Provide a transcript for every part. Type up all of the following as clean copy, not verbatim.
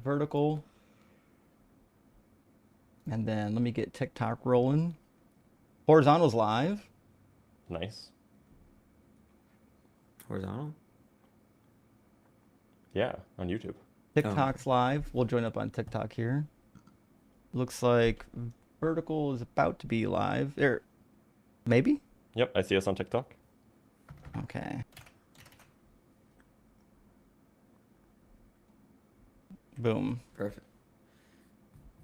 vertical. And then let me get TikTok rolling. Horizontal's live. Nice. Horizontal? Yeah, on YouTube. TikTok's live. We'll join up on TikTok here. Looks like vertical is about to be live. There, maybe? Yep, I see us on TikTok. Okay. Boom. Perfect.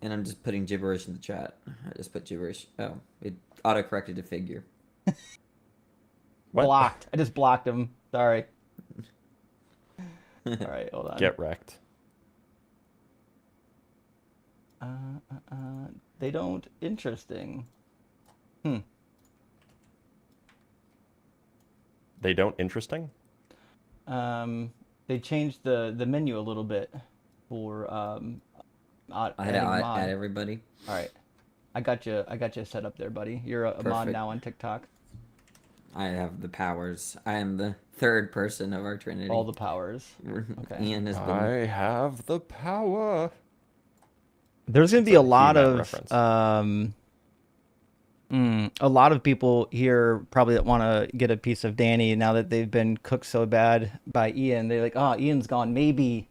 And I'm just putting gibberish in the chat. I just put gibberish. Oh, it auto-corrected to figure. What? Blocked. I just blocked him. Sorry. All right, hold on. Get wrecked. They don't. Interesting. They don't interesting? They changed the menu a little bit for I had adding to mod. add everybody. All right, I got you set up there, buddy. You're a mod Perfect. now on TikTok. I have the powers. I am the third person of our Trinity. All the powers. Okay. Ian has been... I have the power. There's gonna be It's a a lot He-Man of reference. a lot of people here probably that want to get a piece of Danny now that they've been cooked so bad by Ian. They're like, oh, Ian's gone. Maybe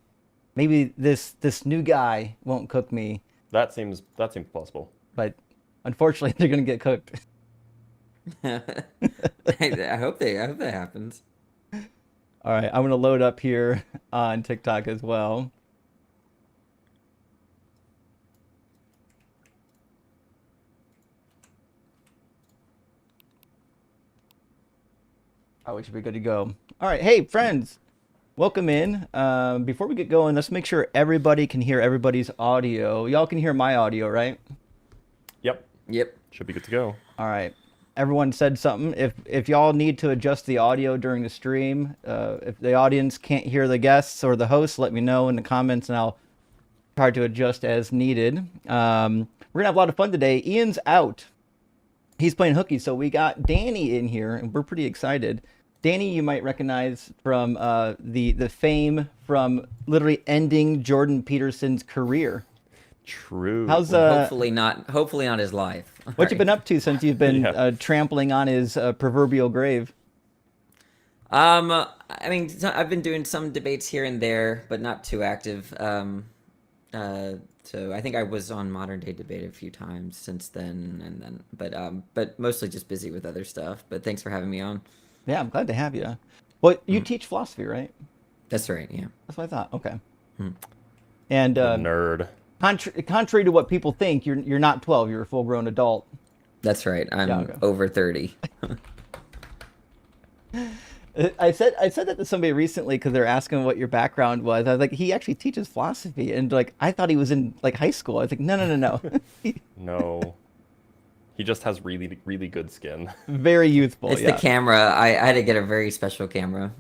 this new guy won't cook me. That seems plausible. But unfortunately, they're gonna get cooked. I hope that happens. All right, I'm gonna load up here on TikTok as well. Oh, we should be good to go. All right, hey friends, welcome in. Before we get going, let's make sure everybody can hear everybody's audio. Y'all can hear my audio, right? Yep. Should be good to go. All right. Everyone said something. If y'all need to adjust the audio during the stream, if the audience can't hear the guests or the hosts, let me know in the comments and I'll try to adjust as needed. We're gonna have a lot of fun today. Ian's out. He's playing hooky, so we got Danny in here, and we're pretty excited. Danny, you might recognize from the fame from literally ending Jordan Peterson's career. True. How's Hopefully not his life. what you been up to since you've been Yeah. trampling on his proverbial grave? I mean, I've been doing some debates here and there, but not too active. So I think I was on Modern Day Debate a few times since then, but mostly just busy with other stuff. But thanks for having me on. Yeah, I'm glad to have you. Well, you teach philosophy, right? That's right. Yeah. That's what I thought. Okay. And Nerd. contrary to what people think, you're not 12. You're a full-grown adult. That's right. I'm okay. over 30. I said that to somebody recently because they're asking what your background was. I was like, he actually teaches philosophy, and like I thought he was in like high school. I was like, no. No. He just has really, really good skin. Very youthful. It's yeah. the camera. I had to get a very special camera.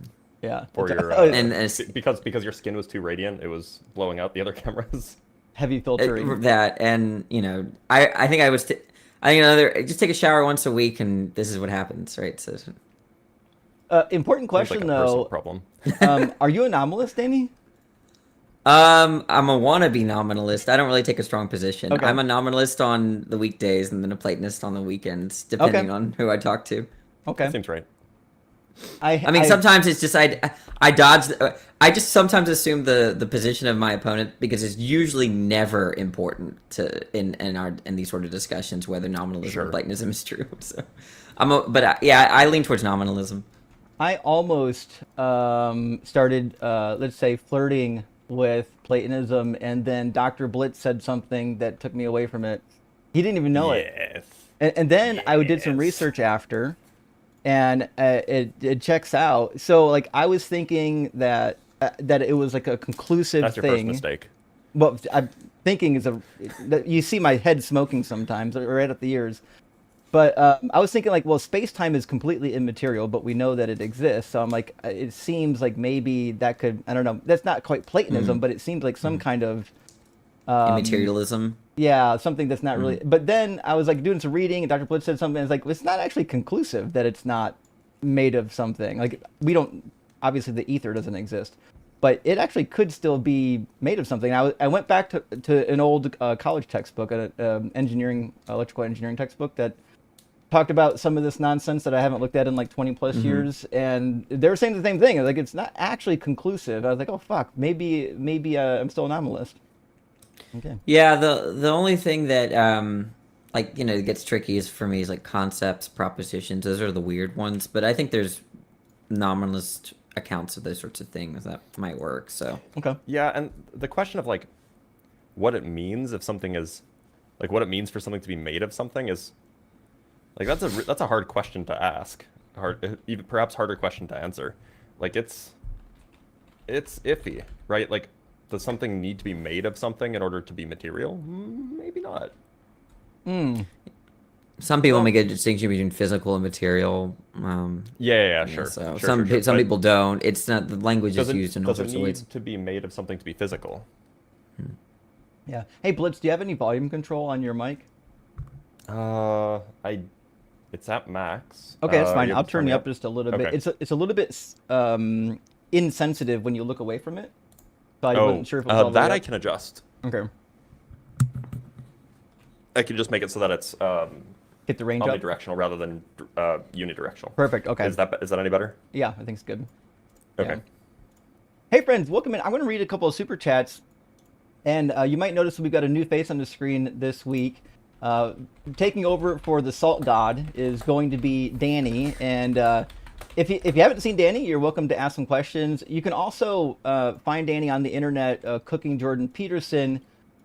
Yeah. For your And it's because your skin was too radiant, it was blowing out the other cameras. heavy filtering. that, and I think just take a shower once a week, and this is what happens, right? So. Important Seems question like a personal though. problem. Are you a nominalist, Danny? I'm a wannabe nominalist. I don't really take a strong position. Okay. I'm a nominalist on the weekdays and then a Platonist on the weekends, depending on who I talk to. Okay. Seems right. I mean, sometimes it's just I dodge. I just sometimes assume the position of my opponent because it's usually never important in these sort of discussions whether nominalism or Platonism is true. So, I lean towards nominalism. I almost started, let's say, flirting with Platonism, and then Dr. Blitz said something that took me away from it. He didn't even know it. And then I did some research after, and it checks out. So, like, I was thinking that it was like a conclusive That's your thing. first mistake. Well, I'm thinking that you see my head smoking sometimes, right up the ears. But I was thinking, like, well, space-time is completely immaterial, but we know that it exists. So I'm like, it seems like maybe that could, I don't know, that's not quite Platonism, but it seems like some kind of... Immaterialism. Yeah, something that's not really... But then I was, like, doing some reading, and Dr. Blitz said something, and it's like, it's not actually conclusive that it's not made of something. Like, we don't... Obviously, the ether doesn't exist. but it actually could still be made of something. I went back to an old college textbook, an electrical engineering textbook that talked about some of this nonsense that I haven't looked at in like 20 plus years, and they were saying the same thing. Like, it's not actually conclusive. I was like, oh fuck, maybe I'm still a nominalist. Okay. Yeah, the only thing that like, you know, gets tricky is for me is like concepts, propositions. Those are the weird ones, but I think there's nominalist accounts of those sorts of things that might work. So Okay. Yeah, and the question of like what it means if something is like what it means for something to be made of something is like that's a hard question to ask. Even perhaps harder question to answer. Like it's iffy, right? Like, does something need to be made of something in order to be material? Maybe not. some people make a distinction between physical and material. Yeah, Yeah, sure. so Sure, some sure, some but people don't. It's not, the language is used in all does it sorts of need ways. to be made of something to be physical? Yeah. Hey Blitz, do you have any volume control on your mic? It's at max. Okay, that's fine. You I'll able to turn me you up just a little bit. Okay. It's a little bit insensitive when you look away from it. So I wasn't sure if it was all the that way I up. can adjust. Okay. I can just make it so that it's Hit the range up. omnidirectional rather than unidirectional. Perfect. Okay. Is that any better? Yeah, I think it's good. Okay. Yeah. Hey friends, welcome in. I'm going to read a couple of super chats, and you might notice we've got a new face on the screen this week. Taking over for the Salt God is going to be Danny, and if you haven't seen Danny, you're welcome to ask some questions. You can also find Danny on the internet cooking Jordan Peterson.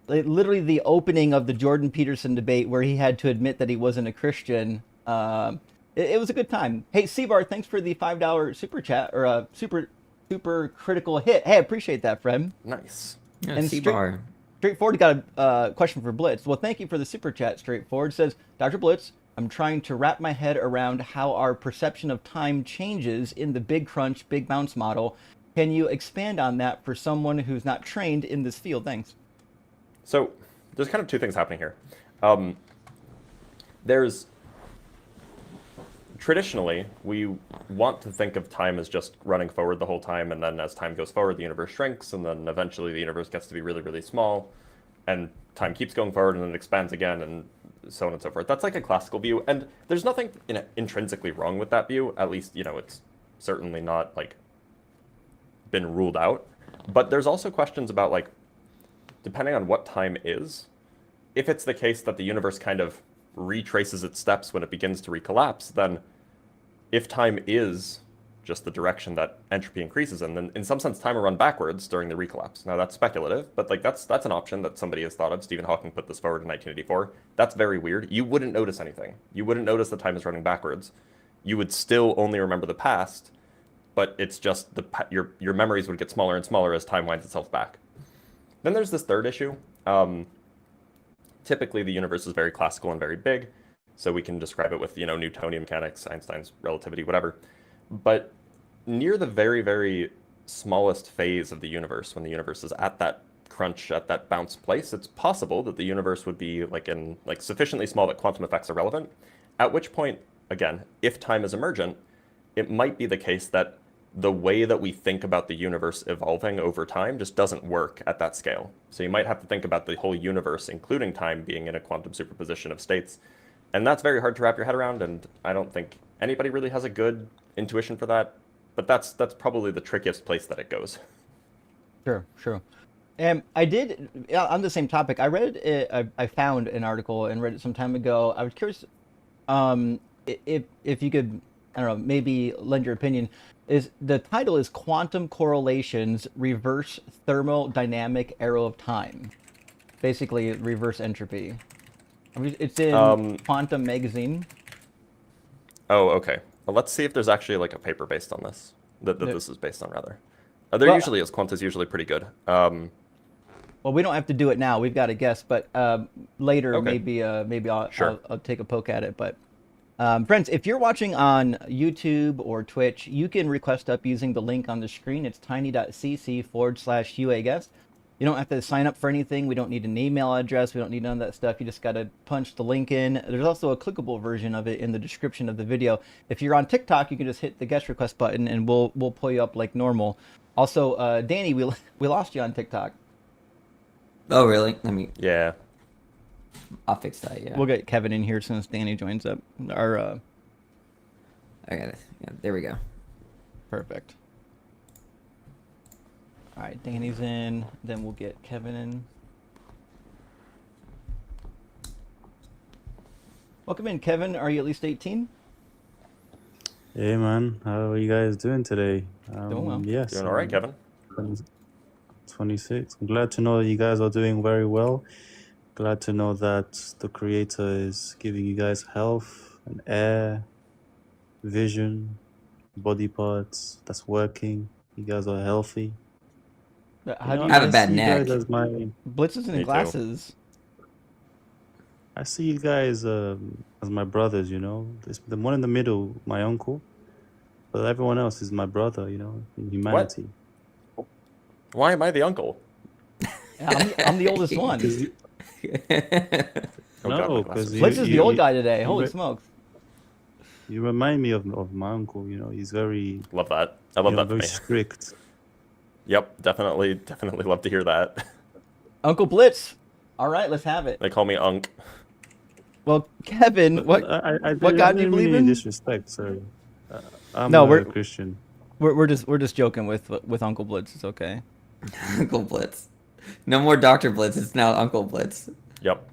Literally the opening of the Jordan Peterson debate where he had to admit that he wasn't a Christian. It was a good time. Hey, Seabar, thanks for the $5 super chat, or super critical hit. Hey, I appreciate that, friend. Nice. Yeah, And C-bar. Straightforward got a question for Blitz. Well, thank you for the super chat, Straightforward. Says, Dr. Blitz, I'm trying to wrap my head around how our perception of time changes in the big crunch, big bounce model. Can you expand on that for someone who's not trained in this field? Thanks. So there's kind of two things happening here. There's traditionally, we want to think of time as just running forward the whole time, and then as time goes forward, the universe shrinks, and then eventually the universe gets to be really, really small, and time keeps going forward, and then it expands again, and so on and so forth. That's like a classical view, and there's nothing intrinsically wrong with that view. At least, it's certainly not like been ruled out. But there's also questions about, like, depending on what time is, if it's the case that the universe kind of retraces its steps when it begins to recollapse, then if time is just the direction that entropy increases in, then in some sense time will run backwards during the recollapse. Now that's speculative, but like that's an option that somebody has thought of. Stephen Hawking put this forward in 1984. That's very weird. You wouldn't notice anything. You wouldn't notice that time is running backwards. You would still only remember the past, but it's just your memories would get smaller and smaller as time winds itself back. Then there's this third issue. Typically, the universe is very classical and very big, so we can describe it with, Newtonian mechanics, Einstein's relativity, whatever. But near the very, very smallest phase of the universe, when the universe is at that crunch, at that bounce place, it's possible that the universe would be like sufficiently small that quantum effects are relevant. At which point, again, if time is emergent, it might be the case that the way that we think about the universe evolving over time just doesn't work at that scale. So you might have to think about the whole universe, including time, being in a quantum superposition of states. And that's very hard to wrap your head around, and I don't think anybody really has a good intuition for that. But that's probably the trickiest place that it goes. Sure. I did, on the same topic, I found an article and read it some time ago. I was curious if you could, I don't know, maybe lend your opinion. The title is Quantum Correlations Reverse Thermodynamic Arrow of Time. Basically, reverse entropy. It's in Quantum Magazine. Oh, okay. Well, let's see if there's actually like a paper based on this, that this is based on, rather. There usually is. Quanta's usually pretty good. Well, we don't have to do it now. We've got a guess, but later Okay. maybe I'll take a poke at it. But friends, if you're watching on YouTube or Twitch, you can request up using the link on the screen. It's tiny.cc/UAguest. You don't have to sign up for anything. We don't need an email address. We don't need none of that stuff. You just got to punch the link in. There's also a clickable version of it in the description of the video. If you're on TikTok, you can just hit the guest request button and we'll pull you up like normal. Also, Danny, we lost you on TikTok. Oh, really? I mean, Yeah. I'll fix that. Yeah. We'll get Kevin in here as soon as Danny joins up. Our I got it. Yeah, there we go. perfect. All right, Danny's in. Then we'll get Kevin in. Welcome in, Kevin. Are you at least 18? Hey man, how are you guys doing today? Doing well. Yes, Doing all right, Kevin? 26. I'm glad to know that you guys are doing very well. Glad to know that the Creator is giving you guys health and air, vision, body parts that's working. You guys are healthy. How do you I have a guys bad see you neck. guys as my, Blitz is Me in too. glasses. I see you guys as my brothers, you know. The one in the middle, my uncle. But everyone else is my brother, you know, in humanity. Why am I the uncle? Yeah, I'm the oldest one. Oh, God, No, my because glasses. Blitz is the old guy today. you Holy re- smokes. You remind me of my uncle, you know. He's very, Love that. I love you know, that for very me. strict. Yep, definitely love to hear that. Uncle Blitz. All right, let's have it. They call me Unk. Well, Kevin, what I what God do you didn't believe mean in? any disrespect, sir. I'm No, a we're- Christian. we're just joking with Uncle Blitz. It's okay. Uncle Blitz. No more Dr. Blitz. It's now Uncle Blitz. Yep.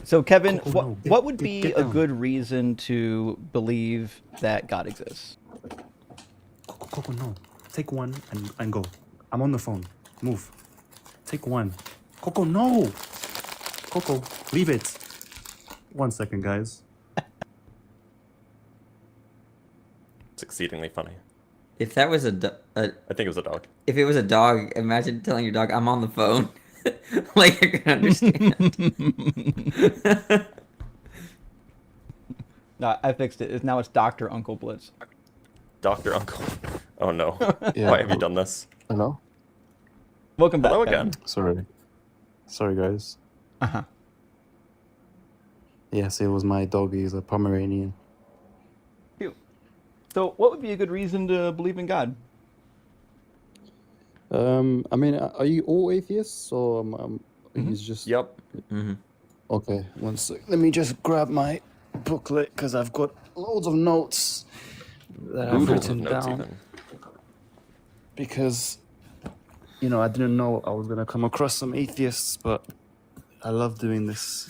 So, Kevin, Coco, what no, what would get be a down. good reason to believe that God exists? Coco, no. Take one and go. I'm on the phone. Move. Take one. Coco, no. Coco, leave it. 1 second, guys. It's exceedingly funny. If that was a I think it was a dog. if it was a dog, imagine telling your dog, "I'm on the phone." Like you're gonna understand. No, I fixed it. Now it's Dr. Uncle Blitz. Dr. Uncle. Oh no. Yeah. Why have you done this? Hello? Welcome back. Hello Kevin. again. Sorry, guys. Uh-huh. Yes, it was my dog. He's a Pomeranian. Cute. So, what would be a good reason to believe in God? I mean, are you all atheists or Mhm. he's just... Yep. Hmm. Okay, 1 sec. Let me just grab my booklet because I've got loads of notes that I've Oodles of written notes down. even. Because, you know, I didn't know I was going to come across some atheists, but I love doing this.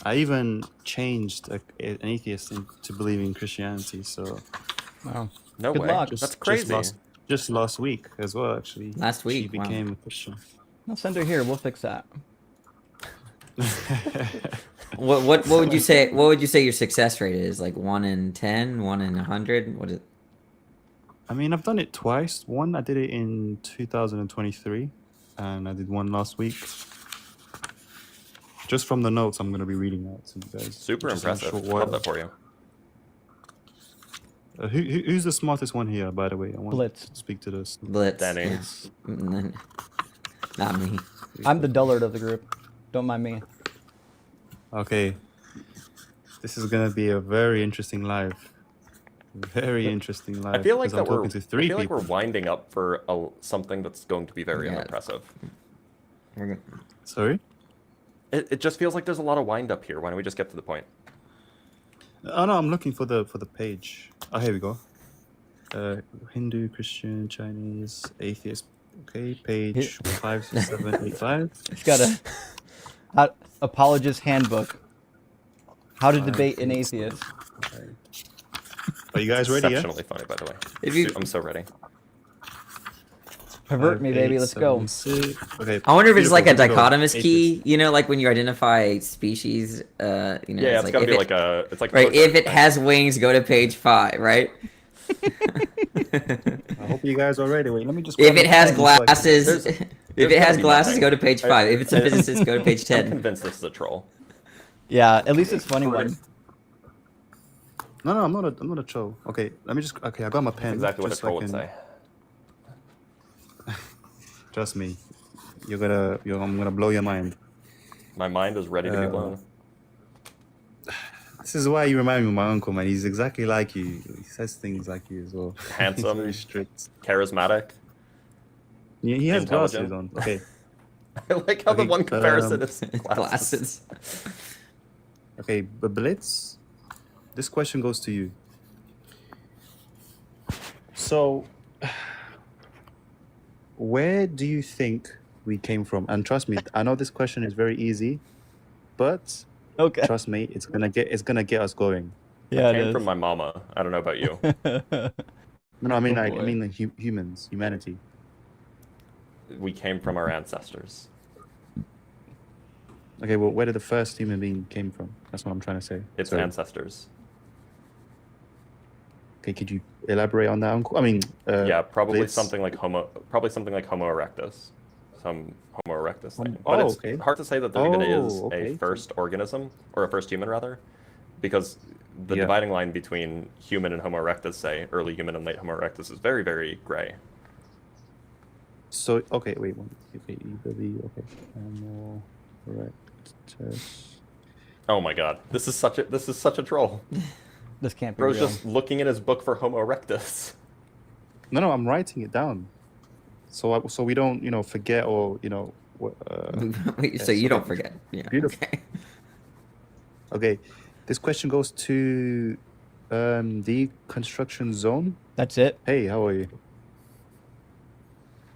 I even changed an atheist to believing in Christianity, so... Wow. No Good way. luck. That's crazy. Just last week as well, actually. Last She week, wow. became a Christian. I'll send her here. We'll fix that. What would you say? What would you say your success rate is? Like 1 in 10, 1 in 100? What is? I mean, I've done it twice. One, I did it in 2023, and I did one last week. Just from the notes, I'm going to be reading out to you guys. Super just in a impressive. short Love while. that for you. Who's the smartest one here, by the way? I want Blitz. to speak to this. Blitz. Danny. Yes. Not me. I'm the dullard of the group. Don't mind me. Okay. This is going to be a very interesting live. Very interesting live. I feel like because I'm that we're. talking to I three feel like people. we're winding up for something that's going to be very Yeah. unimpressive. We're gonna- Sorry? It just feels like there's a lot of wind up here. Why don't we just get to the point? Oh no, I'm looking for the page. Oh, here we go. Hindu, Christian, Chinese, atheist. Okay, page 5785. It's got a apologist handbook. How to debate an atheist. Are you guys ready? Yeah. Exceptionally funny, by the way. If you- I'm so ready. Pervert me, baby. Let's go. 5876. Okay. I wonder if it's like a beautiful, let's go. dichotomous key. You know, like when you identify species. You know, Yeah, it's like got to if be it- like a. It's like a right. prototype If it thing. has wings, go to page 5. Right. I hope you guys are ready. Wait, let me just. If grab it a has pen so I can- glasses, There's if gotta it has be glasses, nothing. go to page 5. If it's a physicist, go to page I'm 10. convinced this is a troll. Yeah, at least it's a funny one. No, I'm not a troll. Okay, let me just. Okay, I got my pen. That's exactly what a just so I troll would can- say. Trust me, I'm gonna blow your mind. My mind is ready to be Uh, blown. This is why you remind me of my uncle, man. He's exactly like you. He says things like you as well. Handsome. He's very strict. Charismatic. He has glasses Intelligent. on. Okay. I like how the Okay, one comparison is glasses. Glasses. Okay, but Blitz, this question goes to you. So, where do you think we came from? And trust me, I know this question is very easy, but Okay. trust me, it's gonna get us going. Yeah, Came from my mama. I don't know about you. No, I mean Oh, like boy. humans, humanity. We came from our ancestors. Okay, well, where did the first human being came from? That's what I'm trying to say. It's Sorry. ancestors. Okay, could you elaborate on that, Uncle? I mean, Yeah, probably Blitz? something like Homo erectus. Some Homo erectus thing. Oh, But it's okay. hard to say that there even is okay. a first organism, or a first human rather, because the Yeah. dividing line between human and Homo erectus, say early human and late Homo erectus, is very, very gray. So okay, wait one. Okay, Homo erectus. Oh my god, this is such a troll. This can't be Bro's real. just looking in his book for Homo erectus. No, I'm writing it down, so we don't forget or So you don't forget. Yeah. Beautiful. Okay. Okay, this question goes to deconstruction zone. That's it. Hey, how are you?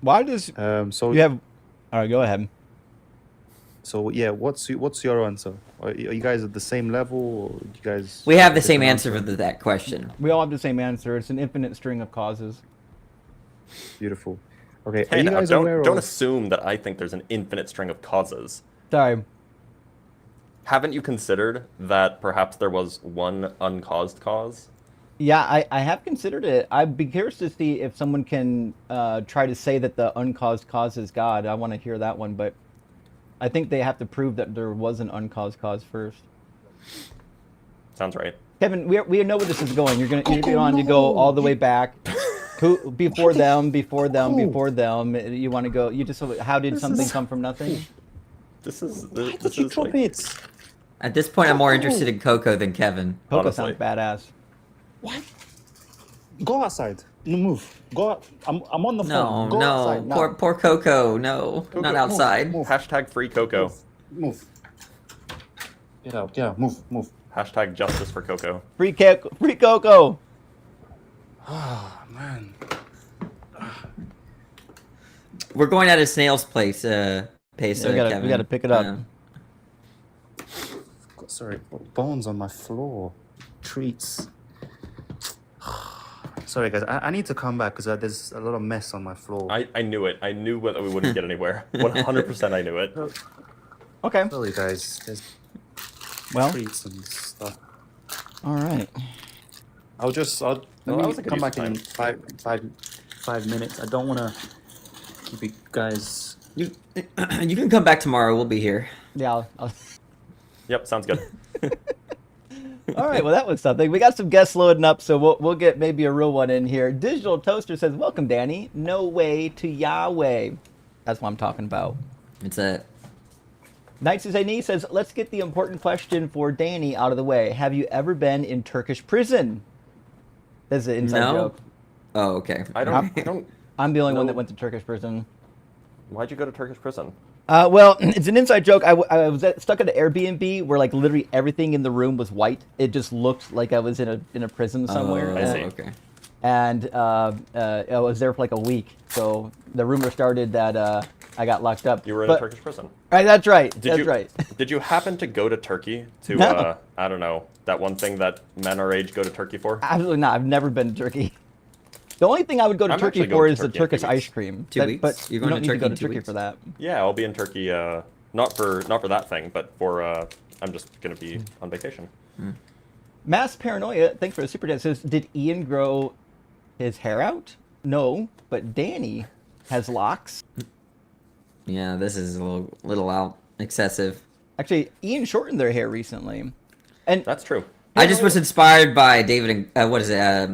Why does So you have? All right, go ahead. So yeah, what's your answer? Are you guys at the same level, or you guys? We have the same different answer for that question. We all have the same answer. It's an infinite string of causes. Beautiful. Okay, are Hey, you now, guys don't aware don't of? assume that I think there's an infinite string of causes. Sorry. Haven't you considered that perhaps there was one uncaused cause? Yeah, I have considered it. I'd be curious to see if someone can try to say that the uncaused cause is God. I want to hear that one, but I think they have to prove that there was an uncaused cause first. Sounds right. Kevin, we know where this is going. You're going to go all the way back. Who before them? You want to go? You just how did something come from nothing? This is Why this did you is drop like, it? At this point, I'm more interested in Coco than Kevin. Coco Honestly. sounds badass. What? Go outside. No, move. Go. I'm on the No, phone. Go no, outside now. poor Coco. No, not outside. move. hashtag free Coco. Move. Get out. Yeah. Move. Hashtag justice for Coco. Free Coco. Ah, man. We're going at a snail's pace, We gotta pick it up. Sorry, bones on my floor. Treats. Sorry, guys. I need to come back because there's a lot of mess on my floor. I knew it. I knew that we wouldn't get anywhere. 100% I knew it. Okay. Sorry, guys. There's Well, treats and stuff. all right. I'll that let was me a good come use of back in time. 5 minutes. I don't want to keep you guys. You can come back tomorrow. We'll be here. Yeah. I'll... Yep, sounds good. All right. Well, that was something. We got some guests loading up, so we'll get maybe a real one in here. Digital Toaster says, "Welcome, Danny. No way to Yahweh." That's what I'm talking about. It's a Knights Zaini says, "Let's get the important question for Danny out of the way. Have you ever been in Turkish prison?" That's an inside no. joke. Oh, okay. I don't. I'm the only one No. that went to Turkish prison. Why'd you go to Turkish prison? Well, it's an inside joke. I was stuck at an Airbnb where like literally everything in the room was white. It just looked like I was in a prison somewhere. Oh, I see. Okay. And I was there for like a week. So the rumor started that I got locked up. You were in But- a Turkish prison. Right, that's right. Did That's you, right. Did you happen to go to Turkey to, No. I don't know, that one thing that men our age go to Turkey for? Absolutely not. I've never been to Turkey. The only thing I would go to I'm Turkey actually for going is to the Turkey in 2 Turkish weeks. ice cream. 2 weeks? But You're you going don't to need to Turkey go in to 2 Turkey weeks? for that. Yeah, I'll be in Turkey, not for that thing, but for, I'm just going to be on vacation. Mass Paranoia, thanks for the super chat, says, "Did Ian grow his hair out?" No, but Danny has locks. Yeah, this is a little out excessive. Actually, Ian shortened their hair recently. And That's true. I just was inspired by David and what is it?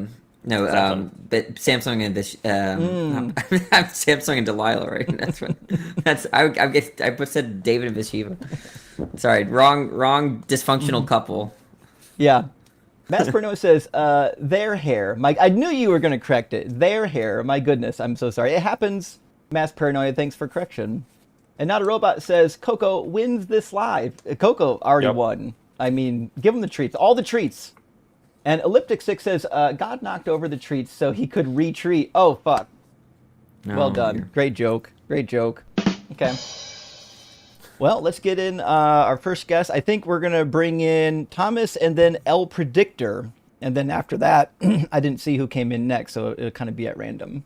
No, Samsung. but Samsung and this. I'm Samsung and Delilah, right? That's what. That's I guess I said David and Bathsheba. Sorry, wrong dysfunctional couple. Yeah. Mass Bruno says, their hair. Mike, I knew you were going to correct it. Their hair. My goodness, I'm so sorry. It happens, Mass Paranoia. Thanks for correction. And Not a Robot says, Coco wins this live. Coco already won. I mean, give him the treats. All the treats. And Elliptic 6 says, God knocked over the treats so he could retreat. Oh, fuck. Well done. Great joke. Great joke. Okay. Well, let's get in our first guest. I think we're going to bring in Thomas and then El Predictor. And then after that, I didn't see who came in next, so it'll kind of be at random.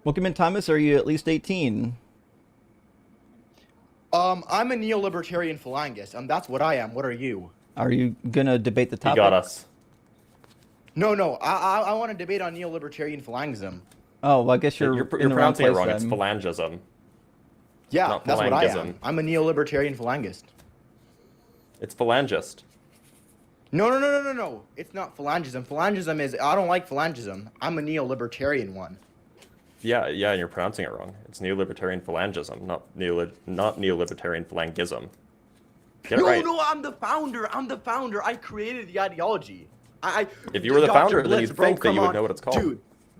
Welcome in, Thomas. Are you at least 18? I'm a neo-libertarian phalangist. That's what I am. What are you? Are you going to debate the topic? You got us. No. I want to debate on neo-libertarian phalangism. Oh, well, I guess you're in the wrong pronouncing it place wrong. then. It's phalangism. Yeah, not that's what I am. phalangism. I'm a neo-libertarian phalangist. It's phalangist. No. It's not phalangism. Phalangism is, I don't like phalangism. I'm a neo-libertarian one. Yeah, and you're pronouncing it wrong. It's neolibertarian phalangism, not neolibertarian phalangism. Get it right. No, I'm the founder. I created the ideology. If you were the Dr. founder, then Blitz, you'd bro, think that come you would on. know what it's called.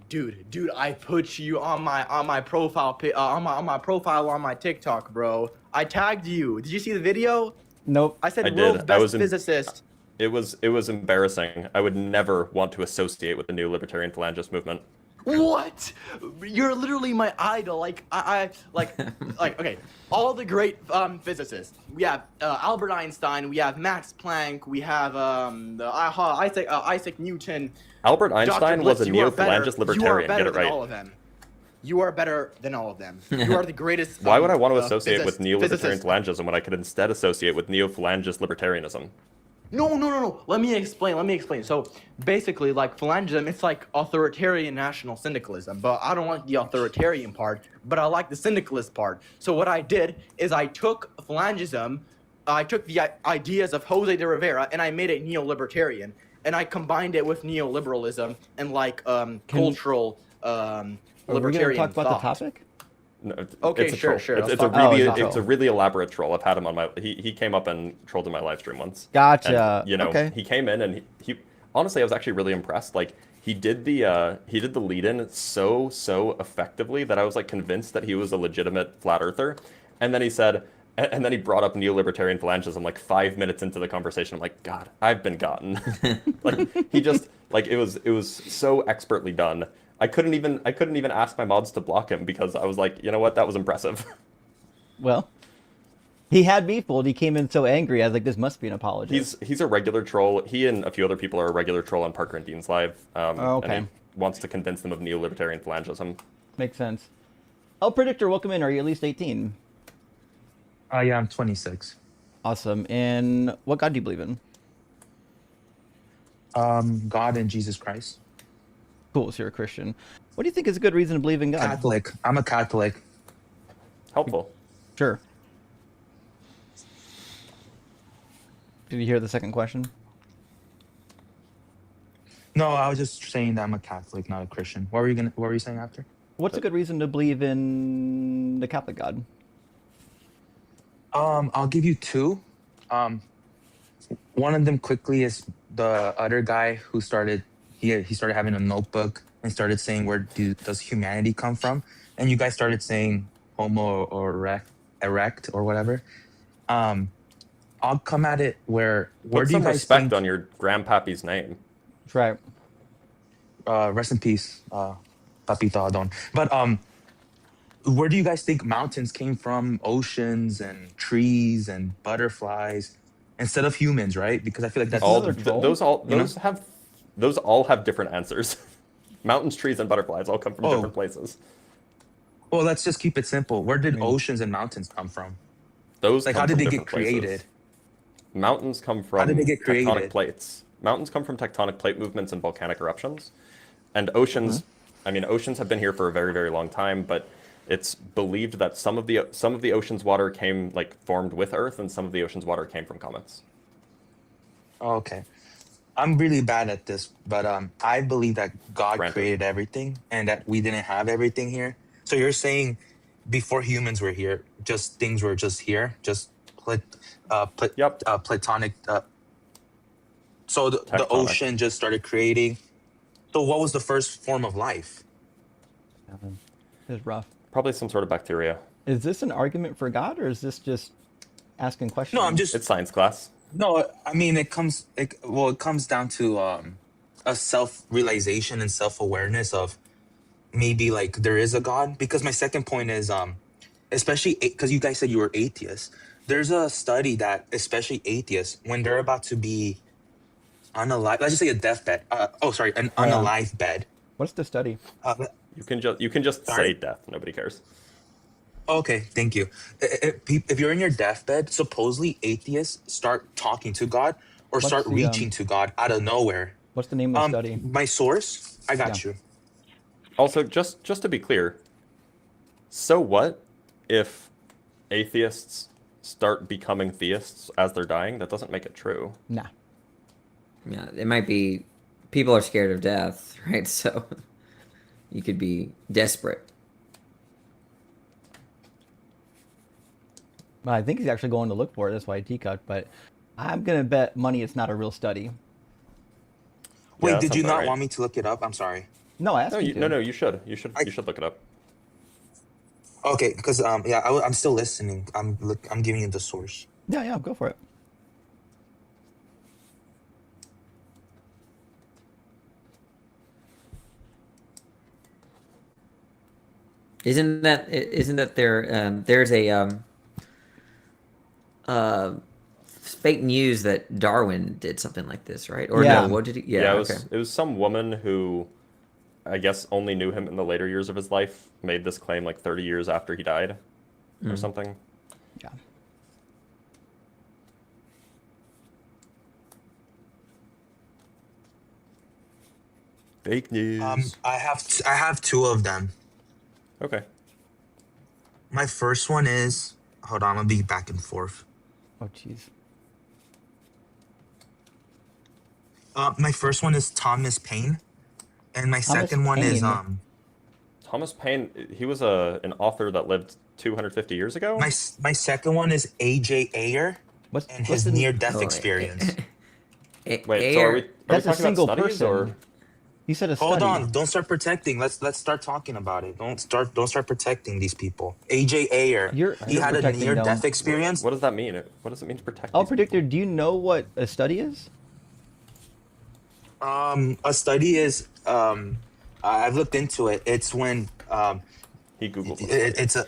Dude, I put you on my profile on my profile on my TikTok, bro. I tagged you. Did you see the video? Nope. I said I world's did. best physicist. It was embarrassing. I would never want to associate with the new libertarian phalangist movement. What? You're literally my idol. Like okay. All the great physicists. We have Albert Einstein. We have Max Planck. We have Isaac Newton. Albert Einstein Dr. Blitz, was a you are better. neo-phalangist libertarian. You are better Get it than right. all of them. You are better than all of them. You are the greatest. Why would I want to associate with physicist. neo-libertarian phalangism when I could instead associate with neo-phalangist libertarianism? No. Let me explain. So basically, like phalangism, it's like authoritarian national syndicalism. But I don't like the authoritarian part, but I like the syndicalist part. So what I did is I took phalangism, I took the ideas of Jose de Rivera, and I made it neo-libertarian, and I combined it with neoliberalism and like cultural Are we libertarian going to talk about thought. the topic? No, Okay, it's a sure. troll. Let's It's a talk about really, it. it's a really elaborate troll. I've had him on my. He came up and trolled in my live stream once. Gotcha. And, Okay. he came in and he honestly, I was actually really impressed. Like he did the lead-in so effectively that I was like convinced that he was a legitimate flat earther. And then he said, and then he brought up neolibertarian phalangism like 5 minutes into the conversation. I'm like, God, I've been gotten. Like he just like it was so expertly done. I couldn't even ask my mods to block him because I was like, you know what, that was impressive. Well, he had me fooled. He came in so angry. I was like, this must be an apologist. He's a regular troll. He and a few other people are a regular troll on Parker and Dean's live. Okay. And he wants to convince them of neolibertarian phalangism. Makes sense. El Predictor, welcome in. Are you at least 18? Yeah, I'm 26. Awesome. And what God do you believe in? God and Jesus Christ. Cool, so you're a Christian. What do you think is a good reason to believe in God? Catholic. I'm a Catholic. Helpful. Sure. Did you hear the second question? No, I was just saying that I'm a Catholic, not a Christian. What were you saying after? What's a good reason to believe in the Catholic God? I'll give you two. One of them quickly is the other guy who started. He started having a notebook and started saying, "Where does humanity come from?" And you guys started saying "homo" or erect or whatever. I'll come at it where Put do you some guys respect think? on your grandpappy's name. That's right. Rest in peace, Papito Adon. But where do you guys think mountains came from? Oceans and trees and butterflies instead of humans, right? Because I feel like that's another troll. Those all have different answers. Mountains, trees, and butterflies all come from different places. Well, let's just keep it simple. Where did oceans and mountains come from? Those Like, come how did from they get different places. created? Mountains come from How did they get tectonic created? plates. Mountains come from tectonic plate movements and volcanic eruptions. And oceans, I mean, oceans have been here for a very, very long time, but it's believed that some of the ocean's water formed with Earth, and some of the ocean's water came from comets. Oh, okay. I'm really bad at this, but I believe that God Granted. created everything and that we didn't have everything here. So you're saying before humans were here, just things were just here, just Platonic. So the Tectonic. ocean just started creating. So what was the first form of life? It's rough. Probably some sort of bacteria. Is this an argument for God, or is this just asking questions? No, I'm just It's science class. no. I mean, it comes down to a self-realization and self-awareness of maybe like there is a God. Because my second point is especially because you guys said you were atheists. There's a study that especially atheists, when they're about to be unalive, let's just say a deathbed. An unalive bed. What's the study? You can just Sorry? say death. Nobody cares. Okay, thank you. If you're in your deathbed, supposedly atheists start talking to God or What's start the, reaching to God out of nowhere. What's the name of the study? My source, I got Yeah. you. Also, just to be clear, so what if atheists start becoming theists as they're dying? That doesn't make it true. Nah. Yeah, it might be people are scared of death, right? So you could be desperate. Well, I think he's actually going to look for it. That's why he cut. But I'm gonna bet money it's not a real study. Wait, that did you sounds not about right. want me to look it up? I'm sorry. No, I asked No, you to. no, you should. You should I- look it up. Okay, because I'm still listening. I'm giving you the source. Yeah, go for it. Isn't that there's a fake news that Darwin did something like this, right? Or Yeah. no, what did he? Yeah, Yeah, it was some woman who, I guess, only knew him in the later years of his life, made this claim like 30 years after he died, or something. Yeah. Fake news. I have two of them. Okay. My first one is hold on, I'm gonna be back and forth. Oh, jeez. My first one is Thomas Paine, and my Thomas second one is Paine? Thomas Paine, he was an author that lived 250 years ago. my second one is A.J. Ayer What's and his the- near-death Oh, experience. Wait, so Ayer- are we That's a talking single about studies person. or? You said a Hold study. on, don't start protecting. Let's start talking about it. Don't start protecting these people. A.J. Ayer, You're he had a protecting near-death them. experience. What does that mean? What does it mean to protect? Oh, these predictor, people? do you know what a study is? A study is I've looked into it. It's when He Googled it. it's a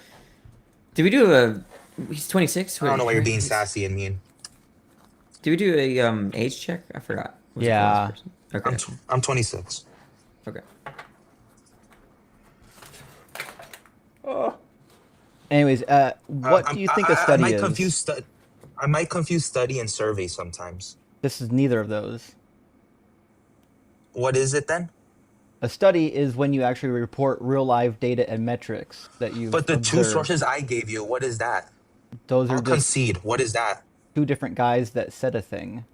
Did we do a? He's 26. I don't know why you're being sassy and mean. Did we do a age check? I forgot. Was it the Yeah. last person? Okay. I'm 26. Okay. Anyways, what do you think a study I might is? I might confuse study and survey sometimes. This is neither of those. What is it then? A study is when you actually report real live data and metrics that you. But the two sources I gave you, what is that? Those are I'll just concede. What is that? two different guys that said a thing.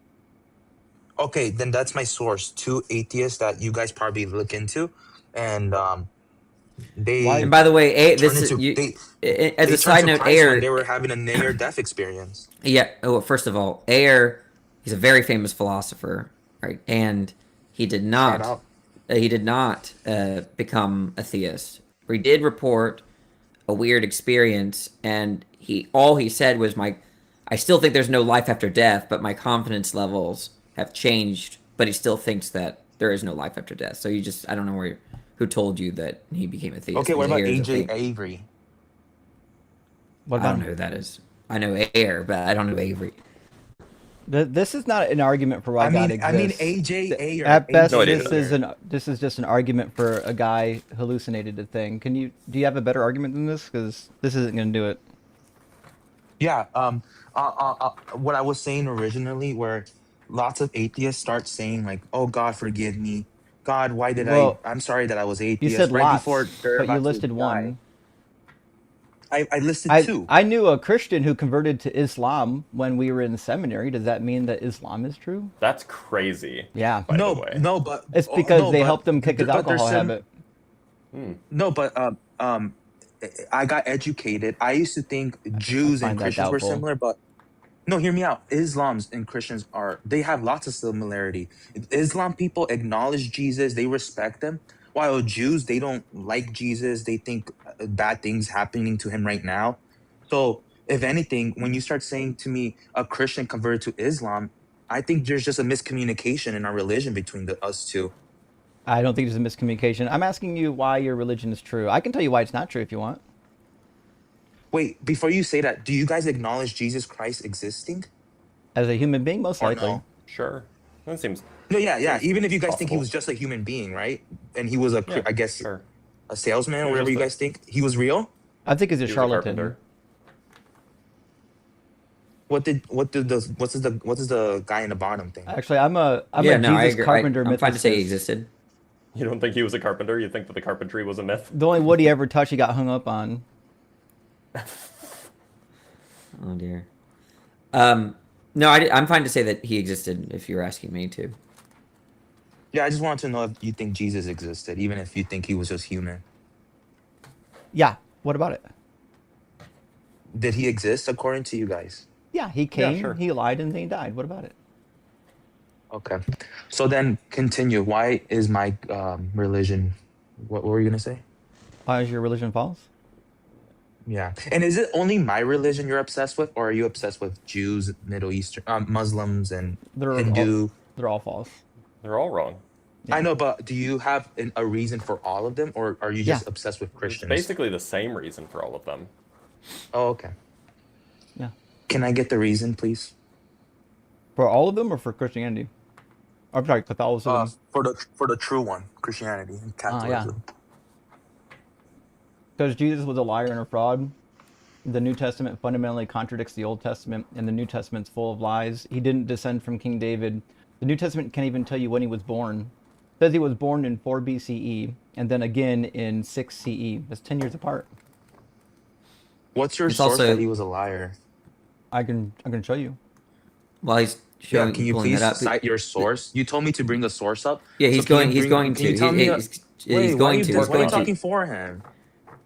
Okay, then that's my source. Two atheists that you guys probably look into, and they. And by the way, turned this is into- you, they- as they a side turned to note, Christ when Ayer. they were having a near-death experience. Yeah. Oh, first of all, Ayer, he's a very famous philosopher, right? And he did Shout not. out. He did not become a theist. He did report a weird experience, and all he said was, I still think there's no life after death, but my confidence levels have changed. But he still thinks that there is no life after death. So I don't know who told you that he became a theist. Okay, what about Ayer's a A.J. thing. Avery? What I don't about know who that is. I know Ayer, but I don't know Avery. This is not an argument for why God exists. I mean A.J. Ayer. At best, No, it is. this is just an argument for a guy hallucinated a thing. Do you have a better argument than this? Because this isn't going to do it. Yeah. What I was saying originally, where lots of atheists start saying like, "Oh God, forgive me, God, why did I'm sorry that I was atheist." You said right lots, before they're but about you to listed die. one. I listed two. I knew a Christian who converted to Islam when we were in seminary. Does that mean that Islam is true? That's crazy. Yeah. By the way. No, but It's because no, they but- helped him kick his but there's alcohol some- habit. No, but I got educated. I used to think Jews find and that Christians were doubtful. similar, but No, hear me out. Islam's and Christians they have lots of similarity. Islam people acknowledge Jesus, they respect him, while Jews, they don't like Jesus, they think bad things happening to him right now. So, if anything, when you start saying to me a Christian converted to Islam, I think there's just a miscommunication in our religion between us two. I don't think there's a miscommunication. I'm asking you why your religion is true. I can tell you why it's not true if you want. Wait, before you say that, do you guys acknowledge Jesus Christ existing? As a human being, most Or likely. no? Sure. That seems No, yeah. seems Even if you guys think he possible. was just a human being, right? And he was Yeah, I guess, sure. a salesman or He was whatever you just a- guys think, he was real. I think he's a He was a charlatan. carpenter. What is the guy in the bottom thing? Actually, I'm a I Jesus agree. carpenter I'm fine to say he mythicist. existed. You don't think he was a carpenter? You think that the carpentry was a myth? The only wood he ever touched, he got hung up on. Oh dear. No, I'm fine to say that he existed. If you're asking me to. Yeah, I just wanted to know if you think Jesus existed, even if you think he was just human. Yeah. What about it? Did he exist according to you guys? Yeah, he came, sure. he lied, and then he died. What about it? Okay. So then continue. Why is my religion? What were you gonna say? Why is your religion false? Yeah. And is it only my religion you're obsessed with, or are you obsessed with Jews, Middle Eastern, Muslims, and Hindu? They're all false. They're all wrong. Yeah. I know, but do you have a reason for all of them, or are you just obsessed with It's Christians? basically the same reason for all of them. Oh, okay. Yeah. Can I get the reason, please? For all of them or for Christianity? I'm sorry, Catholicism. For the true one, Christianity and Catholicism. Because Jesus was a liar and a fraud. The New Testament fundamentally contradicts the Old Testament, and the New Testament's full of lies. He didn't descend from King David. The New Testament can't even tell you when he was born. It says he was born in 4 BCE, and then again in 6 CE. That's 10 years apart. What's your It's source also- that he was a liar? I can show you. While he's Yeah, showing, can you pulling please that up. cite your source? You told me to bring the source up. Yeah, so he's can going. you He's going can you to. tell me He's why going are to. you, He's why are you going talking to. for him?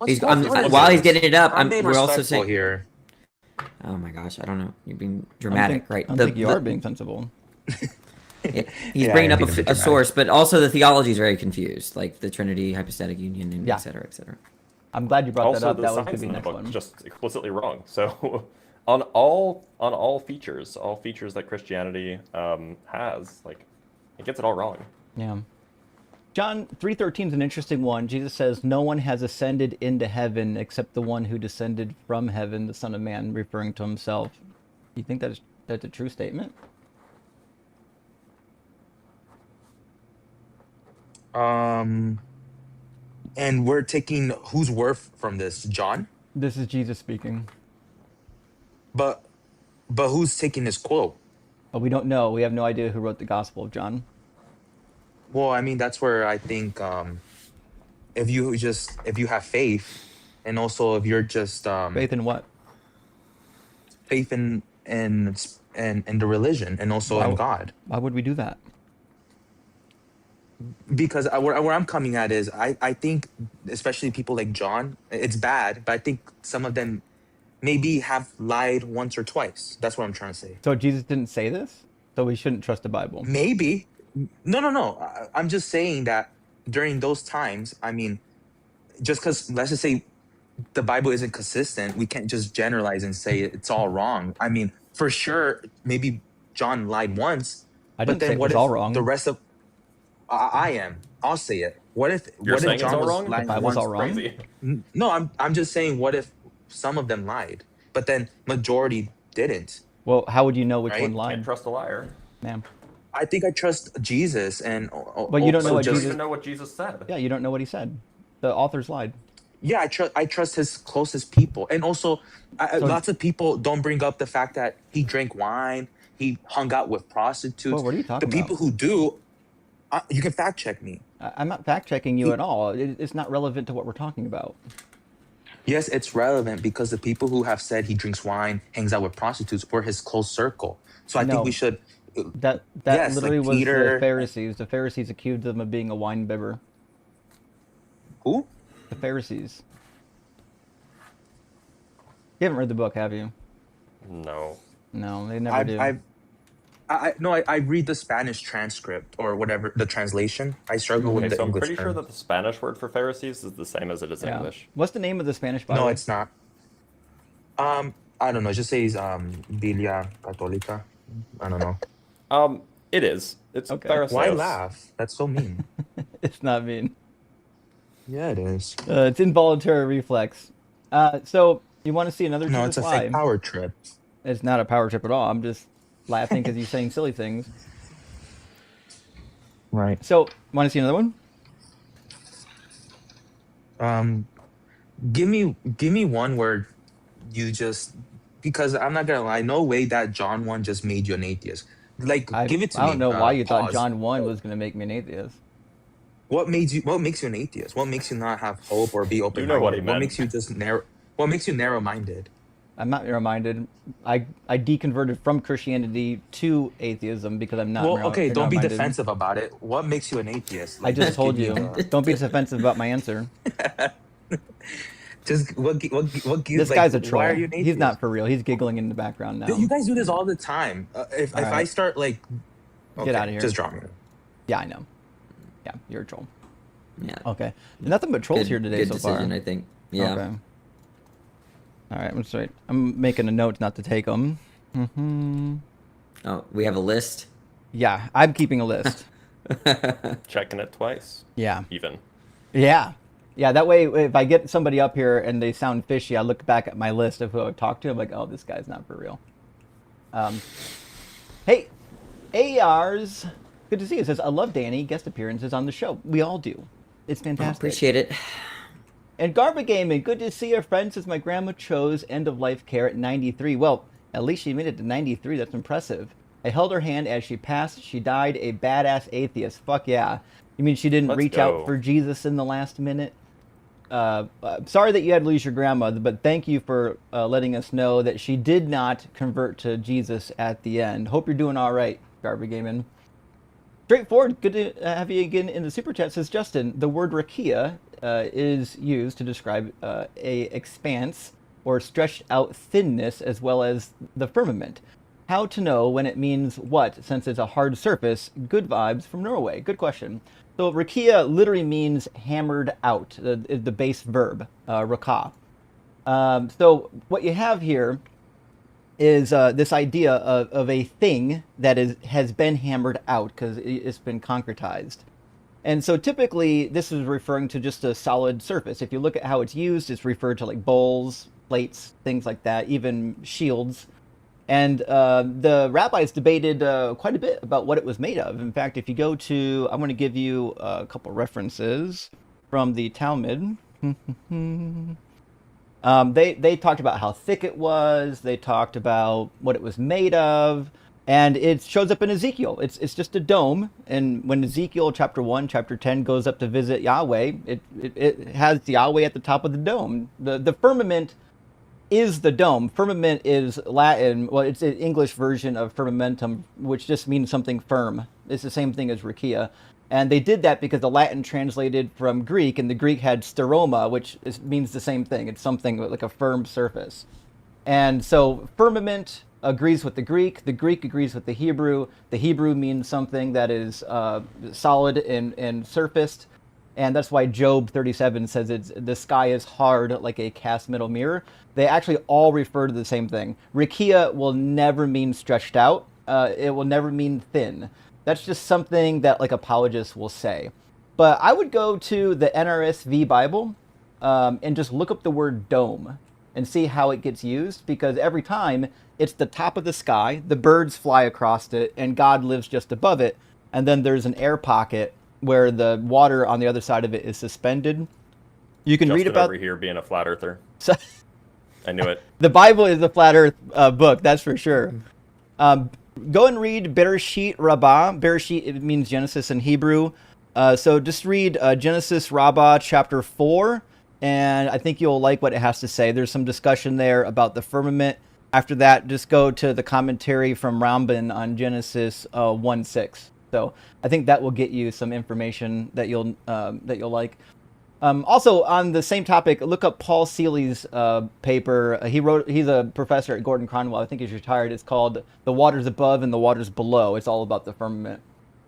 He's. what is While this? he's getting it up, I'm being we're also respectful saying. here. Oh my gosh, I don't know. You're being dramatic, right? I think you are being sensible. Yeah, he's Yeah, bringing I'm up being a bit a dramatic. source, but also the theology is very confused, like the Trinity, hypostatic union, and Yeah. et cetera, et cetera. I'm glad you brought that Also, up. the That was going science to be in the the next book one. just explicitly wrong. So, on all features that Christianity has, like, it gets it all wrong. Yeah. John 3:13 is an interesting one. Jesus says, "No one has ascended into heaven except the one who descended from heaven, the Son of Man," referring to himself. You think that's a true statement? And we're taking whose word from this, John? This is Jesus speaking. But who's taking this quote? But we don't know. We have no idea who wrote the Gospel of John. Well, I mean, that's where I think if you have faith, and also if you're just Faith in what? faith in the religion, and also in God. Why would we do that? Because where I'm coming at is I think especially people like John, it's bad, but I think some of them maybe have lied once or twice. That's what I'm trying to say. So Jesus didn't say this? So we shouldn't trust the Bible. Maybe. No. I'm just saying that during those times, I mean, just because, let's just say the Bible isn't consistent, we can't just generalize and say it's all wrong. I mean, for sure, maybe John lied once, I but didn't then say it what was if all wrong. the rest of I am. I'll say it. What if You're saying John it's all was wrong? lying The Bible's once? all wrong? Crazy. No, I'm just saying, what if some of them lied, but then majority didn't? Well, how would you know which Right? one Can't lied? trust a liar. Ma'am. I think I trust Jesus, and But you don't know also what You don't Jesus- even know what Jesus said. Yeah, you don't know what he said. The authors lied. Yeah, I trust his closest people, and also So- lots of people don't bring up the fact that he drank wine, he hung out with prostitutes. Well, what are you talking The people about? who do, you can fact check me. I'm not fact checking you at all. It's not relevant to what we're talking about. Yes, it's relevant because the people who have said he drinks wine, hangs out with prostitutes, were his close circle. So I No. think we should. That Yes, literally like was Peter- the Pharisees. The Pharisees accused them of being a wine bibber. Who? The Pharisees. You haven't read the book, have you? No. No, they never do. I read the Spanish transcript or whatever the translation. I struggle Okay, with the so I'm English pretty sure term. that the Spanish word for Pharisees is the same as it is in Yeah. English. What's the name of the Spanish Bible? No, it's not. I don't know. It just says Biblia Católica. I don't know. It is. It's Okay. Phariseos. Why laugh? That's so mean. It's not mean. Yeah, it is. It's involuntary reflex. So you want to see another No, Jesus it's a lie? fake power trip. It's not a power trip at all. I'm just laughing because he's saying silly things. Right. So, want to see another one? Give me one where you just, because I'm not gonna lie, no way that John 1 just made you an atheist. Like, give it to me. I don't know why you thought Pause. John 1 was going to make me an atheist. What makes you an atheist? What makes you not have hope or be open? You know what he What meant. makes you just what makes you narrow-minded? I'm not narrow-minded. I deconverted from Christianity to atheism because I'm not. Well, okay, don't be narrow-minded. defensive about it. What makes you an atheist? I just told give you. me Don't be defensive about my answer. Just what gives? This like, guy's a troll. Why are you an atheist? He's not for real. He's giggling in the background now. You guys do this all the time. If All I right. start like, Get outta here. Just drop me. Yeah, I know. Yeah, you're a troll. Yeah. Okay. Nothing but trolls Good- here today good so decision, far. I think. Yeah. Okay. All right. I'm sorry. I'm making a note not to take them. Oh, we have a list. Yeah, I'm keeping a list. Checking it twice, Yeah. even. Yeah. Yeah, that way if I get somebody up here and they sound fishy, I look back at my list of who I would talk to. I'm like, oh, this guy's not for real. Hey, ARs, good to see you. It says, I love Danny, guest appearances on the show. We all do. It's fantastic. Appreciate it. And Garba Gaming, good to see your friend, says my grandma chose end-of-life care at 93. Well, at least she made it to 93. That's impressive. I held her hand as she passed. She died a badass atheist. Fuck yeah. You mean she didn't Let's reach go. out for Jesus in the last minute? Sorry that you had to lose your grandma, but thank you for letting us know that she did not convert to Jesus at the end. Hope you're doing all right, Garba Gaming. Straightforward. Good to have you again in the super chat. Says Justin, the word rakia is used to describe a expanse or stretched out thinness as well as the firmament. How to know when it means what, since it's a hard surface? Good vibes from Norway. Good question. So rakia literally means hammered out, the base verb, rakah. So what you have here is this idea of a thing that has been hammered out because it's been concretized. And so typically this is referring to just a solid surface. If you look at how it's used, it's referred to like bowls, plates, things like that, even shields. And the rabbis debated quite a bit about what it was made of. In fact, if you go to, I'm going to give you a couple references from the Talmud. They talked about how thick it was. They talked about what it was made of. And it shows up in Ezekiel. It's just a dome. And when Ezekiel chapter 1, chapter 10 goes up to visit Yahweh, it has Yahweh at the top of the dome. The firmament is the dome. Firmament is Latin. Well, it's an English version of firmamentum, which just means something firm. It's the same thing as rakia. And they did that because the Latin translated from Greek, and the Greek had steroma, which means the same thing. It's something like a firm surface. And so firmament agrees with the Greek agrees with the Hebrew. The Hebrew means something that is solid and surfaced. And that's why Job 37 says the sky is hard like a cast metal mirror. They actually all refer to the same thing. Rakia will never mean stretched out. It will never mean thin. That's just something that like apologists will say. But I would go to the NRSV Bible and just look up the word dome and see how it gets used, because every time it's the top of the sky, the birds fly across it, and God lives just above it. And then there's an air pocket where the water on the other side of it is suspended. You can read Justin about over here being a flat earther. So, I knew it. the Bible is a flat Earth book, that's for sure. Go and read Bereshit Rabbah. Bereshit, it means Genesis in Hebrew. So just read Genesis Rabbah chapter 4, and I think you'll like what it has to say. There's some discussion there about the firmament. After that, just go to the commentary from Ramban on Genesis 1:6. So I think that will get you some information that you'll like. Also, on the same topic, look up Paul Seeley's paper. He's a professor at Gordon Conwell. I think he's retired. It's called "The Waters Above and the Waters Below." It's all about the firmament.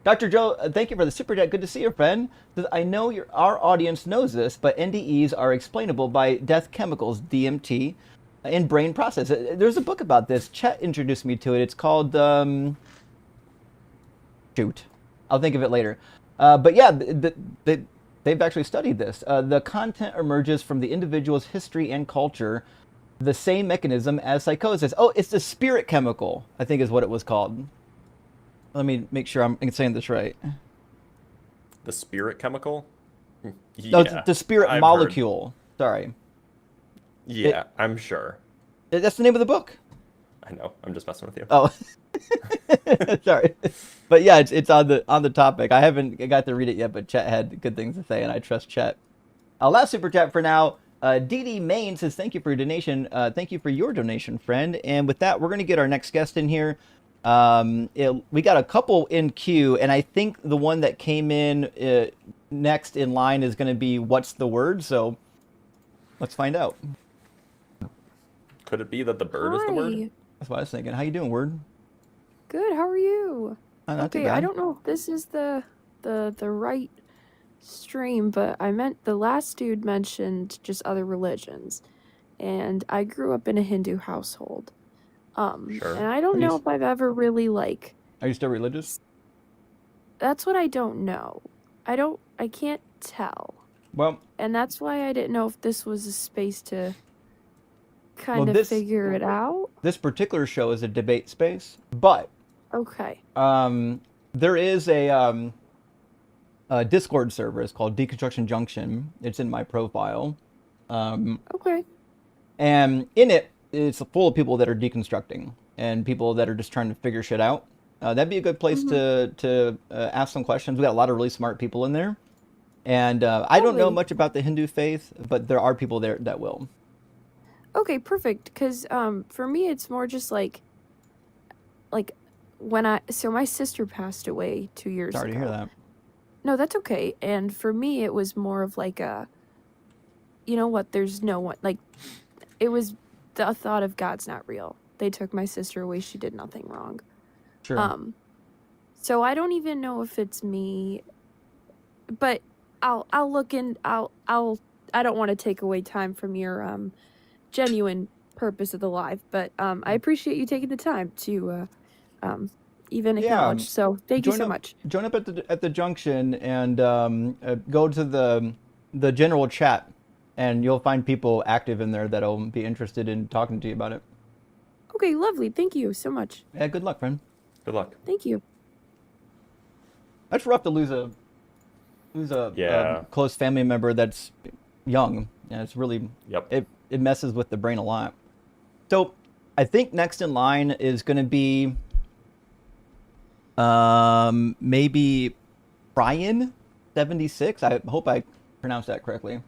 Dr. Joe, thank you for the super chat. Good to see you, friend. I know our audience knows this, but NDEs are explainable by death chemicals, DMT, in brain process. There's a book about this. Chet introduced me to it. It's called shoot, I'll think of it later. But yeah, they've actually studied this. The content emerges from the individual's history and culture, the same mechanism as psychosis. Oh, it's the spirit chemical, I think is what it was called. Let me make sure I'm saying this right. The spirit chemical? No, it's the spirit I've molecule. Sorry. Yeah, I'm sure. That's the name of the book. I know. I'm just messing with you. Oh, sorry. But yeah, it's on the topic. I haven't got to read it yet, but Chet had good things to say, and I trust Chet. Last super chat for now. DD Main says, thank you for your donation. Thank you for your donation, friend. And with that, we're going to get our next guest in here. We got a couple in queue, and I think the one that came in next in line is going to be What's the Word? So let's find out. Could it be that the bird is the word? That's what I was thinking. How you doing, Word? Good. How are you? Not too Okay, I bad. don't know if this is the right stream, but I meant the last dude mentioned just other religions, and I grew up in a Hindu household. Sure. And I don't know if I've ever really Are you still religious? That's what I don't know. I can't tell. Well, And that's why I didn't know if this was a space to kind of figure it out. This particular show is a debate space, but Okay. there is a Discord server. It's called Deconstruction Junction. It's in my profile. Okay. And in it, it's full of people that are deconstructing and people that are just trying to figure shit out. That'd be a good place to ask some questions. We got a lot of really smart people in there. And I don't know much about the Hindu faith, but there are people there that will. Okay, perfect. Because for me, it's more just like when so my sister passed away 2 years ago. Sorry to hear that. No, that's okay. And for me, it was more of like you know what, there's no one, it was the thought of God's not real. They took my sister away. She did nothing wrong. Sure. So I don't even know if it's me, but I'll look in, I don't want to take away time from your genuine purpose of the live, but I appreciate you taking the time to even acknowledge. So thank you so much. Join up at the junction and go to the general chat, and you'll find people active in there that'll be interested in talking to you about it. Okay, lovely. Thank you so much. Yeah, good luck, friend. Good luck. Thank you. That's rough to lose a close family member that's young. Yeah, it's really it messes with the brain a lot. So I think next in line is going to be maybe Brian 76. I hope I pronounced that correctly.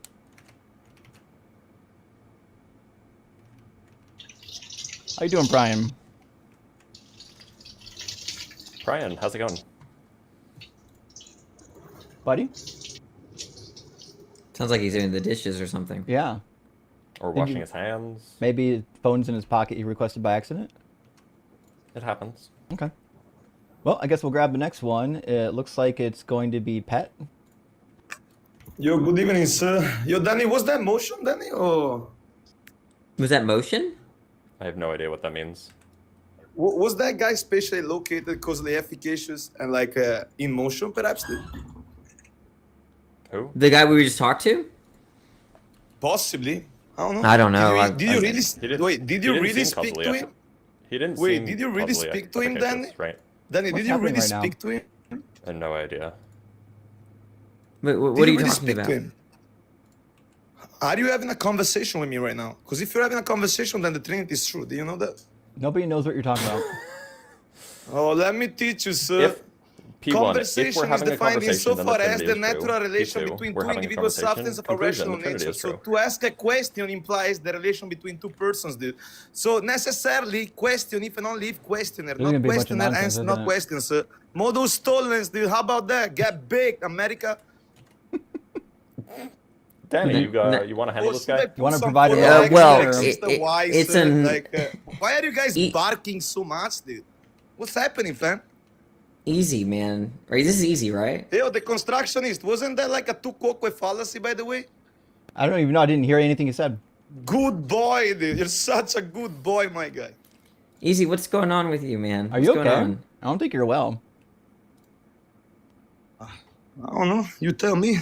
How you doing, Brian? Brian, how's it going? Buddy? Sounds like he's doing the dishes or something. Yeah. Or washing his hands. Maybe his phone's in his pocket he requested by accident? It happens. Okay. Well, I guess we'll grab the next one. It looks like it's going to be Pet. Yo, good evening, sir. Yo, Danny, was that motion, Danny, or... Was that motion? I have no idea what that means. Was that guy spatially located, causally efficacious, and in motion, perhaps? Who? The guy we just talked to? Possibly. I don't know. I don't know. Did you really speak to him? He didn't Wait, seem did you really causally speak to him, Danny? efficacious, right? Danny, What's did you happening really right now? speak to him? I have no idea. What are Did you really talking speak about? to him? Are you having a conversation with me right now? Because if you're having a conversation, then the Trinity is true. Do you know that? Nobody knows what you're talking about. Oh, let me teach you, sir. If P1, if we're Conversation is having a defined conversation, insofar then as the the Trinity is natural true. relation P2, between we're two having a individual conversation. substances of a Conclusion, rational the Trinity nature. is So true. to ask a question implies the relation between two persons, dude. So necessarily question, if and only if questioner, This is gonna not be a bunch of questioner, nonsense, answer, isn't not it? question, sir. Modus tollens, dude. How about that? Get baked, America. Danny, you No. you want to handle this should I guy? put You wanna some provide a further little X well, to exist the why, it's sir? an- Like, why are you guys E- barking so much, dude? What's happening, fam? Easy, man. Right? This is easy, right? Yo, the constructionist, wasn't that like a two-coque fallacy, by the way? I don't even know. I didn't hear anything you said. Good boy, dude. You're such a good boy, my guy. Easy. What's going on with you, man? Are What's you going okay? on? I don't think you're well. I don't know. You tell me.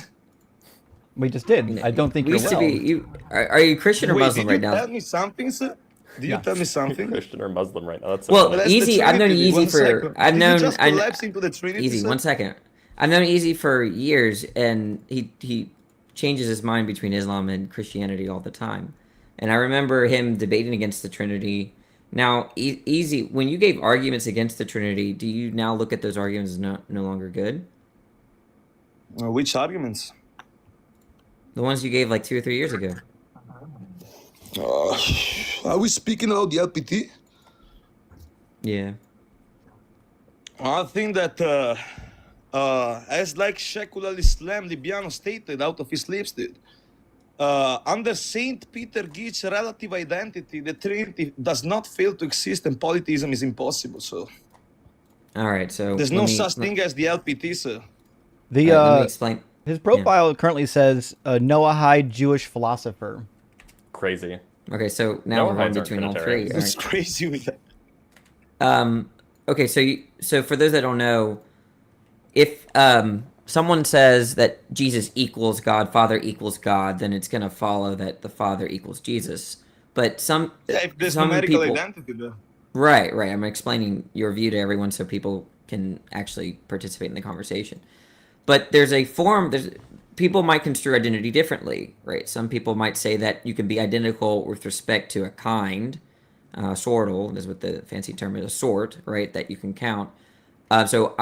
We just did. I don't think We you're used well. to be. You are you Christian or Wait, Muslim did you right now? tell me something, sir? Did Yeah. you tell me something? Christian or Muslim right now? That's so Well, funny. That's the Easy. I've known Trinity. Easy One for. second. I've Did known. you just I- collapse into the Trinity, Easy. sir? 1 second. I've known Easy for years, and he changes his mind between Islam and Christianity all the time. And I remember him debating against the Trinity. Now, Easy, when you gave arguments against the Trinity, do you now look at those arguments as no longer good? Which arguments? The ones you gave like 2 or 3 years ago. Are we speaking about the LPT? Yeah. I think that as like secular Islam, Libiano stated out of his lips, dude, under Saint Peter Geach's relative identity, the Trinity does not fail to exist, and polytheism is impossible. So All right. So there's let no me- such thing as the LPT, sir. The let me explain. his profile currently says Noahide Jewish philosopher. Crazy. Okay, so now No, we're going Hides aren't between all three. Trinitarians. It's crazy with that. Okay, so for those that don't know, if someone says that Jesus equals God, Father equals God, then it's going to follow that the Father equals Jesus. But some Yeah, if there's some numerical people, identity, though. right. I'm explaining your view to everyone so people can actually participate in the conversation. But there's a form. People might construe identity differently, right? Some people might say that you can be identical with respect to a kind. Sortal is what the fancy term is, a sort, right? That you can count. So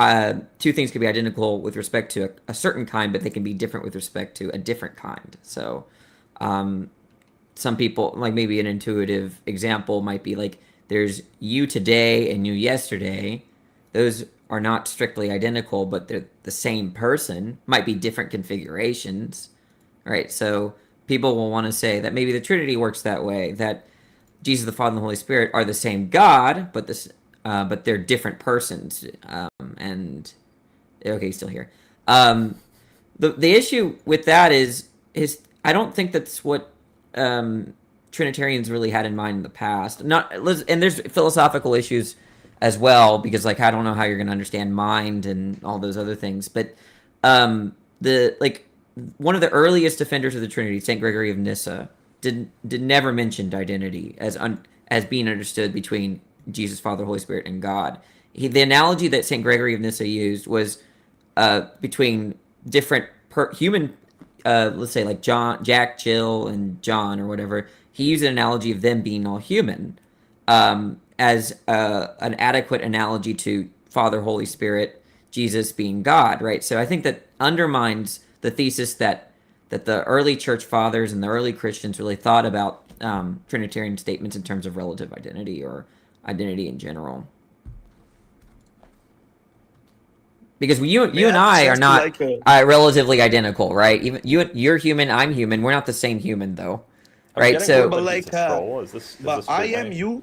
two things can be identical with respect to a certain kind, but they can be different with respect to a different kind. So some people, like maybe an intuitive example might be like, there's you today and you yesterday. Those are not strictly identical, but they're the same person. Might be different configurations, right? So people will want to say that maybe the Trinity works that way, that Jesus, the Father, and the Holy Spirit are the same God, but they're different persons. And okay, he's still here. The issue with that is I don't think that's what Trinitarians really had in mind in the past. And there's philosophical issues as well, because like I don't know how you're going to understand mind and all those other things. But one of the earliest defenders of the Trinity, Saint Gregory of Nyssa, did never mentioned identity as being understood between Jesus, Father, Holy Spirit, and God. The analogy that Saint Gregory of Nyssa used was between different human, let's say like Jack, Jill, and John or whatever. He used an analogy of them being all human as an adequate analogy to Father, Holy Spirit, Jesus being God, right? So I think that undermines the thesis that the early church fathers and the early Christians really thought about Trinitarian statements in terms of relative identity or identity in general. Because you and I are not relatively identical, right? Even you're human, I'm human. We're not the same human, though, right? So, but like, is this I straight am line? you.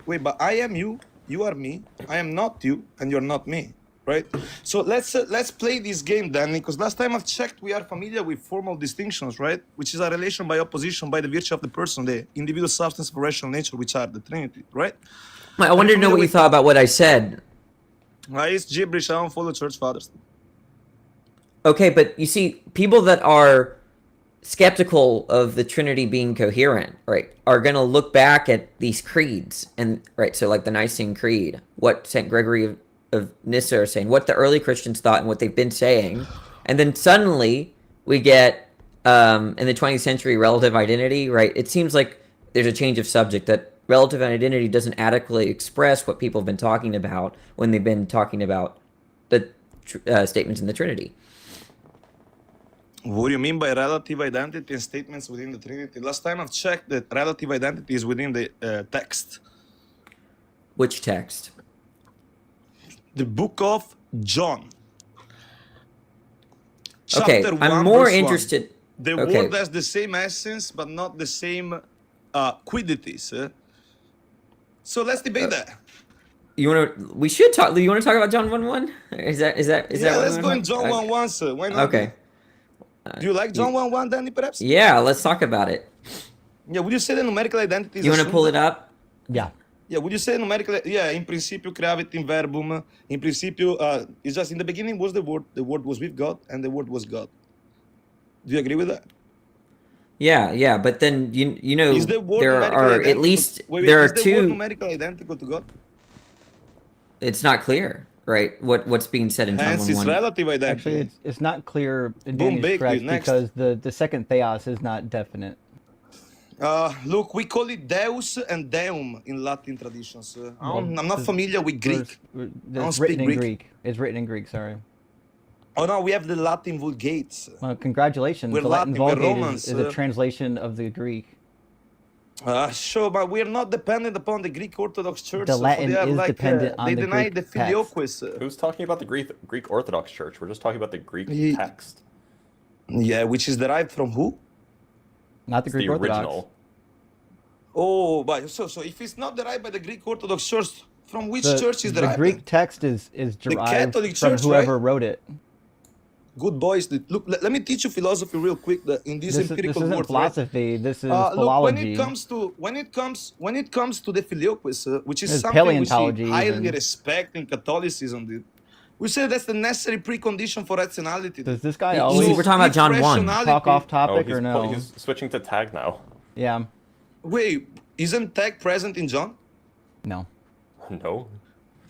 Wait, but I am you. You are me. I am not you, and you're not me, right? So let's play this game, Danny. Because last time I've checked, we are familiar with formal distinctions, right? Which is a relation by opposition by the virtue of the person, the individual substance of rational nature, which are the Trinity, right? I wanted to know what you thought about what I said. It's gibberish. I don't follow church fathers. Okay, but you see, people that are skeptical of the Trinity being coherent, right, are going to look back at these creeds, and right, so like the Nicene Creed, what St. Gregory of Nyssa are saying, what the early Christians thought, and what they've been saying, and then suddenly we get in the 20th century relative identity, right? It seems like there's a change of subject, that relative identity doesn't adequately express what people have been talking about when they've been talking about the statements in the Trinity. What do you mean by relative identity and statements within the Trinity? Last time I've checked that relative identity is within the text. Which text? The book of John. Okay, Chapter I'm 1, more verse 1. interested. The Okay. word has the same essence, but not the same quiddities. So let's debate that. You want to? We should talk. You want to talk about John 1:1? Is that Yeah, what let's we go wanna in talk- John 1:1, sir. Why not? Okay. Do you like John 1:1, Danny, perhaps? Yeah, let's talk about it. Yeah, would you say the numerical identity is You want to assumed? pull it up? Yeah. Yeah, would you say numerical? Yeah, in principio creavit in verbum. In principio, it's just in the beginning was the Word was with God, and the Word was God. Do you agree with that? Yeah, but then you know Is the word there numerically are identical? at least Wait, there are is the word two. numerically identical to God? It's not clear, right? What's being said in John Hence, it's 1:1. relative identity. Actually, it's not clear. Boom, Danny's baked, correct dude. Next. because the second theos is not definite. Look, we call it Deus and Deum in Latin traditions. I'm not familiar with Greek. don't It's speak written in Greek. Greek. It's written in Greek. Sorry. Oh no, we have the Latin Vulgates. Well, congratulations. We're the Latin Latin, we're Vulgate Romans, is a translation of the Greek. Sure, but we're not dependent upon the Greek Orthodox Church. The so Latin they are is like, dependent on they the deny Greek the text. filioquis. Who's talking about the Greek Orthodox Church? We're just talking about the Greek Ye- text. Yeah, which is derived from who? Not the It's Greek the Orthodox. original. Oh, but so if it's not derived by the Greek Orthodox Church, from which The, church is the derived? Greek text is derived Catholic from Church, whoever right? wrote it. Good boys. Look, let me teach you philosophy real quick. In this This empirical isn't world, right? philosophy. This is Look, philology. when it comes to the filioquis, which is It's something which we paleontology highly even. respect in Catholicism, dude. We say that's the necessary precondition for rationality. Does this guy So always we're talking about if John 1. rationality- talk off Oh, topic or no? he's switching to tag now. Yeah. Wait, isn't tag present in John? No. No.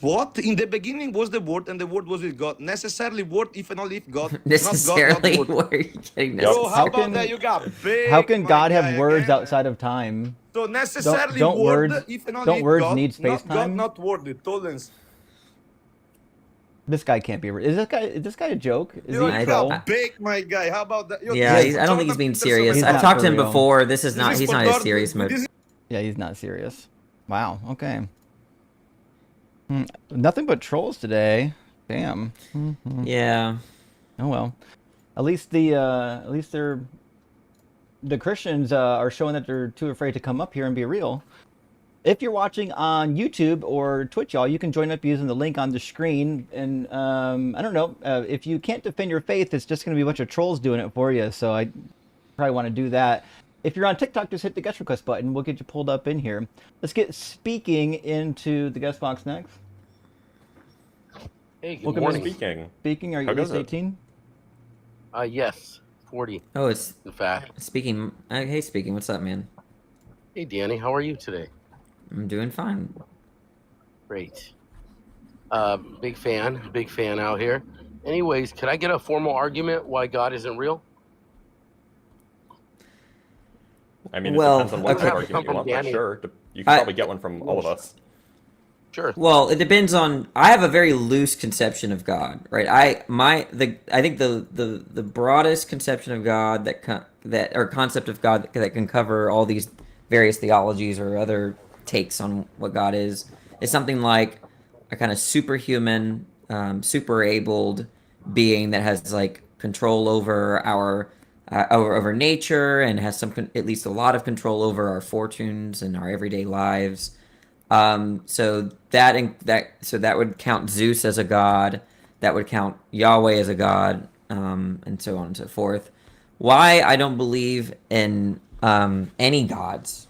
What? In the beginning was the Word, and the Word was with God. Necessarily Word, if and only if God. Necessarily, Not God, not Word. where are you getting this? Bro, how How about can- that? You got big. How can my God guy, have words again. outside of time? So necessarily don't word, words- if and only don't if words God, need not space-time? God, not word. The tolerance. This guy can't be. Is this guy a joke? Is You he a I troll? don't- big, my guy. How about that? Yeah, I don't think he's being serious. He's I've not talked to for him real. before. He's not in a serious mode. Yeah, he's not serious. Wow. Okay. Nothing but trolls today. Damn. Yeah. Oh well. At least they're the Christians are showing that they're too afraid to come up here and be real. If you're watching on YouTube or Twitch, y'all, you can join up using the link on the screen. And I don't know if you can't defend your faith, it's just going to be a bunch of trolls doing it for you. So I probably want to do that. If you're on TikTok, just hit the guest request button. We'll get you pulled up in here. Let's get speaking into the guest box next. Hey, good Welcome to morning. Speaking. Speaking, are you How at least goes it? 18? Yes, 40, Oh, it's in fact. speaking. Hey, speaking. What's up, man? Hey, Danny, how are you today? I'm doing fine. Great. Big fan out here. Anyways, could I get a formal argument why God isn't real? I mean, Well, it depends on what okay. kind of argument you want, but Danny. sure. You can probably get one from all of us. Sure. Well, it depends on. I have a very loose conception of God, right? I think the broadest conception of God or concept of God that can cover all these various theologies or other takes on what God is something like a kind of superhuman, super abled being that has like control over our over nature and has at least a lot of control over our fortunes and our everyday lives. So that would count Zeus as a god. That would count Yahweh as a god, and so on and so forth. Why I don't believe in any gods.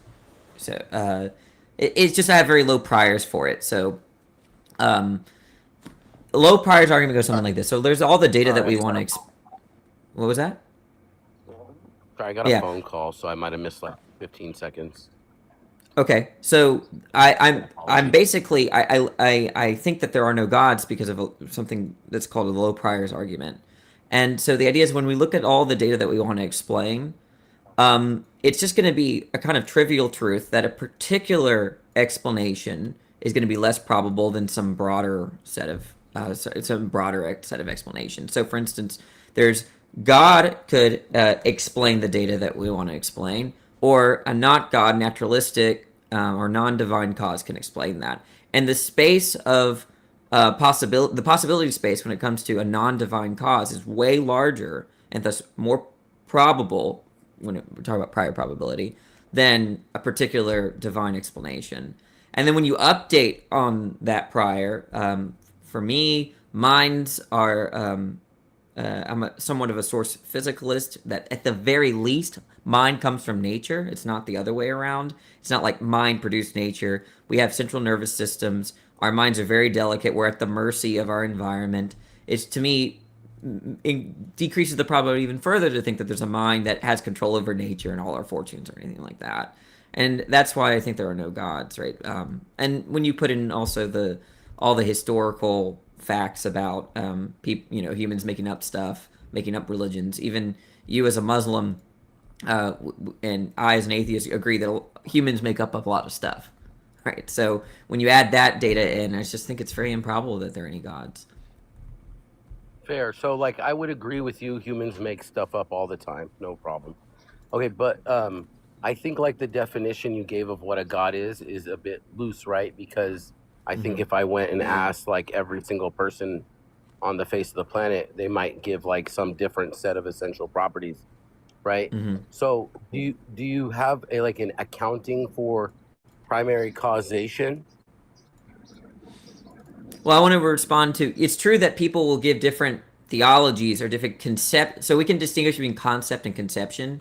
So it's just I have very low priors for it. So low priors argument goes something like this. So there's all the data that we want to. What was that? Sorry, I got a Yeah. phone call, so I might have missed like 15 seconds. Okay, so I'm basically I think that there are no gods because of something that's called a low priors argument, and so the idea is when we look at all the data that we want to explain, it's just going to be a kind of trivial truth that a particular explanation is going to be less probable than some broader set of explanations. So, for instance, there's God could explain the data that we want to explain, or a not God, naturalistic, or non-divine cause can explain that. And the space of the possibility space when it comes to a non-divine cause is way larger and thus more probable, when we're talking about prior probability, than a particular divine explanation. And then when you update on that prior, for me, minds are, I'm somewhat of a source physicalist, that at the very least, mind comes from nature. It's not the other way around. It's not like mind produced nature. We have central nervous systems. Our minds are very delicate. We're at the mercy of our environment. It's, to me, it decreases the probability even further to think that there's a mind that has control over nature and all our fortunes or anything like that. And that's why I think there are no gods, right? And when you put in also all the historical facts about humans making up stuff, making up religions, even you as a Muslim and I as an atheist agree that humans make up a lot of stuff, right? So when you add that data in, I just think it's very improbable that there are any gods. Fair. So, like, I would agree with you. Humans make stuff up all the time. No problem. Okay, but I think, like, the definition you gave of what a god is a bit loose, right? Because I think if I went and asked, like, every single person on the face of the planet, they might give, like, some different set of essential properties, right? So, do you have an accounting for primary causation? Well, I want to respond to, it's true that people will give different theologies or different concept, so we can distinguish between concept and conception.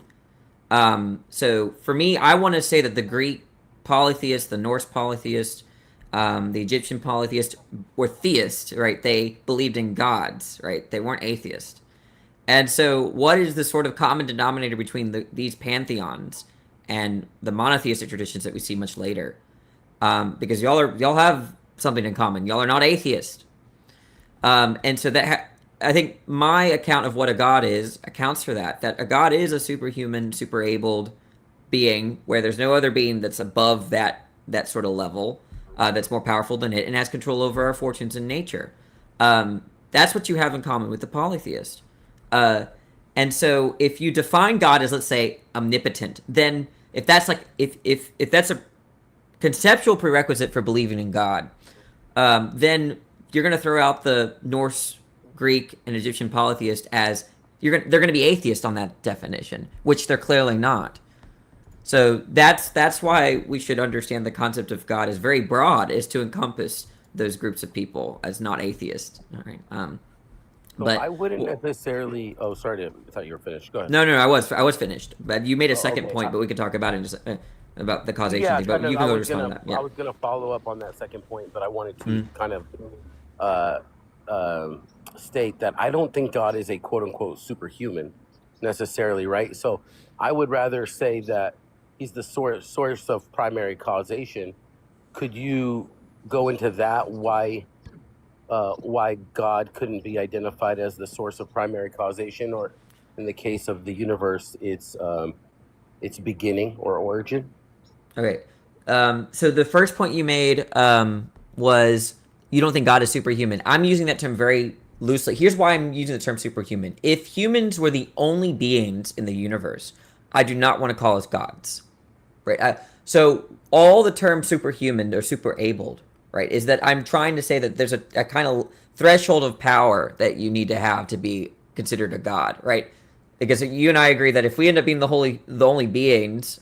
So for me, I want to say that the Greek polytheist, the Norse polytheist, the Egyptian polytheist were theists, right? They believed in gods, right? They weren't atheists. And so what is the sort of common denominator between these pantheons and the monotheistic traditions that we see much later? Because y'all have something in common. Y'all are not atheist. And so I think my account of what a god is accounts for that a god is a superhuman, super abled being where there's no other being that's above that sort of level, that's more powerful than it and has control over our fortunes and nature. That's what you have in common with the polytheist. And so if you define God as, let's say, omnipotent, then if that's if that's a conceptual prerequisite for believing in God, then you're going to throw out the Norse, Greek, and Egyptian polytheist as they're going to be atheist on that definition, which they're clearly not. So that's why we should understand the concept of God is very broad, is to encompass those groups of people as not atheists. All right. But I wouldn't necessarily. Oh, sorry, I thought you were finished. Go ahead. No, I was finished. But you made a second point, but we could talk about it in just, about the causation thing. But you can go respond to that. Yeah. I was going to follow up on that second point, but I wanted to kind of state that I don't think God is a quote unquote superhuman necessarily, right? So I would rather say that he's the source of primary causation. Could you go into that? Why God couldn't be identified as the source of primary causation, or in the case of the universe, its beginning or origin? Okay. So the first point you made was you don't think God is superhuman. I'm using that term very loosely. Here's why I'm using the term superhuman. If humans were the only beings in the universe, I do not want to call us gods, right? So all the term superhuman or super abled, right, is that I'm trying to say that there's a kind of threshold of power that you need to have to be considered a god, right? Because you and I agree that if we end up being the only beings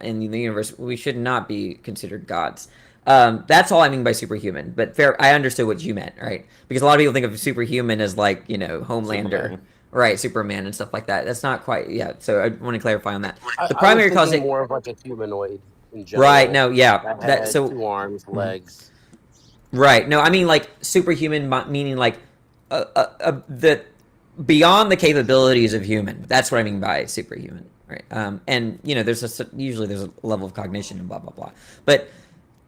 in the universe, we should not be considered gods. That's all I mean by superhuman. But fair, I understood what you meant, right? Because a lot of people think of superhuman as like, Homelander, Superman. Right? Superman and stuff like that. That's not quite, yeah. So I want to clarify on that. The primary cause more of like a humanoid in general. Right? No, yeah. Head, so 2 arms, legs. Right. No, I mean like superhuman, meaning like the beyond the capabilities of human. That's what I mean by superhuman, right? And usually there's a level of cognition and blah blah blah. But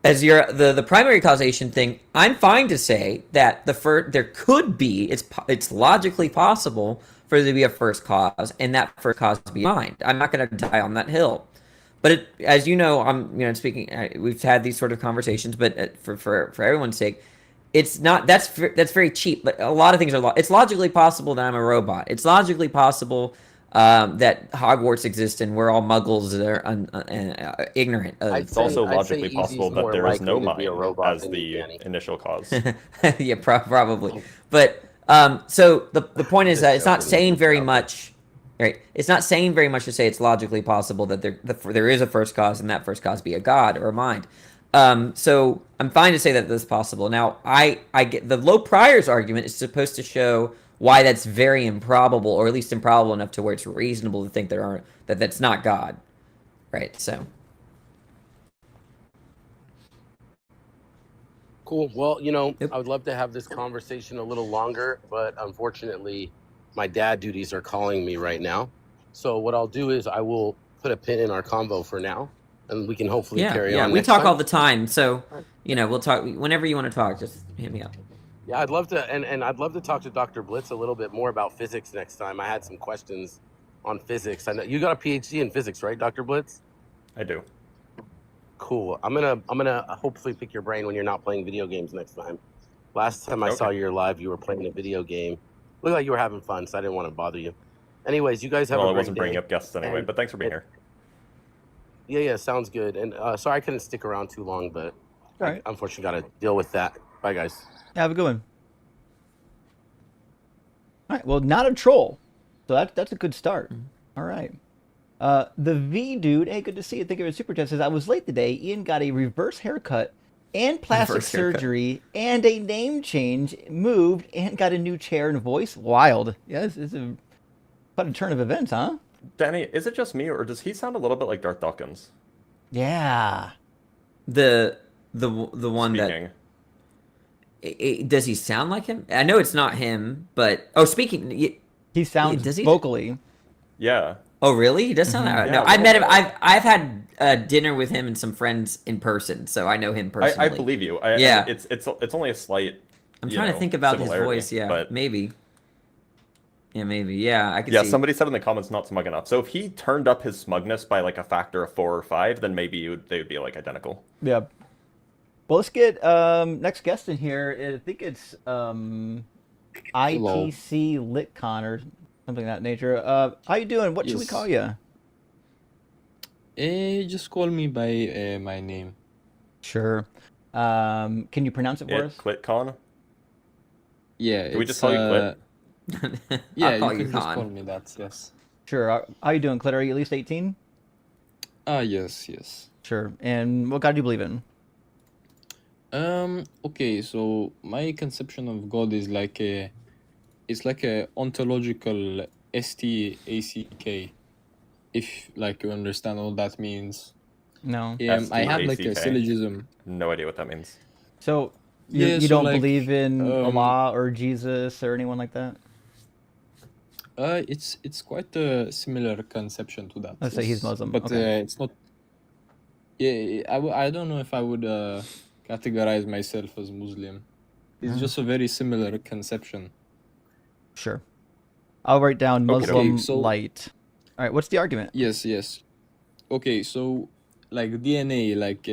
as the primary causation thing, I'm fine to say that there could be, it's logically possible for there to be a first cause, and that first cause be mind. I'm not going to die on that hill. But as you know, I'm speaking. We've had these sort of conversations, but for everyone's sake, it's not. That's very cheap. But a lot of things are. It's logically possible that I'm a robot. It's logically possible that Hogwarts exists and we're all Muggles that are ignorant. It's also logically possible that there is no mind as the initial cause. Yeah, probably. But so the point is that it's not saying very much Right? It's not saying very much to say it's logically possible that there is a first cause and that first cause be a god or a mind. So I'm fine to say that that's possible. Now, I get the low priors argument is supposed to show why that's very improbable, or at least improbable enough to where it's reasonable to think that's not God. Right? So. Cool. Well, Yep. I would love to have this conversation a little longer, but unfortunately, my dad duties are calling me right now. So what I'll do is I will put a pin in our convo for now, and we can hopefully carry on. We next talk time. all the time, so we'll talk whenever you want to talk. Just hit me up. Yeah, I'd love to, and I'd love to talk to Dr. Blitz a little bit more about physics next time. I had some questions on physics. I know you got a PhD in physics, right, Dr. Blitz? I do. Cool. I'm gonna hopefully pick your brain when you're not playing video games next time. Last time I saw you live, you were playing a video game. Looked like you were having fun, so I didn't want to bother you. Anyways, you guys have a Well, I great wasn't day. bringing up guests anyway, but thanks for being here. Yeah, sounds good. And sorry I couldn't stick around too long, but All right. I unfortunately got to deal with that. Bye, guys. Have a good one. All right. Well, not a troll. So that's a good start. All right. The V dude, hey, good to see you. Thank you for the super chat. Says I was late today. Ian got a reverse haircut and plastic Reverse haircut. surgery and a name change, moved and got a new chair and voice. Wild. Yeah, it's quite a turn of events, huh? Danny, is it just me, or does he sound a little bit like Darth Dawkins? Yeah. The one Speaking. that does he sound like him? I know it's not him, but speaking, He sounds does he? vocally. Yeah. Oh, really? He does sound like. Yeah, No, a I met him. little I've had dinner with him and some friends in person, so I know him personally. I believe you. Yeah. It's only a slight. I'm trying to think about his similarity, voice. Yeah, but maybe. Yeah, maybe. Yeah, I could yeah, see. somebody said in the comments not smug enough. So if he turned up his smugness by like a factor of 4 or 5, then maybe they would be like identical. Yeah. Well, let's get next guest in here. I think it's ITC LitCon or something of that nature. How you doing? What should we Yes. call you? Just call me by my name. Sure. Can you pronounce it for us? ClitCon? Yeah. Can we just call you Clit? Yeah, I'll call you you can just Khan. call me that. Yes. Sure. How you doing, Clit? Are you at least 18? Yes. Sure. And what God do you believe in? Okay, so my conception of God is like it's like a ontological STACK. If like you understand what that means. No. I have like a STACK. syllogism. No idea what that means. So Yeah, you so, don't like, believe in um, Allah or Jesus or anyone like that? It's quite a similar conception to that. Let's say he's yes. Muslim, But okay. it's not. Yeah, I don't know if I would categorize myself as Muslim. It's just a very similar conception. Sure. I'll write down Okay, Muslim so- light. All right. What's the argument? Yes. Okay, so like DNA, like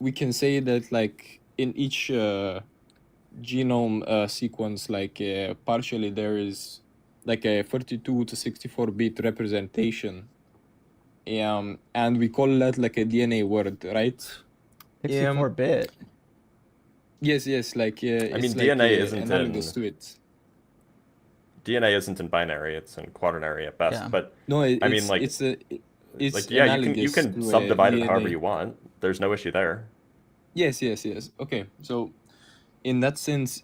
we can say that like in each genome sequence, like partially there is like a 32 to 64 bit representation. And we call that like a DNA word, right? 64-bit. Yes, like I mean, it's DNA like, isn't analogous in- to it. DNA isn't in binary; it's in quaternary at best. Yeah. But No, I mean, like- it's like, yeah, you analogous can to a subdivide it however DNA. you want. There's no issue there. Yes. Okay, so in that sense,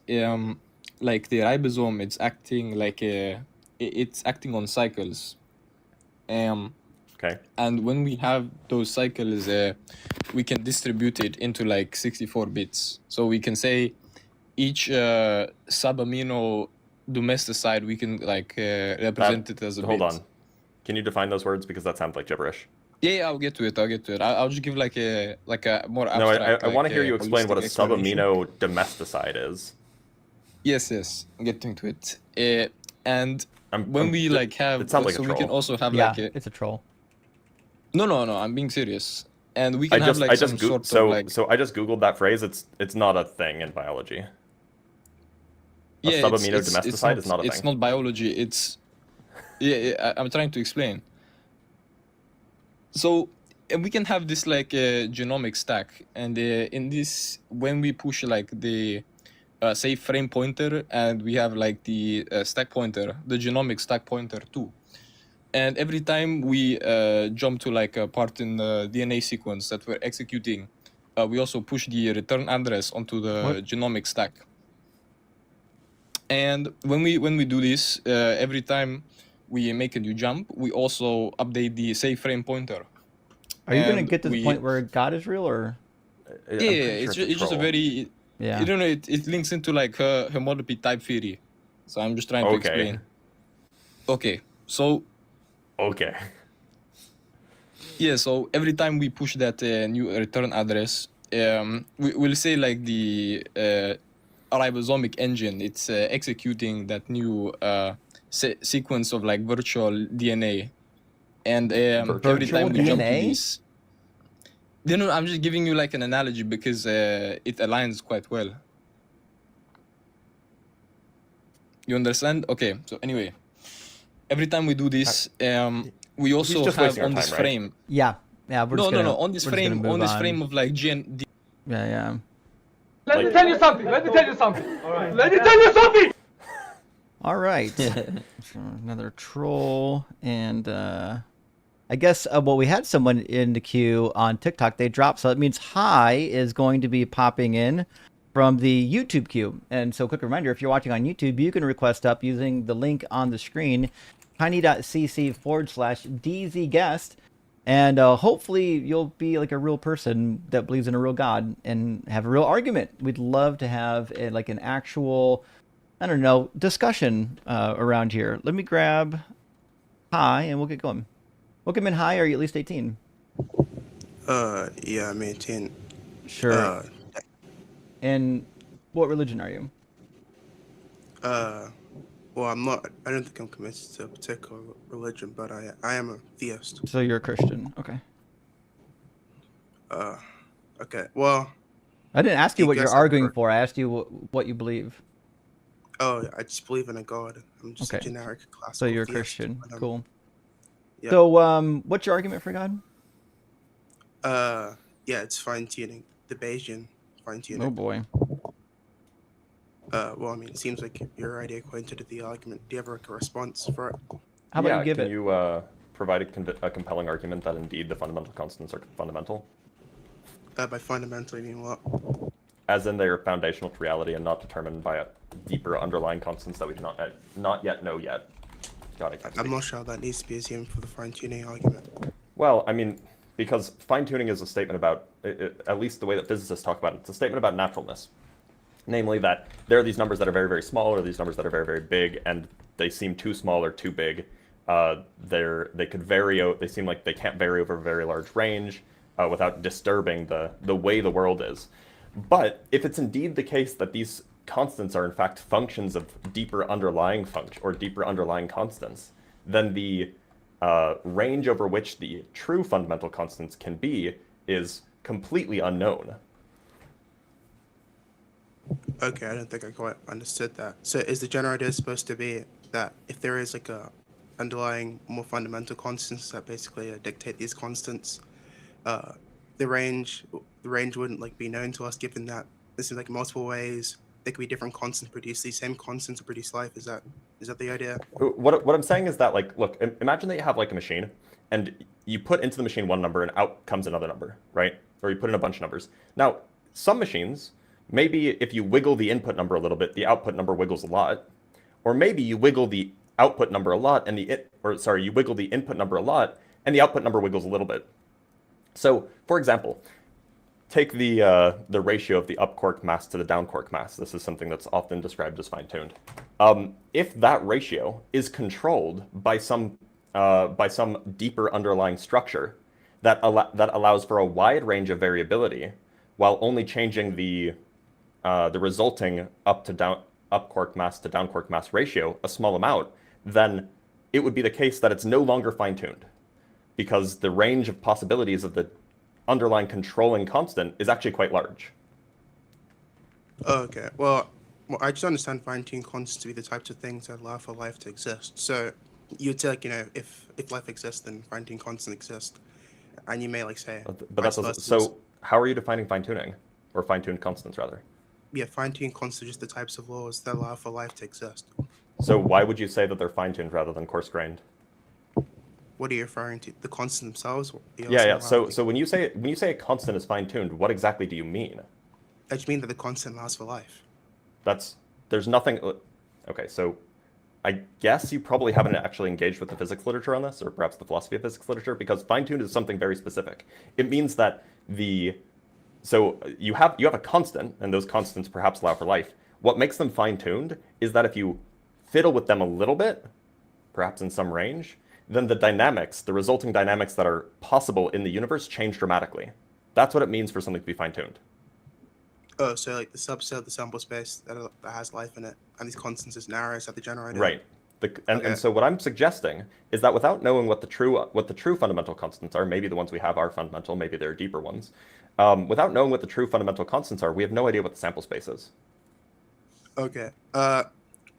like the ribosome, it's acting like it's acting on cycles. Okay. And when we have those cycles, we can distribute it into like 64 bits. So we can say each sub-amino domesticide, we can like represent it as a Hold bit. on. Can you define those words because that sounds like gibberish? Yeah, I'll get to it. I'll just give like a more No, abstract. I want to like, hear you explain what a holistic explanation. sub-amino domesticide is. Yes, I'm getting to it. And I'm- when I'm- we like have, it sounds like a so we can troll. also have Yeah, like a it's a troll. no, I'm being serious. And we I can have just, like I some just, sort so, of like so I just googled that phrase. It's not a thing in biology. A sub-amino domesticide is not a It's thing. not biology. It's I'm trying to explain. So we can have this like genomic stack, and in this, when we push like the say frame pointer, and we have like the stack pointer, the genomic stack pointer too. and every time we jump to like a part in the DNA sequence that we're executing, we also push the return address onto the genomic stack. And when we do this, every time we make a new jump, we also update the save frame pointer. Are you going to And get to the point where God is real, or? Yeah, it's just a very, yeah. you don't know, it links into like homotopy type theory. So I'm just trying to explain. Okay, so. Okay. Yeah, so every time we push that new return address, we'll say like the ribosomic engine, it's executing that new sequence of like virtual DNA. And every time we jump to this, I'm just giving you like an analogy because it aligns quite well. You understand? Okay, so anyway, every time we do this, we also have on this frame. Right? Yeah. No. On this frame of like GN. Yeah. Let me tell you something. All right. Let me tell you something. All right. So another troll, and I guess we had someone in the queue on TikTok. They dropped, so that means Hi is going to be popping in from the YouTube queue. And so, quick reminder: if you're watching on YouTube, you can request up using the link on the screen, tiny.cc/dzguest, and hopefully you'll be like a real person that believes in a real God and have a real argument. We'd love to have like an actual, I don't know, discussion around here. Let me grab Hi and we'll get going. Welcome in. Hi, are you at least 18? Yeah, I'm 18. Sure. And what religion are you? Well, I don't think I'm committed to a particular religion, but I am a theist. So you're a Christian. Okay. Okay. Well, I didn't ask you what you're arguing for. I asked you what you believe. Oh, I just believe in a God. I'm just a generic classical So you're a theist, Christian. but, Cool. Yeah. So what's your argument for God? Yeah, it's fine-tuning. The Bayesian fine-tuning. Oh boy. Well, I mean, it seems like you're already acquainted with the argument. Do you have like a response for it? How about you give can it? you provide a compelling argument that indeed the fundamental constants are fundamental? By fundamental, you mean what? As in they are foundational to reality and not determined by a deeper underlying constants that we do not yet know yet. I'm not sure that needs to be assumed for the fine-tuning argument. Well, I mean, because fine-tuning is a statement about, at least the way that physicists talk about it, it's a statement about naturalness. Namely that there are these numbers that are very, very small, or these numbers that are very, very big, and they seem too small or too big. They could vary. They seem like they can't vary over a very large range without disturbing the way the world is. But if it's indeed the case that these constants are in fact functions of deeper underlying deeper underlying constants, then the range over which the true fundamental constants can be is completely unknown. Okay, I don't think I quite understood that. So is the general idea supposed to be that if there is like a underlying more fundamental constants that basically dictate these constants, the range wouldn't like be known to us, given that this is like multiple ways there could be different constants produce these same constants to produce life. Is that the idea? What I'm saying is that, like, look, imagine that you have like a machine and you put into the machine one number and out comes another number, right? Or you put in a bunch of numbers. Now, some machines, maybe if you wiggle the input number a little bit, the output number wiggles a lot. Or maybe you wiggle the output number a lot and you wiggle the input number a lot and the output number wiggles a little bit. So, for example, take the ratio of the up quark mass to the down quark mass. This is something that's often described as fine-tuned. If that ratio is controlled by some deeper underlying structure that allows for a wide range of variability, while only changing the resulting up quark mass to down quark mass ratio a small amount, then it would be the case that it's no longer fine-tuned, because the range of possibilities of the underlying controlling constant is actually quite large. Okay, well, I just understand fine-tuned constants to be the types of things that allow for life to exist. So you'd say, like, you know, if life exists, then fine-tuned constants exist, and you may like say. But that's also, so. How are you defining fine-tuning, or fine-tuned constants rather? Yeah, fine-tuned constants are just the types of laws that allow for life to exist. So why would you say that they're fine-tuned rather than coarse-grained? What are you referring to? The constants themselves? Or the Yeah. So osmolality? so when you say a constant is fine-tuned, what exactly do you mean? I just mean that the constant lasts for life. There's nothing. Okay, so I guess you probably haven't actually engaged with the physics literature on this, or perhaps the philosophy of physics literature, because fine-tuned is something very specific. It means that so you have a constant, and those constants perhaps allow for life. What makes them fine-tuned is that if you fiddle with them a little bit, perhaps in some range, then the resulting dynamics that are possible in the universe change dramatically. That's what it means for something to be fine-tuned. Oh, so like the subset of the sample space that has life in it, and these constants is narrow, is that the generator? Right. And so what I'm suggesting is that without knowing what the true fundamental constants are, maybe the ones we have are fundamental, maybe they're deeper ones. Without knowing what the true fundamental constants are, we have no idea what the sample space is. Okay. I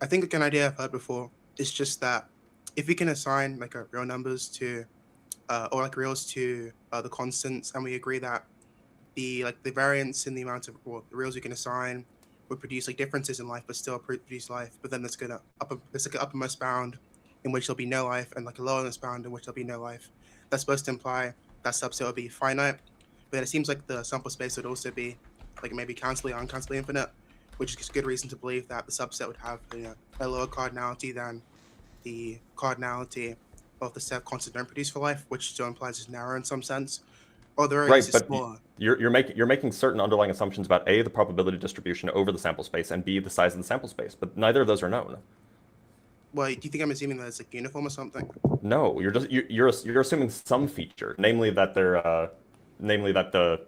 think like an idea I've heard before is just that if we can assign like real numbers to, or like reals to the constants, and we agree that the variance in the amount of the reals we can assign would produce like differences in life, but still produce life. But then there's like an uppermost bound in which there'll be no life, and like a lowermost bound in which there'll be no life. That's supposed to imply that subset will be finite. But then it seems like the sample space would also be like maybe cancelably or uncancelably infinite, which is good reason to believe that the subset would have a lower cardinality than the cardinality of the set constant don't produce for life, which still implies it's narrow in some sense. Or the Right, is but smaller. you're making certain underlying assumptions about A, the probability distribution over the sample space, and B, the size of the sample space, but neither of those are known. Well, do you think I'm assuming that it's like uniform or something? No, you're assuming some feature, namely that the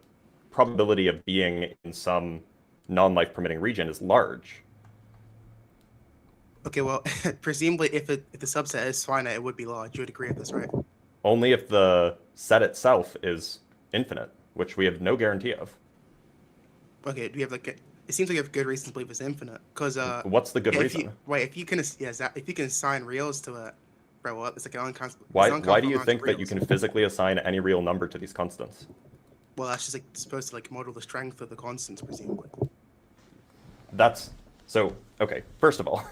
probability of being in some non-life permitting region is large. Okay, well, presumably if the subset is finite, it would be large. You would agree with this, right? Only if the set itself is infinite, which we have no guarantee of. Okay, do we have it seems like you have good reason to believe it's infinite, because what's the good reason? If you can assign reals to it, bro, well, it's like an uncountable. Why do you think that you can physically assign any real number to these constants? Well, that's just like supposed to like model the strength of the constants, presumably. Okay. First of all,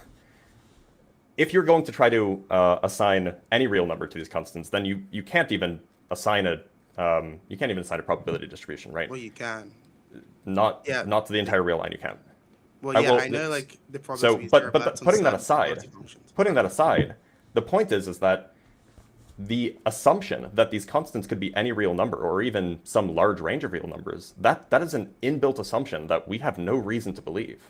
if you're going to try to assign any real number to these constants, then you can't even assign a probability distribution, right? Well, you can. Not to the entire real line, you can't. Well, yeah, I know like the probability. So, but putting that aside, the point is that the assumption that these constants could be any real number or even some large range of real numbers, that is an inbuilt assumption that we have no reason to believe.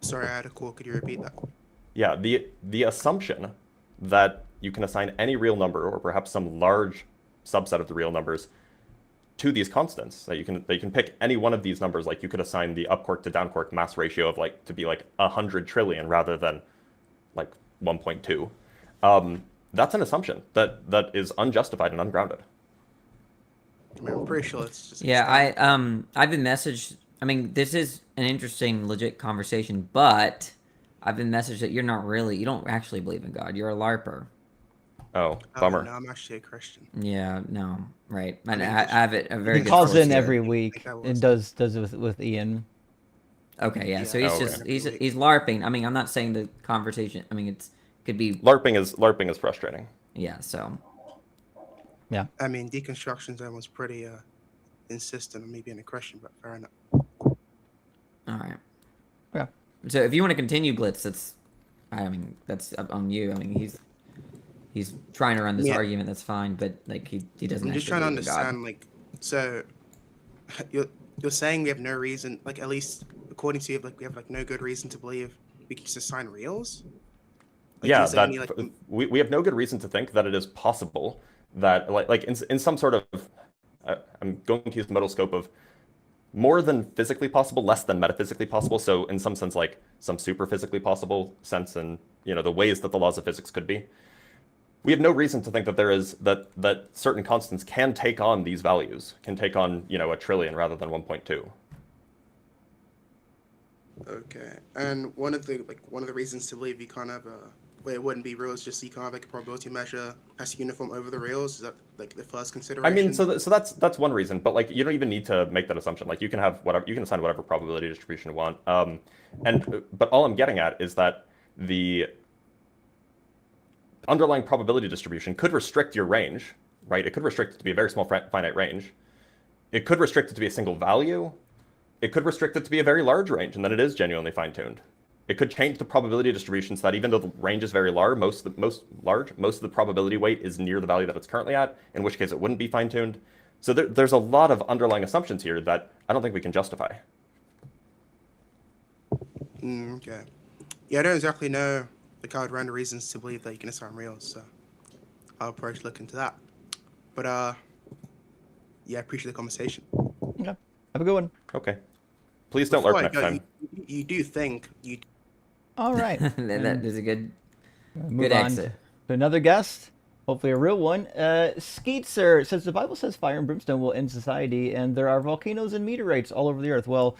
Sorry, I had a call. Could you repeat that? Yeah, the assumption that you can assign any real number or perhaps some large subset of the real numbers to these constants, that you can pick any one of these numbers, like you could assign the up quark to down quark mass ratio of like to be like 100 trillion rather than like 1.2. That's an assumption that is unjustified and ungrounded. I'm pretty sure it's just. Yeah, I've been messaged. I mean, this is an interesting, legit conversation, but I've been messaged that you don't actually believe in God. You're a LARPer. Oh, bummer. No, I'm actually a Christian. Yeah, no, right. And I have a very He good calls source in here. every week and does with Ian. Okay, yeah. So he's Okay. he's LARPing. I mean, I'm not saying the conversation. I mean, could be LARPing is frustrating. Yeah. So. Yeah. I mean, deconstruction zone was pretty insistent on me being a Christian, but fair enough. All right. Yeah. So if you want to continue, Blitz, that's up on you. I mean, he's trying to run this argument. That's fine, but like he doesn't. I'm just trying to understand, like, so you're saying we have no reason, like at least according to you, like we have like no good reason to believe we can just assign reals. Like, yeah, we have no good reason to think that it is possible that like in some sort of I'm going to use the modal scope of more than physically possible, less than metaphysically possible. So in some sense, like some super physically possible sense, and the ways that the laws of physics could be. We have no reason to think that there is that certain constants can take on these values, can take on 1 trillion rather than 1.2. Okay, and one of the reasons to believe you can't have it wouldn't be reals, just you can't have like a probability measure as uniform over the reals. Is that like the first consideration? I mean, so that's one reason, but like you don't even need to make that assumption. Like you can assign whatever probability distribution you want. But all I'm getting at is that the underlying probability distribution could restrict your range, right? It could restrict it to be a very small finite range. It could restrict it to be a single value. It could restrict it to be a very large range, and then it is genuinely fine-tuned. It could change the probability distribution so that even though the range is very large, most of the probability weight is near the value that it's currently at, in which case it wouldn't be fine-tuned. So there's a lot of underlying assumptions here that I don't think we can justify. Okay. Yeah, I don't exactly know the hard random reasons to believe that Euclidean aren't real, so I'll probably look into that. But yeah, I appreciate the conversation. Yeah, have a good one. Okay. Please don't lurk next time. You do think you. All right. That is a good Move on exit. to another guest, hopefully a real one. Skeetser says the Bible says fire and brimstone will end society, and there are volcanoes and meteorites all over the earth. Well,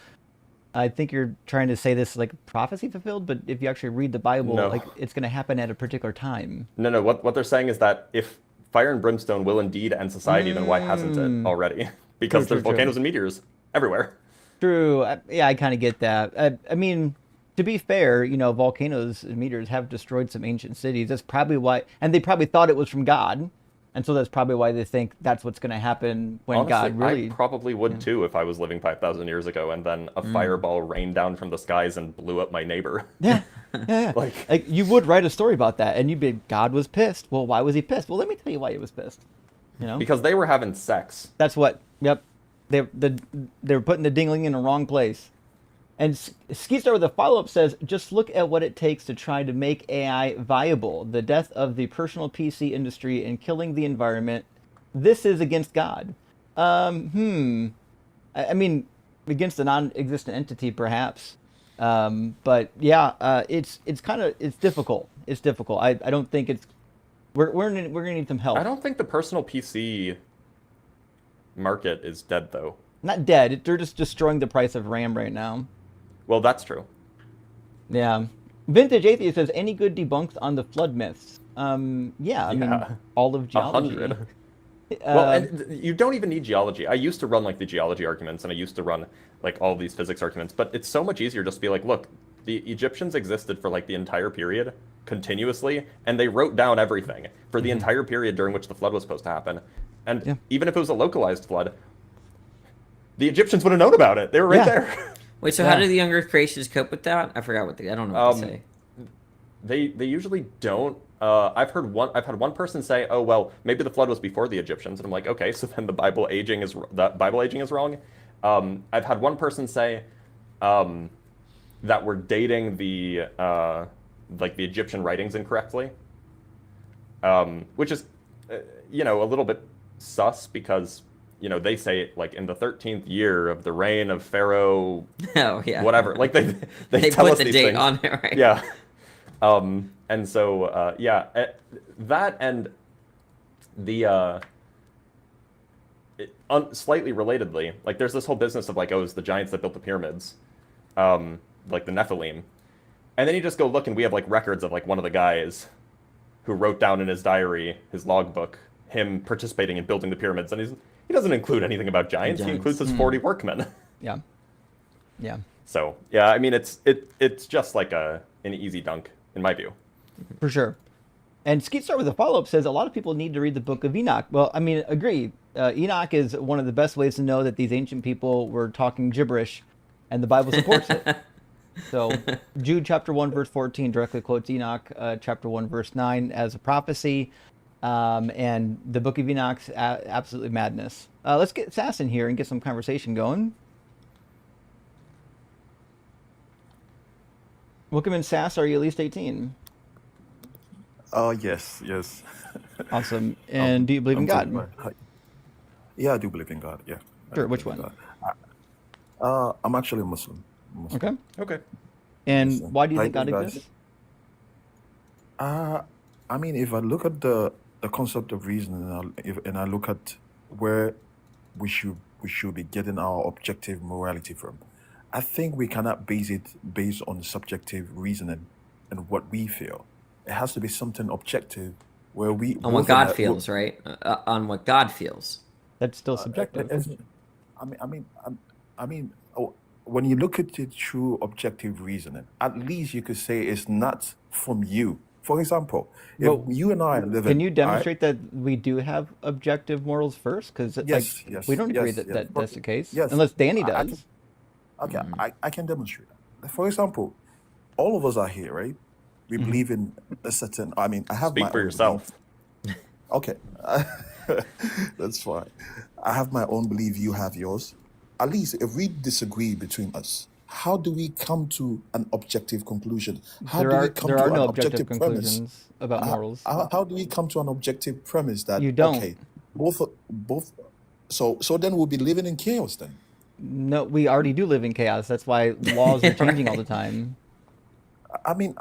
I think you're trying to say this like prophecy fulfilled, but if you actually read the Bible, No. like it's going to happen at a particular time. No. What they're saying is that if fire and brimstone will indeed end society, then why hasn't it already? Because True, there's volcanoes and meteors everywhere. True. Yeah, I kind of get that. I mean, to be fair, you know, volcanoes and meteors have destroyed some ancient cities. That's probably why, and they probably thought it was from God, and so that's probably why they think that's what's going to happen when Honestly, God really. I probably would too if I was living 5,000 years ago and then a fireball rained down from the skies and blew up my neighbor. Yeah. Like you would write a story about that, and you'd be, God was pissed. Well, why was he pissed? Well, let me tell you why he was pissed. You know, Because they were having sex. that's what. Yep, they were putting the dingling in the wrong place. And Skeetstar with a follow-up says, just look at what it takes to try to make AI viable. The death of the personal PC industry and killing the environment. This is against God. I mean, against a non-existent entity, perhaps. But yeah, it's difficult. It's difficult. I don't think it's. We're gonna need some help. I don't think the personal PC market is dead though. Not dead. They're just destroying the price of RAM right now. Well, that's true. Yeah. Vintage Atheist says, any good debunks on the flood myths? Yeah, I mean, all of geology. 100. Well, and you don't even need geology. I used to run like the geology arguments, and I used to run like all these physics arguments, but it's so much easier just to be like, look, the Egyptians existed for like the entire period continuously, and they wrote down everything for the entire period during which the flood was supposed to happen. And even if it was a localized flood, the Egyptians would have known about it. They were right there. Wait, so how do the younger creationists cope with that? I forgot what I don't know what to say. They usually don't. I've had one person say, "Oh well, maybe the flood was before the Egyptians," and I'm like, "Okay, so then the Bible aging is wrong." I've had one person say that we're dating the the Egyptian writings incorrectly, which is a little bit sus because they say it like in the 13th year of the reign of Pharaoh. Oh yeah. Whatever. Like they tell put us the these date things. on there, right? Yeah. And so that and the slightly relatedly, like there's this whole business of like, oh, it's the giants that built the pyramids, like the Nephilim, and then you just go look and we have like records of like one of the guys who wrote down in his diary, his logbook, him participating in building the pyramids, and he doesn't include anything about giants. He includes his 40 workmen. Yeah. Yeah. So yeah, I mean it's just like an easy dunk in my view. For sure. And Skeetstar with a follow-up says a lot of people need to read the book of Enoch. Well, I mean, agree. Enoch is one of the best ways to know that these ancient people were talking gibberish, and the Bible supports it. So Jude chapter 1 verse 14 directly quotes Enoch chapter 1 verse 9 as a prophecy, and the book of Enoch's absolutely madness. Let's get Sass in here and get some conversation going. Welcome in, Sass. Are you at least 18? Yes. Awesome. And do you believe in God? Yeah, I do believe in God. Yeah. Sure. Which one? I'm actually Muslim. Okay. And why do you think God exists? I mean, if I look at the concept of reason, and I look at where we should be getting our objective morality from, I think we cannot base it based on subjective reasoning and what we feel. It has to be something objective where we on what God feels, right? On what God feels. That's still subjective. when you look at it through objective reasoning, at least you could say it's not from you. For example, if Well, you and I are living, can you all right? demonstrate that we do have objective morals first? Because Yes, we yes, don't agree yes, that, yes. that's the case, Yes, unless Danny I does. okay, I can demonstrate that. For example, all of us are here, right? We believe in a certain. I mean, I have Speak my for own yourself. belief. Okay, that's fine. I have my own belief. You have yours. At least, if we disagree between us, how do we come to an objective conclusion? How do we come There to are an no objective objective premise? conclusions about morals. How do we come to an objective premise that You don't. okay, both? So then we'll be living in chaos then. No, we already do live in chaos. That's why laws are changing all the time. I mean,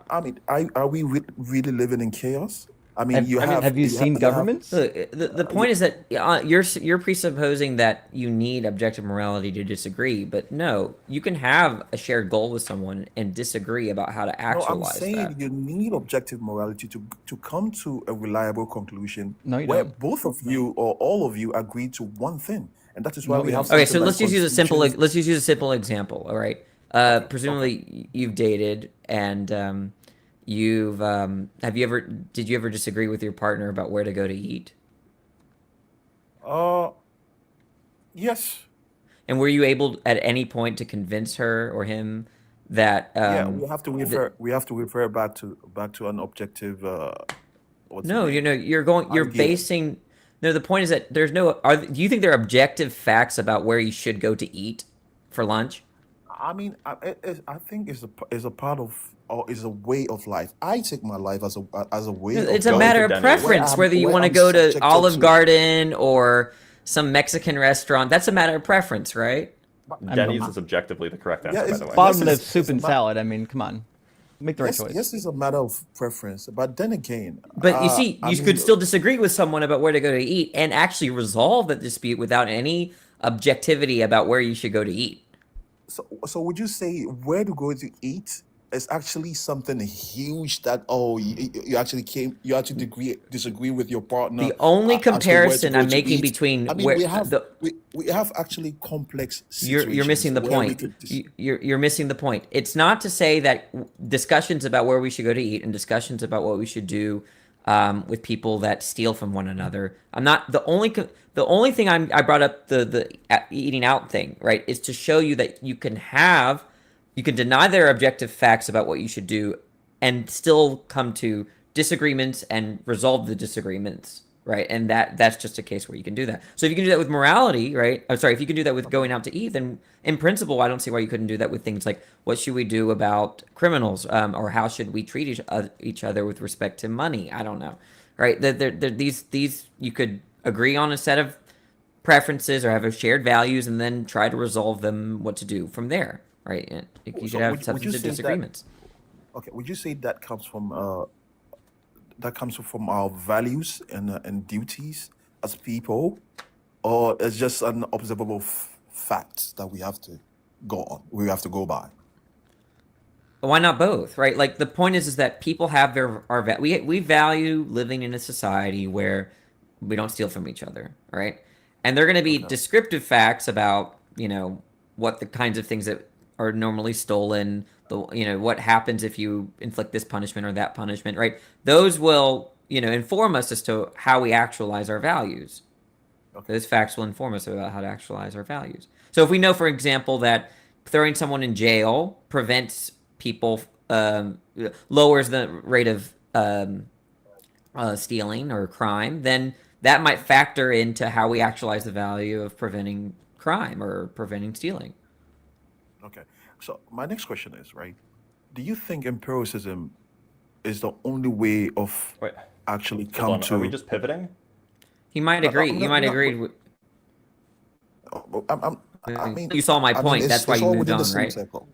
are we really living in chaos? I mean, Have you seen governments? Look, the point is that you're presupposing that you need objective morality to disagree, but no, you can have a shared goal with someone and disagree about how to No, I'm actualize saying that. you need objective morality to come to a reliable conclusion No, you where don't. both of you or all of you agree to one thing, and that is why No, we we have. don't. Okay, something so like let's just use a simple constitutions. let's just use a simple example. All right, presumably you've dated and did you ever disagree with your partner about where to go to eat? Yes. And were you able at any point to convince her or him that Yeah, we have to refer back to an objective. What's the no, name? you're Idea. basing. No, the point is that there's no. Do you think there are objective facts about where you should go to eat for lunch? I mean, I think it's a part of, or is a way of life. I take my life as a way. It's of a matter life of preference whether you where want to I'm go to subjected Olive to- Garden or some Mexican restaurant. That's a matter of preference, right? Denny's is objectively the correct answer, by it's- the way. Bottomless it's- soup it's and about- salad. I mean, come on, make the right choice. Yes, it's a matter of preference. But then again, But you see, I you mean, could still disagree with someone about where to go to eat and actually resolve the dispute without any objectivity about where you should go to eat. So would you say where to go to eat is actually something huge that you actually disagree with your partner? The only as to where to comparison go I'm to making eat? between I mean, where we have actually complex situations. you're missing the where we point. could You're missing the point. It's not to say that discussions about where we should go to eat and discussions about what we should do with people that steal from one another. I'm not the only thing I brought up the eating out thing, right? Is to show you that you can deny their objective facts about what you should do and still come to disagreements and resolve the disagreements, right? And that's just a case where you can do that. So if you can do that with morality, right? I'm sorry, if you can do that with going out to eat, then in principle, I don't see why you couldn't do that with things like what should we do about criminals, or how should we treat each other with respect to money? I don't know, right? These you could agree on a set of preferences or have a shared values and then try to resolve them what to do from there, right? And you could So have would you substantive say that- disagreements. Okay, would you say that comes from our values and duties as people, or it's just an observable fact that we have to go by? Why not both, right? Like the point is that people have we value living in a society where we don't steal from each other, right? And they're going to be descriptive facts about, what the kinds of things that are normally stolen, what happens if you inflict this punishment or that punishment, right? Those will, inform us as to how we actualize our values. Okay. Those facts will inform us about how to actualize our values. So if we know, for example, that throwing someone in jail prevents people, lowers the rate of stealing or crime, then that might factor into how we actualize the value of preventing crime or preventing stealing. Okay, so my next question is, right, do you think empiricism is the only way of actually Hold come on, to... are we just pivoting? He might agree. I'm You might not- agree. with- I mean, You saw my point. That's why it's you all moved within the on, same right? circle.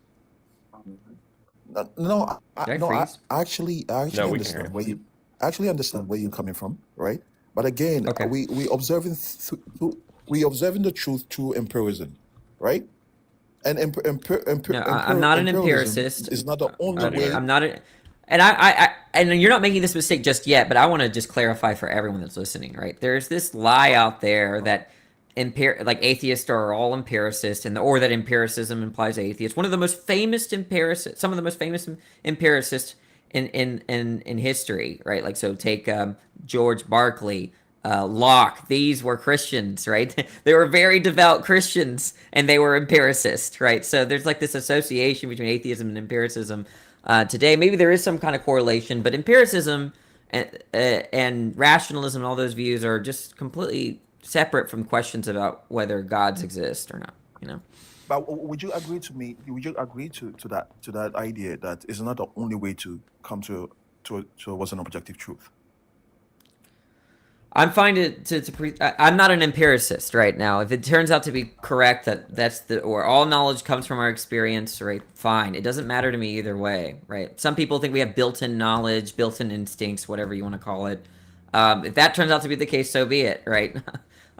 No, Did I freeze? I actually No, we can hear understand you. where you actually understand where you're coming from, right? But again, Okay. we observing the truth through empiricism, right? And No, I'm not an empiricism empiricist. is not the only way. I'm not and and you're not making this mistake just yet, but I want to just clarify for everyone that's listening, right? There's this lie out there that like atheists are all empiricists, or that empiricism implies atheists. One of the most famous empiricists, some of the most famous empiricists in history, right? Like, so take George Berkeley, Locke. These were Christians, right? They were very devout Christians, and they were empiricists, right? So there's like this association between atheism and empiricism today. Maybe there is some kind of correlation, but empiricism and rationalism and all those views are just completely separate from questions about whether gods exist or not, you know? But would you agree to me? Would you agree to that idea that is not the only way to come to what's an objective truth? I'm fine I'm not an empiricist right now. If it turns out to be correct or all knowledge comes from our experience, right? Fine. It doesn't matter to me either way, right? Some people think we have built-in knowledge, built-in instincts, whatever you want to call it. If that turns out to be the case, so be it, right?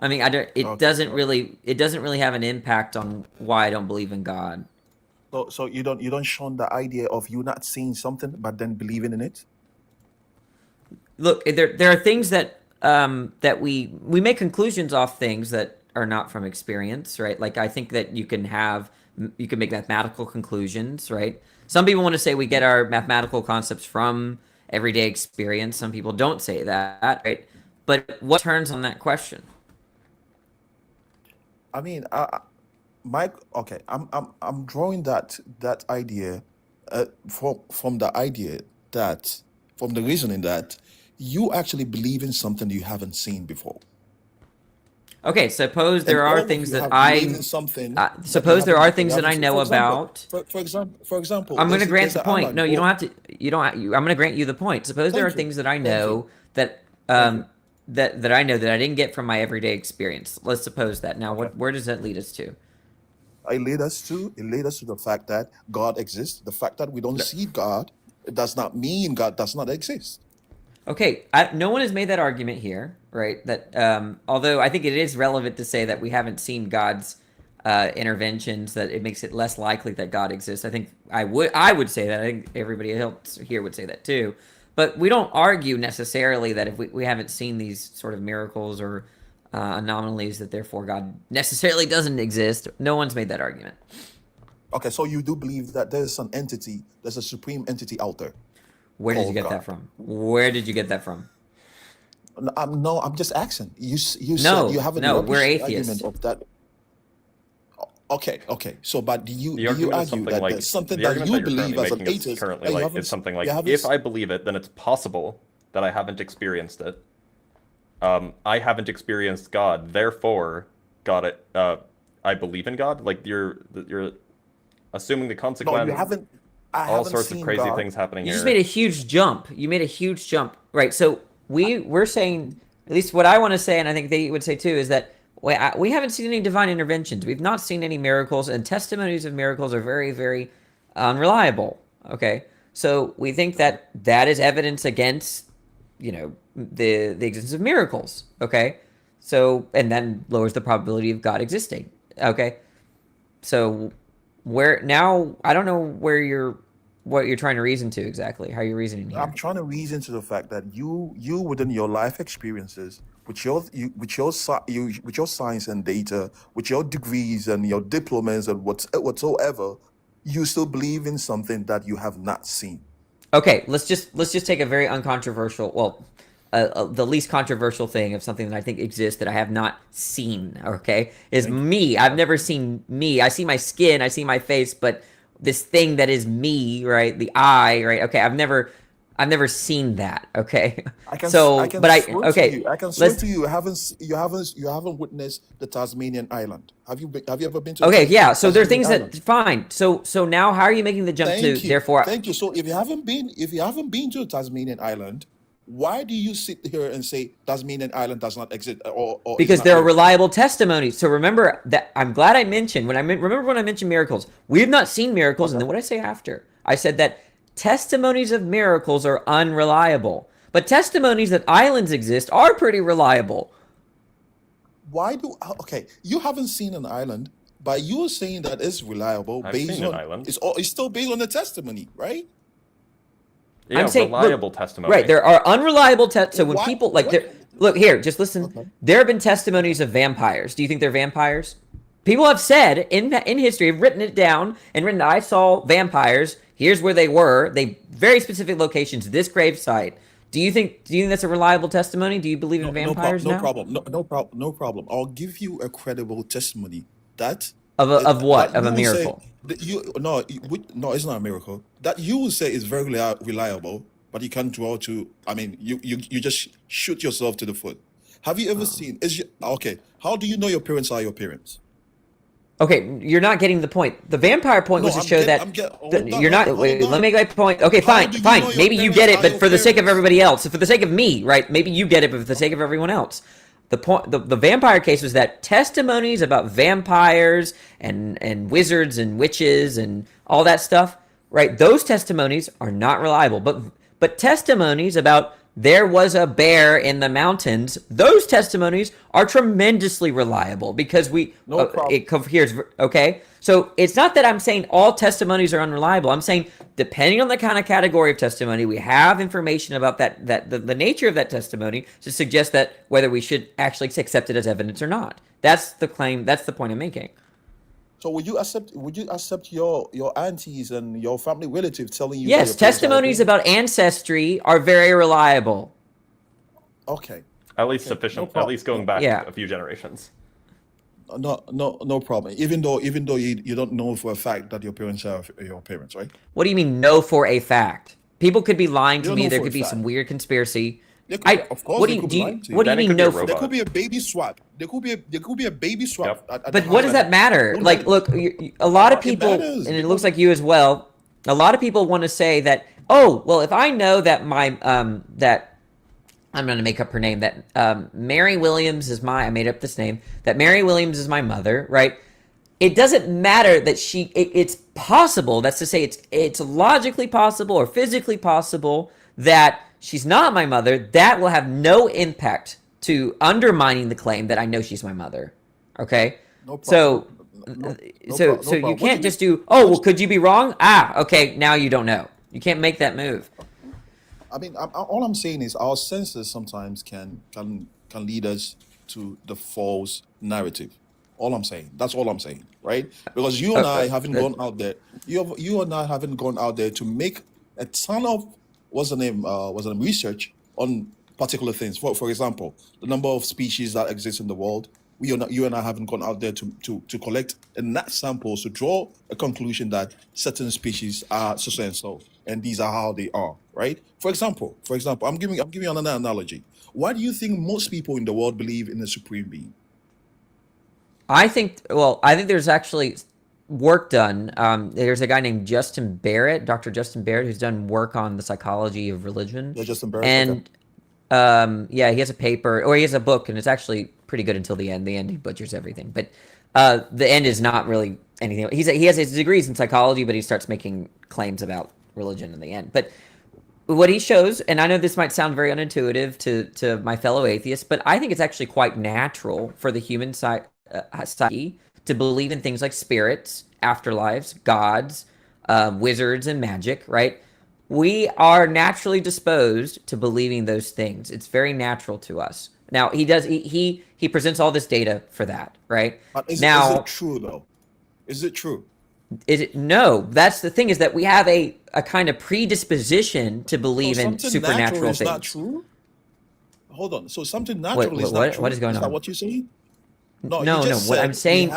I mean, it doesn't really have an impact on why I don't believe in God. So you don't shun the idea of you not seeing something but then believing in it? Look, there are things that that we make conclusions off things that are not from experience, right? Like, I think that you can make mathematical conclusions, right? Some people want to say we get our mathematical concepts from everyday experience. Some people don't say that, right? But what turns on that question? I mean, Mike. Okay, I'm drawing that idea from the reasoning that you actually believe in something you haven't seen before. Okay, suppose there are things that I suppose there are things that I know about. For example, I'm going to grant the point. No, you don't have to. I'm going to grant you the point. Suppose there are things that I know that that I know that I didn't get from my everyday experience. Let's suppose that. Now, where does that lead us to? It leads us to the fact that God exists. The fact that we don't see God, it does not mean God does not exist. Okay, no one has made that argument here, right? That although I think it is relevant to say that we haven't seen God's interventions, that it makes it less likely that God exists. I think I would say that. I think everybody else here would say that too. But we don't argue necessarily that if we haven't seen these sort of miracles or anomalies, that therefore God necessarily doesn't exist. No one's made that argument. Okay, so you do believe that there's a supreme entity out there. Where did you get that from? Where did you get that from? No, I'm just asking. You said you haven't. No, we're atheists. Of that. Okay. So, but do you argue that there's something that you believe as an atheist? Currently, it's something like, if I believe it, then it's possible that I haven't experienced it. I haven't experienced God, therefore, I believe in God. Like, you're assuming the consequence. No, you haven't. All sorts of crazy things happening here. You just made a huge jump. You made a huge jump, right? So we're saying, at least what I want to say, and I think they would say too, is that we haven't seen any divine interventions. We've not seen any miracles, and testimonies of miracles are very, very unreliable. Okay, so we think that is evidence against, the existence of miracles. Okay, so and then lowers the probability of God existing. Okay, so. I don't know what you're trying to reason to exactly. How are you reasoning here? I'm trying to reason to the fact that you within your life experiences, with your science and data, with your degrees and your diplomas and whatsoever, you still believe in something that you have not seen. Okay, let's just take a very uncontroversial, the least controversial thing of something that I think exists that I have not seen, okay, is me. I've never seen me. I see my skin, I see my face, but this thing that is me, right, the eye, right, okay, I've never seen that, okay? I can swear to you, you haven't witnessed the Tasmanian island. Have you ever been to? Okay, yeah. So there are things that fine. So now, how are you making the jump therefore? Thank you. So if you haven't been to the Tasmanian island, why do you sit here and say Tasmanian island does not exist? Or because there are reliable testimonies. So remember that I'm glad I mentioned when I mentioned miracles. We have not seen miracles, and then what did I say after? I said that testimonies of miracles are unreliable, but testimonies that islands exist are pretty reliable. You haven't seen an island, but you're saying that it's reliable based on it's still based on the testimony, right? Yeah, I'm saying reliable testimony. Right, there are unreliable so when people look here, just listen. Okay. There have been testimonies of vampires. Do you think they're vampires? People have said in history, have written it down and written, I saw vampires. Here's where they were. They very specific locations. This grave site. Do you think that's a reliable testimony? Do you believe in vampires no now? problem. No problem. I'll give you a credible testimony that Of what? that Of you a will say- miracle? that no, it's not a miracle. That you will say is very reliable, but you can't draw to. I mean, you just shoot yourself to the foot. Have you ever seen? Okay? How do you know your parents are your parents? Okay, you're not getting the point. The vampire point was to show that you're not. Wait, let me make my point. Okay, fine. Maybe you get it, but for the sake of everybody else, for the sake of me, right? Maybe you get it, but for the sake of everyone else. The point, the vampire case was that testimonies about vampires and wizards and witches and all that stuff, right? Those testimonies are not reliable. But testimonies about there was a bear in the mountains, those testimonies are tremendously reliable because it coheres, okay? So it's not that I'm saying all testimonies are unreliable. I'm saying depending on the kind of category of testimony, we have information about the nature of that testimony to suggest that whether we should actually accept it as evidence or not. That's the claim. That's the point I'm making. So would you accept your aunties and your family relatives telling you? Yes, testimonies about ancestry are very reliable. Okay. At least sufficient. At least going back a few generations. No problem. Even though you don't know for a fact that your parents are your parents, right? What do you mean know for a fact? People could be lying to You me. know There for could a be fact. some weird conspiracy. Of course, what they do could be lying to you. what do you Then it mean could be a no for? robot. There could be a baby swap. There could be a baby swap. But what does that matter? Like, look, a lot of people, matters, and it looks like you as well. A lot of people want to say that, oh, well, if I know that that I'm going to make up her name, that Mary Williams is I made up this name, that Mary Williams is my mother, right? It doesn't matter that it's possible, that's to say it's logically possible or physically possible that she's not my mother. That will have no impact to undermining the claim that I know she's my mother. Okay? So you can't just do, oh, well, could you be wrong? Okay, now you don't know. You can't make that move. I mean, all I'm saying is our senses sometimes can lead us to the false narrative. All I'm saying. That's all I'm saying, right? Because you and I haven't gone out there. You and I haven't gone out there to make a ton of research on particular things. For example, the number of species that exist in the world. You and I haven't gone out there to collect enough samples to draw a conclusion that certain species are so and so, and these are how they are, right? For example, I'm giving you another analogy. Why do you think most people in the world believe in a supreme being? I think there's actually work done. There's a guy named Justin Barrett, Dr. Justin Barrett, who's done work on the psychology of religion. Yeah, Justin Barrett. And he has a paper, or he has a book, and it's actually pretty good until the end. The end, he butchers everything. But the end is not really anything. He has his degrees in psychology, but he starts making claims about religion in the end. But what he shows, and I know this might sound very unintuitive to my fellow atheists, but I think it's actually quite natural for the human psyche to believe in things like spirits, afterlives, gods, wizards, and magic, right? We are naturally disposed to believing those things. It's very natural to us. Now, he presents all this data for that, right? Is it true, though? Is it true? No, that's the thing, is that we have a kind of predisposition to believe in something supernatural natural things. is not true? Hold on. So something natural is not what true? What is going on? Is that what you're saying? No. you just What said I'm saying,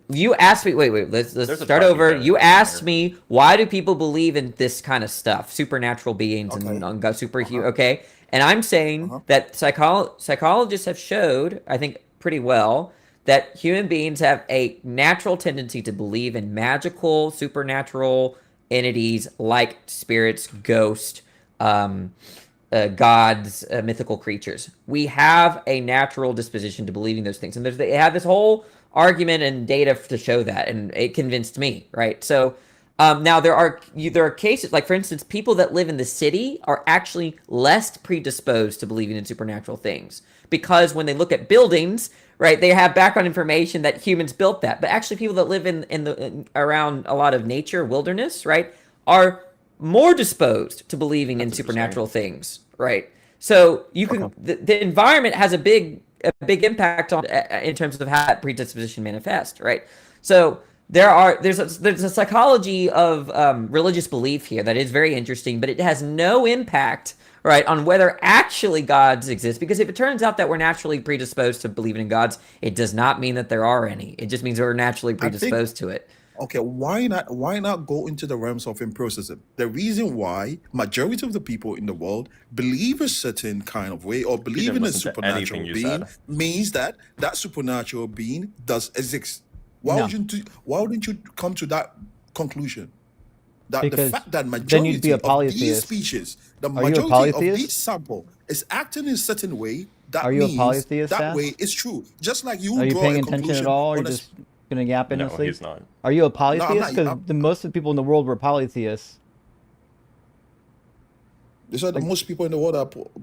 we you asked me. Wait. Let's There's a start tracking over. error You in asked here. me, why do people believe in this kind of stuff, supernatural beings Okay. and superhuman? Okay, and I'm saying that psychologists have showed, I think, pretty well, that human beings have a natural tendency to believe in magical, supernatural entities like spirits, ghosts, gods, mythical creatures. We have a natural disposition to believing those things, and they have this whole argument and data to show that, and it convinced me, right? So now there are cases, like for instance, people that live in the city are actually less predisposed to believing in supernatural things, because when they look at buildings, right, they have background information that humans built that. But actually, people that live in around a lot of nature, wilderness, right, are more disposed to believing in supernatural things, right? So you can the environment has a big impact on in terms of how that predisposition manifests, right? So there's a psychology of religious belief here that is very interesting, but it has no impact, right, on whether actually gods exist. Because if it turns out that we're naturally predisposed to believing in gods, it does not mean that there are any. It just means we're naturally predisposed to it. Okay, why not go into the realms of empiricism? The reason why majority of the people in the world believe a certain kind of way or believe in a supernatural being means that that supernatural being does exist. Why wouldn't you come to that conclusion? That because the fact that then majority you'd be a of polytheist. these species, the Are you a majority of polytheist? each sample is acting in a certain way, that Are you a means polytheist, that Sas? way is true. Just like you Are you draw paying a attention conclusion at all, or on you a just gonna yap in No, his sleep? he's not. Are you a polytheist? not. Because the most of the people in the world were polytheists. These are the most people in the world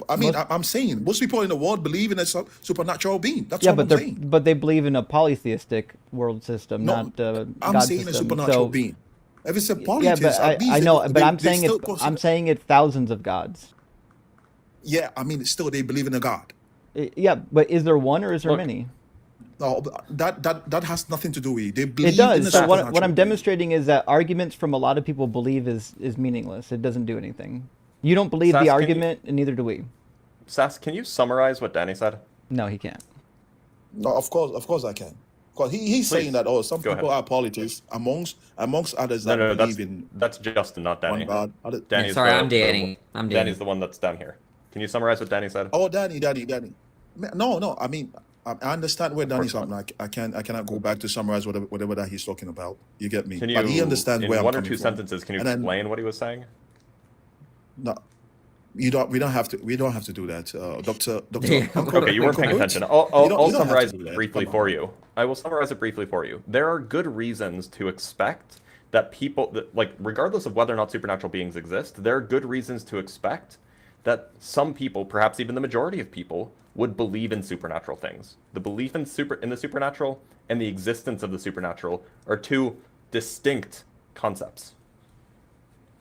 I'm saying most people in the world believe in a supernatural being. That's what I'm saying. But they believe in a polytheistic world system, not I'm God saying system. a supernatural being. If it's a polytheist, yeah, but I know, but I'm saying it's thousands of gods. Yeah, I mean, still they believe in a God. Yeah, but is there one or is there many? No, that has nothing to do with it. They believe It does. in a So supernatural what I'm being. demonstrating is that arguments from a lot of people believe is meaningless. It doesn't do anything. You don't believe Sas, the can argument, and neither do we. Sas, can you summarize what Danny said? No, he can't. No, of course I can. Because he's saying that some people are polytheists amongst others that believe in. That's Justin, not Danny. God. Danny's Sorry, I'm Danny. Danny's the one that's down here. Can you summarize what Danny said? Oh, Danny. No. I mean, I understand where Danny's from. I cannot go back to summarize whatever that he's talking about. You get me? Can you, but he understands in where I'm one or coming two from. sentences, can you explain what he was saying? No, we don't have to do that, Doctor. Okay, you weren't paying attention. I'll summarize it briefly for you. I will summarize it briefly for you. There are good reasons to expect that people, regardless of whether or not supernatural beings exist, there are good reasons to expect that some people, perhaps even the majority of people, would believe in supernatural things. The belief in the supernatural and the existence of the supernatural are two distinct concepts.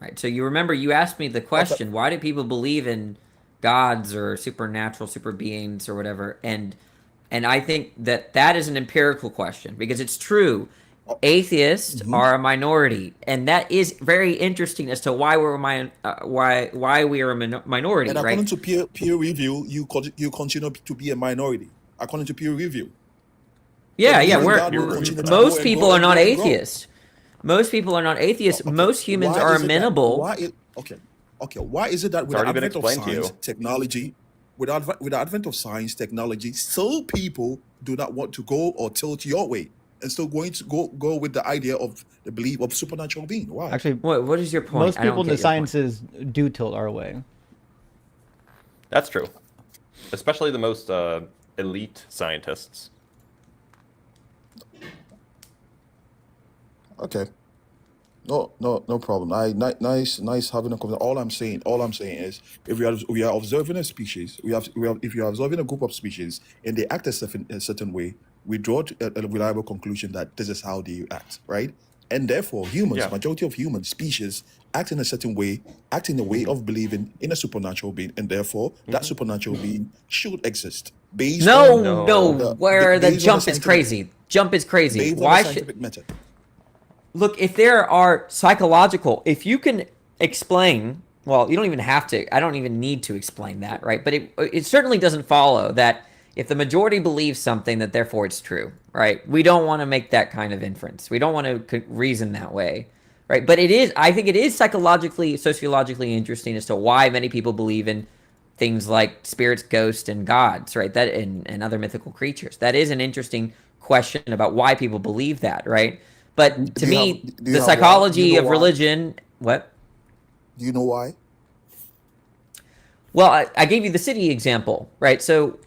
Right. So you remember you asked me the question, why do people believe in gods or supernatural super beings or whatever? And I think that is an empirical question, because it's true. Atheists are a minority, and that is very interesting as to why we're why we are a minority. And right? according to peer review, you continue to be a minority. According to peer review. Yeah. Most people are not atheists. Most people are not atheists. Most humans are amenable. Why is it that with the advent of science, technology, with the advent of science, technology, still people do not want to go or tilt your way and still going to go with the idea of the belief of supernatural being? Why? Actually, what is your point? Most people in the sciences do tilt our way. That's true. Especially the most elite scientists. Okay. No problem. Nice having a conversation. All I'm saying is, if we are observing a species, if you are observing a group of species and they act a certain way, we draw a reliable conclusion that this is how they act, right? And therefore, majority of human species act in a certain way, act in a way of believing in a supernatural being, and therefore that supernatural being should exist. Based on the jump is crazy. Jump is crazy. Why should method? Look, if there are psychological, if you can explain, well, you don't even have to, I don't even need to explain that, right? But it certainly doesn't follow that if the majority believes something, that therefore it's true, right? We don't want to make that kind of inference. We don't want to reason that way, right? But I think it is psychologically, sociologically interesting as to why many people believe in things like spirits, ghosts, and gods, right? That and other mythical creatures. That is an interesting question about why people believe that, right? But to me, the psychology of religion... What? Do you know why? Well, I gave you the city example, right? So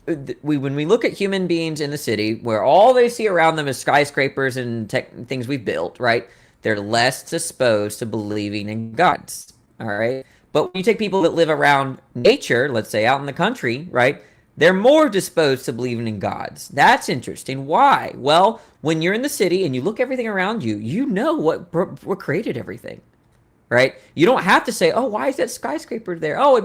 when we look at human beings in the city, where all they see around them is skyscrapers and things we've built, right? They're less disposed to believing in gods, all right? But when you take people that live around nature, let's say out in the country, right? They're more disposed to believing in gods. That's interesting. Why? Well, when you're in the city and you look everything around you, you know what created everything, right? You don't have to say, oh, why is that skyscraper there? Oh,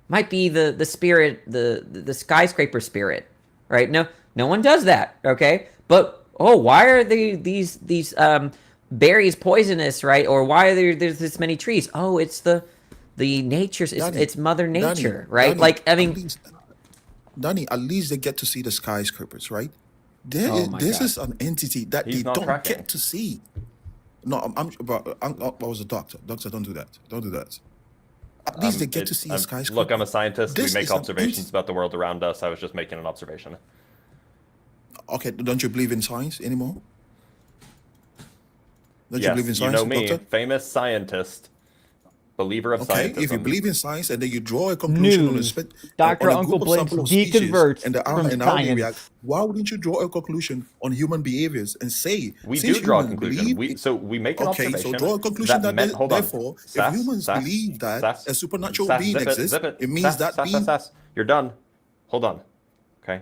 might be the spirit, the skyscraper spirit, right? No one does that, okay? But why are these berries poisonous, right? Or why are there's this many trees? Oh, it's the nature's, it's Mother Nature, right? Danny, Like, I mean, Danny, at least they get to see the skyscrapers, right? This is an entity that He's they not don't tracking. get to see. No, I was a doctor. Doctor, don't do that. Don't do that. At least they get to see a skyscraper. Look, I'm a scientist. This we make is an observations about the world around us. I was just making an observation. Okay, don't you believe in science anymore? Don't you Yes, believe in you science, know me, doctor? famous scientist, believer of Okay, if you scientism. believe in science and then you draw a conclusion on a, News. spe- Dr. on a Uncle group of Blinks sample of species deconverts and from and how they science. react, why wouldn't you draw a conclusion on human behaviors and say, We since do draw a humans conclusion. believe We make an okay, so observation. draw a conclusion that, hold on. therefore, if Sass, humans Sass, believe that Sass, a supernatural Sass, being exists, zip it. it means Sass, that being. Sass. You're done. Hold on. Okay.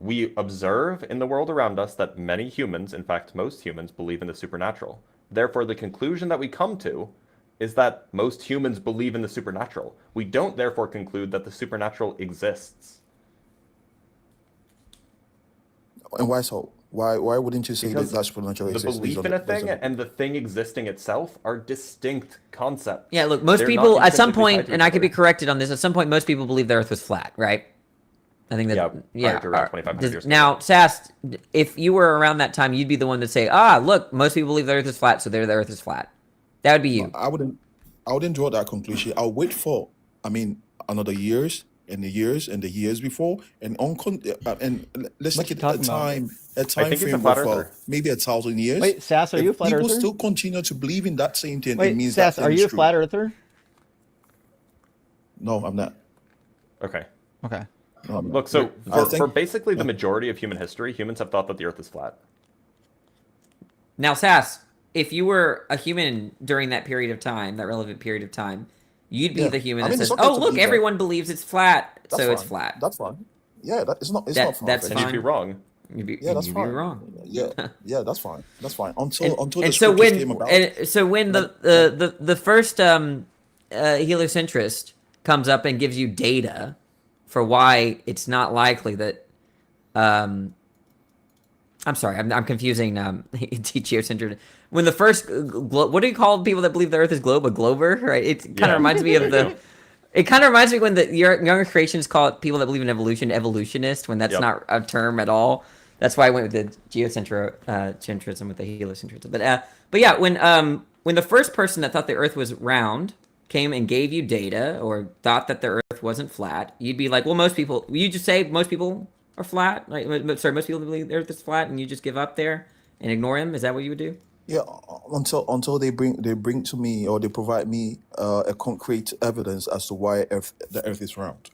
We observe in the world around us that many humans, in fact, most humans, believe in the supernatural. Therefore, the conclusion that we come to is that most humans believe in the supernatural. We don't therefore conclude that the supernatural exists. And why so? Why wouldn't you say Because that supernatural the exists? belief in a thing and the thing existing itself are distinct concepts. yeah, look, most They're people not at some intrinsically tied point, to and each I could be other. corrected on this, at some point most people believe the Earth was flat, right? I think that prior to around 2,500 years ago. Now, Sass, if you were around that time, you'd be the one to say, look, most people believe the Earth is flat, so the Earth is flat. That would be you. I wouldn't draw that conclusion. I'll wait for, another years and the years before, and let's What take you it talking about? a time think he's a frame flat of earther. maybe 1,000 years. Wait, Sass, are you a flat people earther? still continue to believe in that same thing, it Wait, means Sass, that are thing you a is true. flat earther? No, I'm not. Okay. Okay. No, I'm not. Look, so I for think- basically the majority of human history, humans have thought that the Earth is flat. Now, Sass, if you were a human during that period of time, that relevant period of time, you'd be Yeah. the human I that mean, says, it's okay to look, believe that. everyone believes it's flat, That's so it's fine. flat. That's fine. Yeah, it's not That's far-fetched. And you'd be fine. wrong. You'd be, Yeah, that's you'd fine. be wrong. Yeah, that's fine. That's fine. Until the And so scriptures came about. when the first heliocentrist comes up and gives you data for why it's not likely that I'm sorry, I'm confusing geocentric. When the first what do you call people that believe the Earth is globe? A glober, right? It kind of Yeah. reminds me of the. It kind of reminds me when the younger creationists call it people that believe in evolution evolutionist, when that's Yep. not a term at all. That's why I went with the geocentrism with the heliocentrism. But yeah, when the first person that thought the Earth was round came and gave you data or thought that the Earth wasn't flat, you'd be like, well, most people. You just say most people are flat. Like, sorry, most people believe the Earth is flat, and you just give up there and ignore them. Is that what you would do? Yeah, until they bring to me or they provide me a concrete evidence as to why the Earth is round.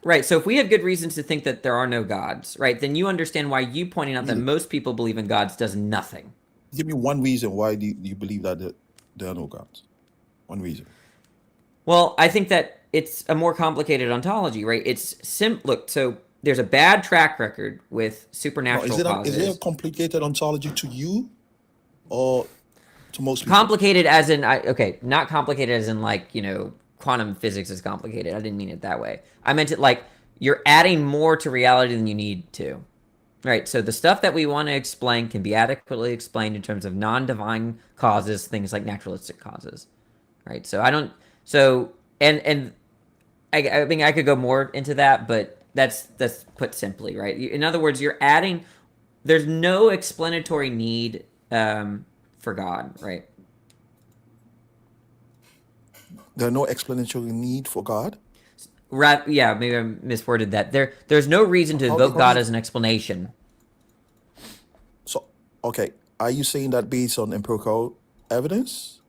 Right. So if we have good reasons to think that there are no gods, right, then you understand why you pointing out that most people believe in gods does nothing. Give me one reason why do you believe that there are no gods. One reason. Well, I think that it's a more complicated ontology, right? Look, so there's a bad track record with supernatural causes. Is it a complicated ontology to you, or to most people? Complicated as in not complicated as in like, quantum physics is complicated. I didn't mean it that way. I meant it like you're adding more to reality than you need to. Right? So the stuff that we want to explain can be adequately explained in terms of non-divine causes, things like naturalistic causes. Right? So I mean I could go more into that, but that's put simply, right? In other words, there's no explanatory need for God, right? There's no explanatory need for God? Right, yeah, maybe I misworded that. There's no reason to invoke God as an explanation. So, okay, are you saying that based on empirical evidence?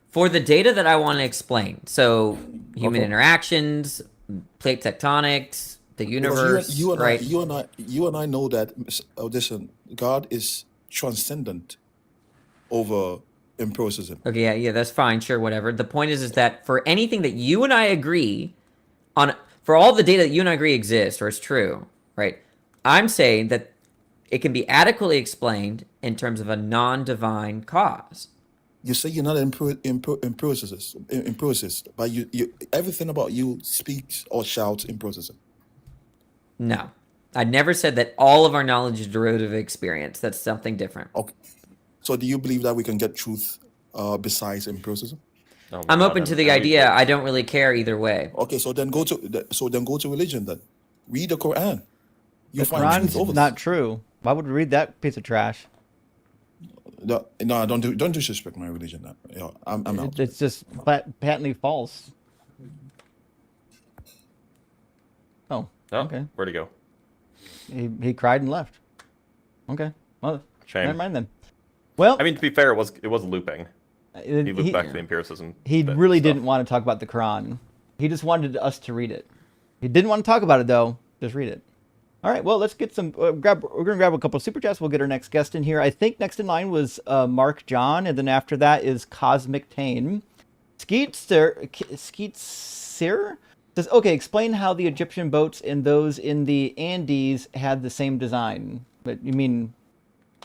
For the data that I want to explain, so human Okay. interactions, plate tectonics, the universe, Because right? you and I know that listen, God is transcendent over empiricism. Okay, yeah, that's fine, sure, whatever. The point is that for anything that you and I agree on, for all the data that you and I agree exists or is true, right? I'm saying that it can be adequately explained in terms of a non-divine cause, You say you're not an empiricist, but you everything about you speaks or shouts empiricism. No. I never said that all of our knowledge is derivative of experience. That's something different. Okay. So do you believe that we can get truth besides empiricism? Oh my I'm God, open to and- the and we idea. would- I don't really care either way. Okay, so then go to religion then. Read the Quran. You The find Quran's truth over not true. Why would we read that piece of trash? No, don't disrespect my religion. Now. Yeah, I'm out. It's just patently false. Oh, Oh, okay. where'd he go? He cried and left. Okay. Well, Shame. never mind then. Well, I mean, to be fair, it was looping. He looped back to the empiricism. He bit really stuff. didn't want to talk about the Quran. He just wanted us to read it. He didn't want to talk about it though. Just read it. All right. Well, let's get some. We're gonna grab a couple of super chats. We'll get our next guest in here. I think next in line was Mark John, and then after that is Cosmic Tane. Skeetser says, "Okay, explain how the Egyptian boats and those in the Andes had the same design." But you mean?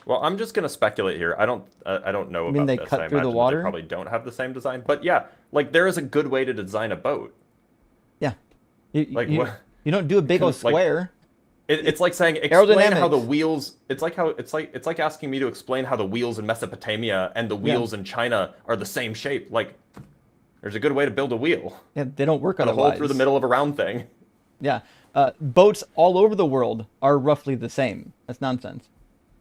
Well, I'm just gonna speculate here. I don't know mean about they this. cut I through the imagine water? They probably don't have the same design. But yeah, like there is a good way to design a boat. Yeah. You, Like you, what? you don't do a big old Like, square. It's like saying explain how the Aerodynamics. wheels. It's like asking me to explain how the wheels in Mesopotamia and the wheels in China are the same shape. Like, there's a good way to build a wheel. Yeah, they don't work Cut a otherwise. hole through the middle of a round thing. Yeah. Boats all over the world are roughly the same. That's nonsense.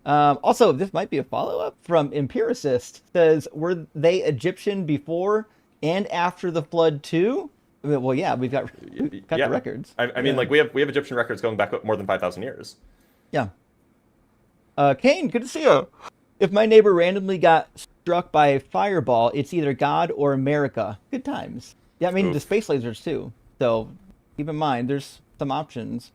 Also, this might be a follow-up from Empiricist. Says, were they Egyptian before and after the flood too? Well, yeah, we've got Yeah. the records. I mean, like we have Egyptian records going back more than 5,000 years. Yeah. Kane, good to see you. If my neighbor randomly got struck by a fireball, it's either God or America. Good times. Yeah, I mean, Oof. the space lasers too. So keep in mind, there's some options.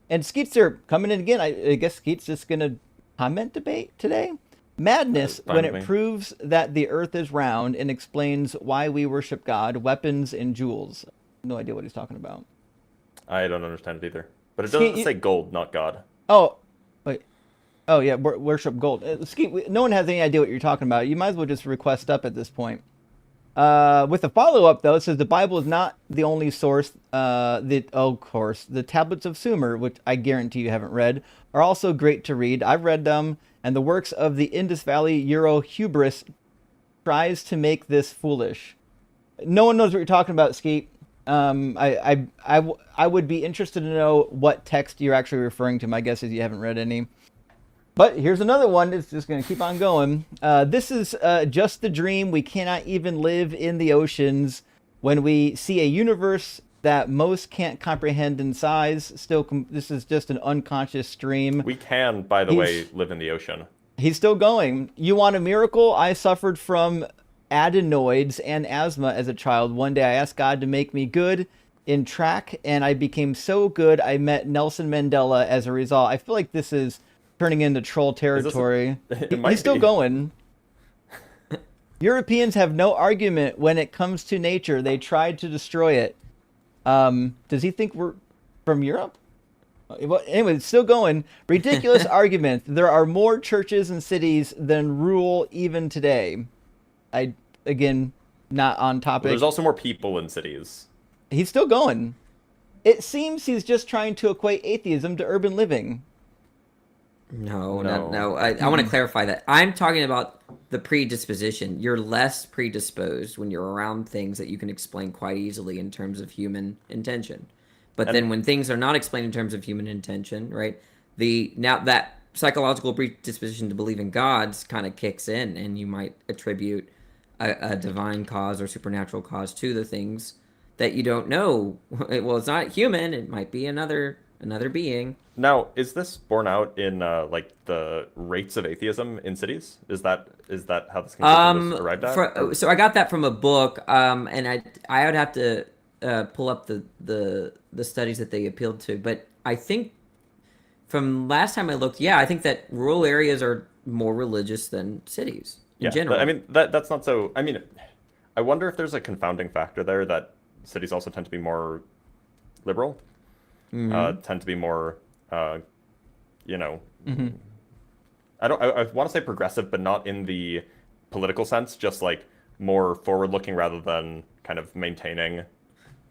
And Skeets are coming in again. I guess Skeets just going to comment debate today. Madness, Fine when with it me. proves that the earth is round and explains why we worship God, weapons, and jewels. No idea what he's talking about. I don't understand it either. But it See, doesn't you- say gold, not God. Oh, wait. Oh, yeah, worship gold. Skeet, no one has any idea what you're talking about. You might as well just request up at this point. With a follow-up, though, it says the Bible is not the only source. Of course, the tablets of Sumer, which I guarantee you haven't read, are also great to read. I've read them, and the works of the Indus Valley Euro hubris tries to make this foolish. No one knows what you're talking about, Skeet. I would be interested to know what text you're actually referring to. My guess is you haven't read any. But here's another one. It's just going to keep on going. This is just the dream. We cannot even live in the oceans. When we see a universe that most can't comprehend in size, this is just an unconscious stream. We can, by the way, live in the ocean. He's still going. You want a miracle? I suffered from adenoids and asthma as a child. One day I asked God to make me good in track, and I became so good I met Nelson Mandela as a result. I feel like this is turning into troll territory. It might He's still be. going. Europeans have no argument when it comes to nature. They tried to destroy it. Does he think we're from Europe? Well, anyway, it's still going. Ridiculous argument. There are more churches and cities than rule even today. Again, not on topic. Well, there's also more people in cities. He's still going. It seems he's just trying to equate atheism to urban living. No. I want to clarify that. I'm talking about the predisposition. You're less predisposed when you're around things that you can explain quite easily in terms of human intention. But then when things are not explained in terms of human intention, right? Now that psychological predisposition to believe in gods kind of kicks in, and you might attribute a divine cause or supernatural cause to the things that you don't know. Well, it's not human. It might be another being. Now, is this borne out in like the rates of atheism in cities? Is that how this conclusion was arrived at? So I got that from a book, and I would have to pull up the studies that they appealed to. But I think from last time I looked, I think that rural areas are more religious than cities in general. I mean that's not so. I mean, I wonder if there's a confounding factor there that cities also tend to be more liberal, tend to be more, Mm-hmm. I want to say progressive, but not in the political sense, just like more forward-looking rather than kind of maintaining.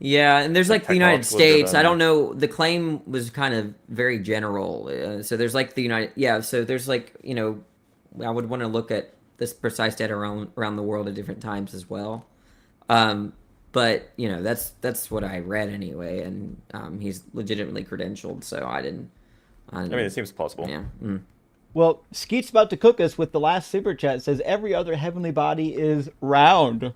Yeah, and there's like the United technological States. I driven. don't know. The claim was kind of very general. So there's like the United. Yeah. So there's like I would want to look at this precise data around the world at different times as well. But that's what I read anyway, and he's legitimately credentialed. So I mean, it seems plausible. Yeah. Well, Skeet's about to cook us with the last super chat. It says every other heavenly body is round.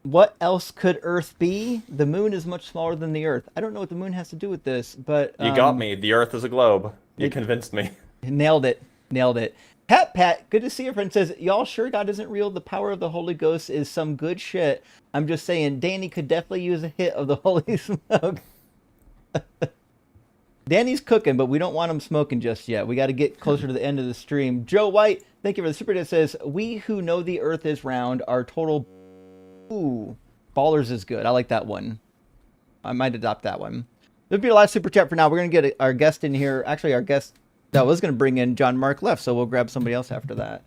What else could Earth be? The moon is much smaller than the Earth. I don't know what the moon has to do with this, but You got me. The Earth is a globe. You convinced me. Nailed it. Pat, good to see you, friend. Says, y'all sure God isn't real? The power of the Holy Ghost is some good shit. I'm just saying, Danny could definitely use a hit of the Holy Smoke. Danny's cooking, but we don't want him smoking just yet. We got to get closer to the end of the stream. Joe White, thank you for the super chat. Says, we who know the Earth is round are total... Ooh, ballers is good. I like that one. I might adopt that one. This will be the last super chat for now. We're going to get our guest in here. Actually, our guest that was going to bring in John Mark left, so we'll grab somebody else after that.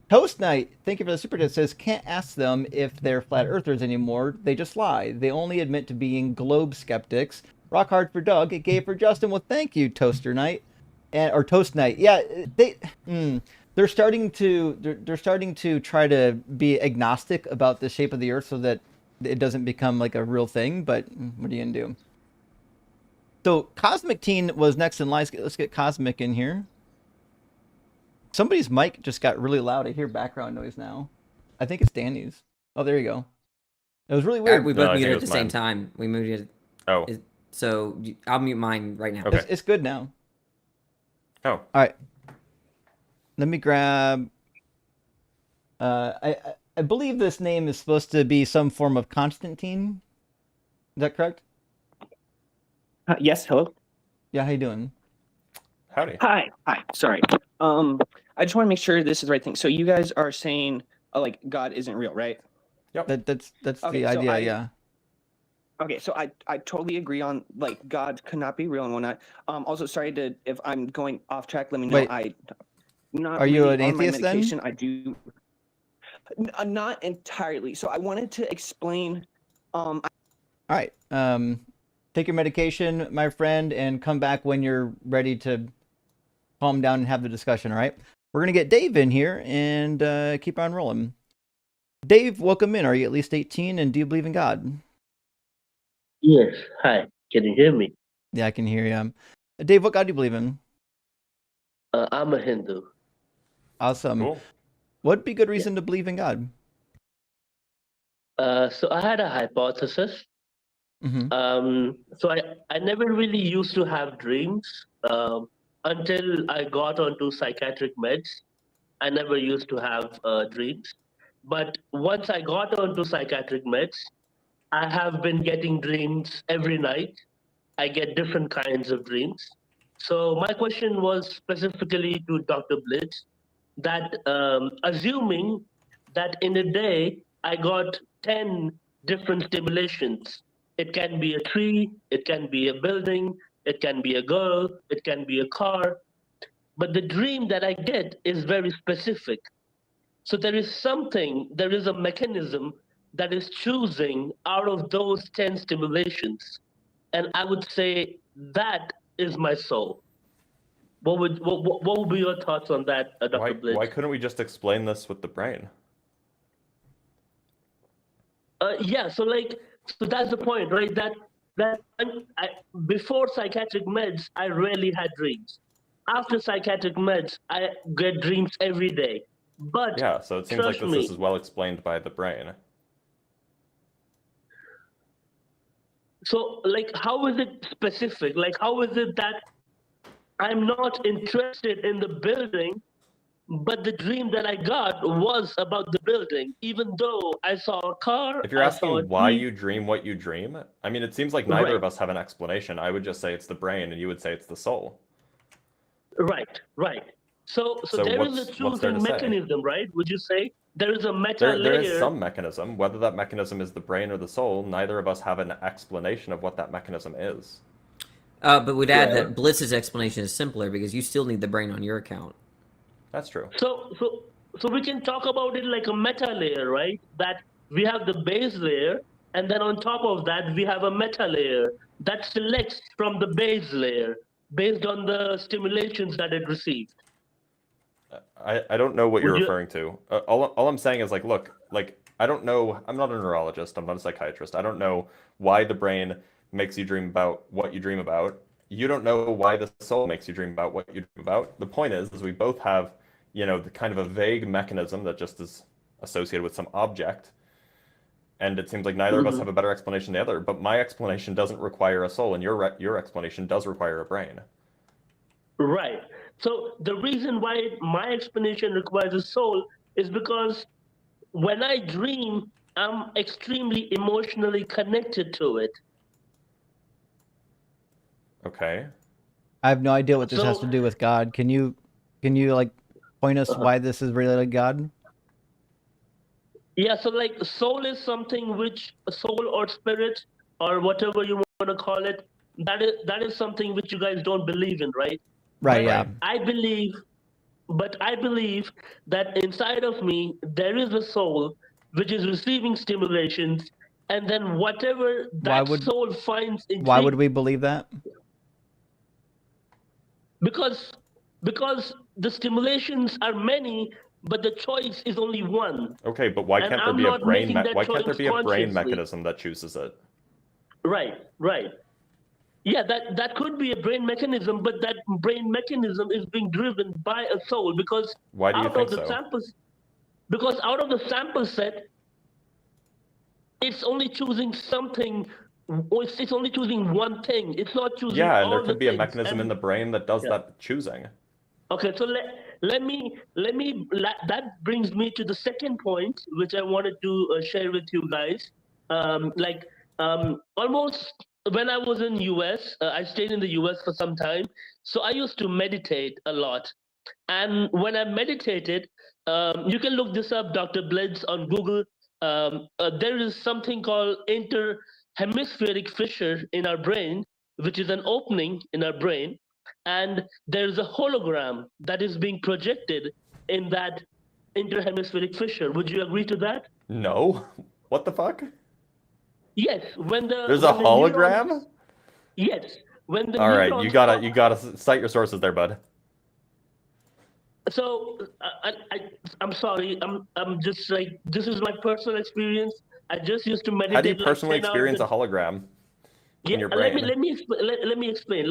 Toast Night, thank you for the super chat. Says, can't ask them if they're flat earthers anymore. They just lie. They only admit to being globe skeptics. Rock hard for Doug. Gay for Justin. Well, thank you, Toaster Night. Or Toast Night. Yeah, they're starting to try to be agnostic about the shape of the Earth so that it doesn't become like a real thing, but what are you gonna do? So Cosmic Teen was next in line. Let's get Cosmic in here. Somebody's mic just got really loud. I hear background noise now. I think it's Danny's. Oh, there you go. It was really weird. We both muted at the same time. We muted. Oh. So I'll mute mine right now. Okay. It's good now. Oh. All right. Let me grab. I believe this name is supposed to be some form of Constantine. Is that correct? Yes. Hello. Yeah. How you doing? Howdy. Hi. Sorry. I just want to make sure this is the right thing. So you guys are saying like God isn't real, right? Yep. That's Okay, the so idea. Yeah. Okay, so I totally agree on like God could not be real and whatnot. Also, sorry to if I'm going off track. Let me know. Wait. Not Are you really an on my atheist then? medication. I do. Not entirely. So I wanted to explain. All right. Take your medication, my friend, and come back when you're ready to calm down and have the discussion. All right. We're gonna get Dave in here and keep on rolling. Dave, welcome in. Are you at least 18 and do you believe in God? Yes. Hi. Can you hear me? Yeah, I can hear you. Dave, what God do you believe in? I'm a Hindu. Awesome. Cool. What'd be a good reason to believe in God? So I had a hypothesis. So I never really used to have dreams until I got onto psychiatric meds. I never used to have dreams. But once I got onto psychiatric meds, I have been getting dreams every night. I get different kinds of dreams. So my question was specifically to Dr. Blitz that assuming that in a day I got 10 different stimulations. It can be a tree, it can be a building, it can be a girl, it can be a car. But the dream that I get is very specific. So there is a mechanism that is choosing out of those 10 stimulations. And I would say that is my soul. What would be your thoughts on that, Dr. Blitz? Why couldn't we just explain this with the brain? Yeah, so that's the point, right? Before psychiatric meds, I rarely had dreams. After psychiatric meds, I get dreams every day. But yeah, so it seems like this is well explained by the brain. So, how is it specific? How is it that I'm not interested in the building, but the dream that I got was about the building, even though I saw a car. If you're asking why you dream what you dream, I mean, it seems like neither of us have an explanation. I would just say it's the brain, and you would say it's the soul. Right. So there is a choosing mechanism, right? Would you say there is a meta layer? There is some mechanism. Whether that mechanism is the brain or the soul, neither of us have an explanation of what that mechanism is. But we'd add that Blitz's explanation is simpler because you still need the brain on your account. That's true. So we can talk about it like a meta layer, right? That we have the base layer, and then on top of that we have a meta layer that selects from the base layer based on the stimulations that it received. I don't know what you're Would you- referring to. All I'm saying is like, look, like I don't know. I'm not a neurologist. I'm not a psychiatrist. I don't know why the brain makes you dream about what you dream about. You don't know why the soul makes you dream about what you dream about. The point is we both have, you know, the kind of a vague mechanism that just is associated with some object. And it seems like neither of us have a better explanation than the other. But my explanation doesn't require a soul, and your explanation does require a brain. Right. So the reason why my explanation requires a soul is because when I dream, I'm extremely emotionally connected to it. Okay. I have no idea what this has So- to do with God. Can you like point us why this is related to God? Yeah, so like soul is something which soul or spirit or whatever you want to call it, that is something which you guys don't believe in, right? Right, But yeah. I believe that inside of me there is a soul which is receiving stimulations, and then whatever that soul finds Why would we believe that? because the stimulations are many, but the choice is only one. Okay, but why And can't there I'm be a not brain? making that Why can't there choice be a brain consciously. mechanism that chooses it? Right. Yeah, that could be a brain mechanism, but that brain mechanism is being driven by a soul because Why do you out think of the so? samples, because out of the sample set, it's only choosing something. Or it's only choosing one thing. It's not choosing Yeah, all and there the could be a things. mechanism in the brain that does Yeah. that choosing. Okay, so that brings me to the second point, which I wanted to share with you guys. Almost when I was in US, I stayed in the US for some time, so I used to meditate a lot. And when I meditated, you can look this up, Dr. Blitz, on Google. There is something called interhemispheric fissure in our brain, which is an opening in our brain, and there's a hologram that is being projected in that interhemispheric fissure. Would you agree to that? No. What the fuck? Yes. When the There's a when the neurons- hologram? Yes. When the All right, neurons you gotta cite your sources there, bud. So I'm sorry. I'm just like, this is my personal experience. I just used to meditate. How do you like personally 10 hours experience a- a hologram in your Let brain? me explain.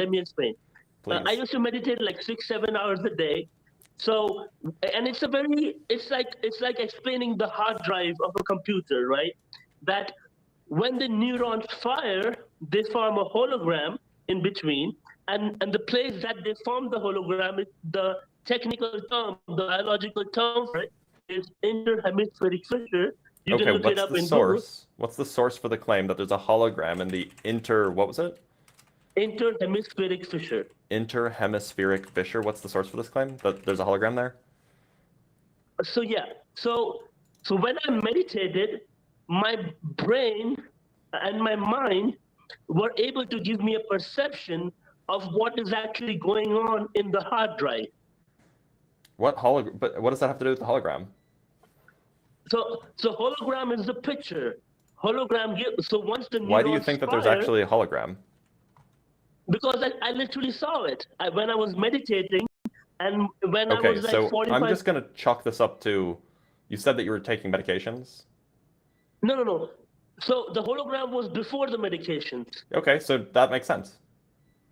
Please. I used to meditate like 6-7 hours a day. So, and it's like explaining the hard drive of a computer, right? That when the neurons fire, they form a hologram in between, and the place that they form the hologram, is the technical term, the biological term for it is interhemispheric fissure. You Okay, can look it what's up the in Google. source? What's the source for the claim that there's a hologram in the what was it? Interhemispheric fissure. Interhemispheric fissure. What's the source for this claim? That there's a hologram there? So yeah, so when I meditated, my brain and my mind were able to give me a perception of what is actually going on in the hard drive. But what does that have to do with the hologram? So hologram is the picture. Hologram so once the Why do you neurons think that there's fire- actually a hologram? Because I literally saw it when I was meditating, and when I Okay, was like so 45. I'm just gonna chalk this up to, you said that you were taking medications? No. So the hologram was before the medications. Okay, so that makes sense.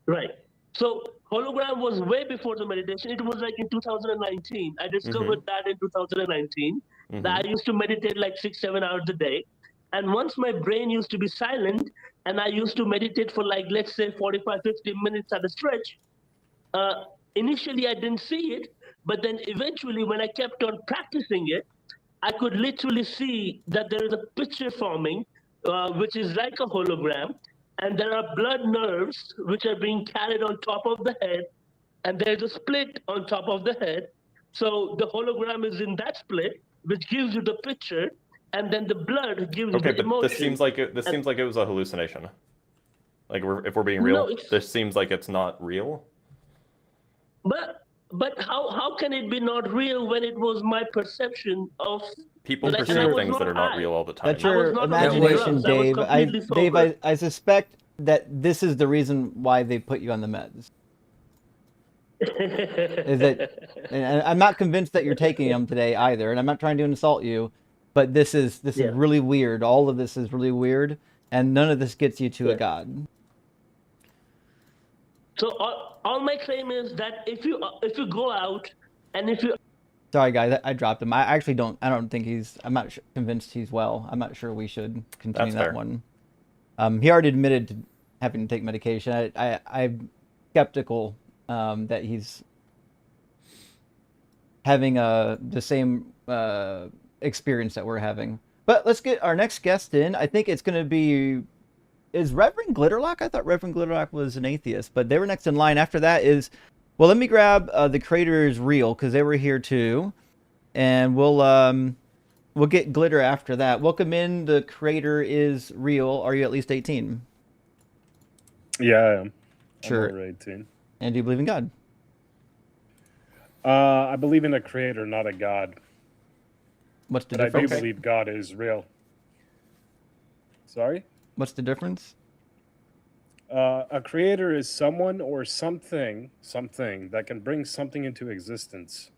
Right. So hologram was way before the meditation. It was like in 2019. I discovered that in 2019. That I used to meditate like 6-7 hours a day. And once my brain used to be silent and I used to meditate for like, let's say 45-50 minutes at a stretch, initially I didn't see it, but then eventually when I kept on practicing it, I could literally see that there is a picture forming, which is like a hologram, and there are blood nerves which are being carried on top of the head, and there's a split on top of the head. So the hologram is in that split, which gives you the picture, and then the blood gives you Okay, the but emotion. this seems like it was a hallucination. Like if we're being real, No, it's- this seems like it's not real. But But how can it be not real when it was my perception of People like, and I perceive was things that are not high. real all the time. That's I was your not on any imagination, drugs. I was Dave. completely Dave, sober. I suspect that this is the reason why they put you on the meds. Is that, and I'm not convinced that you're taking them today either, and I'm not trying to insult you, but this is Yeah. really weird. All of this is really weird, and none of this gets you to a god. So all my claim is that if you go out and if you Sorry, guys, I dropped him. I actually don't. I don't think he's. I'm not convinced he's well. I'm not sure we should continue That's that fair. one. He already admitted to having to take medication. I'm skeptical that he's having the same experience that we're having. But let's get our next guest in. I think it's going to be. Is Reverend Glitterlock? I thought Reverend Glitterlock was an atheist, but they were next in line. After that is. Well, let me grab the Creator is Real because they were here too, and we'll get Glitter after that. Welcome in. The Creator is Real. Are you at least 18? Yeah, I am. Sure. I'm over 18. And do you believe in God? I believe in a creator, not a god. What's the but difference? I do believe God is real. Sorry? What's the difference? A creator is someone or something that can bring something into existence.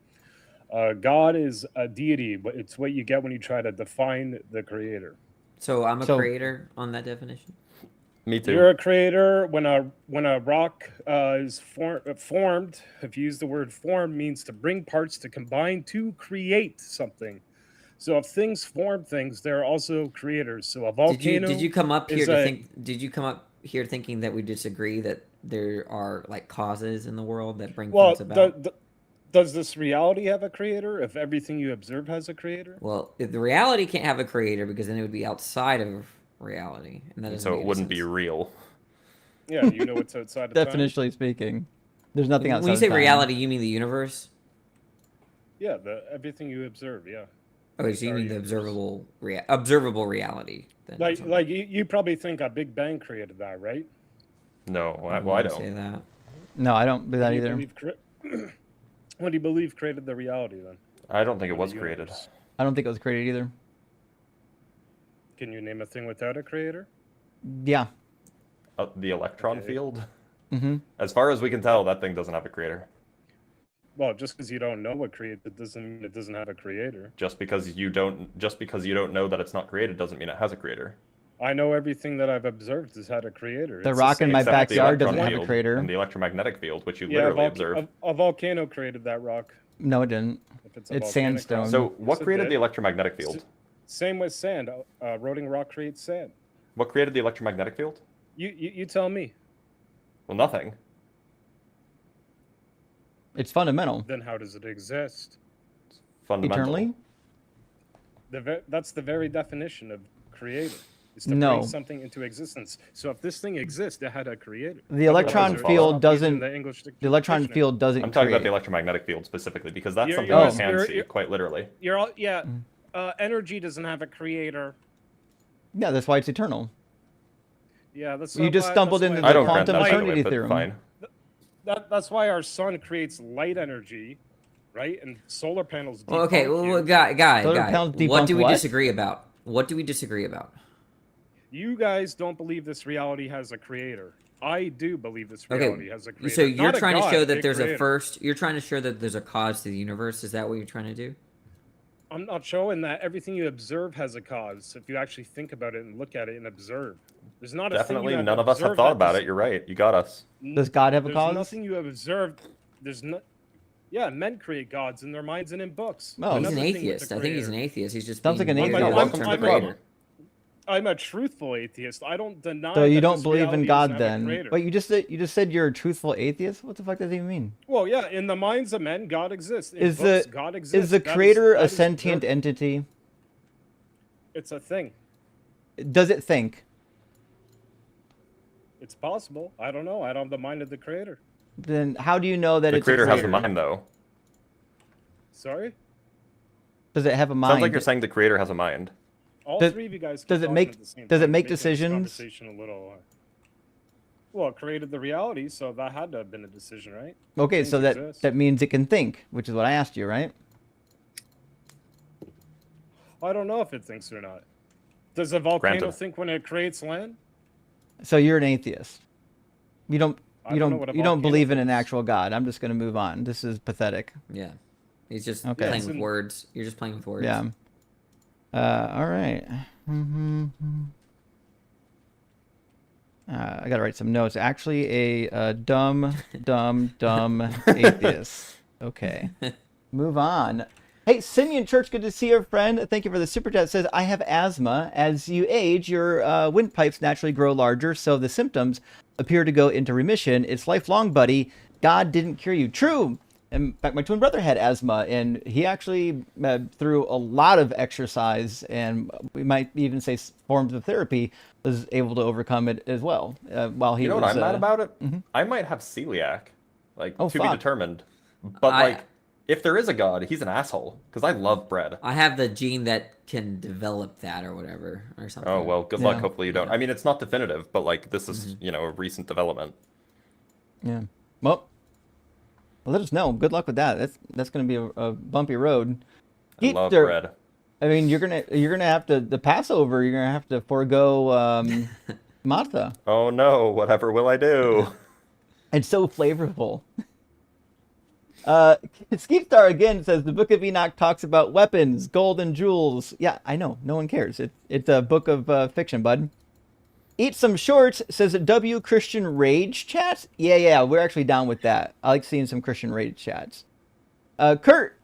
God is a deity, but it's what you get when you try to define the creator. So I'm a creator on that definition? Me too. You're a creator when a rock is formed. If you use the word form, means to bring parts to combine to create something. So if things form things, they're also creators. So a volcano. Did you come up here to think? Did you come up here thinking that we disagree that there are like causes in the world that bring things about? Does this reality have a creator? If everything you observe has a creator? Well, if the reality can't have a creator, because then it would be outside of reality, and that So it wouldn't be real. Yeah, you know what's outside of time? Definitionally speaking, there's nothing outside. When you say of time. reality, you mean the universe? Yeah, everything you observe. Yeah. Okay, so you mean the observable reality? Then, like you probably think a Big Bang created that, right? No, I don't say that. No, I don't believe that either. What do you believe created the reality then? I don't think it was created. I don't think it was created either. Can you name a thing without a creator? Yeah. The electron field? Mm-hmm. As far as we can tell, that thing doesn't have a creator. Well, just because you don't know what created doesn't mean it doesn't have a creator. Just because you don't know that it's not created doesn't mean it has a creator. I know everything that I've observed has had a creator. The rock in my backyard doesn't have a creator. And the electromagnetic field, which you literally observe. A volcano created that rock. No, it didn't. It's sandstone. So what created the electromagnetic field? Same with sand. Rotting rock creates sand. What created the electromagnetic field? You tell me. Well, nothing. It's fundamental. Then how does it exist? Fundamental. Eternally? That's the very definition of creator. Is to No. bring something into existence. So if this thing exists, it had a creator. The electron field doesn't. The electron field doesn't. I'm talking about create. the electromagnetic field specifically because that's something you're- you can you're- see quite literally. You're all energy doesn't have a creator. Yeah, that's why it's eternal. Yeah, that's You just stumbled into I the don't grant quantum that, by the way, eternity but theorem. fine. That's why our sun creates light energy, right? And solar panels. Well, okay, debunk guy. Solar panels What do debunk we what? disagree about? What do we disagree about? You guys don't believe this reality has a creator. I do believe this reality has a creator. So you're Not a trying to god, show that a there's creator. a first. You're trying to show that there's a cause to the universe. Is that what you're trying to do? I'm not showing that everything you observe has a cause. If you actually think about it and look at it and observe, there's not a Definitely, thing you none of us have observed thought that about does- it. You're right. You got us. Does God have a There's cause? nothing you have observed. There's no. Yeah, men create gods in their minds and in books. Oh, He's an Another thing with atheist. the I think he's an creator. atheist. He's just Sounds like being an very atheist. long-term I'm creator. I'm a truthful atheist. I don't deny. So you that don't this believe in reality God doesn't have a then? creator. Wait, you just said you're a truthful atheist? What the fuck does that even mean? Well, yeah, in the minds of men, God exists. In Is books, the God exists. is the That is- creator that a is sentient true. entity? It's a thing. Does it think? It's possible. I don't know. I don't have the mind of the creator. Then how do you know that The it's creator a has a creator? mind, though. Sorry. Does it have a mind? Sounds like you're saying the creator has a mind. All Does- three of you guys. does keep it make- talking at the same does it time, make making this decisions? conversation a little. Well, it created the reality, so that had to have been a decision, right? Okay, Things so exist. that means it can think, which is what I asked you, right? I don't know if it thinks or not. Does a volcano Granted. think when it creates land? So you're an atheist. You don't I don't know what a you don't volcano believe in an thinks. actual God. I'm just going to move on. This is pathetic. Yeah. He's just Okay. playing with words. You're just playing with words. Yeah. All right. I got to write some notes. Actually, a dumb atheist. Okay. Move on. Hey, Simeon Church, good to see your friend. Thank you for the super chat. It says, I have asthma. As you age, your windpipes naturally grow larger, so the symptoms appear to go into remission. It's lifelong, buddy. God didn't cure you. True. In fact, my twin brother had asthma, and he actually, through a lot of exercise, and we might even say forms of therapy, was able to overcome it as well. While he You know was, what I'm mad about it? mhm. I might have celiac, like Oh, to be fuck. determined. But like, if there is a God, he's an asshole because I love bread. I have the gene that can develop that or whatever or something. Oh well, good luck. Hopefully you don't. I mean, it's not definitive, but like this is Mm-hmm. you know a recent development. Yeah. Well, let us know. Good luck with that. That's going to be a bumpy road. I love Geekster, bread. I mean, you're gonna have to the Passover. You're gonna have to forego matzah. Oh no! Whatever will I do? It's so flavorful. Skeepstar again says the Book of Enoch talks about weapons, gold, and jewels. Yeah, I know. No one cares. It's a book of fiction, bud. Eat some shorts says W Christian Rage chat. Yeah, we're actually down with that. I like seeing some Christian Rage chats. Kurt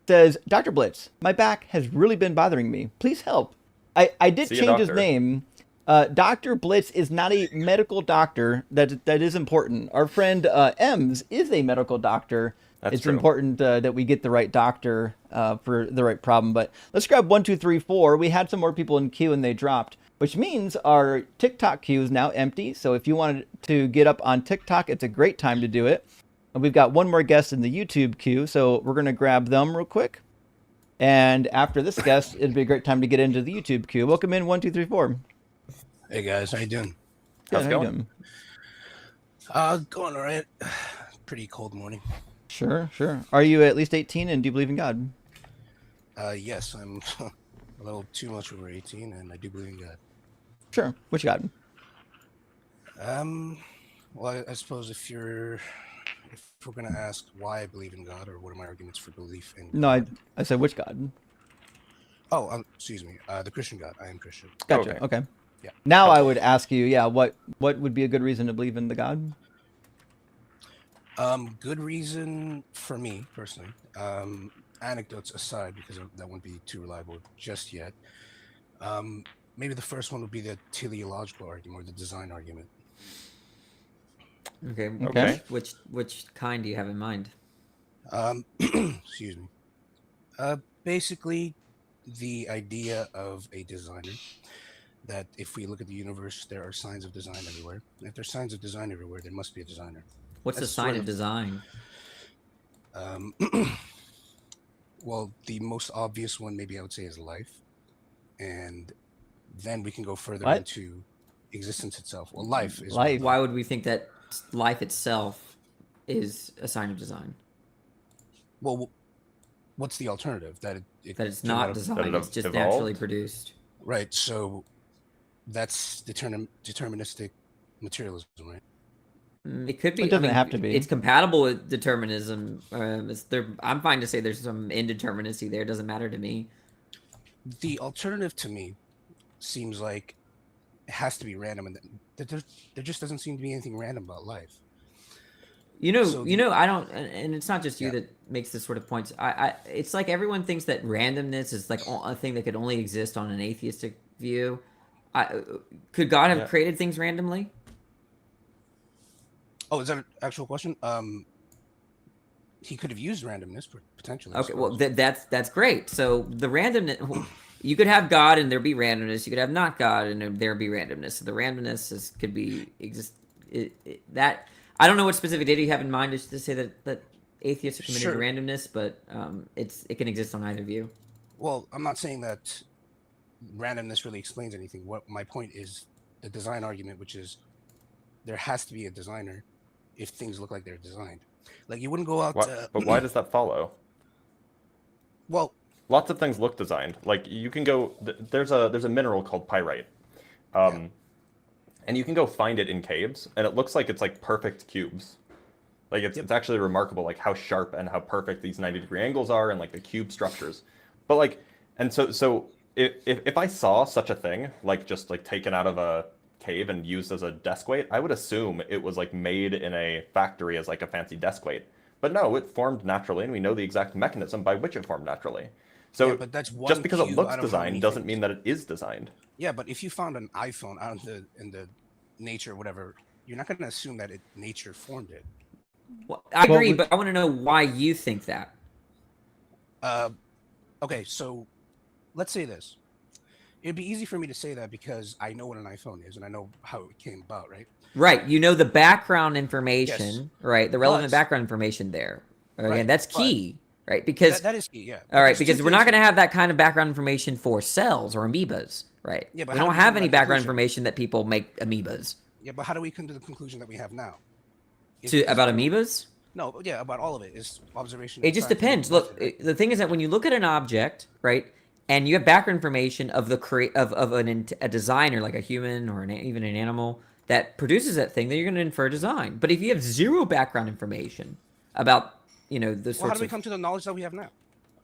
says, Dr. Blitz, my back has really been bothering me. Please help. I did See a change his doctor. name. Dr. Blitz is not a medical doctor. That is important. Our friend Ems is a medical doctor. That's it's true. important that we get the right doctor for the right problem. But let's grab 1, 2, 3, 4. We had some more people in queue and they dropped, which means our TikTok queue is now empty. So if you wanted to get up on TikTok, it's a great time to do it. And we've got one more guest in the YouTube queue, so we're going to grab them real quick. And after this guest, it'd be a great time to get into the YouTube queue. Welcome in 1, 2, 3, 4. Hey guys, how you doing? Good, how you doing? Going all right. Pretty cold morning. Sure. Are you at least 18 and do you believe in God? Yes, I'm a little too much over 18, and I do believe in God. Sure. Which God? Well, I suppose if we're gonna ask why I believe in God or what are my arguments for belief in No, I said which God. Oh, excuse me. The Christian God. I am Christian. Gotcha. Okay. Yeah. Now I would ask you, what would be a good reason to believe in the God? Good reason for me personally. Anecdotes aside, because that wouldn't be too reliable just yet. Maybe the first one would be the teleological argument or the design argument. Okay. Which kind do you have in mind? Excuse me. Basically, the idea of a designer, that if we look at the universe, there are signs of design everywhere. And if there's signs of design everywhere, there must be a designer. What's the sign of design? Well, the most obvious one, maybe I would say, is life. And then we can go further into existence itself. Well, life is Life. Why would we think that life itself is a sign of design? Well, what's the alternative? That it's not designed, it's just naturally produced. Right. So that's deterministic materialism, right? It could be. It doesn't have to be. It's compatible with determinism. I'm fine to say there's some indeterminacy there. It doesn't matter to me. The alternative to me seems like it has to be random, and there just doesn't seem to be anything random about life. I don't, and it's not just you that makes this sort of points. It's like everyone thinks that randomness is like a thing that could only exist on an atheistic view. Could God have created things randomly? Oh, is that an actual question? He could have used randomness potentially. Okay, well that's great. So the randomness, you could have God and there be randomness. You could have not God and there be randomness. So the randomness could be that. I don't know what specific data you have in mind to say that atheists are committed to randomness, but it can exist on either view. Well, I'm not saying that randomness really explains anything. What my point is, the design argument, which is there has to be a designer if things look like they're designed. Like you wouldn't go out. But why does that follow? Well, lots of things look designed. Like you can go. There's a mineral called pyrite, and you can go find it in caves, and it looks like it's like perfect cubes. Like it's actually remarkable, like how sharp and how perfect these 90-degree angles are, and like the cube structures. But like, and so if I saw such a thing, like just like taken out of a cave and used as a desk weight, I would assume it was like made in a factory as like a fancy desk weight. But no, it formed naturally, and we know the exact mechanism by which it formed naturally. So yeah, but that's one just because it cube looks out of designed many doesn't things. mean that it is designed. Yeah, but if you found an iPhone out in the nature or whatever, you're not going to assume that nature formed it. Well, I agree, but I want to know why you think that. Okay, so let's say this. It'd be easy for me to say that because I know what an iPhone is and I know how it came about, right? Right. You know the background information, Yes. right? The relevant background information there. Again, Right, that's key, right? Because that is key, yeah. All right, There's two because we're not things going to have that kind of background information for cells or amoebas, right? Yeah, but we how don't do we have come to any that background conclusion? information that people make amoebas. Yeah, but how do we come to the conclusion that we have now? About amoebas? No, yeah, about all of it is observation. It just depends. Look, the thing is that when you look at an object, right, and you have background information of the a designer, like a human or even an animal that produces that thing, then you're going to infer design. But if you have zero background information about, the Well, sorts how do we of come to the knowledge that we have now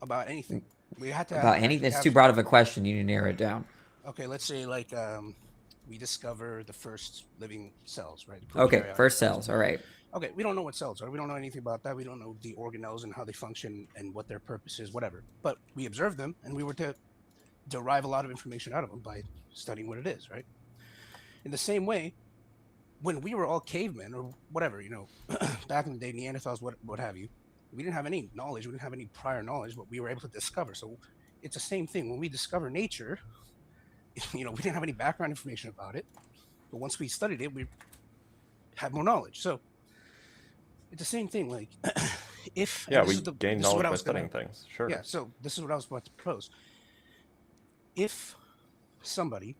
about anything? We had to about anything, it's too broad of a question. You need to narrow it down. Okay, let's say like we discover the first living cells, right? Okay, Prokaryotic first cells. All right. Okay, we don't know what cells are. We don't know anything about that. We don't know the organelles and how they function and what their purpose is, whatever. But we observed them, and we were to derive a lot of information out of them by studying what it is, right? In the same way, when we were all cavemen or whatever, back in the day, Neanderthals, what have you, we didn't have any knowledge. We didn't have any prior knowledge, but we were able to discover. So it's the same thing. When we discover nature, we didn't have any background information about it. But once we studied it, we had more knowledge. So it's the same thing. Like if we gain knowledge by studying things. Sure. Yeah. So this is what I was about to propose. If somebody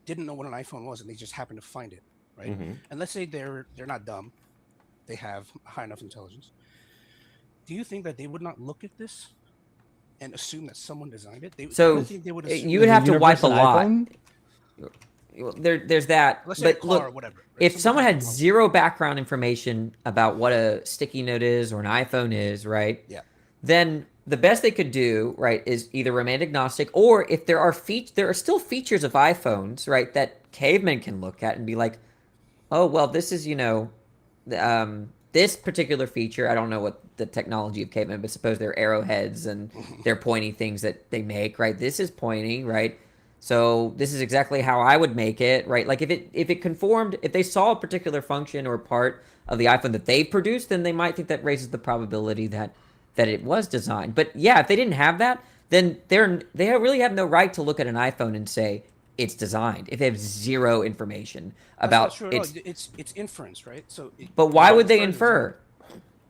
didn't know what an iPhone was and they just happened to find it, right? Mm-hmm. And let's say they're not dumb, they have high enough intelligence. Do you think that they would not look at this and assume that someone designed it? You would have to wipe a lot. There's that. Let's say a but car look, or whatever. Right? if someone had zero background information about what a sticky note is or an iPhone is, right? Yeah. Then the best they could do, right, is either remain agnostic, or if there are still features of iPhones, right, that cavemen can look at and be like, oh, well, this is, this particular feature, I don't know what the technology of cavemen, but suppose they're arrowheads and they're pointy things that they make, right? This is pointing, right? So this is exactly how I would make it, right? Like if it conformed, if they saw a particular function or part of the iPhone that they produced, then they might think that raises the probability that it was designed. But yeah, if they didn't have that, then they really have no right to look at an iPhone and say it's designed if they have zero information about it's inference, right? So but why would they infer?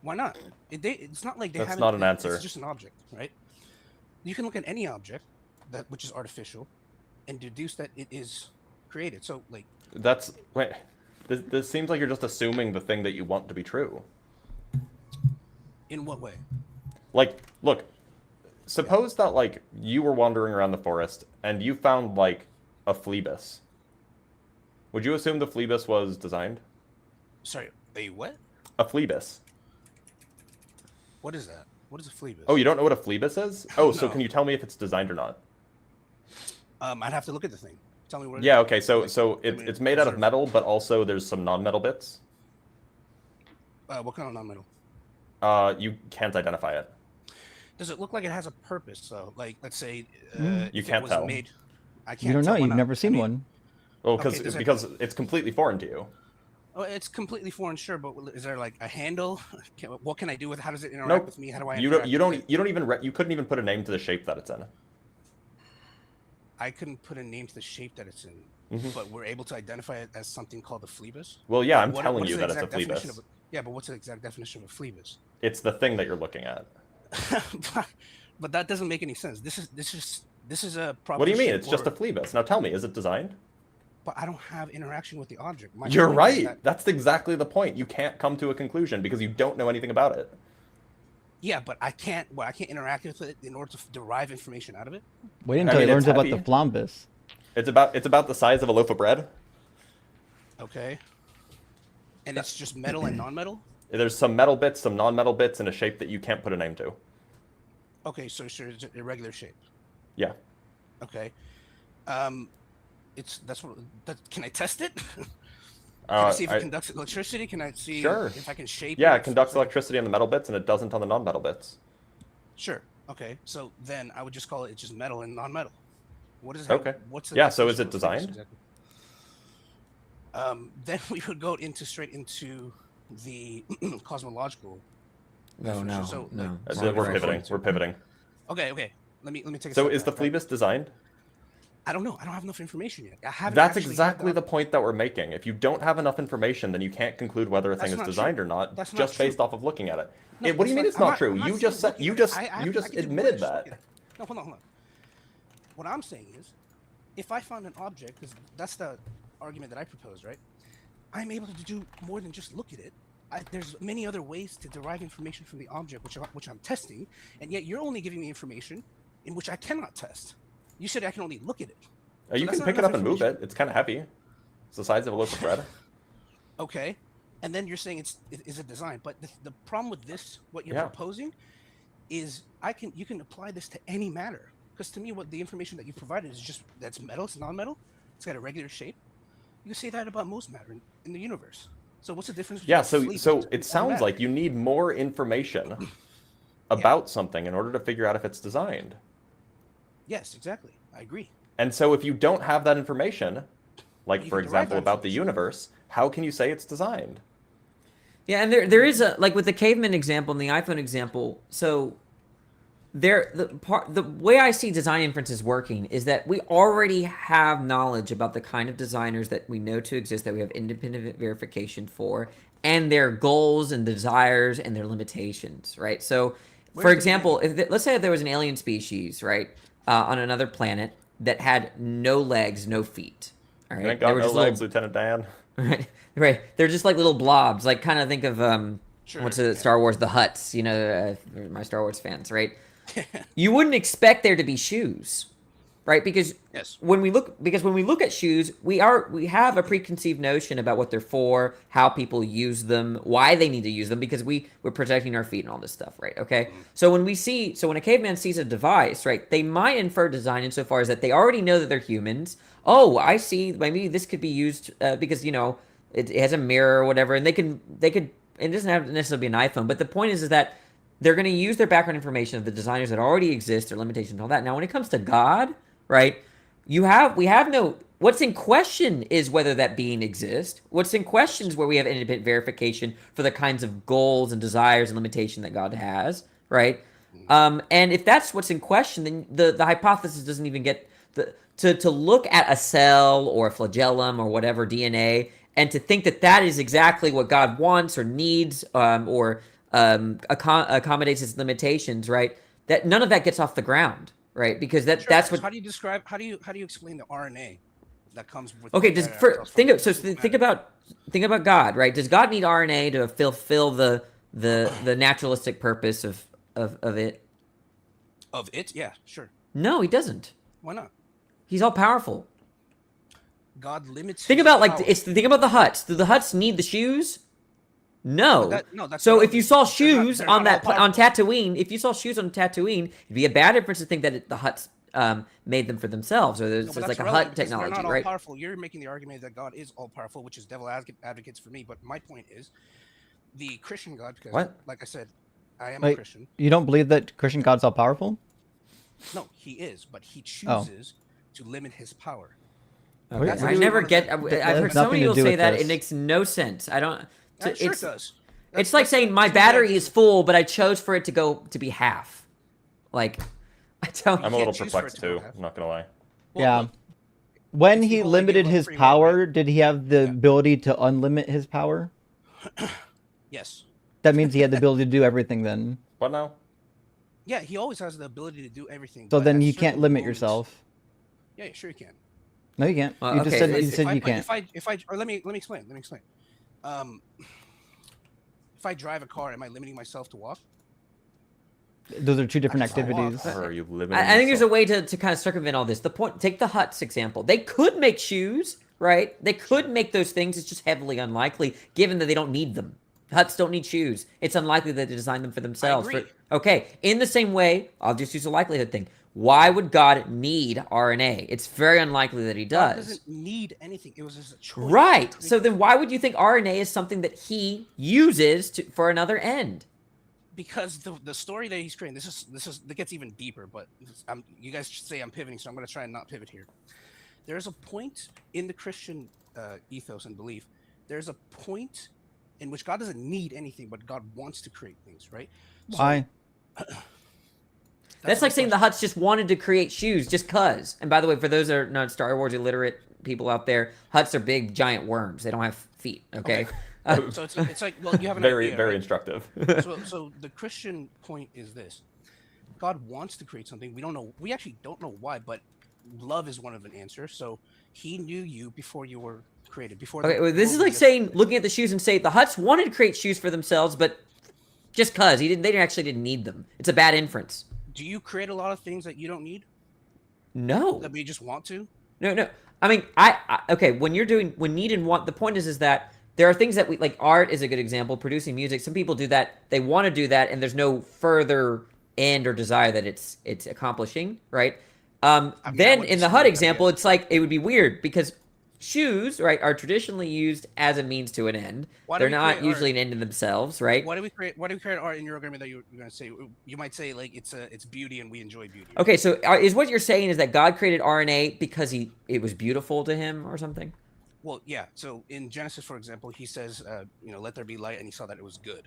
Why not? It's not like they That's haven't. not an answer. It's just an object, right? You can look at any object which is artificial and deduce that it is created. So like this seems like you're just assuming the thing that you want to be true. In what way? Like, look, suppose that like you were wandering around the forest and you found like a phlebas. Would you assume the phlebas was designed? Sorry, a what? A phlebas. What is that? What is a phlebas? Oh, you don't know what a phlebas is? Oh, so No. can you tell me if it's designed or not? I'd have to look at the thing. Tell me what. Yeah. Okay. So it's made out of metal, but also there's some non-metal bits. What kind of non-metal? You can't identify it. Does it look like it has a purpose? So, like, let's say You if it can't was tell. Made, I can't. You don't know. tell. Why You've not? never seen one. Well, Okay, does it- because it's completely foreign to you. Oh, it's completely foreign, sure, but is there like a handle? What can I do with? How does it interact Nope. with me? How do I? You interact don't. with it? You don't even. You couldn't even put a name to the shape that it's in. I couldn't put a name to the shape that it's in, Mhm. but we're able to identify it as something called a phlebas. Well, yeah, I'm What telling is you the that it's a exact definition phlebas. of yeah, but what's the exact definition of a phlebas? It's the thing that you're looking at. But that doesn't make any sense. This is a proposition. What do you mean? It's just a phlebas. Now tell me, is it designed? but I don't have interaction with the object. You're point is right. that- That's exactly the point. You can't come to a conclusion because you don't know anything about it. Yeah, but I can't interact with it in order to derive information out of it. Wait until he learns about the flambus. It's about the size of a loaf of bread. Okay. And it's just metal and non-metal? There's some metal bits, some non-metal bits, in a shape that you can't put a name to. Okay, so it's an irregular shape. Yeah. Okay. Can I test it? Can I see if it conducts electricity? Can I see if I can shape Yeah, it? it conducts electricity on the metal bits and it doesn't on the non-metal bits. Sure. Okay. So then I would just call it just metal and non-metal. What is Okay. What's the yeah, so is definition it of designed? exactly? Then we would go straight into the cosmological. definition. So, like, We're pivoting. We're pivoting. Okay. Let me take a So step is the back. Phlebas designed? I don't know. I don't have enough information yet. I haven't. That's actually exactly had the point that we're making. If you don't have enough information, then you can't conclude whether a That's thing is not designed true. or not, That's not just true. based off of looking at it. No, What do you mean it's I'm not true? I'm You not just saying said you looking at just it. I you can just do more than admitted just that. look at it. No, hold on. What I'm saying is, if I found an object, because that's the argument that I propose, right? I'm able to do more than just look at it. There's many other ways to derive information from the object, which I'm testing, and yet you're only giving me information in which I cannot test. You said I can only look at it. So You that's can not pick it enough up and move information. it. It's kind of heavy. It's the size of a loaf of bread. Okay, and then you're saying is it designed? But the problem with this, what you're Yeah. proposing, is you can apply this to any matter. Because to me, what the information that you provided is just that's metal, it's non-metal, it's got a regular shape. You can say that about most matter in the universe. So what's the difference? Yeah, between so sleep it and sounds matter? like you need more information about something in order to figure out if it's designed. Yes, exactly. I agree. And so if you don't have that information, like You for can derive example that about the universe, how can you say it's designed? Yeah, and there is a, like with the caveman example and the iPhone example, so the way I see design inferences working is that we already have knowledge about the kind of designers that we know to exist, that we have independent verification for, and their goals and desires and their limitations, right? So, for example, let's say there was an alien species, right, on another planet that had no legs, no feet. All right, You ain't got no legs, Lieutenant Dan. Right. They're just like little blobs. Like kind of think of what's it, Star Wars, the Hutts. You know, my Star Wars fans, right? You wouldn't expect there to be shoes, right? Because when we look at shoes, we have a preconceived notion about what they're for, how people use them, why they need to use them, because we're protecting our feet and all this stuff, right? Okay. So when a caveman sees a device, right, they might infer design insofar as that they already know that they're humans. Oh, I see. Maybe this could be used because it has a mirror or whatever, and they could. It doesn't have to necessarily be an iPhone, but the point is that they're going to use their background information of the designers that already exist, their limitations, and all that. Now, when it comes to God, right, what's in question is whether that being exists. What's in question is where we have independent verification for the kinds of goals and desires and limitation that God has, right? And if that's what's in question, then the hypothesis doesn't even get to look at a cell or a flagellum or whatever DNA and to think that is exactly what God wants or needs or accommodates its limitations, right? That none of that gets off the ground, right? Because that's what. How do you explain the RNA that comes with? Okay, think about God, right? Does God need RNA to fulfill the naturalistic purpose of it? Of it, yeah, sure. No, he doesn't. Why not? He's all powerful. God limits. Think about think about the Hutts. Do the Hutts need the shoes? No. So if you saw shoes on Tatooine, it'd be a bad inference to think that the Hutts made them for themselves, or there's like a Hutt technology, they're not right? All powerful. You're making the argument that God is all powerful, which is devil advocates for me. But my point is, the Christian God, because like I said, I am a Christian. You don't believe that Christian God's all powerful? No, he is, but he chooses to limit his power. Okay. I've heard so many people say that. It makes no sense. I don't. It sure does. It's like saying my battery is full, but I chose for it to be half. Like, I don't. I'm a little perplexed too. I'm not gonna lie. Yeah. When he limited his power, did he have the ability to unlimit his power? Yes. That means he had the ability to do everything then. What now? Yeah, he always has the ability to do everything. So but then at you can't certain limit moments- yourself. Yeah, sure you can. No, you can't. Well, You just okay, said you can't. Or let me explain. If I drive a car, am I limiting myself to walk? Those are two different I can still walk. activities. Or are you limiting I think there's a yourself? way to kind of circumvent all this. The point, take the Huts example. They could make shoes, right? They could make those things. It's just heavily unlikely, given that they don't need them. Huts don't need shoes. It's unlikely that they design them for themselves. agree. Okay, in the same way, I'll just use a likelihood thing. Why would God need RNA? It's very unlikely that he God does. doesn't need anything. It was just a choice. Right. So then why would you think RNA is something that he uses for another end? Because the story that he's creating, that gets even deeper. But you guys say I'm pivoting, so I'm going to try and not pivot here. There's a point in the Christian ethos and belief. There's a point in which God doesn't need anything, but God wants to create things, right? Why? That's like saying the Huts just wanted to create shoes just cuz. And by the way, for those that are not Star Wars illiterate people out there, Huts are big giant worms. They don't have feet. Okay. So it's like, well, you have an very idea, very right? instructive. So the Christian point is this: God wants to create something. We don't know. We actually don't know why, but love is one of an answer. So He knew you before you were created. Before. Okay, well, this is like saying, looking at the shoes and say the Huts wanted to create shoes for themselves, but just cuz they actually didn't need them. It's a bad inference. Do you create a lot of things that you don't need? No. That we just want to? No. I mean, okay, when need and want, the point is that there are things that we, like art is a good example, producing music. Some people do that. They want to do that, and there's no further end or desire that it's accomplishing, right? Then in the Hut example, it's like, it would be weird because shoes, right, are traditionally used as a means to an end. They're not usually an end in themselves, right? Why do we create art in your agreement that you're going to say? You might say like it's beauty and we enjoy beauty. Okay, so is what you're saying is that God created RNA because it was beautiful to him or something? Well, yeah. So in Genesis, for example, he says, let there be light, and he saw that it was good,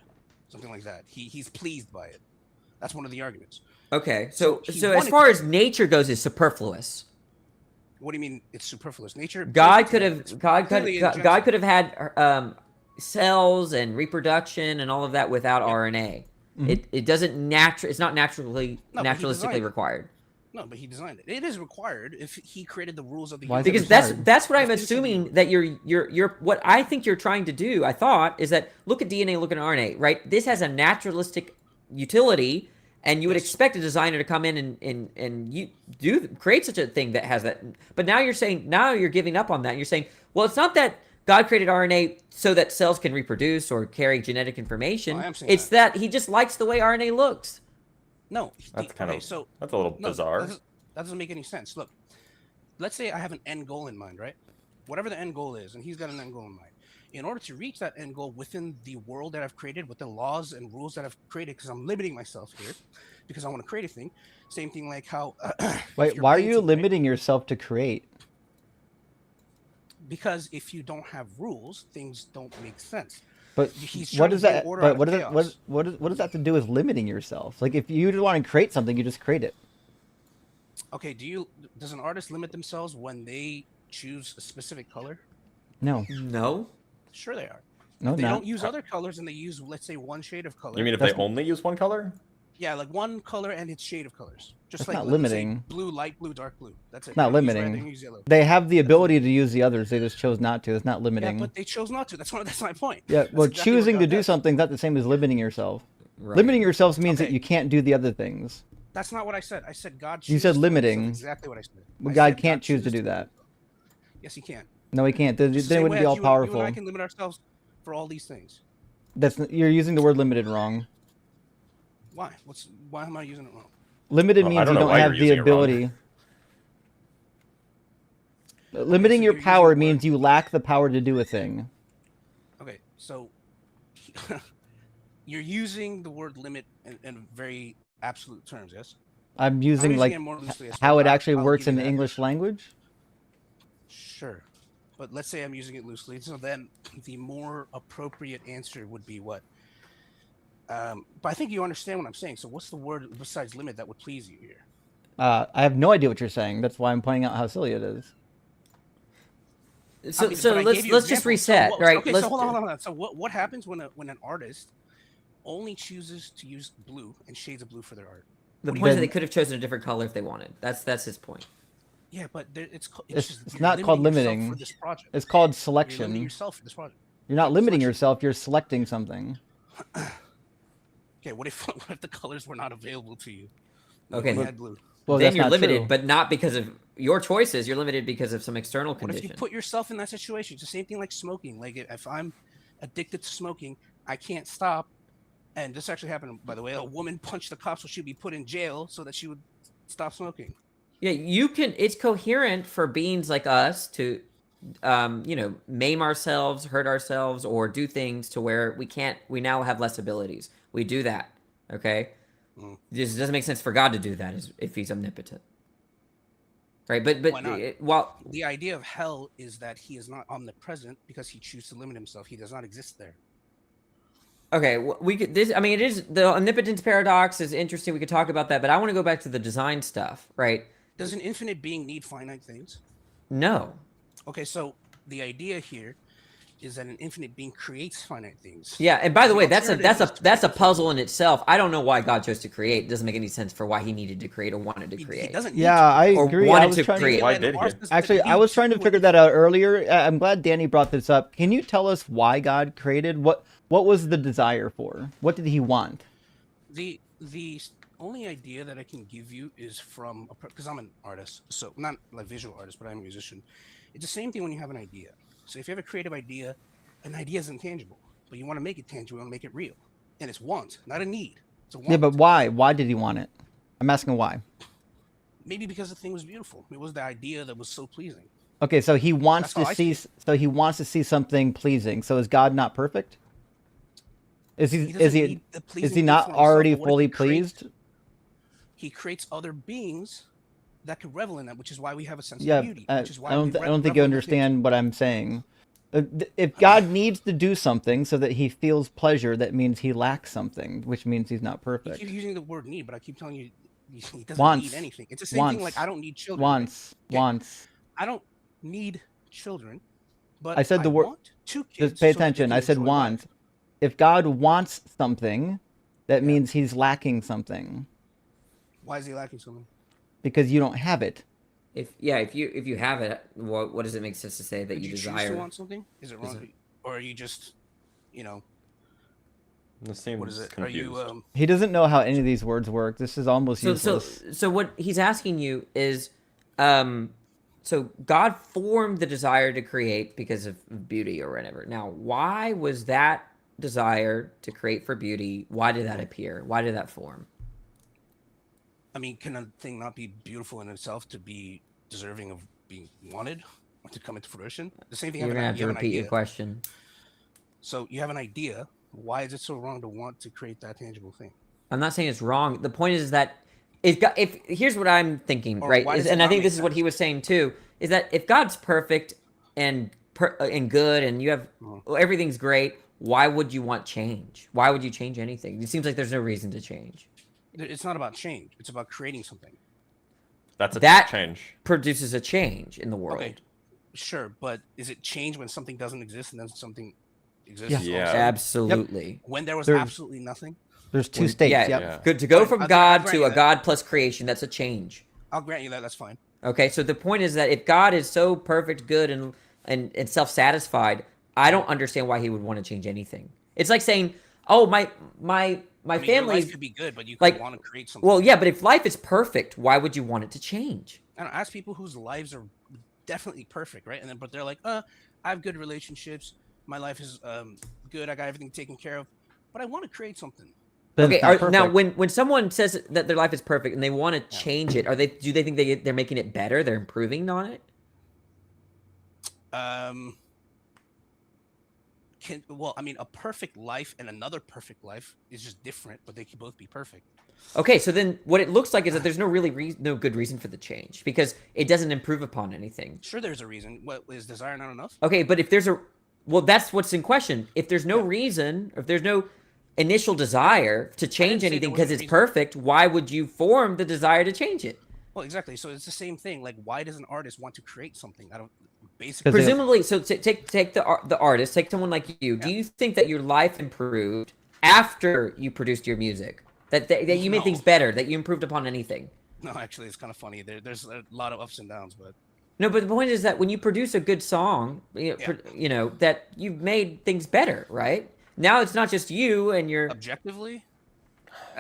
something like that. He's pleased by it. That's one of the arguments. Okay, so as far as nature goes, it's superfluous. What do you mean it's superfluous? Nature. God could have had cells and reproduction and all of that without RNA. Mhm. It doesn't it's not naturalistically required. No, but he designed it. It is required if he created the rules of the Why is universe. Because that's what I'm assuming that you're what I think you're trying to do. I thought is that look at DNA, look at RNA, right? This has a naturalistic utility, and you would expect a designer to come in and you create such a thing that has that. But now you're giving up on that. You're saying, well, it's not that God created RNA so that cells can reproduce or carry genetic information. It's that he just likes the way RNA looks. No, That's that's a little no, bizarre. That doesn't make any sense. Look, let's say I have an end goal in mind, right? Whatever the end goal is, and he's got an end goal in mind. In order to reach that end goal within the world that I've created, with the laws and rules that I've created, because I'm limiting myself here, because I want to create a thing. Same thing like how. Wait, why are you limiting yourself to create? Because if you don't have rules, things don't make sense. But what does that? But what does that? What does that have to do with limiting yourself? Like, if you want to create something, you just create it. Okay. Does an artist limit themselves when they choose a specific color? No. No. Sure, they are. No, they not. don't use other colors and they use, let's say, one shade of color. You mean if they only use one color? Yeah, like one color and its shade of colors. Just That's like not let's say, limiting. blue, light blue, dark blue. That's it. It's not They don't use red, they limiting. don't use yellow. They have the ability to use the others. They just chose not to. It's not Yeah, limiting. but they chose not to. That's my point. Yeah, That's well, exactly what choosing God to do does. something is not the same as limiting yourself. Right. Limiting yourself means that you can't do the other things. That's not what I said. I said God. You said chooses to do limiting. something. Exactly what I said. Well, I God said can't choose to chooses do that. Yes, he can. No, he can't. Then Just it the same wouldn't way be as all you powerful. and I can limit ourselves for all these things. You're using the word limited wrong. Why? Why am I using it wrong? Limited Well, I means don't you know don't why have you're the using it wrong. ability. Limiting your power means you lack the power to do a thing. Okay, so you're using the word limit in very absolute terms, yes? I'm using using like it more loosely as how well. it actually I'll works give in you the that. English language. Sure. But let's say I'm using it loosely. So then the more appropriate answer would be what? But I think you understand what I'm saying. So what's the word besides limit that would please you here? I have no idea what you're saying. That's why I'm pointing out how silly it is. So, I mean, so but I let's gave you just examples. reset, Okay, right? so hold on. So what happens when an artist only chooses to use blue and shades of blue for their art? The point is that they could have chosen a different color if they wanted. That's his point. Yeah, but It's not called limiting. For this project. It's called You're selection. limiting yourself for this project. You're not limiting yourself. You're selecting something. Okay, what if the colors were not available to you? Okay, You had blue. Well, then that's you're not limited, true. but not because of your choices. You're limited because of some external What condition. if you put yourself in that situation? It's the same thing like smoking. Like if I'm addicted to smoking, I can't stop. And this actually happened, by the way. A woman punched the cops, so she'd be put in jail so that she would stop smoking. Yeah, you can. It's coherent for beings like us to, maim ourselves, hurt ourselves, or do things to where we can't. We now have less abilities. We do that. Okay, This doesn't make sense for God to do that if He's omnipotent, right? But Why not? while The idea of hell is that He is not omnipresent because He chooses to limit Himself. He does not exist there. okay, we could this. I mean, it is the omnipotence paradox is interesting. We could talk about that, but I want to go back to the design stuff, right? Does an infinite being need finite things? No. Okay, so the idea here is that an infinite being creates finite things. Yeah, and by the way, that's alternative a puzzle in itself. I don't know why God chose to create. It doesn't make any sense for why He needed to create or wanted to create. Yeah, I agree. Wanted I was to trying create. Why did he? Actually, I was trying to figure that out earlier. I'm glad Danny brought this up. Can you tell us why God created? What was the desire for? What did He want? The only idea that I can give you is from because I'm an artist, so not like visual artist, but I'm a musician. It's the same thing when you have an idea. So if you have a creative idea, an idea is intangible, but you want to make it tangible, you want to make it real, and it's want, not a need. It's a want. Yeah, but why? Why did He want it? I'm asking why. Maybe because the thing was beautiful. It was the idea that was so pleasing. Okay, so He wants That's how to I see. see So He wants to see something pleasing. So is God not perfect? Is he? doesn't Is he? need the Is pleasing He thing not for himself, already but what if fully he creates- pleased? He creates other beings that could revel in that, which is why we have a sense Yeah, of beauty. Which is why I don't think you revel in understand what I'm saying. If God needs to do something so that He feels pleasure, that means He lacks something, which means He's not You perfect. keep using the word need, but I keep telling you he doesn't Wants. need anything. It's the same thing like I don't need children. right? Wants. Okay, Wants. I don't need children, but I said the word. want two kids. Just pay so that they attention. can I said enjoy want. life. If God wants something, that means He's lacking something Why is he lacking something? because you don't have it. If you have it, what does it make sense to say that Would you you choose desire? to want something? Is it wrong? Or are you just, This seems what is it? confused. Are you He doesn't know how any of these words work. This is almost useless. So what he's asking you is, so God formed the desire to create because of beauty or whatever. Now, why was that desire to create for beauty? Why did that appear? Why did that form? I mean, can a thing not be beautiful in itself to be deserving of being wanted or to come into fruition? The same thing. You're gonna have to repeat your question. So you have an idea. Why is it so wrong to want to create that tangible thing? I'm not saying it's wrong. The point is that if here's what I'm thinking, Or right? why does it And I not think make this is what he was saying too. Is that if God's perfect and good and you have everything's great, why would you want change? Why would you change anything? It seems like there's no reason to change. It's not about change. It's about creating something. That's a That change. produces a change in the world. Okay, sure, but is it change when something doesn't exist and then something exists? Yeah. also? Absolutely. Yep. When there was There's- absolutely nothing. There's two states. Yeah, Yep. Good to go from I'll God grant to you a that. God plus creation. That's a change. I'll grant you that. That's fine. Okay, so the point is that if God is so perfect, good, and self-satisfied, I don't understand why He would want to change anything. It's like saying, "Oh, my I mean, your family life could be good, but you could like want to create something. well, yeah, but if life is perfect, why would you want it to change?" I don't know, ask people whose lives are definitely perfect, right? And then, but they're like, I have good relationships. My life is good. I got everything taken care of, but I want to create something. Then Okay, it's not now perfect. when someone says that their life is perfect and they want to change it, do they think they're making it better? They're improving on it? Well, I mean, a perfect life and another perfect life is just different, but they can both be perfect. Okay, so then what it looks like is that there's no good reason for the change because it doesn't improve upon anything. Sure, there's a reason. What is desire not enough? Okay, but if there's that's what's in question. If there's no reason, if there's no initial desire to change say there anything was because a it's reason. perfect, why would you form the desire to change it? Well, exactly. So it's the same thing. Like, why does an artist want to create something? I don't. Basically, Presumably, so take the artist, take someone like you. Do you think that your life improved after you produced your music? That you made things better, that you improved upon anything? No, actually, it's kind of funny. There's a lot of ups and downs, but No, but the point is that when you produce a good song, you know that you've made things better, right? Now it's not just you and your objectively,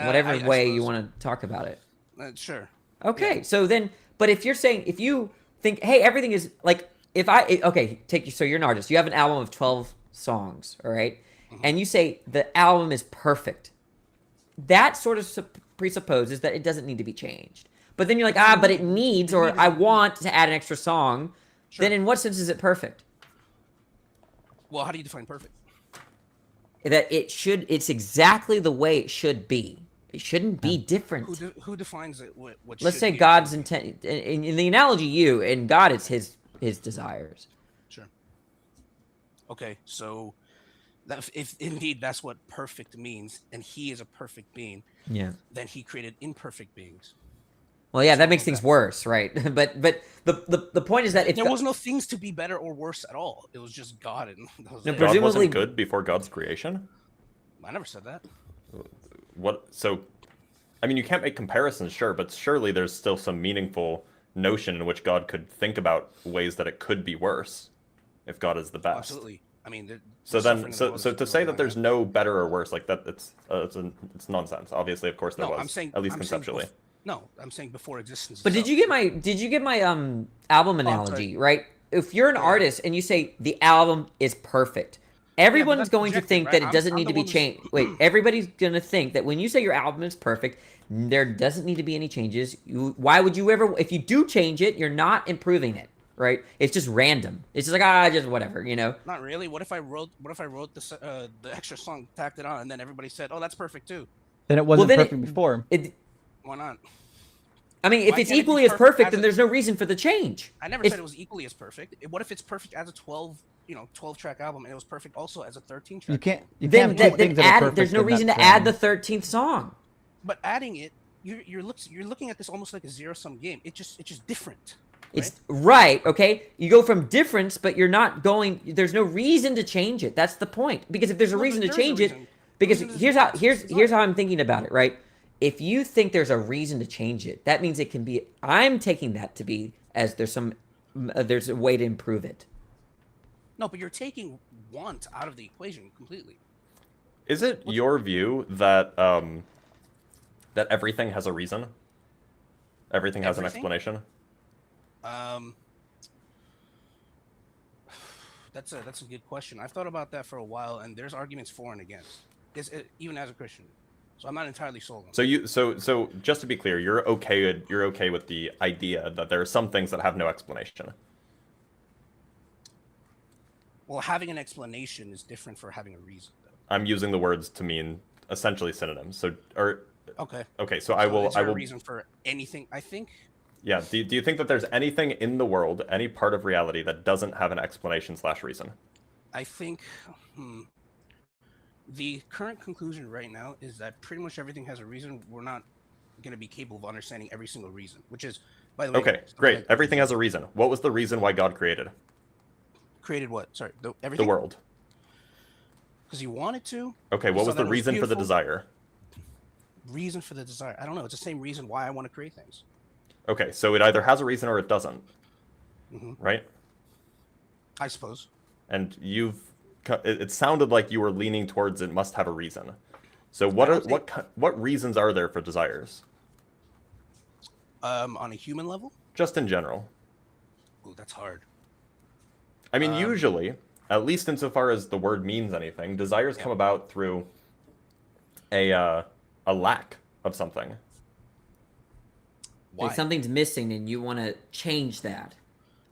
whatever I way you suppose. want to talk about it. Sure. Okay, so then, but if you're saying, if you think, hey, everything is like, okay, so you're an artist, you have an album of 12 songs, all right? And you say the album is perfect. That sort of presupposes that it doesn't need to be changed. But then you're like, but it needs, or I want to add an extra song. Sure. Then in what sense is it perfect? Well, how do you define perfect? That it's exactly the way it should be. It shouldn't be different. Who defines it? What Let's say God's intent, in the analogy you, and God is his desires. Sure. Okay, so if indeed that's what perfect means, and he is a perfect being, then he created imperfect beings. Well, yeah, that makes things worse, right? but the point is that if there was no things to be better or worse at all, it was just God. And God wasn't good before God's creation? I never said that. What? So, I mean, you can't make comparisons, sure, but surely there's still some meaningful notion in which God could think about ways that it could be worse if God is the best. Absolutely. I mean, so to say that there's no better or worse, like that, it's nonsense. Obviously, of course, there was. I'm saying, at least conceptually. I'm saying before existence. But did you get my album analogy, right? If you're an artist and you say the album is perfect, everyone's going to think that it doesn't need to be changed. Wait, everybody's going to think that when you say your album is perfect, there doesn't need to be any changes. Why would you ever, if you do change it, you're not improving it, right? It's just random. It's just like, just whatever, you know? Not really. What if I wrote the extra song, tacked it on, and then everybody said, oh, that's perfect too? Then it wasn't perfect before. Why not? I mean, if it's equally as perfect, then there's no reason for the change. I never said it was equally as perfect. What if it's perfect as a 12-track album, and it was perfect also as a 13-track? You can't. Then add. There's no reason to add the 13th song. But adding it, you're looking at this almost like a zero-sum game. It's just different. It's right, okay? You go from difference, but you're not going. There's no reason to change it. That's the point. Because if there's a reason to change it, because here's how I'm thinking about it, right? If you think there's a reason to change it, that means it can be. I'm taking that to be as there's a way to improve it. No, but you're taking want out of the equation completely. Is it your view that that everything has a reason? Everything has an explanation? That's a good question. I've thought about that for a while, and there's arguments for and against. Even as a Christian, so I'm not entirely sold on. So just to be clear, you're okay with the idea that there are some things that have no explanation. Well, having an explanation is different for having a reason, though. I'm using the words to mean essentially synonyms. Okay. Okay, so I will. Is there a reason for anything? I think. Yeah. Do you think that there's anything in the world, any part of reality that doesn't have an explanation/reason? I think the current conclusion right now is that pretty much everything has a reason. We're not going to be capable of understanding every single reason, which is, by the way. Okay, great. Everything has a reason. What was the reason why God created? Created what? Sorry, everything. The world. Because he wanted to. Okay, what was the reason for the desire? Reason for the desire? I don't know. It's the same reason why I want to create things. Okay, so it either has a reason or it doesn't, right? I suppose. And it sounded like you were leaning towards it must have a reason. So what reasons are there for desires? On a human level? Just in general. Ooh, that's hard. I mean, usually, at least insofar as the word means anything, desires come about through a lack of something. Like something's missing and you want to change that.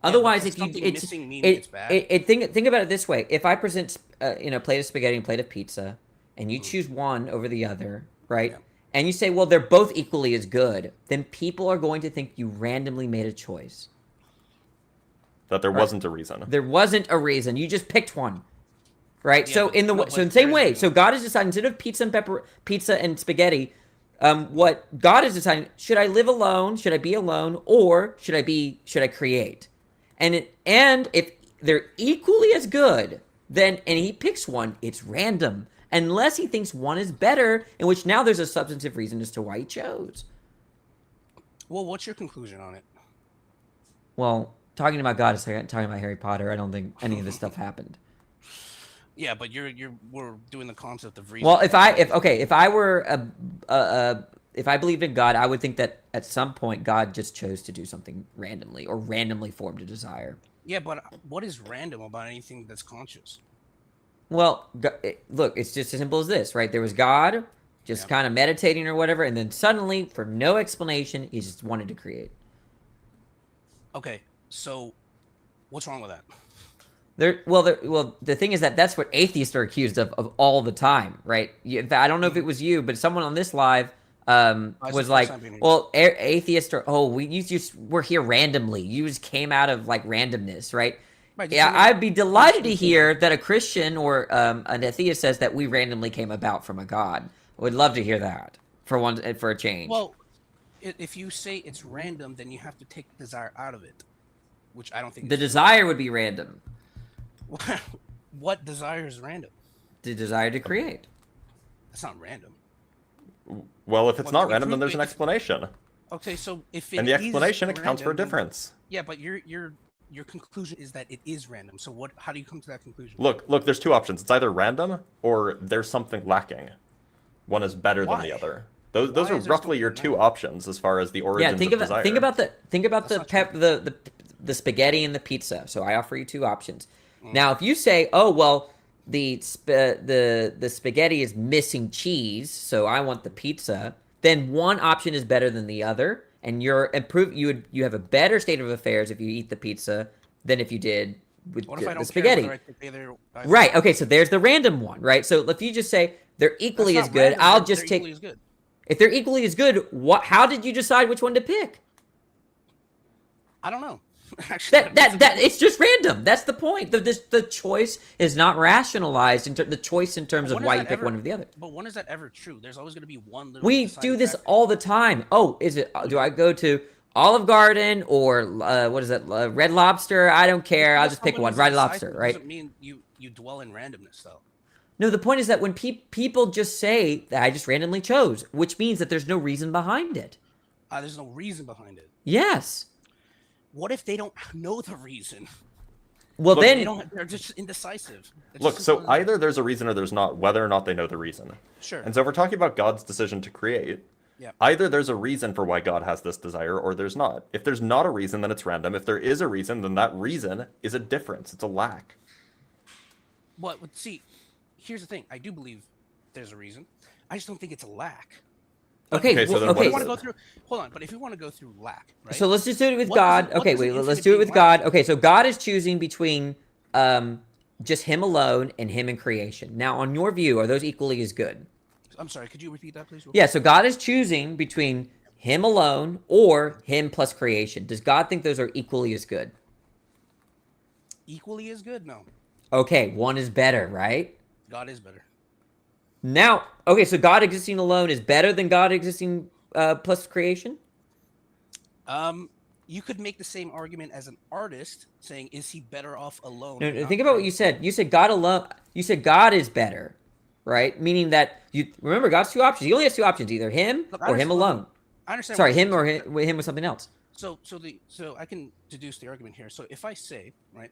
Otherwise, if it's bad. Think about it this way: if I present a plate of spaghetti and a plate of pizza, and you choose one over the other, right? Yeah. And you say, well, they're both equally as good, then people are going to think you randomly made a choice. That there wasn't a reason. There wasn't a reason. You just picked one, right? Yeah, so in the same way, so God is deciding instead of pizza and spaghetti. What God is deciding: should I live alone? Should I be alone, or should I create? And if they're equally as good, then and he picks one, it's random, unless he thinks one is better, in which now there's a substantive reason as to why he chose. Well, what's your conclusion on it? Well, talking about God is like talking about Harry Potter. I don't think any of this stuff happened. Yeah, but we're doing the concept of reason. Well, if I believed in God, I would think that at some point God just chose to do something randomly or randomly formed a desire. Yeah, but what is random about anything that's conscious? Well, look, it's just as simple as this, right? There was God just kind of meditating or whatever, and then suddenly, for no explanation, he just wanted to create. Okay, so what's wrong with that? Well, the thing is that that's what atheists are accused of all the time, right? I don't know if it was you, but someone on this live was like, well, atheists are, we're here randomly. You just came out of like randomness, right? Right, Yeah, I'd be delighted to hear that a Christian or an atheist says that we randomly came about from a God. I would love to hear that for a change. Well, if you say it's random, then you have to take desire out of it, which I don't think. The desire would be random. What desire is random? The desire to create. That's not random. Well, if it's not random, then there's an explanation. Okay, so if it and the is explanation accounts for a random, difference. Yeah, but your conclusion is that it is random. So what? How do you come to that conclusion? Look. There's two options. It's either random or there's something lacking. One is better than the other. Those are roughly your two options as far as the origins of desire. Think about the spaghetti and the pizza. So I offer you two options. Now, if you say, "Oh well, the spaghetti is missing cheese, so I want the pizza," then one option is better than the other, and you have a better state of affairs if you eat the pizza than if you did with the spaghetti. Right. Okay. So there's the random one, right? So if you just say they're equally as good, I'll just take. If they're equally as good, how did you decide which one to pick? I don't know. Actually, it's just random. That's the point. The choice is not rationalized. The choice in terms of why you pick one or the other. But when is that ever true? There's always going to be one little. We do this all the time. Oh, do I go to Olive Garden or what is that? Red Lobster? I don't care. I'll just pick one. Red Lobster, right? Doesn't mean you dwell in randomness, though. No, the point is that when people just say that I just randomly chose, which means that there's no reason behind it. There's no reason behind it. Yes. What if they don't know the reason? Well, then they're just indecisive. Look, so either there's a reason or there's not, whether or not they know the reason. Sure. And so if we're talking about God's decision to create, either there's a reason for why God has this desire or there's not. If there's not a reason, then it's random. If there is a reason, then that reason is a difference. It's a lack. Well, see, here's the thing. I do believe there's a reason. I just don't think it's a lack. Okay, so then if we want to go through, hold on, but if we want to go through lack, right? So let's just do it with God. Okay, wait, let's do it with God. Okay, so God is choosing between just him alone and him in creation. Now, on your view, are those equally as good? I'm sorry, could you repeat that, please? Yeah, so God is choosing between him alone or him plus creation. Does God think those are equally as good? Equally as good? No. Okay, one is better, right? God is better. Now, okay, so God existing alone is better than God existing plus creation? You could make the same argument as an artist, saying, is he better off alone? No, think about what you said. You said God alone. You said God is better, right? Meaning that you remember God's two options. He only has two options: either him or him alone. I understand. Sorry, him or him with something else. So I can deduce the argument here. So if I say, right,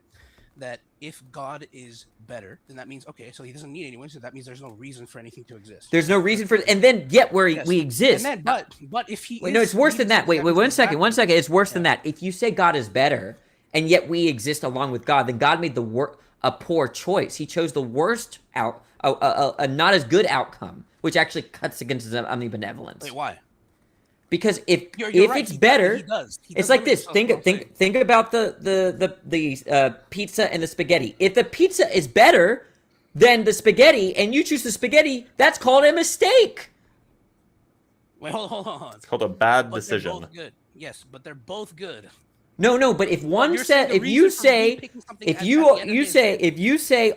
that if God is better, then that means, okay, so he doesn't need anyone, so that means there's no reason for anything to exist. There's no reason for, and then yet we exist. And then, but if he no, it's worse than that. Wait, one second. It's worse than that. If you say God is better, and yet we exist along with God, then God made a poor choice. He chose the worst a not as good outcome, which actually cuts against his omnibenevolence. Wait, why? Because if right, it's better, it's like this. Think about the pizza and the spaghetti. If the pizza is better than the spaghetti, and you choose the spaghetti, that's called a mistake. Wait, hold on. It's called a bad decision. They're both good. Yes, but they're both good. No. But if one said, if you say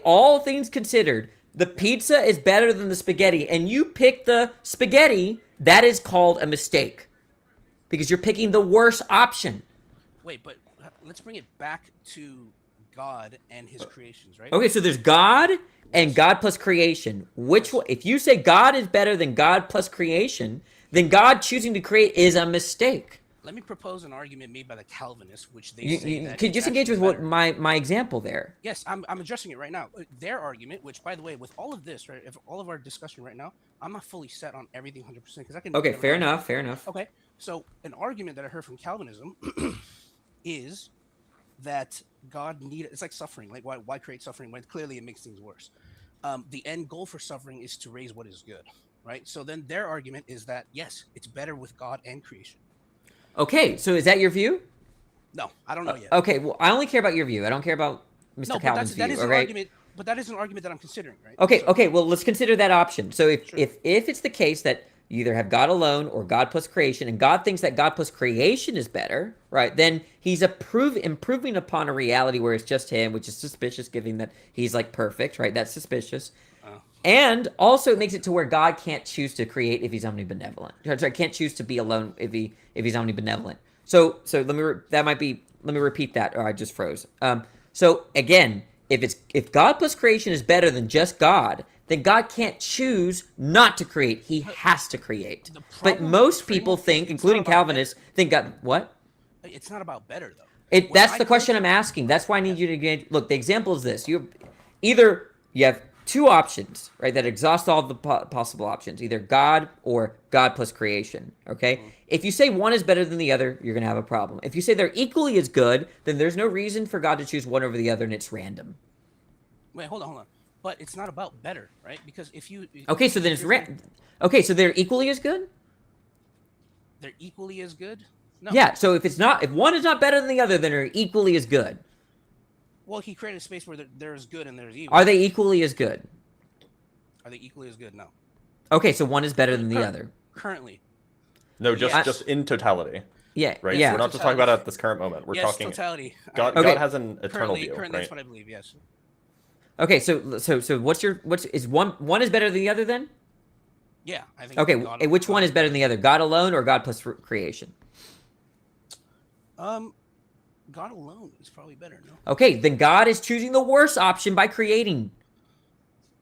all things considered, the pizza is better than the spaghetti, and you pick the spaghetti, that is called a mistake. Because you're picking the worst option. Wait, but let's bring it back to God and his creations, right? Okay, so there's God and God plus creation. Which one? If you say God is better than God plus creation, then God choosing to create is a mistake. let me propose an argument made by the Calvinists, which they You, say you that could it's just engage with actually what better. my example there. Yes, I'm addressing it right now. Their argument, which by the way, with all of this, right, if all of our discussion right now, I'm not fully set on everything 100% because I can. Okay, never fair know. enough. Fair enough. Okay, so an argument that I heard from Calvinism is that God needed. It's like suffering. Like why create suffering when clearly it makes things worse? The end goal for suffering is to raise what is good, right? So then their argument is that yes, it's better with God and creation. Okay, so is that your view? No, I don't know yet. Okay, well, I only care about your view. I don't care about Mr. No, Calvin's that view. is an Okay. argument. But that is an argument that I'm considering, right? Okay. So, Okay. Well, let's consider that option. So if it's the case that you either have God alone or God plus creation, and God thinks that God plus creation is better, right? Then he's improving upon a reality where it's just him, which is suspicious, given that he's like perfect, right? That's suspicious. And also it makes it to where God can't choose to create if he's omnibenevolent. Sorry, can't choose to be alone if he's omnibenevolent. So let me repeat that, or I just froze. So again, if God plus creation is better than just God, then God can't choose not to create. He has to create. But most people think, including Calvinists, think God what? It's not about better though. That's the question I'm asking. That's why I need you to get. Look, the example is this: you have two options, right? That exhaust all the possible options: either God or God plus creation. Okay. If you say one is better than the other, you're gonna have a problem. If you say they're equally as good, then there's no reason for God to choose one over the other, and it's random. Wait, hold on. But it's not about better, right? Because if you Okay, so then it's okay, so they're equally as good? They're equally as good? No. Yeah, so if one is not better than the other, then they're equally as good. Well, he created a space where there's good and there's evil. Are they equally as good? Are they equally as good? No. Okay, so one is better than the other. Currently. No, just in totality. Yeah, right. yeah. We're not just talking about at this current moment. We're yes, talking totality. God has an eternal view. Currently, right? that's what I believe. Yes. Okay, so is one is better than the other then? Yeah, I think. Okay, which one is better than the other? God alone or God plus creation? God alone is probably better. No. Okay, then God is choosing the worst option by creating.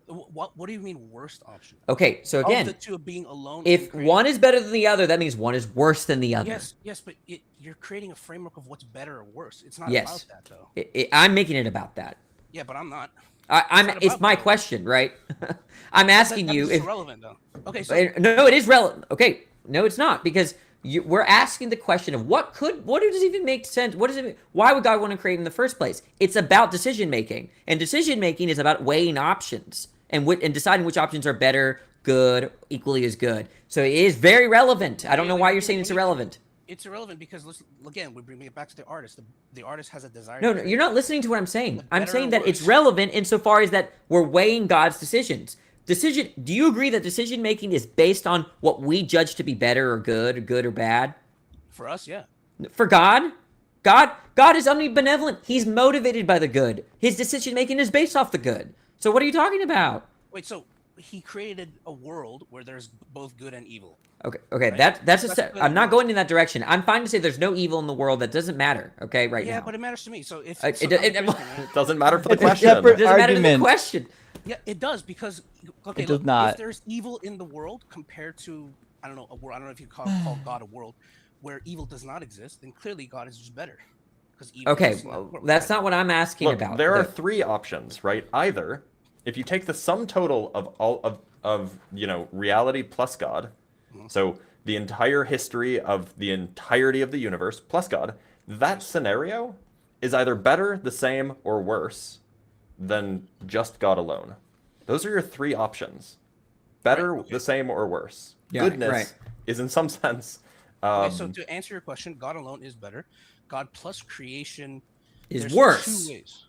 What do you mean worst option? Okay, so again, of the two of being alone. If one is better than the other, that means one is worse than the other. Yes, but you're creating a framework of what's better or worse. It's not Yes. about that though. I'm making it about that. Yeah, but I'm not. It's my question, right? I'm asking you if if relevant though. Okay, so no, it is relevant. Okay, no, it's not because we're asking the question of what does even make sense? What does it? Why would God want to create in the first place? It's about decision making, and decision making is about weighing options and deciding which options are better, good, equally as good. So it is very relevant. I don't know why you're saying it's irrelevant. It's irrelevant because again, we bring it back to the artist. The artist has a desire. No, you're not listening to what I'm saying. I'm saying that it's worse. relevant insofar as that we're weighing God's decisions. Do you agree that decision making is based on what we judge to be better or good or bad? For us, yeah. For God is omnibenevolent. He's motivated by the good. His decision making is based off the good. So what are you talking about? Wait, so he created a world where there's both good and evil. Okay, right? I'm not going in that direction. I'm fine to say there's no evil in the world. That doesn't matter. Okay, right now. Yeah, but it matters to me. So if It doesn't matter for the It's a question. separate It doesn't matter to the argument. question. Yeah, it does because It does not. If there's evil in the world compared to a world, I don't know if you call God a world where evil does not exist, then clearly God is just better. Okay, well, that's not what I'm asking Look, about. there are three options, right? Either if you take the sum total of all of reality plus God, so the entire history of the entirety of the universe plus God, that scenario is either better, the same, or worse than just God alone. Those are your three options. Better, the same, or worse. Yeah, Goodness right. is in some sense. So to answer your question, God alone is better. God plus creation Is there's worse. Two ways.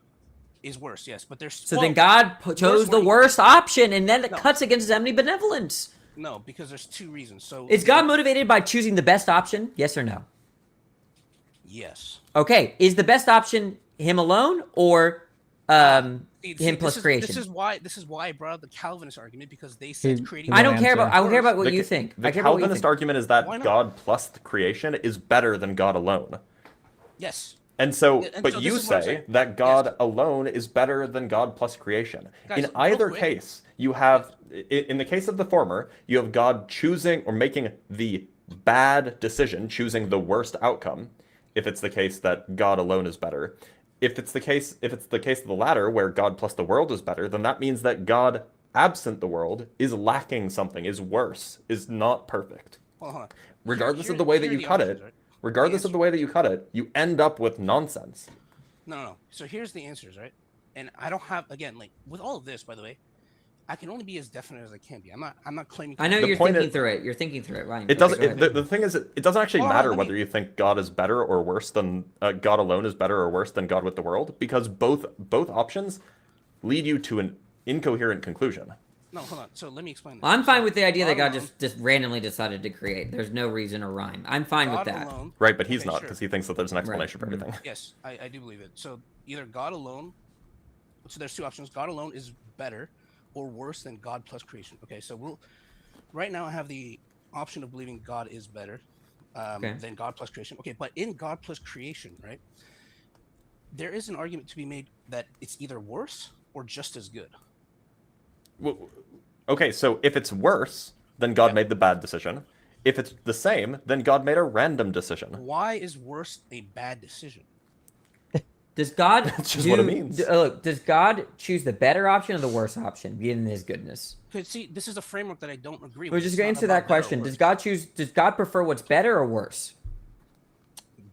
Is worse, yes, but there's So then God chose the worst option, and then it No. cuts against his omnibenevolence. No, because there's two reasons. So Is God motivated by choosing the best option? Yes or no? Yes. Okay. Is the best option him alone or him plus this creation? This is why I brought up the Calvinist argument because they said creating. I don't care about what you think. The I care about what you Calvinist think. argument is Why that not? God plus the creation is better than God alone. Yes. And so, And but so you this is what I'm say saying. that God alone is better than God plus creation. Guys, In either quick. case, you have, in the case of the former, you have God choosing or making the bad decision, choosing the worst outcome, if it's the case that God alone is better. If it's the case of the latter, where God plus the world is better, then that means that God absent the world is lacking something, is worse, is not perfect. Well, hold on. Regardless of the way that you cut it, regardless of the way that you cut it, you end up with nonsense. No. So here's the answers, right? And I don't have, again, like with all of this, by the way, I can only be as definite as I can be. I'm not claiming. I know you're thinking through it. You're thinking through it, Ryan. It doesn't. The thing is, it doesn't actually matter whether you think God is better or worse than God alone is better or worse than God with the world, because both options lead you to an incoherent conclusion. No, hold on. So let me explain this. I'm fine with the idea that God just randomly decided to create. There's no reason or rhyme. I'm fine with that. Alone, right, but he's not, because he thinks that there's an explanation for everything. Yes, I do believe it. So either God alone. So there's two options. God alone is better or worse than God plus creation. Okay, so right now I have the option of believing God is better than God plus creation. Okay, but in God plus creation, right, there is an argument to be made that it's either worse or just as good. Well, okay, so if it's worse, then God made the bad decision. If it's the same, then God made a random decision. Why is worse a bad decision? Does God That's just what it means. Look, does God choose the better option or the worse option, given His goodness? Because see, this is a framework that I don't agree We're with. just going to answer that question. Does God prefer what's better or worse?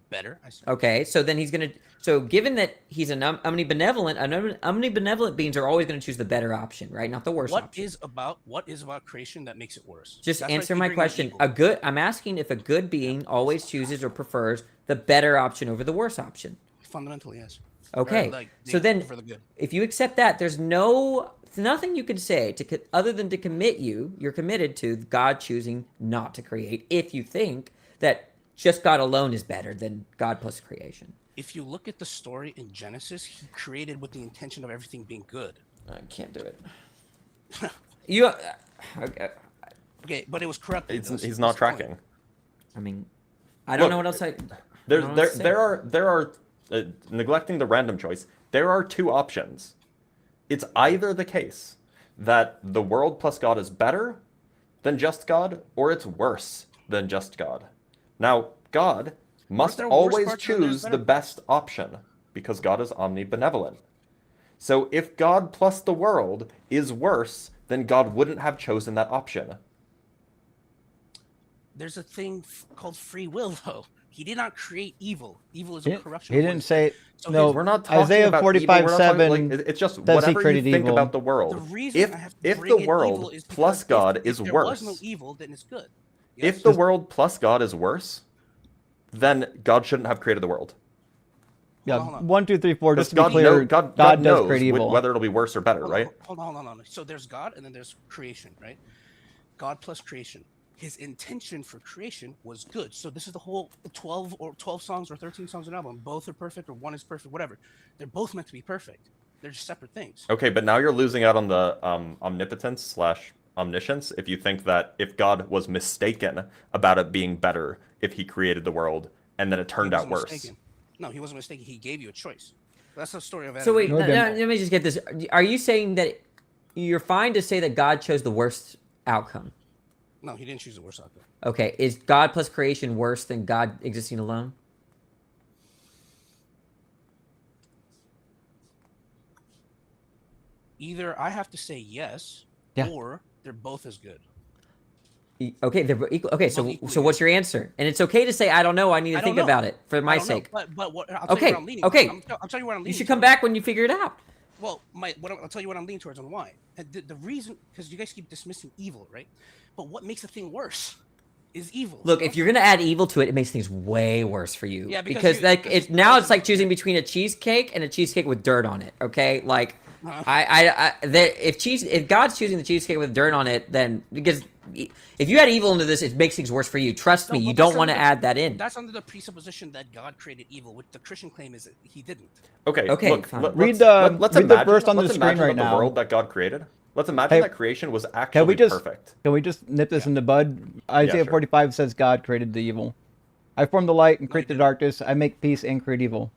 Better. I see. Okay, so then He's going to. So given that He's an omnibenevolent beings are always going to choose the better option, right? Not the worst option. What is about creation that makes it worse? Just That's answer why I my keep question. bringing I'm asking if a good being always chooses or prefers the better option over the worse option. Fundamentally, yes. Okay, so then for the good. if you accept that, there's nothing you can say other than to commit you're committed to God choosing not to create if you think that just God alone is better than God plus creation. If you look at the story in Genesis, He created with the intention of everything being good. I can't do it. Okay, but it was corrupt. He's not tracking. I mean, I don't know what else there are neglecting the random choice. There are two options. It's either the case that the world plus God is better than just God, or it's worse than just God. Now, God must always choose the best option because God is omnibenevolent. So if God plus the world is worse, then God wouldn't have chosen that option. There's a thing called free will, though. He did not create evil. Evil is a corruption. He didn't say. So No, we're not talking Isaiah about 45:7. it's just says he whatever you created think evil. about the world. If the world plus God is if there worse, was no evil, then it's good. if the world plus God is worse, then God shouldn't have created the world. Yeah, 1, 2, 3, 4. Just to be God clear, God does knows create evil. whether it'll be worse or better, right? Hold on. So there's God and then there's creation, right? God plus creation. His intention for creation was good. So this is the whole 12 songs or 13 songs in an album. Both are perfect or one is perfect, whatever. They're both meant to be perfect. They're just separate things. Okay, but now you're losing out on the omnipotence / omniscience if you think that if God was mistaken about it being better if He created the world and then it turned out worse. Mistaken. No, He wasn't mistaken. He gave you a choice. That's the story of Adam. So wait, let me just get this. Are you saying that you're fine to say that God chose the worst outcome? No, He didn't choose the worst outcome. Okay, is God plus creation worse than God existing alone? Either I have to say yes, or they're both as good. Okay, they're equal. Okay, so what's your answer? And it's okay to say I don't know. I need to think about it for my sake. But I'll tell you where I'm leaning. Okay. I'll tell you where I'm leaning. You should come back when you figure it out. Well, I'll tell you what I'm leaning towards and why. And the reason, because you guys keep dismissing evil, right? But what makes a thing worse is evil. Look, if you're gonna add evil to it, it makes things way worse for you. Yeah, because it's like choosing between a cheesecake and a cheesecake with dirt on it. Okay, like if God's choosing the cheesecake with dirt on it, then because if you add evil into this, it makes things worse for you. Trust me, you don't want to add that in. That's under the presupposition that God created evil, which the Christian claim is that He didn't. Okay, look, fine. Read the verse on the screen right now. The world that God created. Let's imagine that creation was actually perfect. Can we just nip this in the bud? Isaiah 45 says God created the evil. I form the light and create the darkness. I make peace and create evil.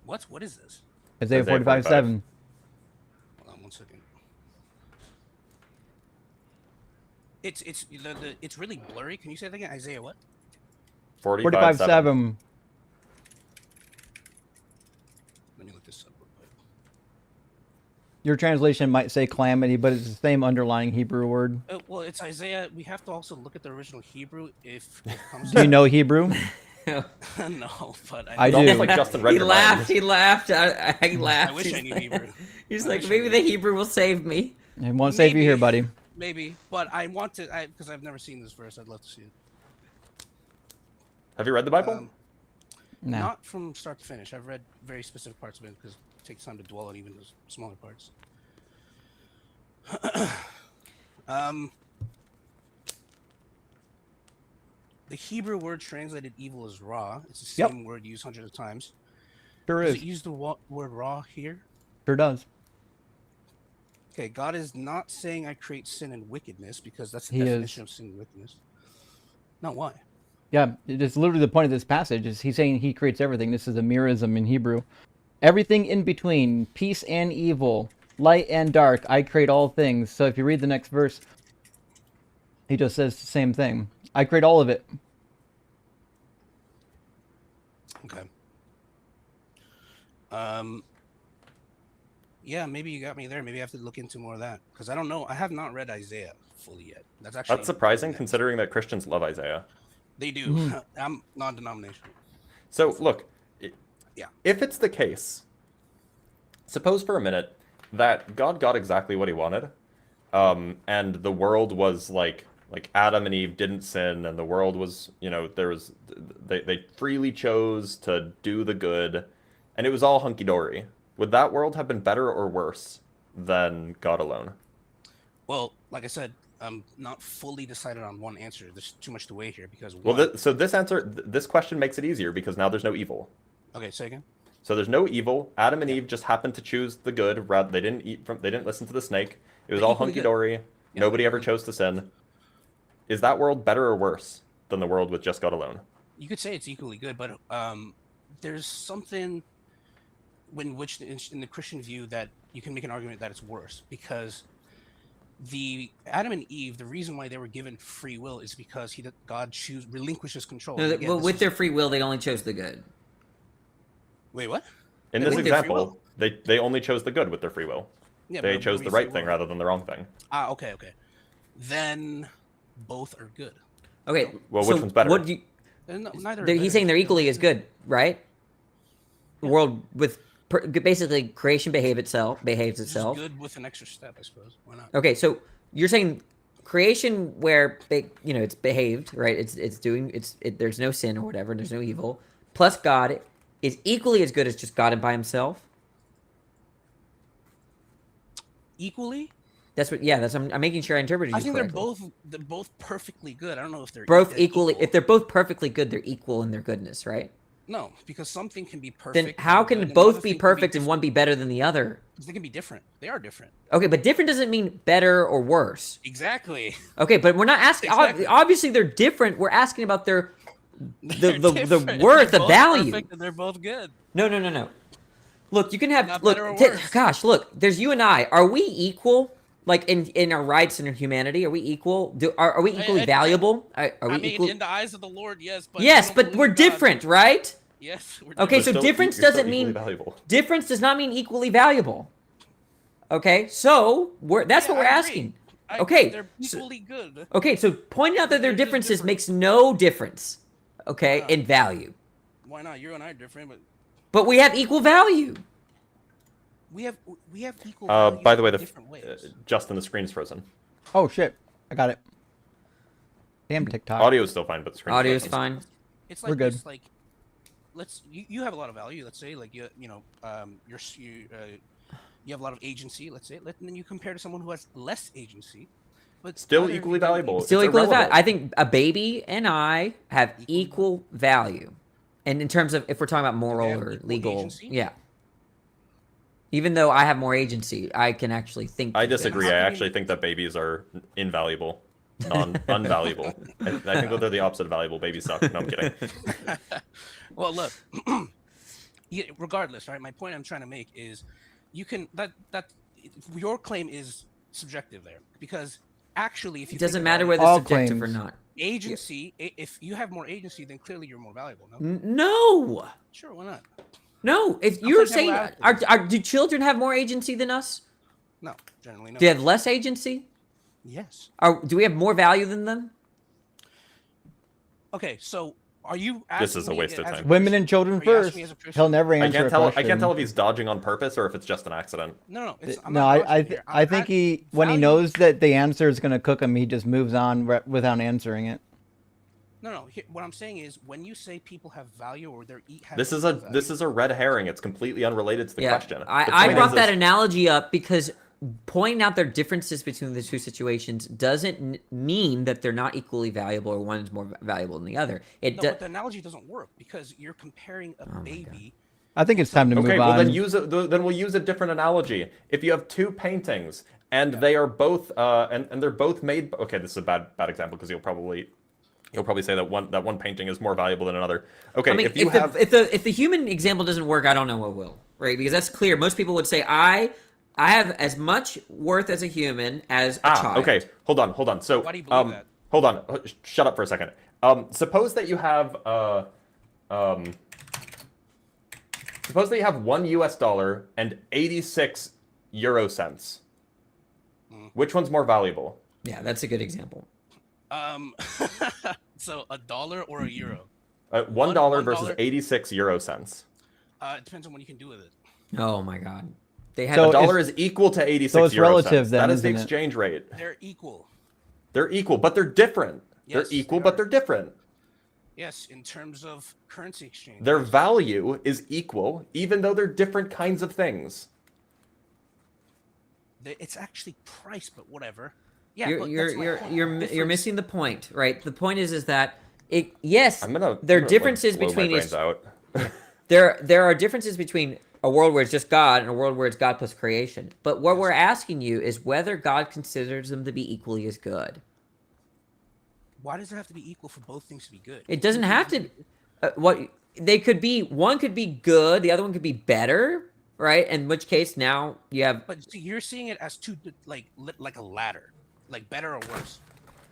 What is this? Isaiah 45:7. Hold on 1 second. It's really blurry. Can you say that again? Isaiah what? 45:7. Let me look this up real quick. Your translation might say calamity, but it's the same underlying Hebrew word. Well, it's Isaiah. We have to also look at the original Hebrew if it comes. Do you know Hebrew? No, but I do. Almost like Justin read He your laughed. mind. He laughed. I laughed. I wish I knew Hebrew. He's like, maybe the Hebrew will save me. It won't save you here, buddy. Maybe, but I want to, because I've never seen this verse. I'd love to see it. Have you read the Bible? No. Not from start to finish. I've read very specific parts of it because it takes time to dwell on even those smaller parts. The Hebrew word translated evil as ra. It's the same word used hundreds of times. Sure Does is. it use the word ra here? Sure does. Okay, God is not saying I create sin and wickedness because that's the He is. definition of sin and wickedness. No, why? Yeah, it's literally the point of this passage. Is he's saying he creates everything. This is a merism in Hebrew. Everything in between, peace and evil, light and dark, I create all things. So if you read the next verse, he just says the same thing. I create all of it. Okay. Yeah, maybe you got me there. Maybe I have to look into more of that because I don't know. I have not read Isaiah fully yet. That's surprising considering that Christians love Isaiah. They do. I'm non-denominational. So look, Yeah. if it's the case, suppose for a minute that God got exactly what he wanted, and the world was like Adam and Eve didn't sin, and the world was, they freely chose to do the good, and it was all hunky-dory. Would that world have been better or worse than God alone? Well, like I said, I'm not fully decided on one answer. There's too much to weigh here because So this question makes it easier because now there's no evil. Okay, say again. So there's no evil. Adam and Eve just happened to choose the good. They didn't listen to the snake. It was They're all equally hunky dory. Nobody ever chose to sin. Is that world better or worse than the world with just God alone? You could say it's equally good, but there's something in the Christian view that you can make an argument that it's worse because the Adam and Eve, the reason why they were given free will is because God relinquishes control. No, Again, well, with their free will, they only chose the good. Wait, what? In this example, they only chose the good with their free will. Yeah, they but chose the free right thing will. rather than the wrong thing. Okay. Then both are good. Okay. Well, so which one's better? What do you, neither. he's saying they're equally as good, right? The world with basically creation behaves itself. Just good with an extra step, I suppose. Why not? Okay, so you're saying creation where it's behaved, right? There's no sin or whatever, there's no evil. Plus God is equally as good as just God and by himself. Equally? That's what. Yeah, I'm making sure I interpreted you I think correctly. they're both perfectly good. I don't know if they're both equally. If they're both perfectly good, they're equal in their goodness, right? No, because something can be perfect. Then how can both be perfect and one be better than the other? Because they can be different. They are different. Okay, but different doesn't mean better or worse. Exactly. Okay, but we're not asking. Exactly. Obviously, they're different. We're asking about the different. worth, They're the both value. perfect and they're both good. No. Look, you can have Not look. better or worse. Gosh, look. There's you and I. Are we equal? Like in our rights and in humanity, are we equal? Are we equally valuable? Are we equal? In the eyes of the Lord, yes. But yes, but we're different, right? Yes. We're Okay, different. so difference doesn't mean difference does not mean equally valuable. Okay, so that's what we're asking. Okay, They're equally good. Okay, so pointing out that their differences makes no difference. Okay, in value. Why not? You and I are different, but we have equal value. We have equal value. By the way, different ways. Justin, the screen's frozen. Oh shit! I got it. Damn TikTok. Audio is still fine, but the screen's Audio's frozen. fine. It's like We're good. This, like, you have a lot of value. Let's say, like you have a lot of agency. Let's say, and then you compare to someone who has less agency, but still equally valuable. Still equally valuable. I think a baby and I have equal value, and in terms of if we're talking about moral or legal, agency? yeah. Even though I have more agency, I can actually think. I disagree. I actually think that babies are invaluable, unvaluable. I think that they're the opposite of valuable. Babies suck. No, I'm kidding. Well, look. Regardless, right? My point I'm trying to make is, you can that your claim is subjective there because Actually, if you It doesn't think matter about whether it, it's subjective or not. agency, if you have more agency, then clearly you're more valuable. No. No. Sure, why not? No. If I'm you're playing saying, devil's do children have more agency than us? No, generally no. Do they have less agency? Yes. Do we have more value than them? Okay, so are you This asking is a me waste of as a time. Women and children Are you asking first. me as a Christian? He'll never answer a question. I can't tell if he's dodging on purpose or if it's just an accident. No, it's, I'm No, not I dodging here. I think he when he knows that the answer is going to cook him, he just moves on without answering it. No. What I'm saying is, when you say people have value or they're have This is a red herring. It's completely unrelated to the question. The I point brought is- that analogy up because pointing out their differences between the two situations doesn't mean that they're not equally valuable or one is more valuable than the other. But the analogy doesn't work because you're comparing a baby. I think it's time to move okay, on. well then we'll use a different analogy. If you have two paintings and they are both and they're both made. Okay, this is a bad example because you'll probably say that one painting is more valuable than another. Okay, I mean, if the human example doesn't work, I don't know what will, right? Because that's clear. Most people would say I have as much worth as a human as a child. Okay, hold on. So why do you believe that? Hold on, shut up for a second. Suppose that you have suppose that you have $1 and 86 euro cents. Which one's more valuable? Yeah, that's a good example. So $1 or a euro? $1 versus 86 euro cents. It depends on what you can do with it. Oh my God. A dollar is equal to 86 so it's euro relative cents. then, That is the isn't it? exchange rate. They're equal. They're equal, but they're different. Yes, they're equal, but they're different. Yes, in terms of currency exchange. Their value is equal, even though they're different kinds of things. It's actually price, but whatever. Yeah, you're missing the point, right? The point is that there are differences blow my between brains out. there are differences between a world where it's just God and a world where it's God plus creation. But what we're asking you is whether God considers them to be equally as good. Why does it have to be equal for both things to be good? It doesn't have to. They could be. One could be good. The other one could be better, right? In which case, now you have. But see, you're seeing it as two, like a ladder, like better or worse,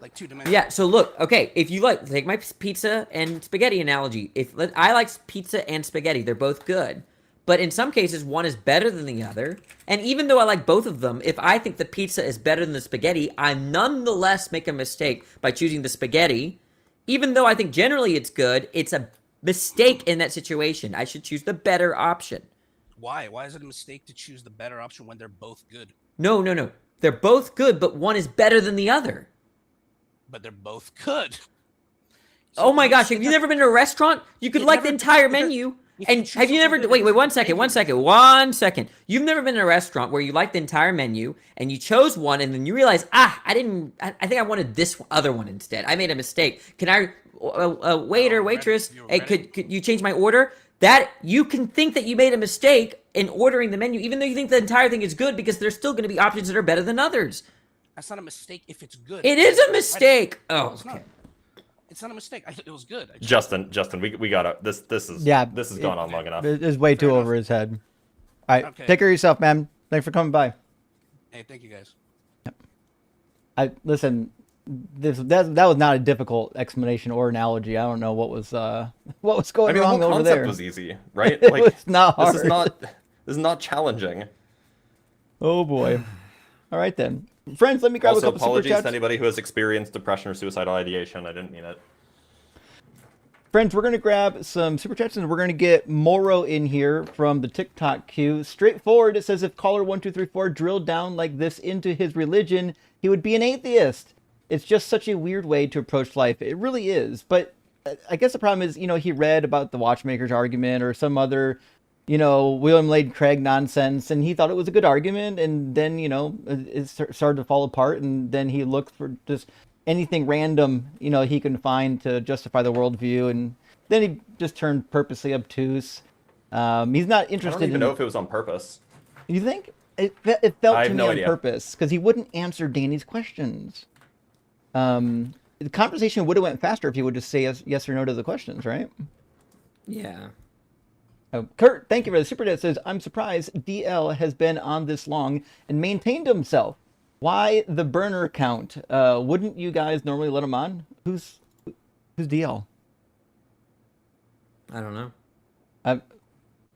like two dimensions. Yeah. So look, okay. If you take my pizza and spaghetti analogy. I like pizza and spaghetti, they're both good. But in some cases, one is better than the other. And even though I like both of them, if I think the pizza is better than the spaghetti, I nonetheless make a mistake by choosing the spaghetti. Even though I think generally it's good, it's a mistake in that situation. I should choose the better option. Why? Why is it a mistake to choose the better option when they're both good? No. They're both good, but one is better than the other. But they're both good. So oh my gosh, have you never been to a restaurant? You could like the entire menu. And have you never, wait, one second. You've never been in a restaurant where you like the entire menu and you chose one and then you realize, I think I wanted this other one instead. I made a mistake. Can I, waiter, waitress, hey, could you change my order? That, you can think that you made a mistake in ordering the menu, even though you think the entire thing is good because there's still going to be options that are better than others. That's not a mistake if it's good. It is a mistake. Oh, okay. It's not a mistake. It was good. Justin, we gotta. This has gone on long enough. It's way too over his head. All right, take care of yourself, man. Thanks for coming by. Hey, thank you guys. Yep. Listen. That was not a difficult explanation or analogy. I don't know what was going wrong the whole over there. concept was easy, right? It was not hard. This is not challenging. Oh boy. All right then. Friends, let me grab a couple super apologies chats. to anybody who has experienced depression or suicidal ideation. I didn't mean it. Friends, we're going to grab some super chats and we're going to get Moro in here from the TikTok queue. Straightforward, it says if caller 1234 drilled down like this into his religion, he would be an atheist. It's just such a weird way to approach life. It really is. But I guess the problem is, he read about the watchmaker's argument or some other William Lane Craig nonsense, and he thought it was a good argument, and then, it started to fall apart, and then he looked for just anything random, he can find to justify the worldview, and then he just turned purposely obtuse. He's not interested I don't even know if it was on purpose. You think? It felt to me on idea. purpose, because he wouldn't answer Danny's questions. The conversation would have went faster if he would just say yes or no to the questions, right? Yeah. Kurt, thank you for the super chat. Says, I'm surprised DL has been on this long and maintained himself. Why the burner account? Wouldn't you guys normally let him on? Who's DL? I don't know.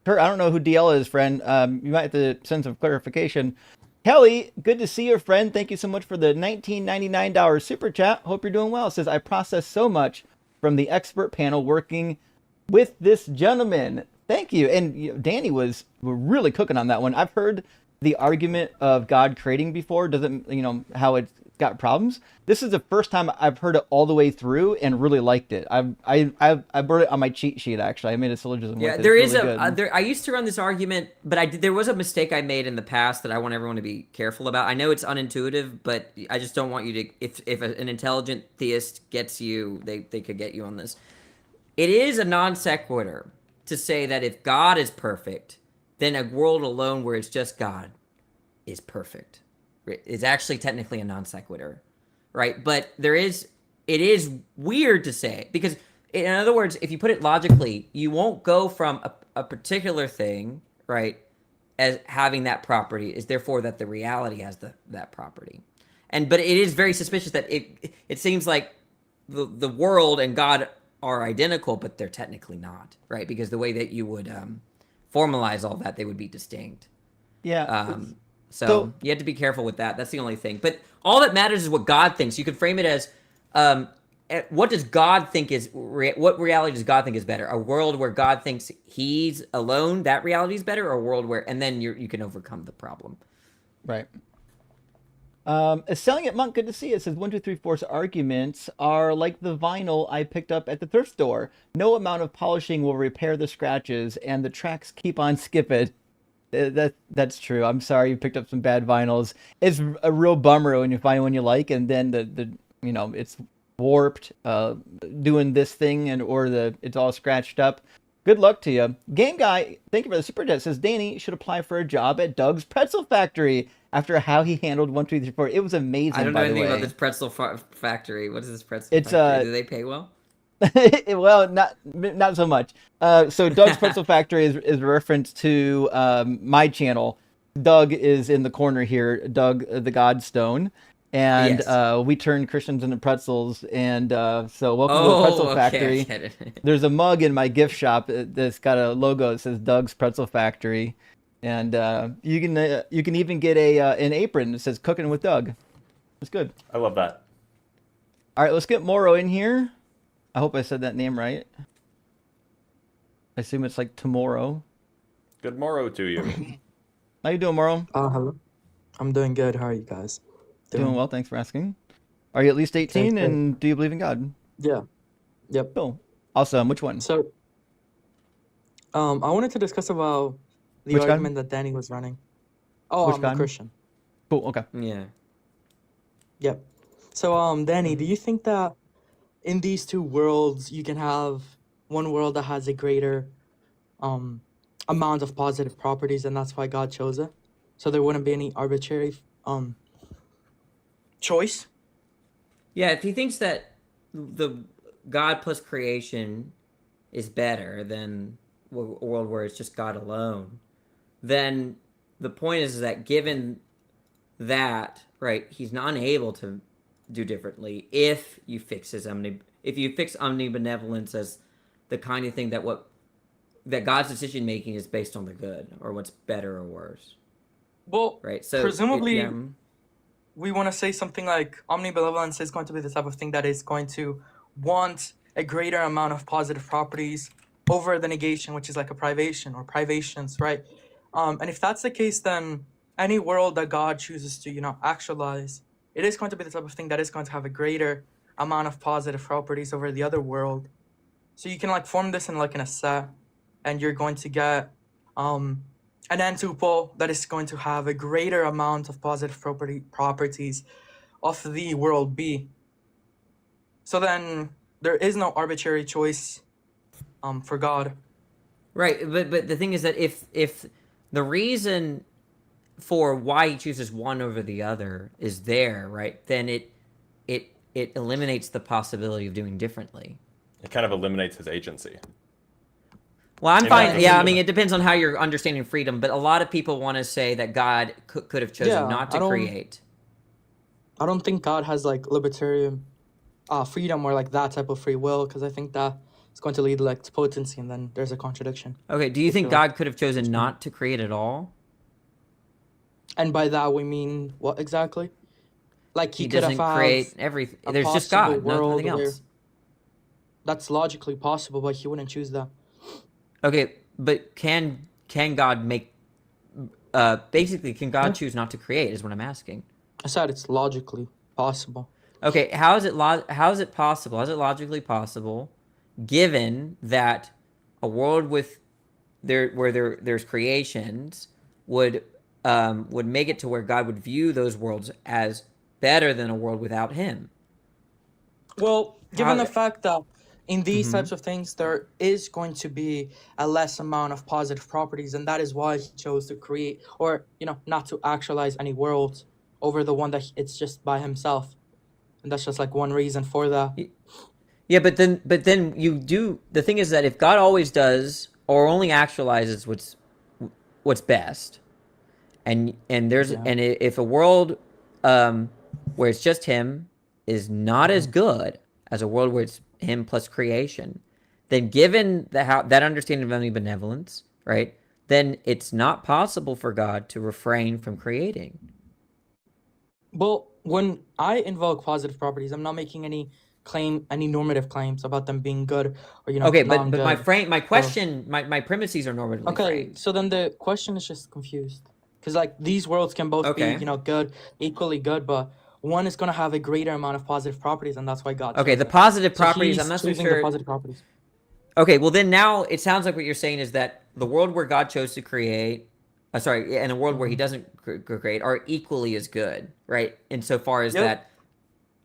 Kurt, I don't know who DL is, friend. You might have to send some clarification. Kelly, good to see you, friend. Thank you so much for the $19.99 super chat. Hope you're doing well. It says, I processed so much from the expert panel working with this gentleman. Thank you. And Danny was really cooking on that one. I've heard the argument of God creating before, doesn't, how it's got problems. This is the first time I've heard it all the way through and really liked it. I wrote it on my cheat sheet, actually. I made a syllogism with it. There it's is really I used to run this argument, but there was a mistake I made in the past that I want everyone to be careful about. I know it's unintuitive, but I just don't want you to, if an intelligent theist gets you, they could get you on this. It is a non sequitur to say that if God is perfect, then a world alone where it's just God is perfect. It's actually technically a non sequitur, right? But it is weird to say, because in other words, if you put it logically, you won't go from a particular thing, right, as having that property, is therefore that the reality has that property. But it is very suspicious that it seems like the world and God are identical, but they're technically not, right? Because the way that you would formalize all that, they would be distinct. Yeah. So you have to be careful with that. That's the only thing. But all that matters is what God thinks. You could frame it as, what does God think what reality does God think is better? A world where God thinks he's alone, that reality is better, or a world where, and then you can overcome the problem. Right. Selling it Monk, good to see you. It says 1, 2, 3, 4's arguments are like the vinyl I picked up at the thrift store. No amount of polishing will repair the scratches, and the tracks keep on skipping. That's true. I'm sorry you picked up some bad vinyls. It's a real bummer when you find one you like, and then it's warped, doing this thing, it's all scratched up. Good luck to you. Game Guy, thank you for the super chat. Says Danny should apply for a job at Doug's Pretzel Factory after how he handled 1, 2, 3, 4. It was amazing. I don't know anything about this pretzel factory. What is this pretzel It's factory? Do they pay well? Well, not so much. So Doug's Pretzel Factory is a reference to my channel. Doug is in the corner here. Doug the Godstone. And yes. We turn Christians into pretzels, and so welcome to the Pretzel Factory. I get it. There's a mug in my gift shop that's got a logo that says Doug's Pretzel Factory, and you can even get an apron that says Cooking with Doug. It's good. I love that. All right, let's get Moro in here. I hope I said that name right. I assume it's like tomorrow. Good morrow to you. How you doing, Moro? Hello. I'm doing good. How are you guys? Doing well, thanks for asking. Are you at least 18 and do you believe in God? Yeah. Yep. Cool. Awesome. Which one? So, I wanted to discuss about the argument that Danny was running. Oh, I'm a Christian. Cool. Okay. Yeah. Yep. So, Danny, do you think that in these two worlds, you can have one world that has a greater amount of positive properties, and that's why God chose it? So there wouldn't be any arbitrary choice? Yeah, if he thinks that the God plus creation is better than a world where it's just God alone, then the point is that given that, right, he's not unable to do differently if you fix omnibenevolence as the kind of thing that God's decision making is based on the good or what's better or worse. Well, right. So presumably, we want to say something like omnibenevolence is going to be the type of thing that is going to want a greater amount of positive properties over the negation, which is like a privation or privations, right? And if that's the case, then any world that God chooses to, actualize, it is going to be the type of thing that is going to have a greater amount of positive properties over the other world. So you can form this in a set, and you're going to get an n-tuple that is going to have a greater amount of positive properties of the world B. So then there is no arbitrary choice for God. Right, but the thing is that if the reason for why he chooses one over the other is there, right, then it eliminates the possibility of doing differently. It kind of eliminates his agency. Well, I'm fine. Yeah, I mean, it depends on how you're understanding freedom, but a lot of people want to say that God could have chosen not to create. I don't think God has like libertarian freedom or like that type of free will, because I think that it's going to lead like to potency, and then there's a contradiction. Okay, do you think God could have chosen not to create at all? And by that we mean what exactly? Like He could have doesn't create everything. There's just possible God, world nothing where else. that's logically possible, but he wouldn't choose that. Okay, but can God make basically can God choose not to create is what I'm asking. I said it's logically possible. Okay, how is it possible? How is it logically possible, given that a world with there's creations would make it to where God would view those worlds as better than a world without him? Well, given the fact that in these types of things there is going to be a less amount of positive properties, and that is why he chose to create, or not to actualize any worlds over the one that it's just by himself. And that's just like one reason for that. Yeah, but then you do, the thing is that if God always does or only actualizes what's best, and if a world where it's just him is not as good as a world where it's him plus creation, then given that understanding of omnibenevolence, right, then it's not possible for God to refrain from creating. Well, when I invoke positive properties, I'm not making any normative claims about them being good or okay, but non-good. my question, my premises are normatively framed. So then the question is just confused, because like these worlds can both be good, equally good, but one is going to have a greater amount of positive properties, and that's why God chose the it. positive So properties, he's I'm not so choosing sure. the positive properties. Okay, well then now it sounds like what you're saying is that the world where God chose to create, and a world where he doesn't create are equally as good, right? Insofar as that.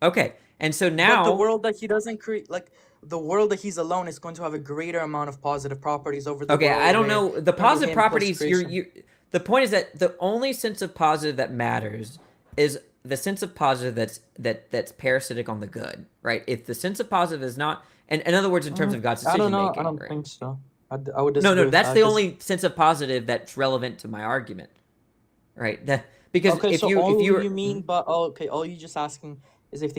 Okay, and so now. But the world that he doesn't create, like the world that he's alone, is going to have a greater amount of positive properties over the world. Okay, I don't know the positive him plus properties. creation. The point is that the only sense of positive that matters is the sense of positive that's parasitic on the good, right? If the sense of positive is not, and in other words, in terms of God's decision making, I don't think so. I would no, disagree with that's that, the 'cause- only sense of positive that's relevant to my argument, right? Because okay, if so you all you mean, but all you just asking is if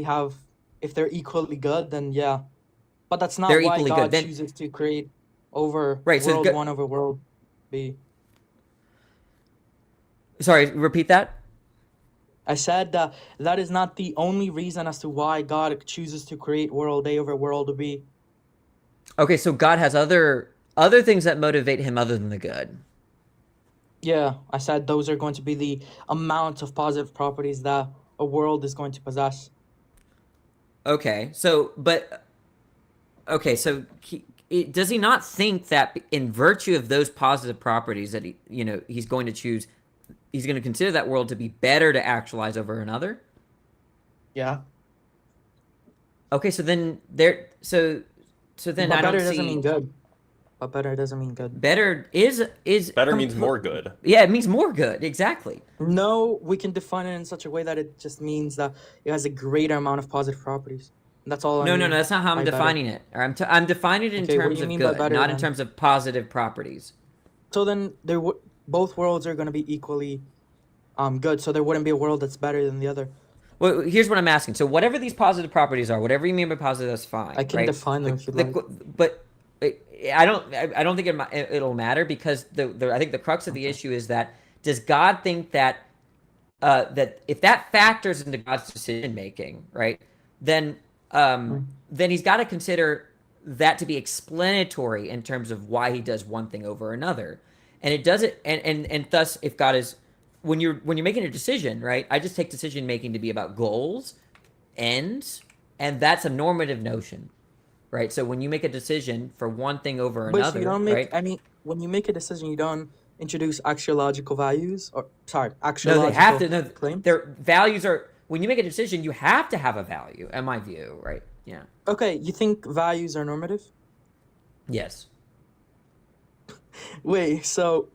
they're equally good, then yeah, but that's not They're why equally God good, then- chooses to create over Right, so world 1 over world B. Sorry, repeat that. I said that is not the only reason as to why God chooses to create world A over world B. Okay, so God has other things that motivate him other than the good. Yeah, I said those are going to be the amount of positive properties that a world is going to possess. Okay, so does he not think that in virtue of those positive properties that he's going to consider that world to be better to actualize over another? Yeah. Okay, so then But I don't better see. doesn't mean good. But better doesn't mean good. Better is better means more good. Yeah, it means more good, exactly. No, we can define it in such a way that it just means that it has a greater amount of positive properties. And that's all. No, that's not how I'm defining it. I'm defining it in terms of good, not in terms of positive properties. So then both worlds are going to be equally good. So there wouldn't be a world that's better than the other. Well, here's what I'm asking. So whatever these positive properties are, whatever you mean by positive, that's fine. I can define them if you like. But I don't think it'll matter, because I think the crux of the issue is that does God think that that if that factors into God's decision making, right, then he's got to consider that to be explanatory in terms of why he does one thing over another, and it does it, and thus if God is when you're making a decision, right? I just take decision making to be about goals, ends, and that's a normative notion. Right, so when you make a decision for one thing over another, so you don't make right? any. When you make a decision, you don't introduce axiological values, or axiological. No, they have to. No, claims. Their values are. When you make a decision, you have to have a value, in my view, right? Yeah. Okay, you think values are normative? Yes. Wait, so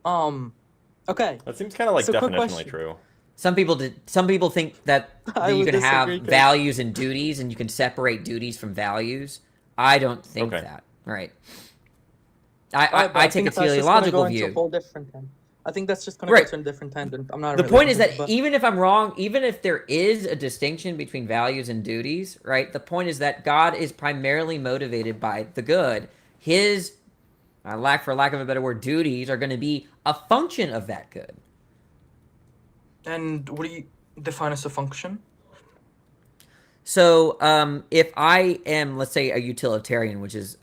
okay. That seems kind of like So quick definitionally question. true. Some people think that I you would can have disagree, 'cause- values and duties, and you can separate duties from values. I don't think that. Right. I take a think that's just gonna teleological go into view. a whole different thing. I think that's just gonna Right. go to a different tangent. I'm not. The really point is that convinced, but even if I'm wrong, even if there is a distinction between values and duties, right? The point is that God is primarily motivated by the good. His, for lack of a better word, duties are going to be a function of that good. And what do you define as a function? So if I am, let's say, a utilitarian, which is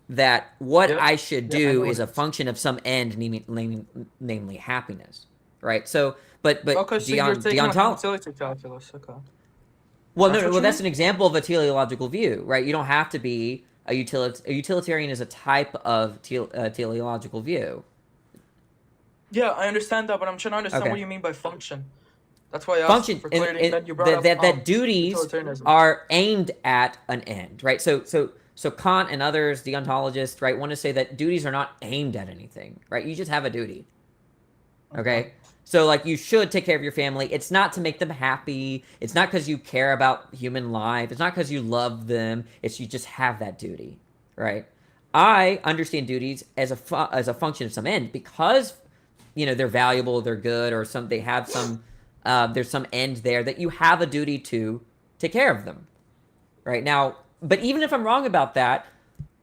that what I should do is a function of some end, namely happiness, right? So, but Okay, so you're taking like deontology. utility calculus. Okay. Well, That's no, what well, you that's mean? an example of a teleological view, right? You don't have to be a utilitarian is a type of teleological view. Yeah, I understand that, but I'm trying to understand Okay. what you mean by function. That's why I asked Function for and, clarity. and That you brought up that duties utilitarianism. are aimed at an end, right? So Kant and others, deontologists, right, want to say that duties are not aimed at anything, right? You just have a duty. Okay? So like you should take care of your family. It's not to make them happy. It's not because you care about human life. It's not because you love them. It's you just have that duty, right? I understand duties as a function of some end because they're valuable, they're good, or they have some there's some end there that you have a duty to take care of them, right? Now, but even if I'm wrong about that,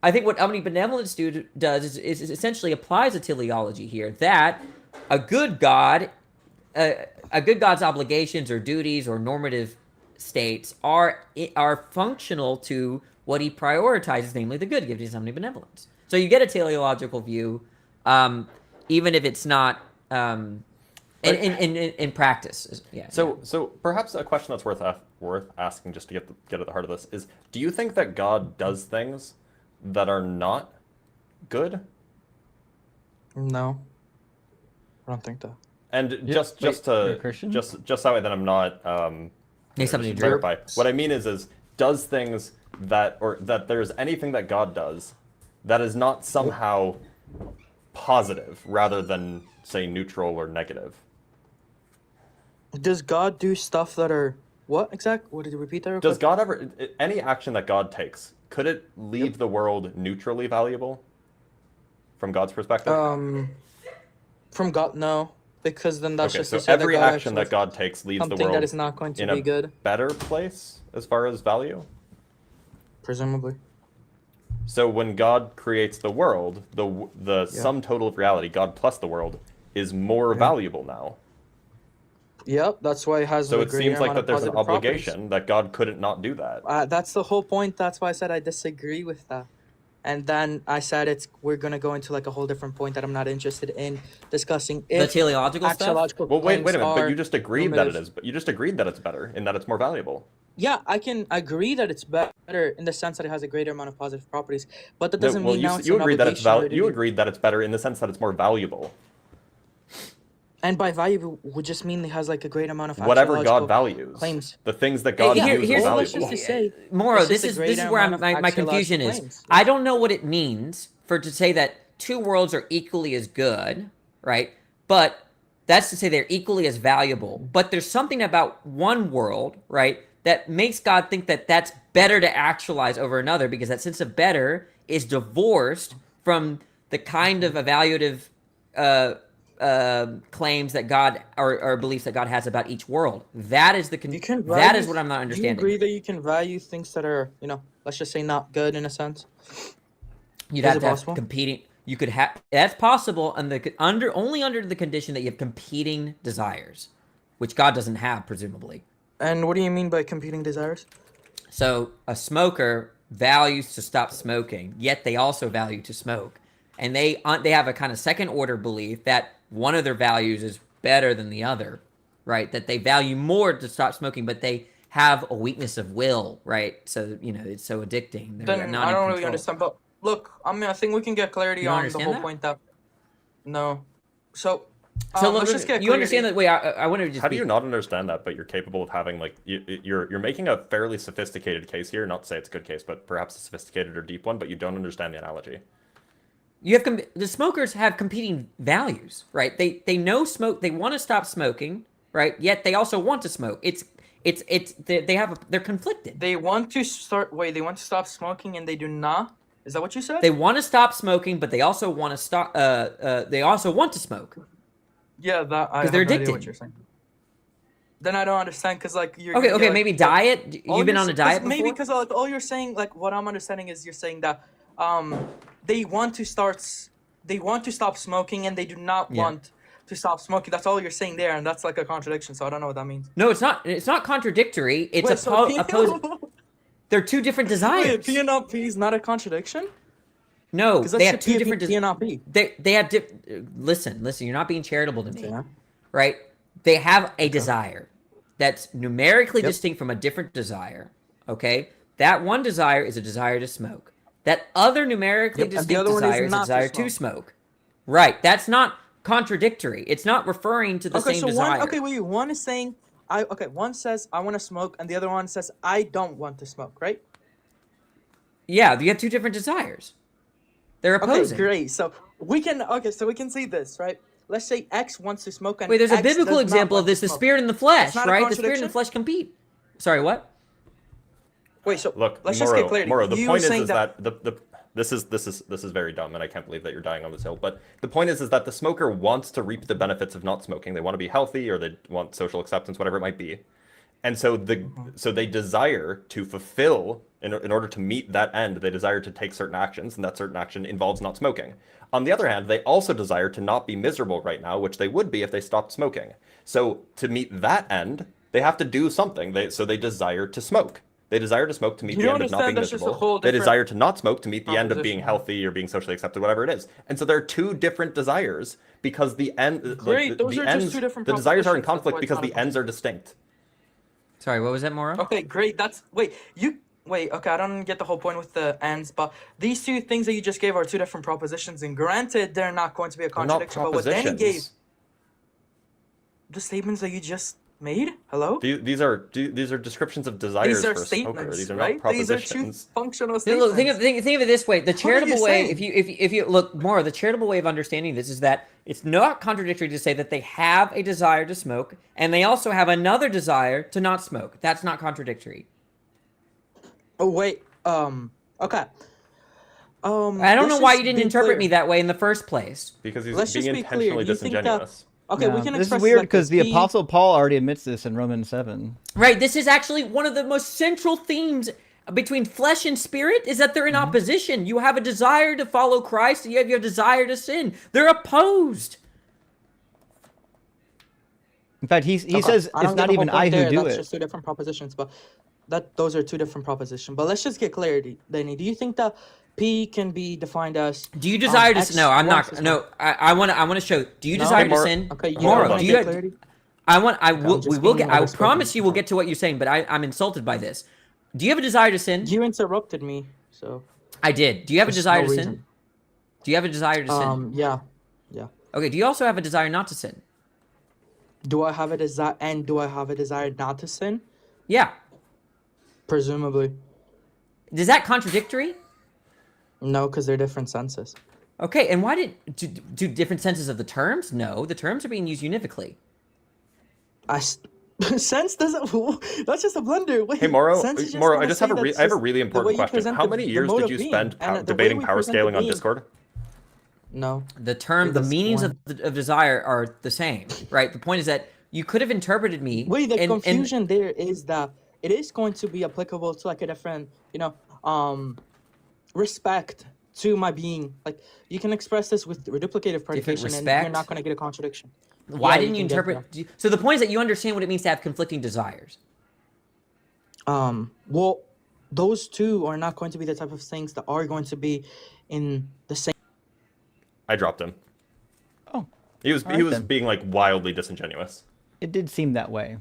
I think what omnibenevolence does is essentially applies a teleology here that a good God's obligations or duties or normative states are functional to what he prioritizes, namely the good, gives his omnibenevolence. So you get a teleological view, even if it's not in practice. Yeah. So perhaps a question that's worth asking, just to get at the heart of this, is: do you think that God does things that are not good? No, I don't think that. And just that way that I'm not Need something to to drink. clarify. What I mean is does things that there's anything that God does that is not somehow positive rather than, say, neutral or negative? Does God do stuff that are what exact? What did you repeat there? Does God ever any action that God takes, could it leave the world neutrally valuable from God's perspective? From God, no, because then that's Okay, just so to say every that God action that God takes leaves the something world that is not going to in be a good. better place as far as value? Presumably. So when God creates the world, the sum total of reality, God plus the world, is more valuable now. Yep, that's why it has So a it greater seems like amount that of there's an positive properties. obligation that God couldn't not do that. That's the whole point. That's why I said I disagree with that. And then I said we're gonna go into like a whole different point that I'm not interested in discussing. The teleological stuff. Well, wait a minute. But you are just agreed that it normative. is. But you just agreed that it's better and that it's more valuable. Yeah, I can agree that it's better in the sense that it has a greater amount of positive properties, but that doesn't well, mean now it's you an agreed that it's obligation or a you duty. agreed that it's better in the sense that it's more valuable. And by value would just mean it has like a great amount of Whatever axiological God values, claims. the things that God views as valuable. Moro, this is where my confusion is. I don't know what it means to say that two worlds are equally as good, right? But that's to say they're equally as valuable. But there's something about one world, right, that makes God think that that's better to actualize over another, because that sense of better is divorced from the kind of evaluative claims that God or beliefs that God has about each world. That is that is what I'm not understanding. Do you agree that you can value things that are, let's just say not good in a sense? You'd have to have competing. You could have that's possible, and only under the condition that you have competing desires, which God doesn't have, presumably. And what do you mean by competing desires? So a smoker values to stop smoking, yet they also value to smoke, and they have a kind of second order belief that one of their values is better than the other, right? That they value more to stop smoking, but they have a weakness of will, right? So it's so addicting. Then I don't really understand. But look, I think we can get clarity on the whole point that. No, so let's just get. You understand that? Wait, I want to just. How do you not understand that? But you're capable of having you're making a fairly sophisticated case here. Not to say it's a good case, but perhaps a sophisticated or deep one. But you don't understand the analogy. You have the smokers have competing values, right? They know smoke. They want to stop smoking, right? Yet they also want to smoke. They're conflicted. They want to stop smoking and they do not. Is that what you said? They want to stop smoking, but they also want to stop. They also want to smoke. Yeah, that I have they're no idea addicted. what you're saying. Then I don't understand because like you're Okay, gonna okay, get, like, maybe diet. all You've been you're on a s- 'cause diet maybe before? because like all you're saying, like what I'm understanding is you're saying that they want to stop smoking and they do not Yeah. want to stop smoking. That's all you're saying there, and that's like a contradiction. So I don't know what that means. No, it's not. It's not contradictory. It's Wait, so P- opposing. They're two different desires. Wait, P and not P is not a contradiction? No, 'Cause that they have should two be a different. P and not P. They have listen. You're not being charitable to me, right? They have a desire that's numerically distinct from a different desire. Okay, that one desire is a desire to smoke. That other numerically And the distinct other one is desire is a not to desire to smoke. Right. That's not contradictory. It's not referring to the Okay, same so desire. one is saying one says I want to smoke, and the other one says I don't want to smoke, right? Yeah, you have two different desires. They're opposing. Okay, great. So we can see this, right? Let's say X wants to smoke and Wait, there's a X biblical does not example want of this: to the smoke. spirit and the flesh, That's not a right? The spirit and the contradiction? flesh compete. Sorry, what? Wait, so Look, let's Moro, just get clarity. Moro, the You point were saying is that this is very dumb, and I can't believe that you're dying on this hill. But the point is that the smoker wants to reap the benefits of not smoking. They want to be healthy, or they want social acceptance, whatever it might be. And so they desire to fulfill, in order to meet that end, they desire to take certain actions, and that certain action involves not smoking. On the other hand, they also desire to not be miserable right now, which they would be if they stopped smoking. So to meet that end, they have to do something. So they desire to smoke. They desire to smoke to meet You the don't end of not being understand that's just a miserable. whole They different desire to not smoke to meet the end of being proposition. healthy or being socially accepted, whatever it is. And so there are two different desires because the end, Great, like, those the are just ends, two different the desires are in propositions. That's why conflict it's because not a the ends are distinct. Sorry, what was that, Moro? Okay, great. Okay, I don't get the whole point with the ends, but these two things that you just gave are two different propositions, and granted, they're not going to be a They're not contradiction. But what Danny gave, propositions. the statements that you just made, hello? These are descriptions of desires These are for a smoker. statements, These are right? not These are two propositions. functional See, look, statements. think of it this way: the What are you charitable way. saying? If you look more, the charitable way of understanding this is that it's not contradictory to say that they have a desire to smoke and they also have another desire to not smoke. That's not contradictory. Oh wait, okay. I don't know why you didn't interpret me that way in the first place. Because he's Let's just being be clear. intentionally Do you think that- disingenuous. Okay, we can This express is it weird like because this. the Apostle Paul already admits this in Romans 7. Right. This is actually one of the most central themes between flesh and spirit is that they're in opposition. You have a desire to follow Christ and you have your desire to sin. They're opposed. In fact, he says I don't it's get not the even whole I point who there. do That's it. just two different propositions, but those are two different propositions. But let's just get clarity, Danny. Do you think that P can be defined as? Do you desire X to? No, I'm wants not. to No, I want to show. Do you No? desire Okay, to Moro- sin? okay, you Moro, wanna do get you? clarity? We will get. I will overspoken. promise you we'll get to what you're saying, but I'm insulted by this. Do you have a desire to sin? You interrupted me, so. I did. Do you have a There's desire no to sin? reason. Do you have a desire to sin? Yeah. Okay. Do you also have a desire not to sin? Do I have a desire? And do I have a desire not to sin? Yeah. Presumably. Is that contradictory? No, because they're different senses. Okay, and why do different senses of the terms? No, the terms are being used univocally. Sense doesn't. That's just a blunder. Wait, Hey Moro, sense is just Moro, gonna I just say have that's I have a just really the way important you question. present How the- many the years mode did of you being, spend and the way debating we power present the scaling on being. Discord? No. The This meanings one. of desire are the same, right? The point is that you could have interpreted me. Wait, the and- confusion there is that it is going to be applicable to like a different, respect to my being. Like you can express this with reduplicative predication, and you're respect? not going to get a contradiction. Why Yeah, didn't you can get interpret? So the point is that you understand what it means to have conflicting desires. that. Well, those two are not going to be the type of things that are going to be in the same. I dropped him. Oh. He was Alright then. being like wildly disingenuous. It did seem that way.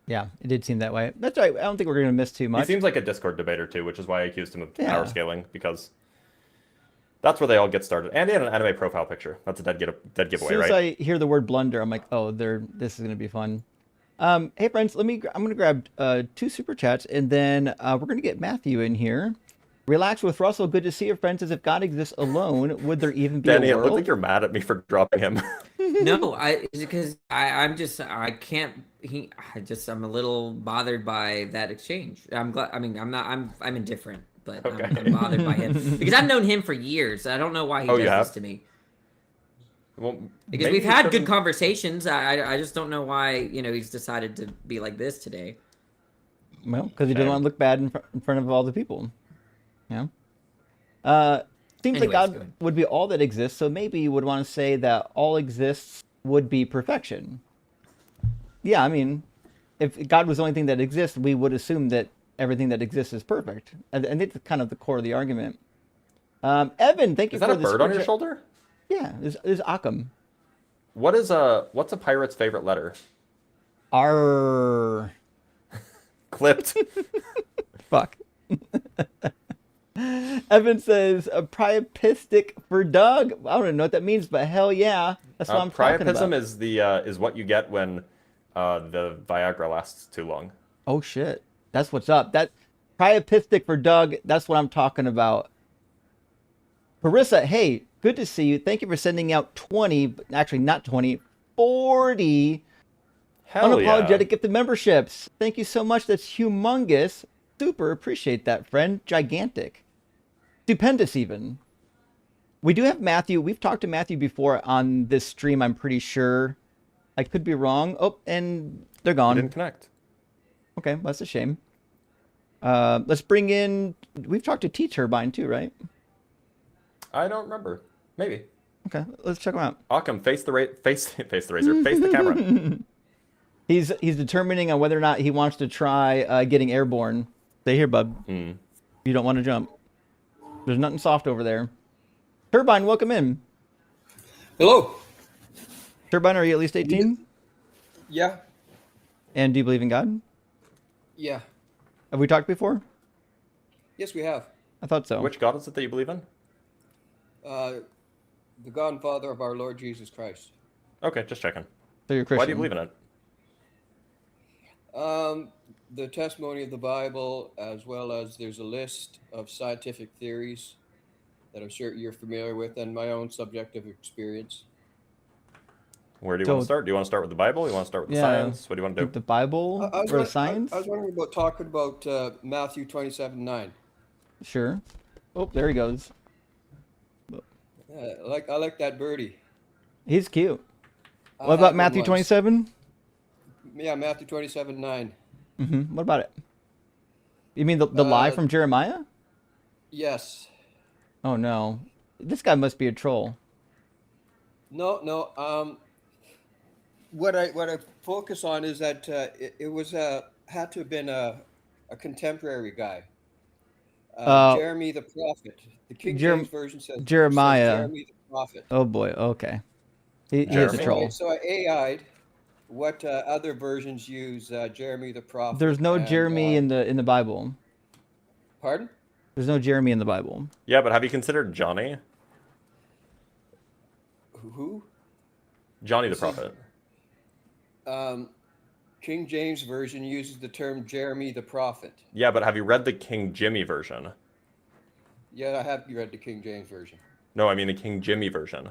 Yeah, it did seem that way. That's right. I don't think we're going to miss too He much. seems like a Discord debater too, which is why I accused him of Yeah. power scaling, because that's where they all get started. And he had an anime profile picture. That's a dead As giveaway, soon as right? I hear the word blunder, I'm like, oh, this is going to be fun. Hey friends, I'm going to grab 2 super chats, and then we're going to get Matthew in here. Relax with Russell. Good to see you, friends. As if God exists alone, would there even be Danny, a it world? looked like you're mad at me for dropping him. No, because I'm a little bothered by that exchange. I'm glad. I mean, I'm indifferent, but I'm bothered by him because I've known him for years. I don't know why he Oh, you does have? this to me. Well, Because maybe we've you had good shouldn't- conversations. I just don't know why he's decided to be like this today. Well, because he doesn't want to look bad in front of all the people. Yeah. Seems like Anyways, go God ahead. would be all that exists, so maybe you would want to say that all exists would be perfection. Yeah, I mean, if God was the only thing that exists, we would assume that everything that exists is perfect. And it's kind of the core of the argument. Evan, thank you Is that for a the bird on super your chat. shoulder? Yeah, it's Occam. What's a pirate's favorite letter? R. Clipped. Fuck. Evan says a priapistic for Doug. I don't even know what that means, but hell yeah, that's what I'm talking about. Priapism is what you get when the Viagra lasts too long. Oh shit, that's what's up. That priapistic for Doug. That's what I'm talking about. Carissa, hey, good to see you. Thank you for sending out 20, but actually not 20, 40 Hell unapologetic yeah. gifted memberships. Thank you so much. That's humongous. Super appreciate that, friend. Gigantic. Stupendous, even. We do have Matthew. We've talked to Matthew before on this stream, I'm pretty sure. I could be wrong. Oh, and they're gone. Didn't connect. Okay, well, that's a shame. Let's bring in... We've talked to T-Turbine too, right? I don't remember. Maybe. Okay, let's check him out. Occam, face the razor. Face the camera. He's determining on whether or not he wants to try getting airborne. Stay here, bub. You don't want to jump. There's nothing soft over there. Turbine, welcome in. Hello. Turbine, are you at least 18? Yeah. And do you believe in God? Yeah. Have we talked before? Yes, we have. I thought so. Which God is it that you believe in? The God and Father of our Lord Jesus Christ. Okay, just checking. So you're Christian. Why do you believe in it? The testimony of the Bible, as well as there's a list of scientific theories that I'm sure you're familiar with, and my own subjective experience. Where do you want to start? Do you want to start with the Bible? You want to start with the science? What do you want to do? The Bible or the science? I was wondering about talking about Matthew 27:9. Sure. Oh, there he goes. I like that birdie. He's cute. I What had about one Matthew once. 27? Yeah, Matthew 27:9. What about it? You mean the lie from Jeremiah? Yes. Oh no, this guy must be a troll. No. What I focus on is that it was had to have been a contemporary guy. Jeremy the prophet. The King James version says Jeremiah. says Jeremy the prophet. Oh boy. Okay. He is a troll. So I AI'd what other versions use Jeremy the prophet. There's no and, Jeremy in the Bible. Pardon? There's no Jeremy in the Bible. Yeah, but have you considered Johnny? Who? Johnny the prophet. King James version uses the term Jeremy the prophet. Yeah, but have you read the King Jimmy version? Yeah, I have read the King James version. No, I mean the King Jimmy version.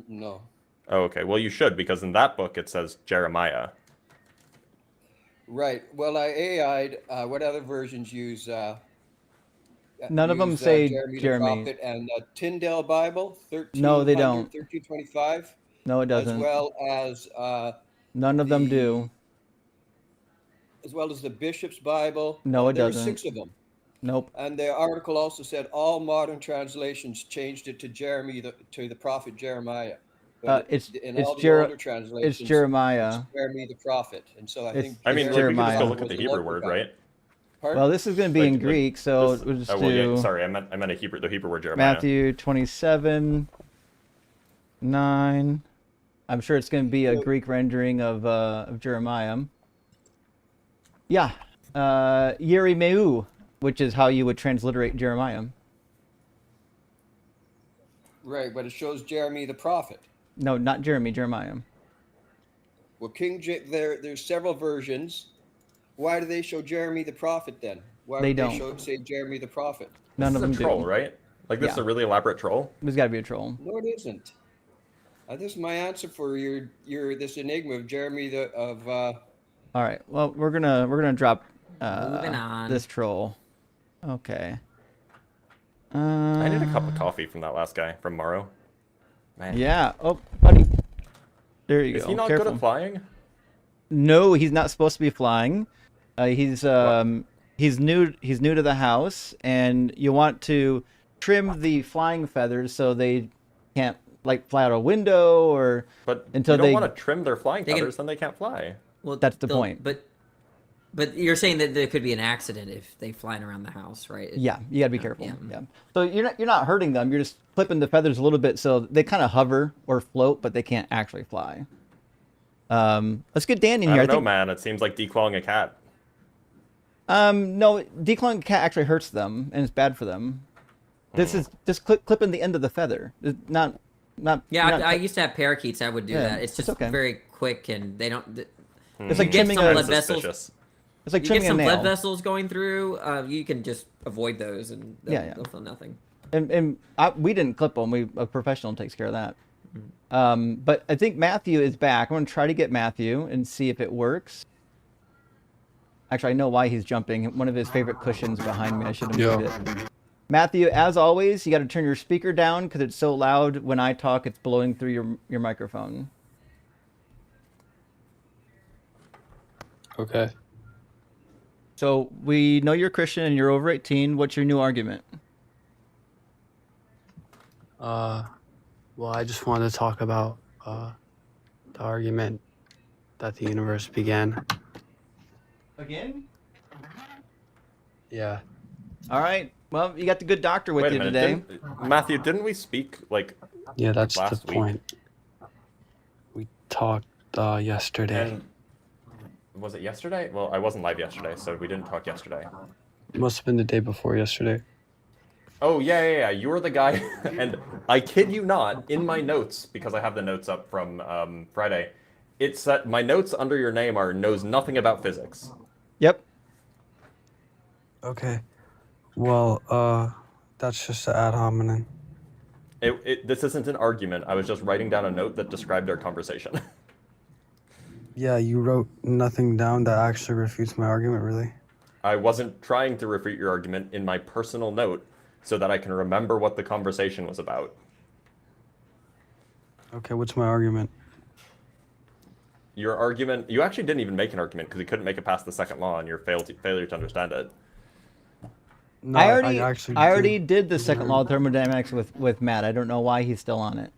No. Oh, okay. Well, you should, because in that book it says Jeremiah. Right. Well, I AI'd what other versions use. None of them say Jeremy. Jeremy. The prophet and Tyndale Bible, 1300, No, they don't. 1325. No, it doesn't. As well as None of them do. as well as the Bishop's Bible. No, it there doesn't. were 6 of them. Nope. And the article also said all modern translations changed it to to the prophet Jeremiah. But It's all the older translations, it's Jeremiah. it's Jeremy the prophet. And so I think I mean, we could just go look at the was a Hebrew local word, guy. right? Pardon? Well, this is going to be in Greek, so we'll just Oh, well, do yeah, sorry, I meant the Hebrew word Jeremiah. Matthew 27, 9. I'm sure it's going to be a Greek rendering of Jeremiah. Yeah, Yerimeu, which is how you would transliterate Jeremiah. Right, but it shows Jeremy the prophet. No, not Jeremy, Jeremiah. Well, there's several versions. Why do they show Jeremy the prophet then? Why They would don't. say Jeremy the prophet? None This of is them a troll, do. right? Like this is Yeah. a really elaborate troll. There's got to be a troll. No, it isn't. This is my answer for your this enigma of Jeremy All right. Well, we're gonna drop Moving on. this troll. Okay. I need a cup of coffee from that last guy, from Morrow. Man. Yeah. Oh, buddy. There you Is go. he not Careful. good at flying? No, he's not supposed to be flying. He's new. He's new to the house, and you want to trim the flying feathers so they can't like fly out a window or But until you don't they. want to trim their flying They can- feathers, then they can't fly. Well, That's the they'll- point. But you're saying that there could be an accident if they flying around the house, right? Yeah, you gotta be careful. Yeah. Yeah. So you're not hurting them. You're just clipping the feathers a little bit so they kind of hover or float, but they can't actually fly. Let's get Dan in I here. don't know, man. It seems like declawing a cat. No, declawing a cat actually hurts them and it's bad for them. This is just clipping the end of the feather. It's not. Yeah, not- I used to have parakeets. I would do Yeah, that. It's it's just okay. very quick, and they don't. It's like you get trimming some a- blood Suspicious. vessels. It's like You get trimming a some nail. blood vessels going through. You can just avoid those, and they'll feel nothing. And we didn't clip them. A professional takes care of that. But I think Matthew is back. I'm going to try to get Matthew and see if it works. Actually, I know why he's jumping. One of his favorite cushions behind me. I should have moved it. Matthew, as always, you got to turn your speaker down because it's so loud when I talk. It's blowing through your microphone. Okay. So we know you're Christian and you're over 18. What's your new argument? Well, I just wanted to talk about the argument that the universe began. Again? Yeah. All right. Well, you got the good doctor with Wait a you minute, today. Matthew, didn't we speak like Yeah, that's last the week? point. We talked yesterday. And was it yesterday? Well, I wasn't live yesterday, so we didn't talk yesterday. It must have been the day before yesterday. Oh, yeah. You were the guy, and I kid you not, in my notes, because I have the notes up from Friday, it's that my notes under your name are knows nothing about physics. Yep. Okay. Well, that's just the ad hominem. This isn't an argument. I was just writing down a note that described our conversation. Yeah, you wrote nothing down that actually refutes my argument, really. I wasn't trying to refute your argument in my personal note so that I can remember what the conversation was about. Okay, what's my argument? Your argument, you actually didn't even make an argument because you couldn't make it past the second law and your failure to understand it. No, I already actually did the second law of thermodynamics with Matt. I don't know why he's still on it.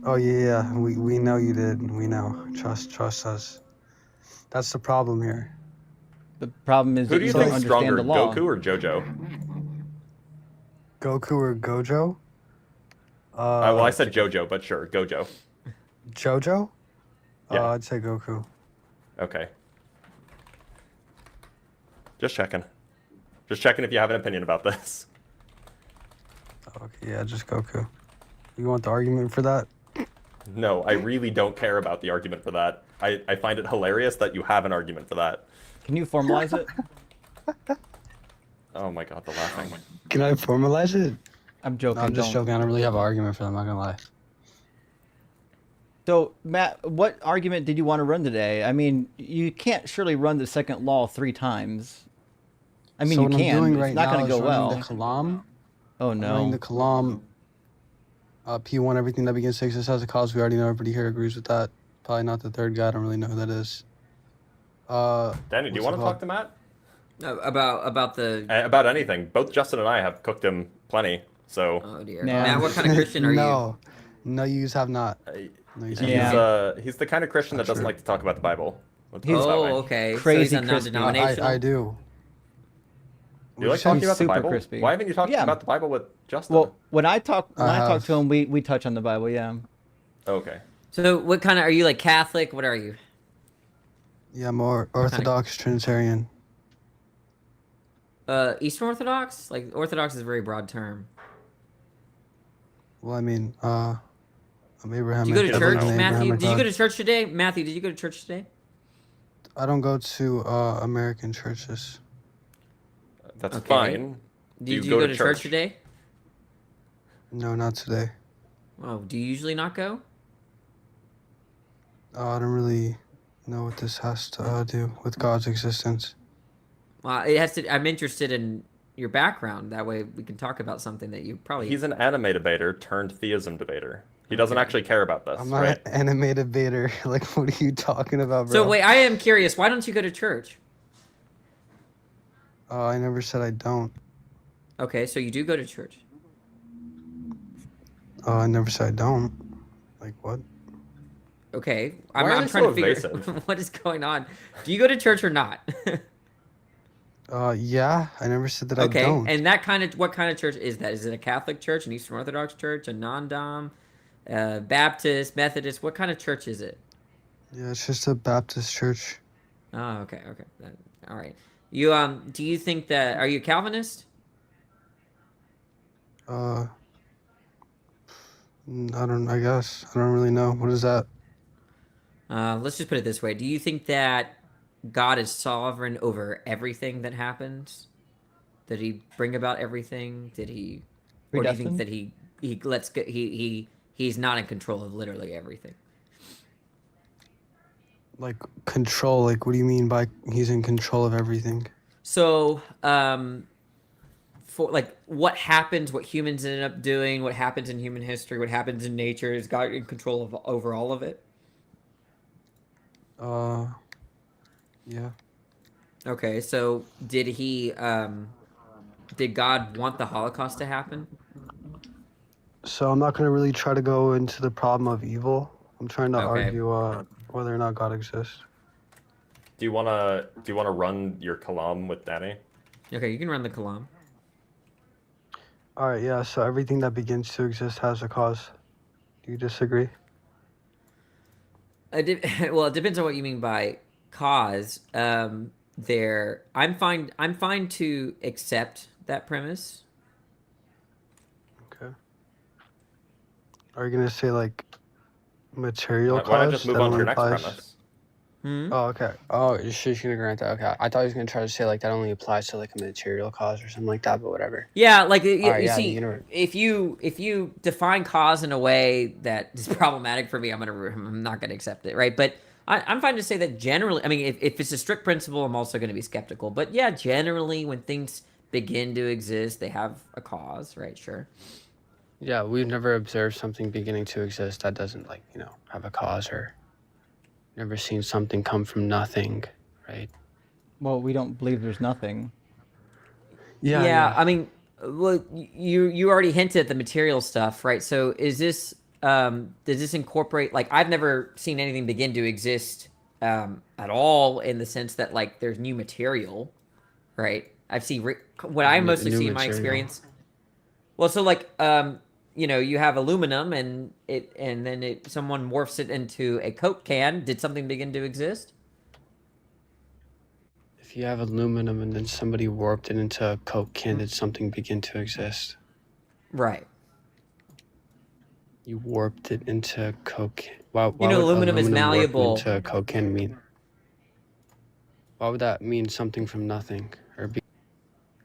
Oh yeah, we know you did. We know. Trust us. That's the problem here. The problem is Who that do you you don't think's understand stronger, the law. Goku or JoJo? Goku or Gojo? Well, I said JoJo, but sure, Gojo. Jojo? Yeah. I'd say Goku. Okay. Just checking. Just checking if you have an opinion about this. Okay, yeah, just Goku. You want the argument for that? No, I really don't care about the argument for that. I find it hilarious that you have an argument for that. Can you formalize it? Oh my god, the laughing. Can I formalize it? I'm joking. No, I'm just don't. joking. I don't really have an argument for them. I'm not gonna lie. So, Matt, what argument did you want to run today? I mean, you can't surely run the second law 3 times. I mean, so you what can. I'm doing But right it's not now going to is go running well. the Kalam. Oh I'm no. running the Kalam. P1, everything that begins 6 has a cause. We already know. Everybody here agrees with that. Probably not the third guy. I don't really know who that is. Danny, do you want to talk to Matt? About the About anything. Both Justin and I have cooked him plenty, so. Oh dear. Matt, what kind of Christian are you? No, you have not. No, you He's the kind of Christian that doesn't like to talk about the Bible. Let's put it that way. Okay. Crazy so he's a crispy. non-denominational. I do. Do you like talking about the super Bible? crispy. Why haven't you talked Yeah. about the Bible with Justin? Well, when I talk have. to him, we touch on the Bible. Yeah. Okay. So what kind of are you, like Catholic? What are you? Yeah, more Orthodox Trinitarian. Eastern Orthodox? Like Orthodox is a very broad term. Well, I mean, I'm Abraham. Did you go to church, Abraham Matthew? and Did you go God. to church today, Matthew? Did you go to church today? I don't go to American churches. That's Okay. fine. Did you go to church today? No, not today. Oh, do you usually not go? I don't really know what this has to do with God's existence. Well, it has to. I'm interested in your background. That way we can talk about something that you probably. He's an anime debater turned theism debater. He doesn't actually care about this, I'm not right? an animated baiter. Like, what are you talking about, bro? So wait, I am curious. Why don't you go to church? I never said I don't. Okay, so you do go to church. I never said I don't. Like, what? Okay, Why are I'm they trying so to figure evasive? what is going on. Do you go to church or not? Yeah, I never said that I Okay, don't. and what kind of church is that? Is it a Catholic church, an Eastern Orthodox church, a non-dom, Baptist, Methodist? What kind of church is it? Yeah, it's just a Baptist church. Oh, okay. All right. You do you think that are you a Calvinist? I guess. I don't really know. What is that? Let's just put it this way. Do you think that God is sovereign over everything that happens? Did he bring about everything? Or do you think that he's not in control of literally everything? Like, control. Like, what do you mean by he's in control of everything? So, for like what happens, what humans end up doing, what happens in human history, what happens in nature, is God in control of over all of it? Yeah. Okay, so did God want the Holocaust to happen? So I'm not gonna really try to go into the problem of evil. I'm trying to argue whether or not God exists. Do you wanna run your kalam with Danny? Okay, you can run the kalam. All right. Yeah. So everything that begins to exist has a cause. Do you disagree? Well, it depends on what you mean by cause. I'm fine to accept that premise. Okay. Are you gonna say like material cause? Why not just move that on to only your next applies- premise? Oh, okay. Oh, you're just gonna grant that. Okay. I thought he was gonna try to say like that only applies to like a material cause or something like that, but whatever. Yeah, like you Alright, yeah, see, if you define cause in a way that is problematic for me, I'm not gonna accept it, right? But I'm fine to say that generally. I mean, if it's a strict principle, I'm also gonna be skeptical. But yeah, generally, when things begin to exist, they have a cause, right? Sure. Yeah, we've never observed something beginning to exist that doesn't like, have a cause, or never seen something come from nothing, right? Well, we don't believe there's nothing. Yeah. I mean, well, you already hinted at the material stuff, right? So is this does this incorporate, like, I've never seen anything begin to exist at all, in the sense that like there's new material, right? What I mostly see in my experience. Well, so like you have aluminum and then someone morphs it into a Coke can. Did something begin to exist? If you have aluminum and then somebody warped it into a Coke can, did something begin to exist? Right. You warped it into a Coke can. Why would aluminum is malleable. Warped into a Coke can mean? Why would that mean something from nothing?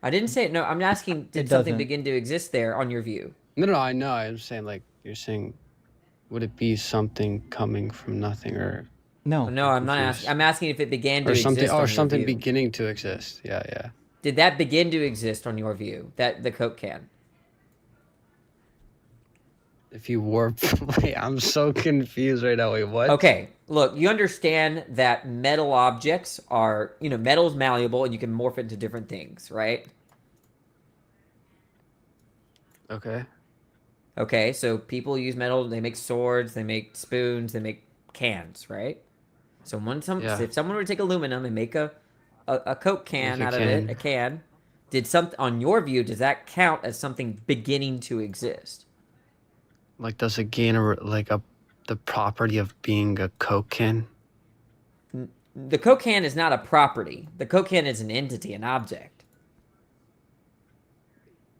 I didn't say it. No, I'm asking, did something begin to exist there on your view? No, I know. I'm saying, like, you're saying, would it be something coming from nothing, or? No, I'm not asking. I'm asking if it began to or something, exist. Or something beginning to exist. Yeah. Did that begin to exist on your view? That the Coke can. If you warp, wait, I'm so confused right now. Wait, what? Okay, look, you understand that metal objects are, metal is malleable and you can morph it into different things, right? Okay, so people use metal. They make swords. They make spoons. They make cans, right? So if someone were to take aluminum and make a Coke can out of it, a can, on your view, does that count as something beginning to exist? Like, does it gain the property of being a Coke can? The Coke can is not a property. The Coke can is an entity, an object.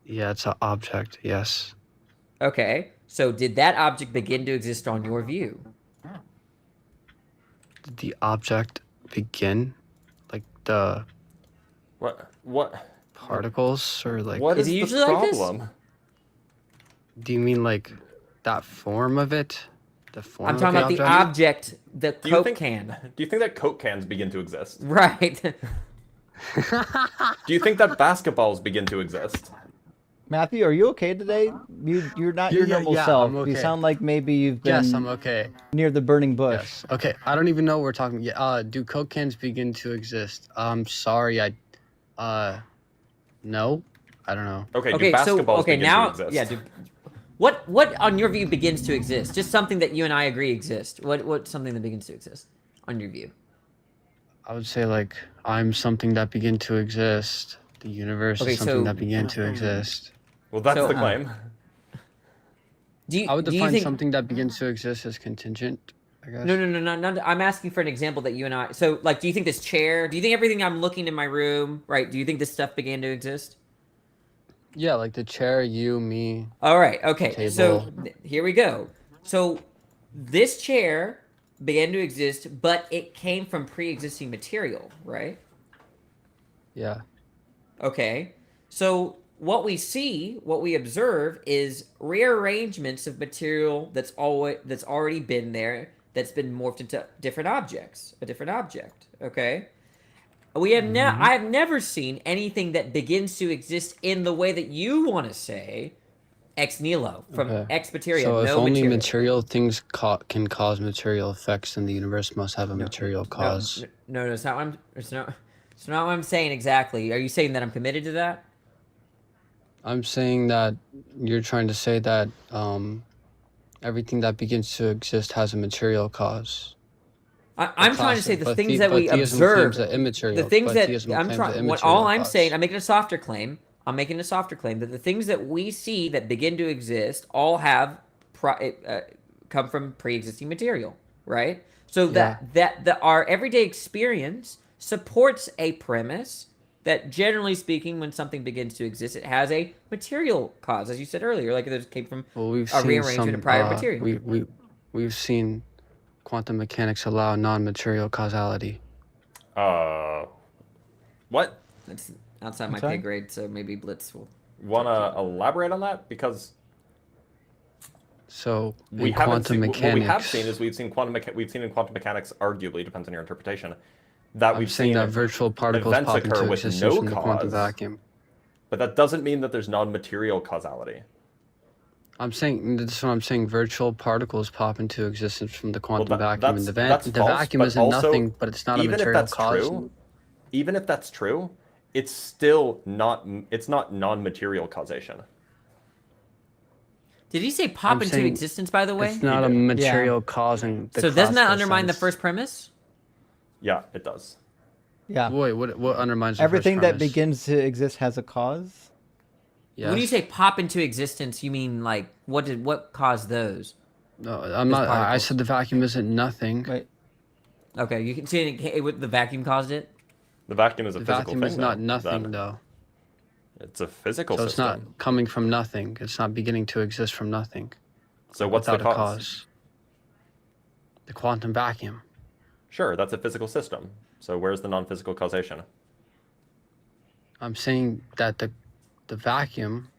Yeah, it's an object. Yes. Okay, so did that object begin to exist on your view? Did the object begin? Like the... What? Particles, or like... What is it the usually problem? Like this? Do you mean like that form of it? The form I'm talking about the object, the Coke can. Do you think that Coke cans begin to exist? Right. Do you think that basketballs begin to exist? Matthew, are you okay today? You're not your normal self. I'm okay. You sound like maybe you've been Yes, I'm okay. near the burning bush. Yes. Okay. I don't even know what we're talking. Yeah. Do Coke cans begin to exist? I'm sorry. No. I don't know. Okay. Okay. Do basketballs begin now, to exist? yeah. What on your view begins to exist? Just something that you and I agree exists. What's something that begins to exist on your view? I would say like I'm something that began to exist. The universe is something that began to exist. Well, that's the claim. I would define something that begins to exist as contingent, I guess. No. I'm asking for an example that you and I. So, like, do you think this chair? Do you think everything I'm looking in my room, right? Do you think this stuff began to exist? Yeah, like the chair, you, me. All right. Okay. Table. So here we go. So this chair began to exist, but it came from pre-existing material, right? Yeah. Okay. So what we observe is rearrangements of material that's already been there, that's been morphed into different objects, a different object. Okay. I have never seen anything that begins to exist in the way that you want to say, ex nihilo, from ex materia. So if no only material. material things can cause material effects, then the universe must have a material cause. No, it's not what I'm saying exactly. Are you saying that I'm committed to that? I'm saying that you're trying to say that everything that begins to exist has a material cause. I'm trying to say the things that we observe, the things that I'm trying. All I'm saying, I'm making a softer claim. I'm making a softer claim that the things that we see that begin to exist all have come from pre-existing material, right? So that our everyday experience supports a premise that, generally speaking, when something begins to exist, it has a material cause, as you said earlier, like it came from a rearrangement of prior material. We've seen quantum mechanics allow non-material causality. What? That's outside my pay grade, so maybe Blitz will. Wanna elaborate on that? Because so we haven't seen. What we have seen is we've seen in quantum mechanics, arguably depends on your interpretation, that we've seen that virtual particles events pop occur into with existence no from the quantum cause. vacuum. But that doesn't mean that there's non-material causality. I'm saying that's what I'm saying. Virtual particles pop into existence from the quantum vacuum, and the false, vacuum isn't also, nothing, but it's not a material cause. Even if that's true, it's still not. It's not non-material causation. Did he say pop into existence? By the way, it's not a material causing. So doesn't that undermine the first premise? Yeah, it does. Yeah. Wait, what undermines everything the first that premise? begins to exist has a cause? Yes. When you say pop into existence, you mean like what caused those? No, I'm not. I said the vacuum isn't nothing. Wait. Okay, you can see the vacuum caused it. The vacuum is a physical thing. The vacuum is not nothing, though. It's a physical system. So it's not coming from nothing. It's not beginning to exist from nothing. So what's the without cause? a cause? The quantum vacuum. Sure, that's a physical system. So where's the non-physical causation? I'm saying that the vacuum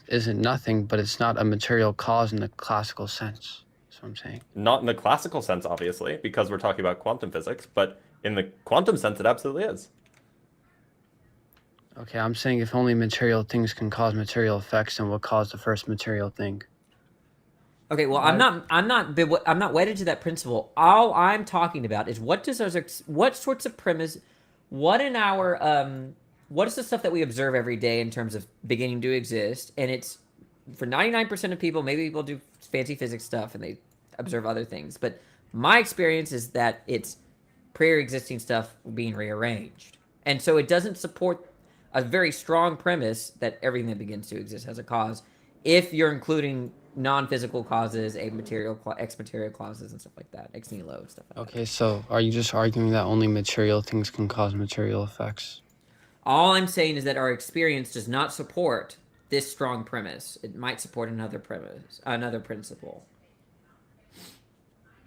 isn't nothing, but it's not a material cause in the classical sense. That's what I'm saying. Not in the classical sense, obviously, because we're talking about quantum physics, but in the quantum sense, it absolutely is. Okay, I'm saying if only material things can cause material effects, then what caused the first material thing? Okay, well, I'm not wedded to that principle. All I'm talking about is what sorts of premise, what is the stuff that we observe every day in terms of beginning to exist, and it's for 99% of people. Maybe people do fancy physics stuff and they observe other things, but my experience is that it's pre-existing stuff being rearranged, and so it doesn't support a very strong premise that everything that begins to exist has a cause, if you're including non-physical causes, ex-material clauses, and stuff like that, ex nihilo stuff like that. Okay, so are you just arguing that only material things can cause material effects? All I'm saying is that our experience does not support this strong premise. It might support another premise, another principle.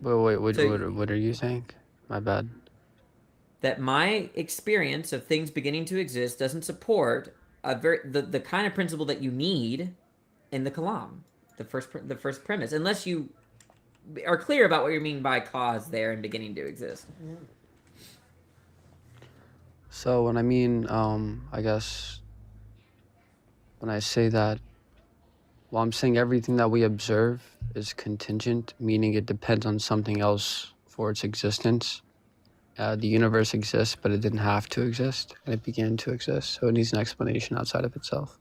Wait, what are you saying? My bad. That my experience of things beginning to exist doesn't support the kind of principle that you need in the kalam, the first premise, unless you are clear about what you mean by cause there and beginning to exist. So when I mean, I guess when I say that, well, I'm saying everything that we observe is contingent, meaning it depends on something else for its existence. The universe exists, but it didn't have to exist, and it began to exist, so it needs an explanation outside of itself.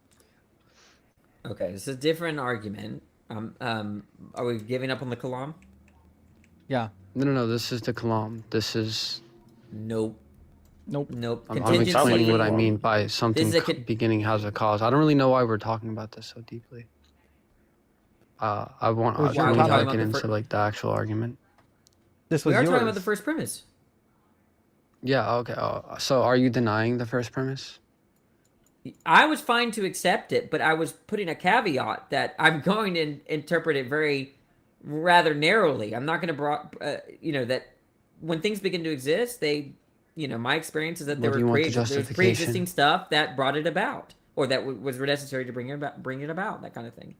Okay, this is a different argument. Are we giving up on the Kalam? Yeah. No, this is the Kalam. This is... Nope. Nope. I'm explaining what I mean by something This is a beginning has a cause. I don't really know why we're talking about this so deeply. I want to get into like the actual argument. This we was are yours. talking about the first premise. Yeah, okay. So are you denying the first premise? I was fine to accept it, but I was putting a caveat that I'm going to interpret it rather narrowly. I'm not going to, that when things begin to exist, my experience is that there was pre-existing stuff that brought it about, or that was necessary to bring it about, that kind of thing.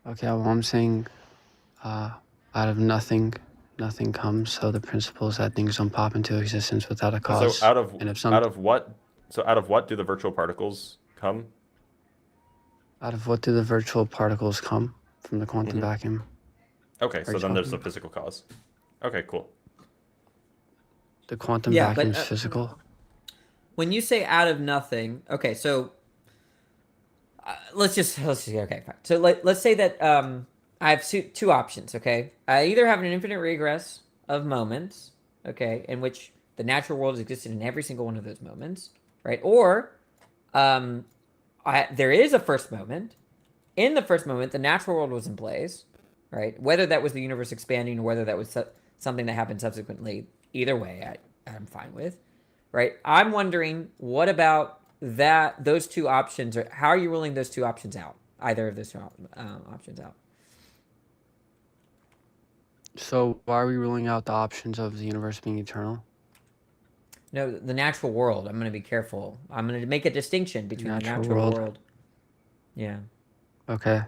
Okay, well, I'm saying out of nothing comes, so the principle is that things don't pop into existence without a cause. So out of what do the virtual particles come? Out of what do the virtual particles come? From the quantum vacuum. Okay, so then there's a physical cause. Okay, cool. The quantum vacuum is physical? When you say out of nothing, okay, so let's just okay, fine. So let's say that I have two options, okay? I either have an infinite regress of moments, okay, in which the natural world has existed in every single one of those moments, right? Or there is a first moment. In the first moment, the natural world was in place, right? Whether that was the universe expanding or whether that was something that happened subsequently, either way, I'm fine with, right? I'm wondering, what about those two options, or how are you ruling those two options out? Either of those two options out. So why are we ruling out the options of the universe being eternal? No, the natural world. I'm going to be careful. I'm going to make a distinction between the natural world. Yeah. Okay.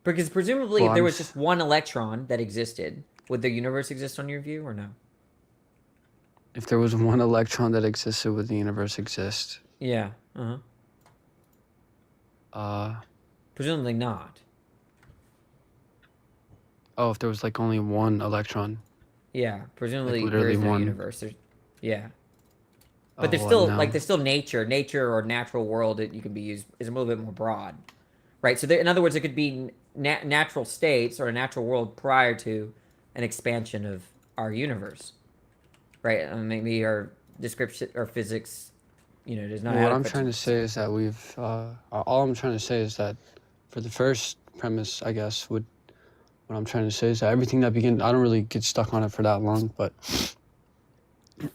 Because presumably, if there was just one electron that existed, would the universe exist on your view, or no? If there was one electron that existed, would the universe exist? Yeah. Presumably not. Oh, if there was like only one electron. Yeah, presumably like there is no one. universe. Yeah. But there's still there's still nature or natural world that you can be used is a little bit more broad, right? So in other words, it could be natural states or a natural world prior to an expansion of our universe, right? Maybe our description or physics, does not. What I'm trying to say is that all I'm trying to say is that for the first premise, I guess what I'm trying to say is that everything that begins, I don't really get stuck on it for that long, but.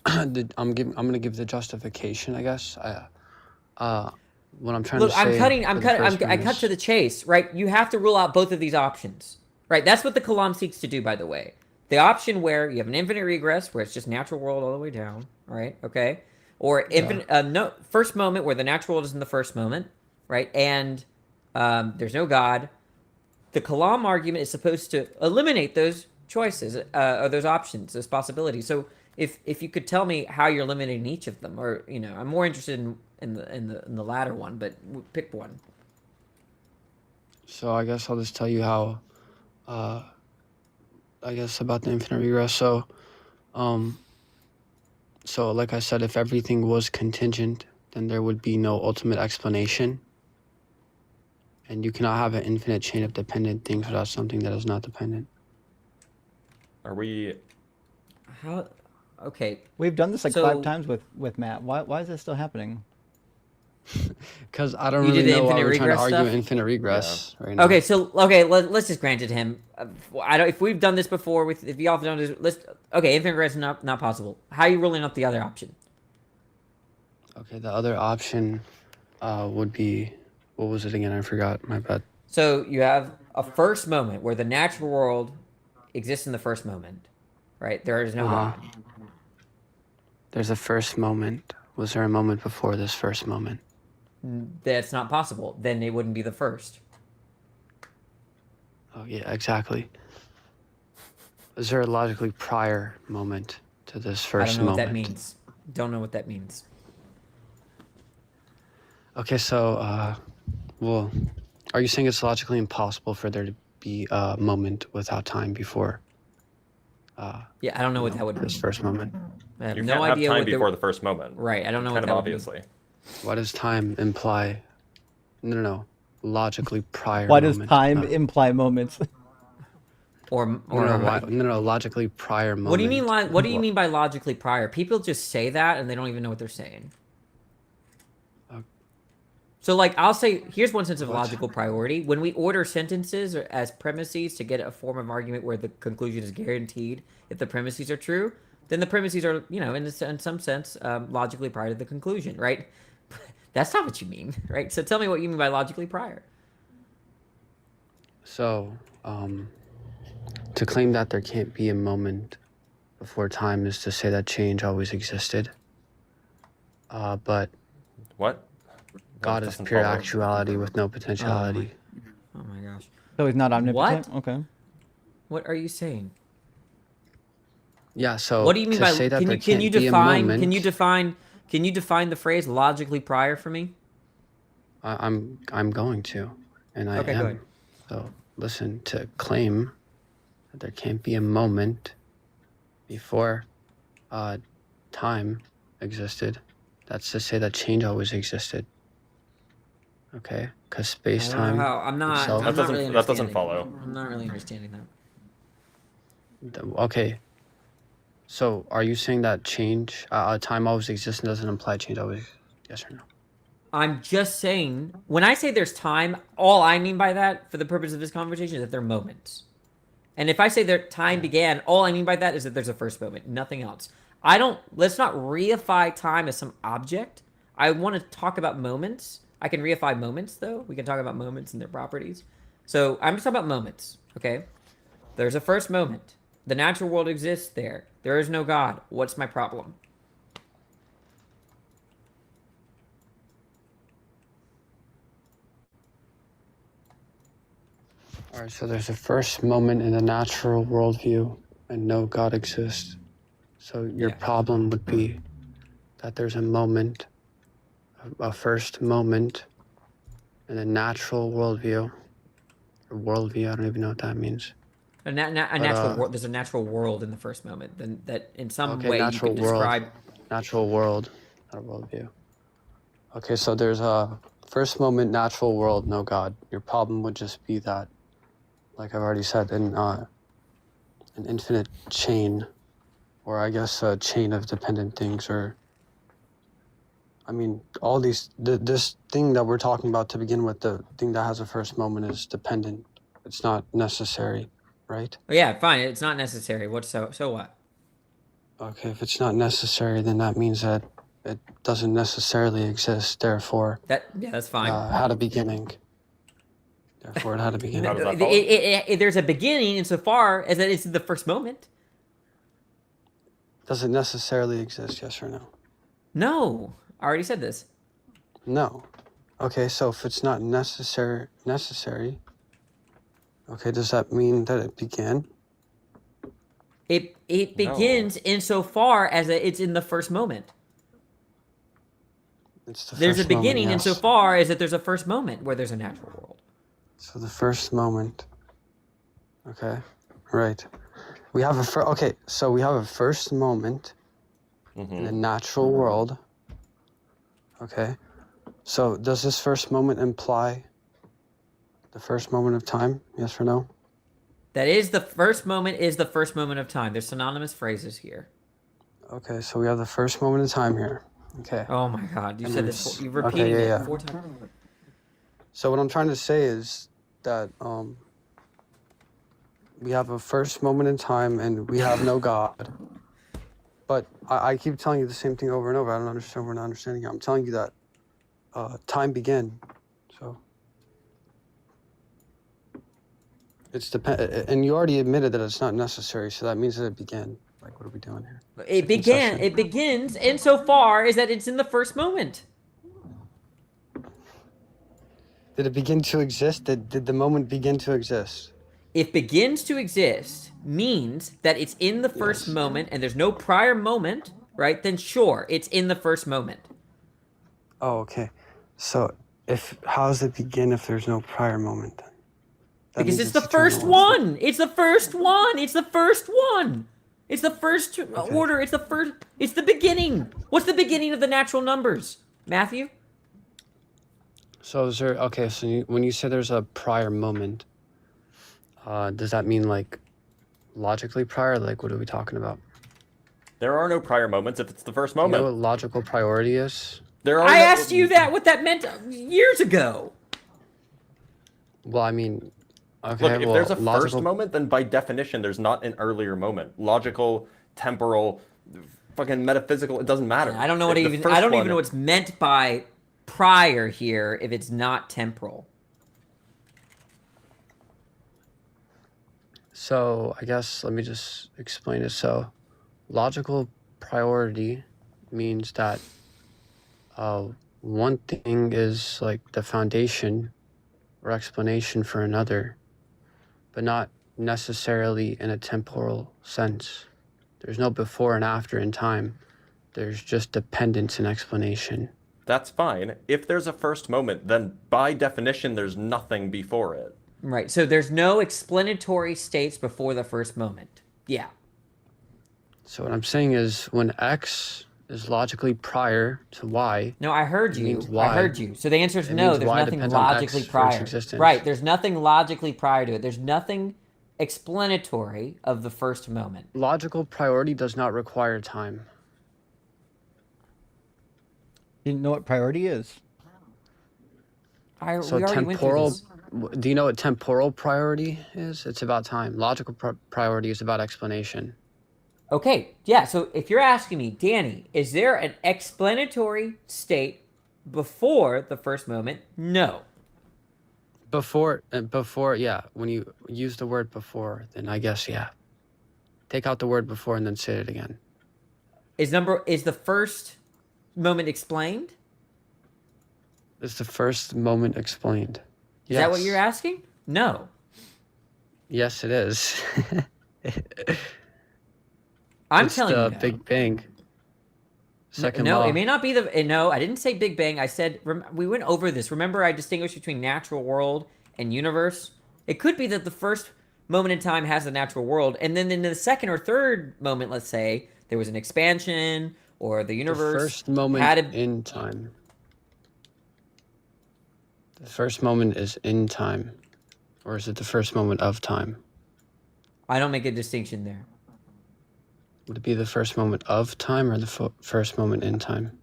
I'm gonna give the justification, I guess. What I'm trying to say. I cut to the chase, right? You have to rule out both of these options, right? That's what the Kalam seeks to do, by the way. The option where you have an infinite regress, where it's just natural world all the way down, right? Okay, or first moment where the natural world is in the first moment, right? And there's no God. The Kalam argument is supposed to eliminate those choices or those options, those possibilities. So. If you could tell me how you're eliminating each of them, or I'm more interested in the latter one, but pick one. So I guess I'll just tell you how. I guess about the infinite regress. So like I said, if everything was contingent, then there would be no ultimate explanation, and you cannot have an infinite chain of dependent things without something that is not dependent. Are we? How? Okay. We've done this 5 times with Matt. Why is this still happening? Because I don't really know why we're trying to argue infinite regress right now. Okay, let's just grant it him. If we've done this before, if y'all have done this, infinite regress is not possible. How are you ruling out the other option? Okay, the other option would be, what was it again? I forgot. My bad. So you have a first moment where the natural world exists in the first moment, right? There is no God. There's a first moment. Was there a moment before this first moment? That's not possible. Then it wouldn't be the first. Oh, yeah, exactly. Is there a logically prior moment to this first moment? I don't know what that means. Don't know what that means. Okay, so, well, are you saying it's logically impossible for there to be a moment without time before? Yeah, I don't know what that would this mean. first moment. I have You no can't have idea time what before the first moment. Right, I don't know kind what of that would mean. obviously. What does time imply? No. Logically prior Why moment. does time imply moments? No, logically prior moment. What do you mean? What do you mean by logically prior? People just say that and they don't even know what they're saying. So, like, I'll say, here's one sense of logical priority. When we order sentences as premises to get a form of argument where the conclusion is guaranteed if the premises are true, then the premises are, you know, in some sense, logically prior to the conclusion, right? That's not what you mean, right? So tell me what you mean by logically prior. So, to claim that there can't be a moment before time is to say that change always existed. But what? God is pure actuality with no potentiality. Oh my gosh. So he's not omnipotent? What? Okay. What are you saying? Yeah, so what do you mean to by say that can there you can can't you be a define moment, can you define the phrase logically prior for me? I'm going to, and I Okay, go am. ahead. So listen, to claim that there can't be a moment before time existed, that's to say that change always existed. Okay, because space-time. I'm not itself- really understanding. That doesn't follow. I'm not really understanding that. Okay. So are you saying that change, time always exists and doesn't imply change always? Yes or no? I'm just saying, when I say there's time, all I mean by that, for the purpose of this conversation, is that they're moments. And if I say that time began, all I mean by that is that there's a first moment, nothing else. Let's not reify time as some object. I want to talk about moments. I can reify moments, though. We can talk about moments and their properties. So I'm just talking about moments, okay? There's a first moment. The natural world exists there. There is no God. What's my problem? All right, so there's a first moment in the natural worldview and no God exists. So your problem would be that there's a moment, a first moment in a natural worldview. Or worldview, I don't even know what that means. Natural world. There's a natural world in the first moment. Then that in some way you can world, describe. Natural world, not a worldview. Okay, so there's a first moment natural world, no God. Your problem would just be that, like I've already said, in an infinite chain, or I guess a chain of dependent things, or I mean, all these, this thing that we're talking about to begin with, the thing that has a first moment is dependent. It's not necessary, right? Oh, yeah, fine. It's not necessary. So what? Okay, if it's not necessary, then that means that it doesn't necessarily exist. Therefore, that's fine. Had a beginning. Therefore, it had a beginning. There's a beginning insofar as that it's the first moment. Does it necessarily exist? Yes or no? No, I already said this. No. Okay, so if it's not necessary, okay, does that mean that it began? It begins insofar as it's in the first moment. There's a beginning insofar as that there's a first moment where there's a natural world. So the first moment. Okay, right. We have so we have a first moment in the natural world. Okay, so does this first moment imply the first moment of time? Yes or no? That is the first moment of time. There's synonymous phrases here. Okay, so we have the first moment of time here. Okay. Oh my God, you said this. You've repeated it 4 times. So what I'm trying to say is that we have a first moment in time and we have no God. But I keep telling you the same thing over and over. I don't understand. We're not understanding it. I'm telling you that time began. So it's and you already admitted that it's not necessary. So that means that it began. Like, what are we doing here? It begins insofar as that it's in the first moment. Did it begin to exist? Did the moment begin to exist? If begins to exist means that it's in the first moment and there's no prior moment, right? Then sure, it's in the first moment. Oh, okay. So how does it begin if there's no prior moment? That Because means it's the first eternal. one. It's the first one. It's the first one. It's the first order. It's the beginning. What's the beginning of the natural numbers, Matthew? So is there, okay, so when you say there's a prior moment, does that mean like logically prior? Like, what are we talking about? There are no prior moments if it's the first Do you moment. know what logical priority is? I asked you what that meant years ago. Well, I mean, okay, Look, if well, there's a logical... first moment, then by definition, there's not an earlier moment. Logical, temporal, fucking metaphysical, it doesn't matter. I don't know what even know what's meant by prior here if it's not temporal. So I guess let me just explain it. So logical priority means that one thing is like the foundation or explanation for another, but not necessarily in a temporal sense. There's no before and after in time. There's just dependence and explanation. That's fine. If there's a first moment, then by definition, there's nothing before it. Right. So there's no explanatory states before the first moment. Yeah. So what I'm saying is when X is logically prior to Y. No, I heard you. I heard you. So the answer is It no, means there's Y nothing depends on logically X for its prior. existence. Right. There's nothing logically prior to it. There's nothing explanatory of the first moment. Logical priority does not require time. You know what priority is? So temporal, do you know what temporal priority is? It's about time. Logical priority is about explanation. Okay, yeah, so if you're asking me, Danny, is there an explanatory state before the first moment? No. Before, yeah. When you use the word before, then I guess, yeah. Take out the word before and then say it again. Is the first moment explained? Is the first moment explained? Is that what you're asking? No. Yes, it is. I'm telling you, the no. Big Bang. Second no, law. it may not be no, I didn't say Big Bang. I said, we went over this. Remember I distinguished between natural world and universe? It could be that the first moment in time has the natural world, and then in the second or third moment, let's say, there was an expansion, or the universe The first moment in time. The first moment is in time. Or is it the first moment of time? I don't make a distinction there. Would it be the first moment of time or the first moment in time?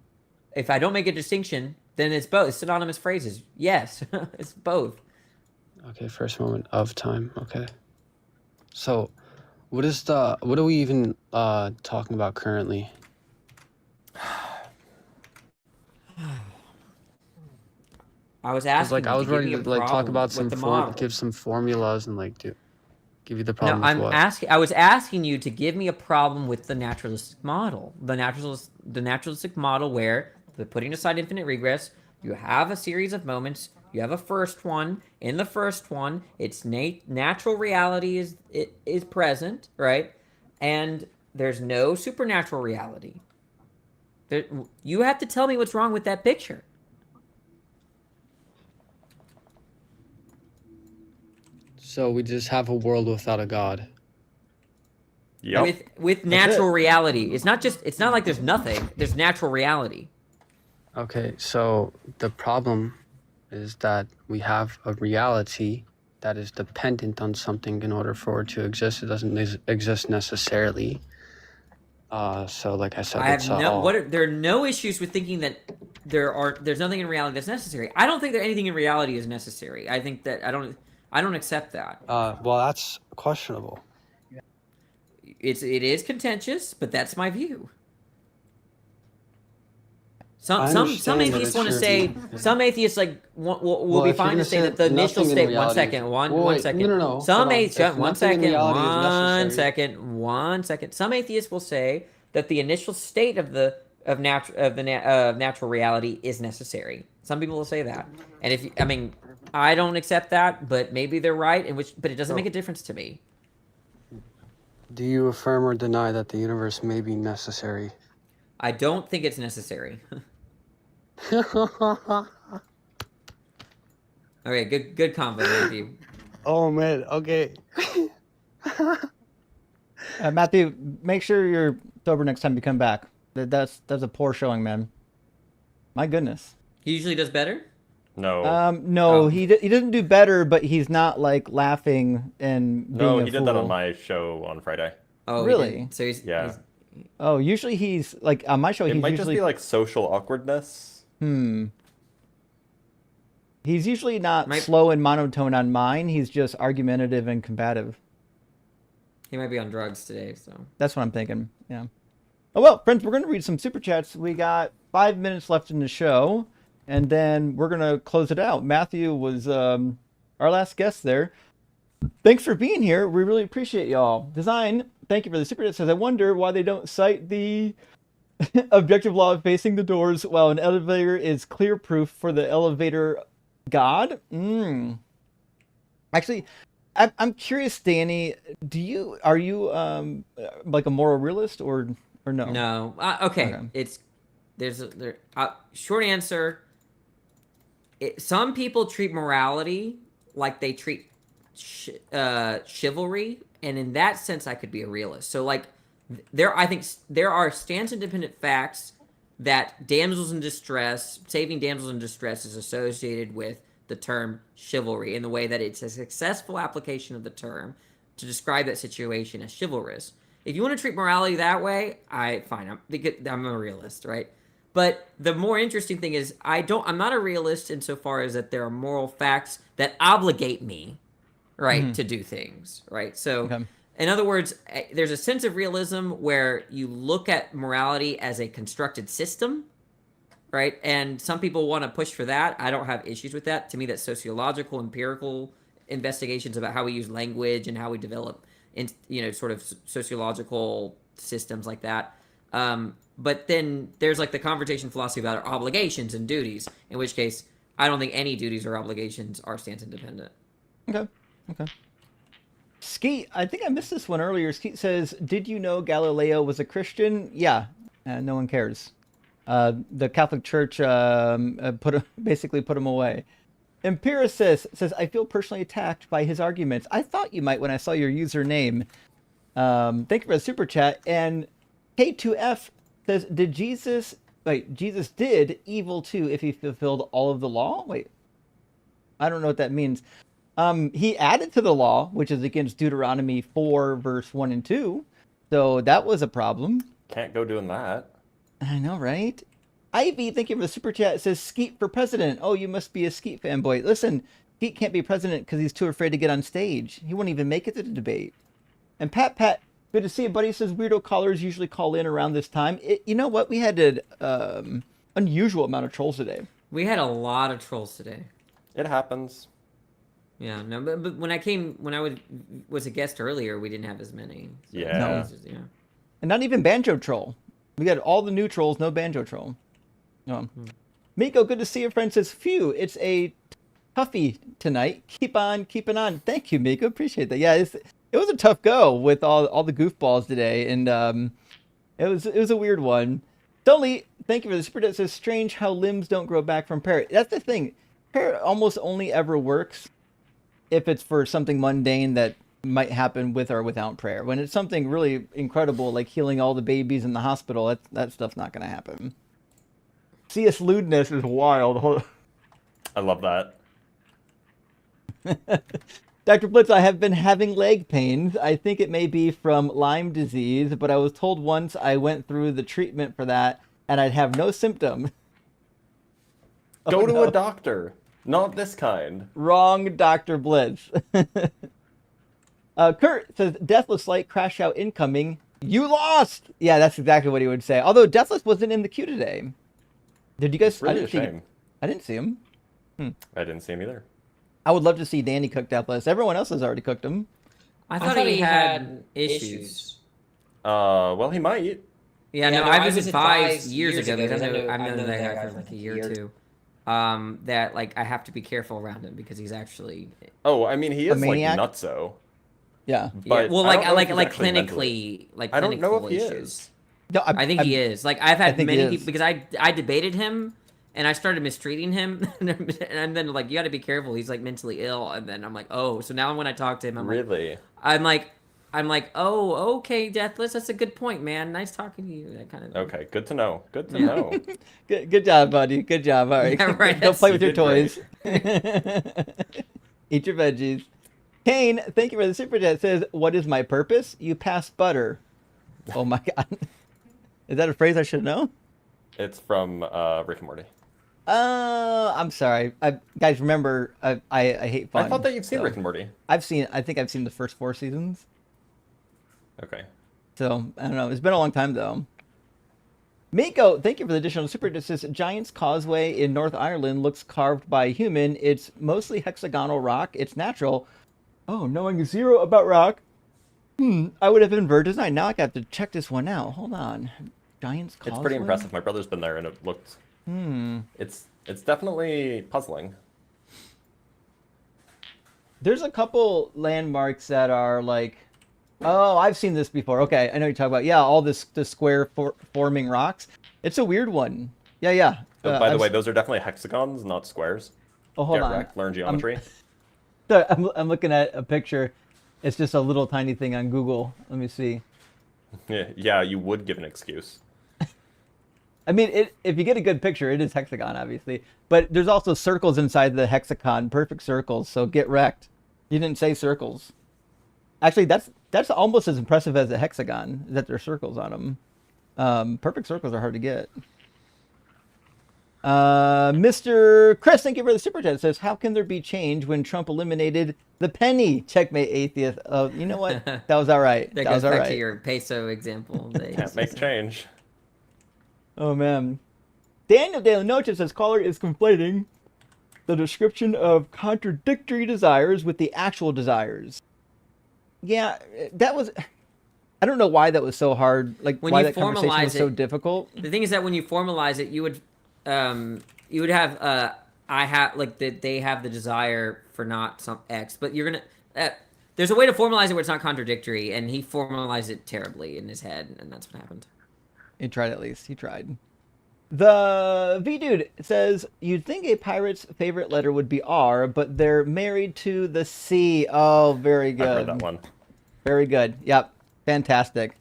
If I don't make a distinction, then it's both. It's synonymous phrases. Yes, it's both. Okay, first moment of time. Okay. So, what are we even talking about currently? I was asking. I was ready to talk about give some formulas and give you the problem. No, I was asking you to give me a problem with the naturalistic model. The naturalistic model where, putting aside infinite regress, you have a series of moments. You have a first one. In the first one, it's natural reality is present, right? And there's no supernatural reality. You have to tell me what's wrong with that picture. So we just have a world without a god. Yep. With natural reality. It's not like there's nothing. There's natural reality. Okay, so the problem is that we have a reality that is dependent on something in order for it to exist. It doesn't exist necessarily. So like I said, there are no issues with thinking that there's nothing in reality that's necessary. I don't think that anything in reality is necessary. I think that I don't accept that. Well, that's questionable. It is contentious, but that's my view. Some atheists want to say will be fine to say that the initial state. One second. No. Some atheists will say that the initial state of natural reality is necessary. Some people will say that, and I don't accept that, but maybe they're right. But it doesn't make a difference to me. Do you affirm or deny that the universe may be necessary? I don't think it's necessary. Okay, good combo, Matthew. Oh man, okay. Matthew, make sure you're sober next time you come back. That's a poor showing, man. My goodness. He usually does better? No. No, Oh. he doesn't do better, but he's not like laughing and being No, a he did that on fool. my show on Friday. Oh, he Really? did. So Yeah. Oh, usually he's like on my show. It He's might usually just be like social awkwardness. He's usually not slow and monotone on mine. He's just argumentative and combative. He might be on drugs today, so. That's what I'm thinking. Yeah. Oh well, friends, we're gonna read some super chats. We got 5 minutes left in the show, and then we're gonna close it out. Matthew was our last guest there. Thanks for being here. We really appreciate y'all. Design, thank you for the super chat. Says, I wonder why they don't cite the objective law of facing the doors while an elevator is clear proof for the elevator god. Actually, I'm curious, Danny. Are you like a moral realist or no? No. Okay. It's short answer. Some people treat morality like they treat chivalry, and in that sense, I could be a realist. So, like, I think there are stance-independent facts that damsels in distress, saving damsels in distress, is associated with the term chivalry in the way that it's a successful application of the term to describe that situation as chivalrous. If you want to treat morality that way, I'm a realist, right? But the more interesting thing is I'm not a realist insofar as that there are moral facts that obligate me, right, to do things, right? So, in other words, there's a sense of realism where you look at morality as a constructed system, right? And some people want to push for that. I don't have issues with that. To me, that's sociological, empirical investigations about how we use language and how we develop, sort of sociological systems like that. But then there's like the conversation philosophy about our obligations and duties, in which case I don't think any duties or obligations are stance independent. Okay. Skeet, I think I missed this one earlier. Skeet says, did you know Galileo was a Christian? Yeah, no one cares. The Catholic Church basically put him away. Empiricist says, I feel personally attacked by his arguments. I thought you might when I saw your username. Thank you for the super chat. And K2F says, Jesus did evil too if he fulfilled all of the law? Wait, I don't know what that means. He added to the law, which is against Deuteronomy 4, verse 1 and 2. So that was a problem. Can't go doing that. I know, right? Ivy, thank you for the super chat. It says, Skeet for president. Oh, you must be a Skeet fanboy. Listen, Skeet can't be president because he's too afraid to get on stage. He won't even make it to the debate. And Pat, good to see you, buddy. Says, weirdo callers usually call in around this time. You know what? We had an unusual amount of trolls today. We had a lot of trolls today. It happens. Yeah, no, but when I was a guest earlier, we didn't have as many. So yeah. And not even banjo troll. We got all the new trolls, no banjo troll. No. Miko, good to see you, friend. Says, phew, it's a toughie tonight. Keep on keeping on. Thank you, Miko. Appreciate that. Yeah, it was a tough go with all the goofballs today, and it was a weird one. Sully, thank you for the super chat. It says, strange how limbs don't grow back from parrot. That's the thing. Parrot almost only ever works if it's for something mundane that might happen with or without prayer. When it's something really incredible, like healing all the babies in the hospital, that stuff's not going to happen. C.S. Lewdness is wild. I love that. Dr. Blitz, I have been having leg pains. I think it may be from Lyme disease, but I was told once I went through the treatment for that and I'd have no symptoms. Go to a doctor. Not this kind. Wrong, Dr. Blitz. Kurt says, Deathless Light, crash out incoming. You lost! Yeah, that's exactly what he would say. Although Deathless wasn't in the queue today. Did you guys? Really a shame. I didn't see him. I didn't see him either. I would love to see Danny cook Deathless. Everyone else has already cooked him. I thought he had issues. Well, he might. Yeah, no, I was advised years ago because I've known that guy for like a year or two. That like I have to be careful around him because he's actually. Oh, I mean, he is like nutso. Yeah. But well, like clinically, like I don't know if he issues. is. No, I think he is. Like I've had many people is. because I debated him and I started mistreating him and then like you got to be careful. He's like mentally ill and then I'm like, "Oh, so now when I talk to him I'm really? I'm like, "Oh, okay, Deathless. That's a good point, man. Nice talking to you." That kind of Okay, good to know. Good to know. Good job, buddy. Good job. All right. Yeah, right. Go play with You your did toys. Eat your veggies. Kane, thank you for the super chat. Says, "What is my purpose? You pass butter." Oh my god. Is that a phrase I should know? It's from Rick and Morty. I'm sorry. Guys, remember, I hate fun. I thought that you've seen Rick and Morty. I think I've seen the first 4 seasons. Okay. So, I don't know. It's been a long time, though. Miko, thank you for the additional super. It says, Giant's Causeway in North Ireland looks carved by a human. It's mostly hexagonal rock. It's natural. Oh, knowing 0 about rock. I would have inverted design. Now I got to check this one out. Hold on. Giant's Causeway? It's pretty impressive. My brother's been there and it looked... It's definitely puzzling. There's a couple landmarks that are like... Oh, I've seen this before. Okay, I know you're talking about. Yeah, all the square forming rocks. It's a weird one. Yeah. By the way, those are definitely hexagons, not squares. Oh, hold Get on. wrecked, learn geometry. I'm looking at a picture. It's just a little tiny thing on Google. Let me see. Yeah, you would give an excuse. I mean, if you get a good picture, it is hexagon, obviously. But there's also circles inside the hexagon, perfect circles. So get wrecked. You didn't say circles. Actually, that's almost as impressive as a hexagon, that there are circles on them. Perfect circles are hard to get. Mr. Chris, thank you for the super chat. Says, how can there be change when Trump eliminated the penny? Checkmate, atheist. Oh, you know what? That was all right. That was goes all back right. to your peso example. Can't make change. Oh, man. Daniel De La Noche says, caller is conflating the description of contradictory desires with the actual desires. Yeah, that was... I don't know why that was so hard. Like, when why you that conversation formalize was so it, difficult. The thing is that when you formalize it, you would have I have like that they have the desire for not some X, but you're gonna there's a way to formalize it where it's not contradictory, and he formalized it terribly in his head, and that's what happened. He tried at least. He tried. The V-Dude says, you'd think a pirate's favorite letter would be R, but they're married to the C. Oh, very good. I've heard that one. Very good. Yep. Fantastic.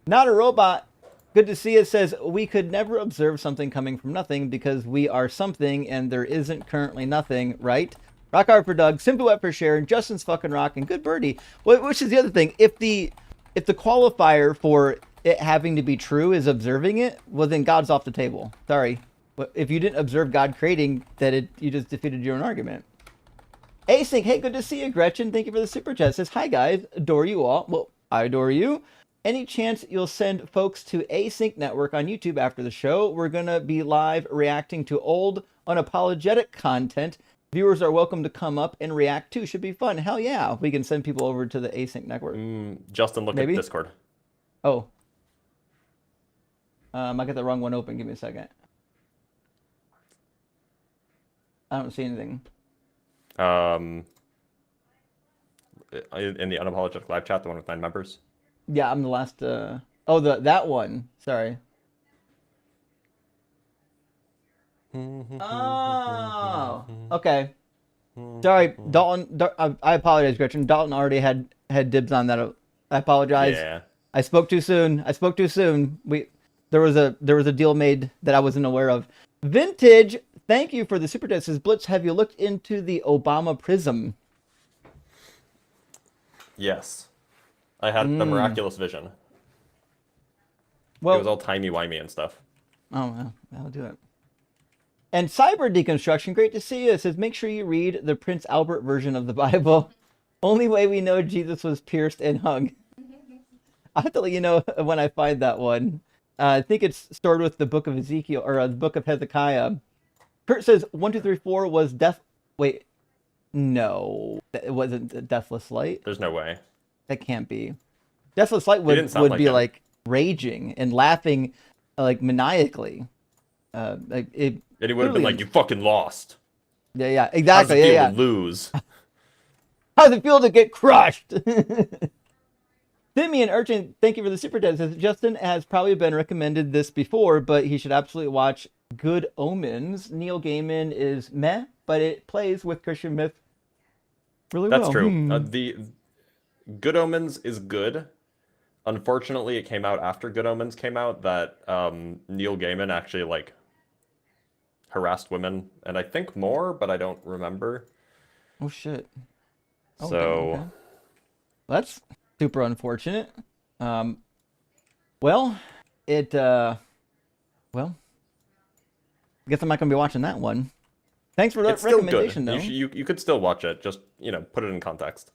Not a robot. Good to see it. Says, we could never observe something coming from nothing because we are something and there isn't currently nothing, right? Rock hard for Doug, Simple Wet for Sharon, Justin's fucking rock, and good birdie. Which is the other thing. If the qualifier for it having to be true is observing it, well then God's off the table. Sorry. But if you didn't observe God creating, you just defeated your own argument. Async, hey, good to see you, Gretchen. Thank you for the super chat. Says, hi guys, adore you all. Well, I adore you. Any chance you'll send folks to Async Network on YouTube after the show? We're gonna be live reacting to old unapologetic content. Viewers are welcome to come up and react too. Should be fun. Hell yeah. We can send people over to the Async Network. Justin, look at Discord. Oh. I got the wrong one open. Give me a second. I don't see anything. In the Unapologetic live chat, the one with 9 members. Yeah, I'm the last. That one. Sorry. Oh, okay. Sorry, Dalton. I apologize, Gretchen. Dalton already had dibs on that. I apologize. Yeah. I spoke too soon. There was a deal made that I wasn't aware of. Vintage, thank you for the super chat. Says, Blitz, have you looked into the Obama prism? Yes. I had the miraculous vision. Well, it was all timey-wimey and stuff. Oh, well, that'll do it. And Cyber Deconstruction, great to see you. It says, make sure you read the Prince Albert version of the Bible. Only way we know Jesus was pierced and hung. I'll have to let you know when I find that one. I think it's stored with the book of Ezekiel, or the book of Hezekiah. Kurt says, 1, 2, 3, 4 was death. Wait. No. It wasn't Deathless Light. There's no way. That can't be. Deathless Light would be him. like raging and laughing like maniacally. And he would have been like, you fucking lost. Yeah, exactly. How does it feel to lose? How does it feel to get crushed? Simeon Urchin, thank you for the super chat. Says Justin has probably been recommended this before, but he should absolutely watch Good Omens. Neil Gaiman is meh, but it plays with Christian myth really well. That's true. The Good Omens is good. Unfortunately, it came out after Good Omens came out that Neil Gaiman actually like harassed women, and I think more, but I don't remember. Oh shit. Oh, So okay. That's super unfortunate. Well, I guess I'm not gonna be watching that one. Thanks for that it's still recommendation, good. though. You could still watch it. Just put it in context.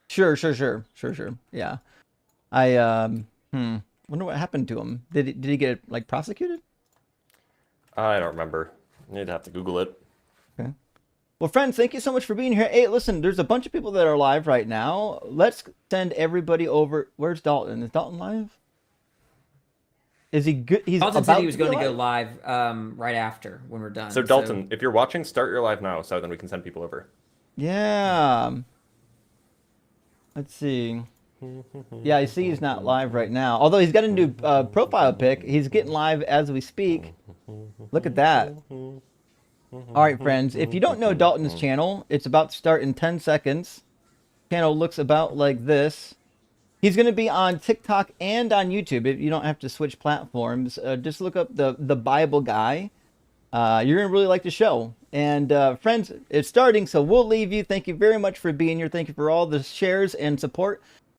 Sure. Yeah. I wonder what happened to him. Did he get like prosecuted? I don't remember. You'd have to Google it. Okay. Well, friends, thank you so much for being here. Hey, listen, there's a bunch of people that are live right now. Let's send everybody over. Where's Dalton? Is Dalton live? Is he good? He's Dalton about said he was going to go live? live right after when we're done. So Dalton, if you're watching, start your live now, so then we can send people over. Yeah. Let's see. Yeah, I see he's not live right now. Although he's got a new profile pic. He's getting live as we speak. Look at that. All right, friends. If you don't know Dalton's channel, it's about to start in 10 seconds. Channel looks about like this. He's going to be on TikTok and on YouTube. If you don't have to switch platforms, just look up the Bible guy. You're going to really like the show. And friends, it's starting, so we'll leave you. Thank you very much for being here. Thank you for all the shares and support.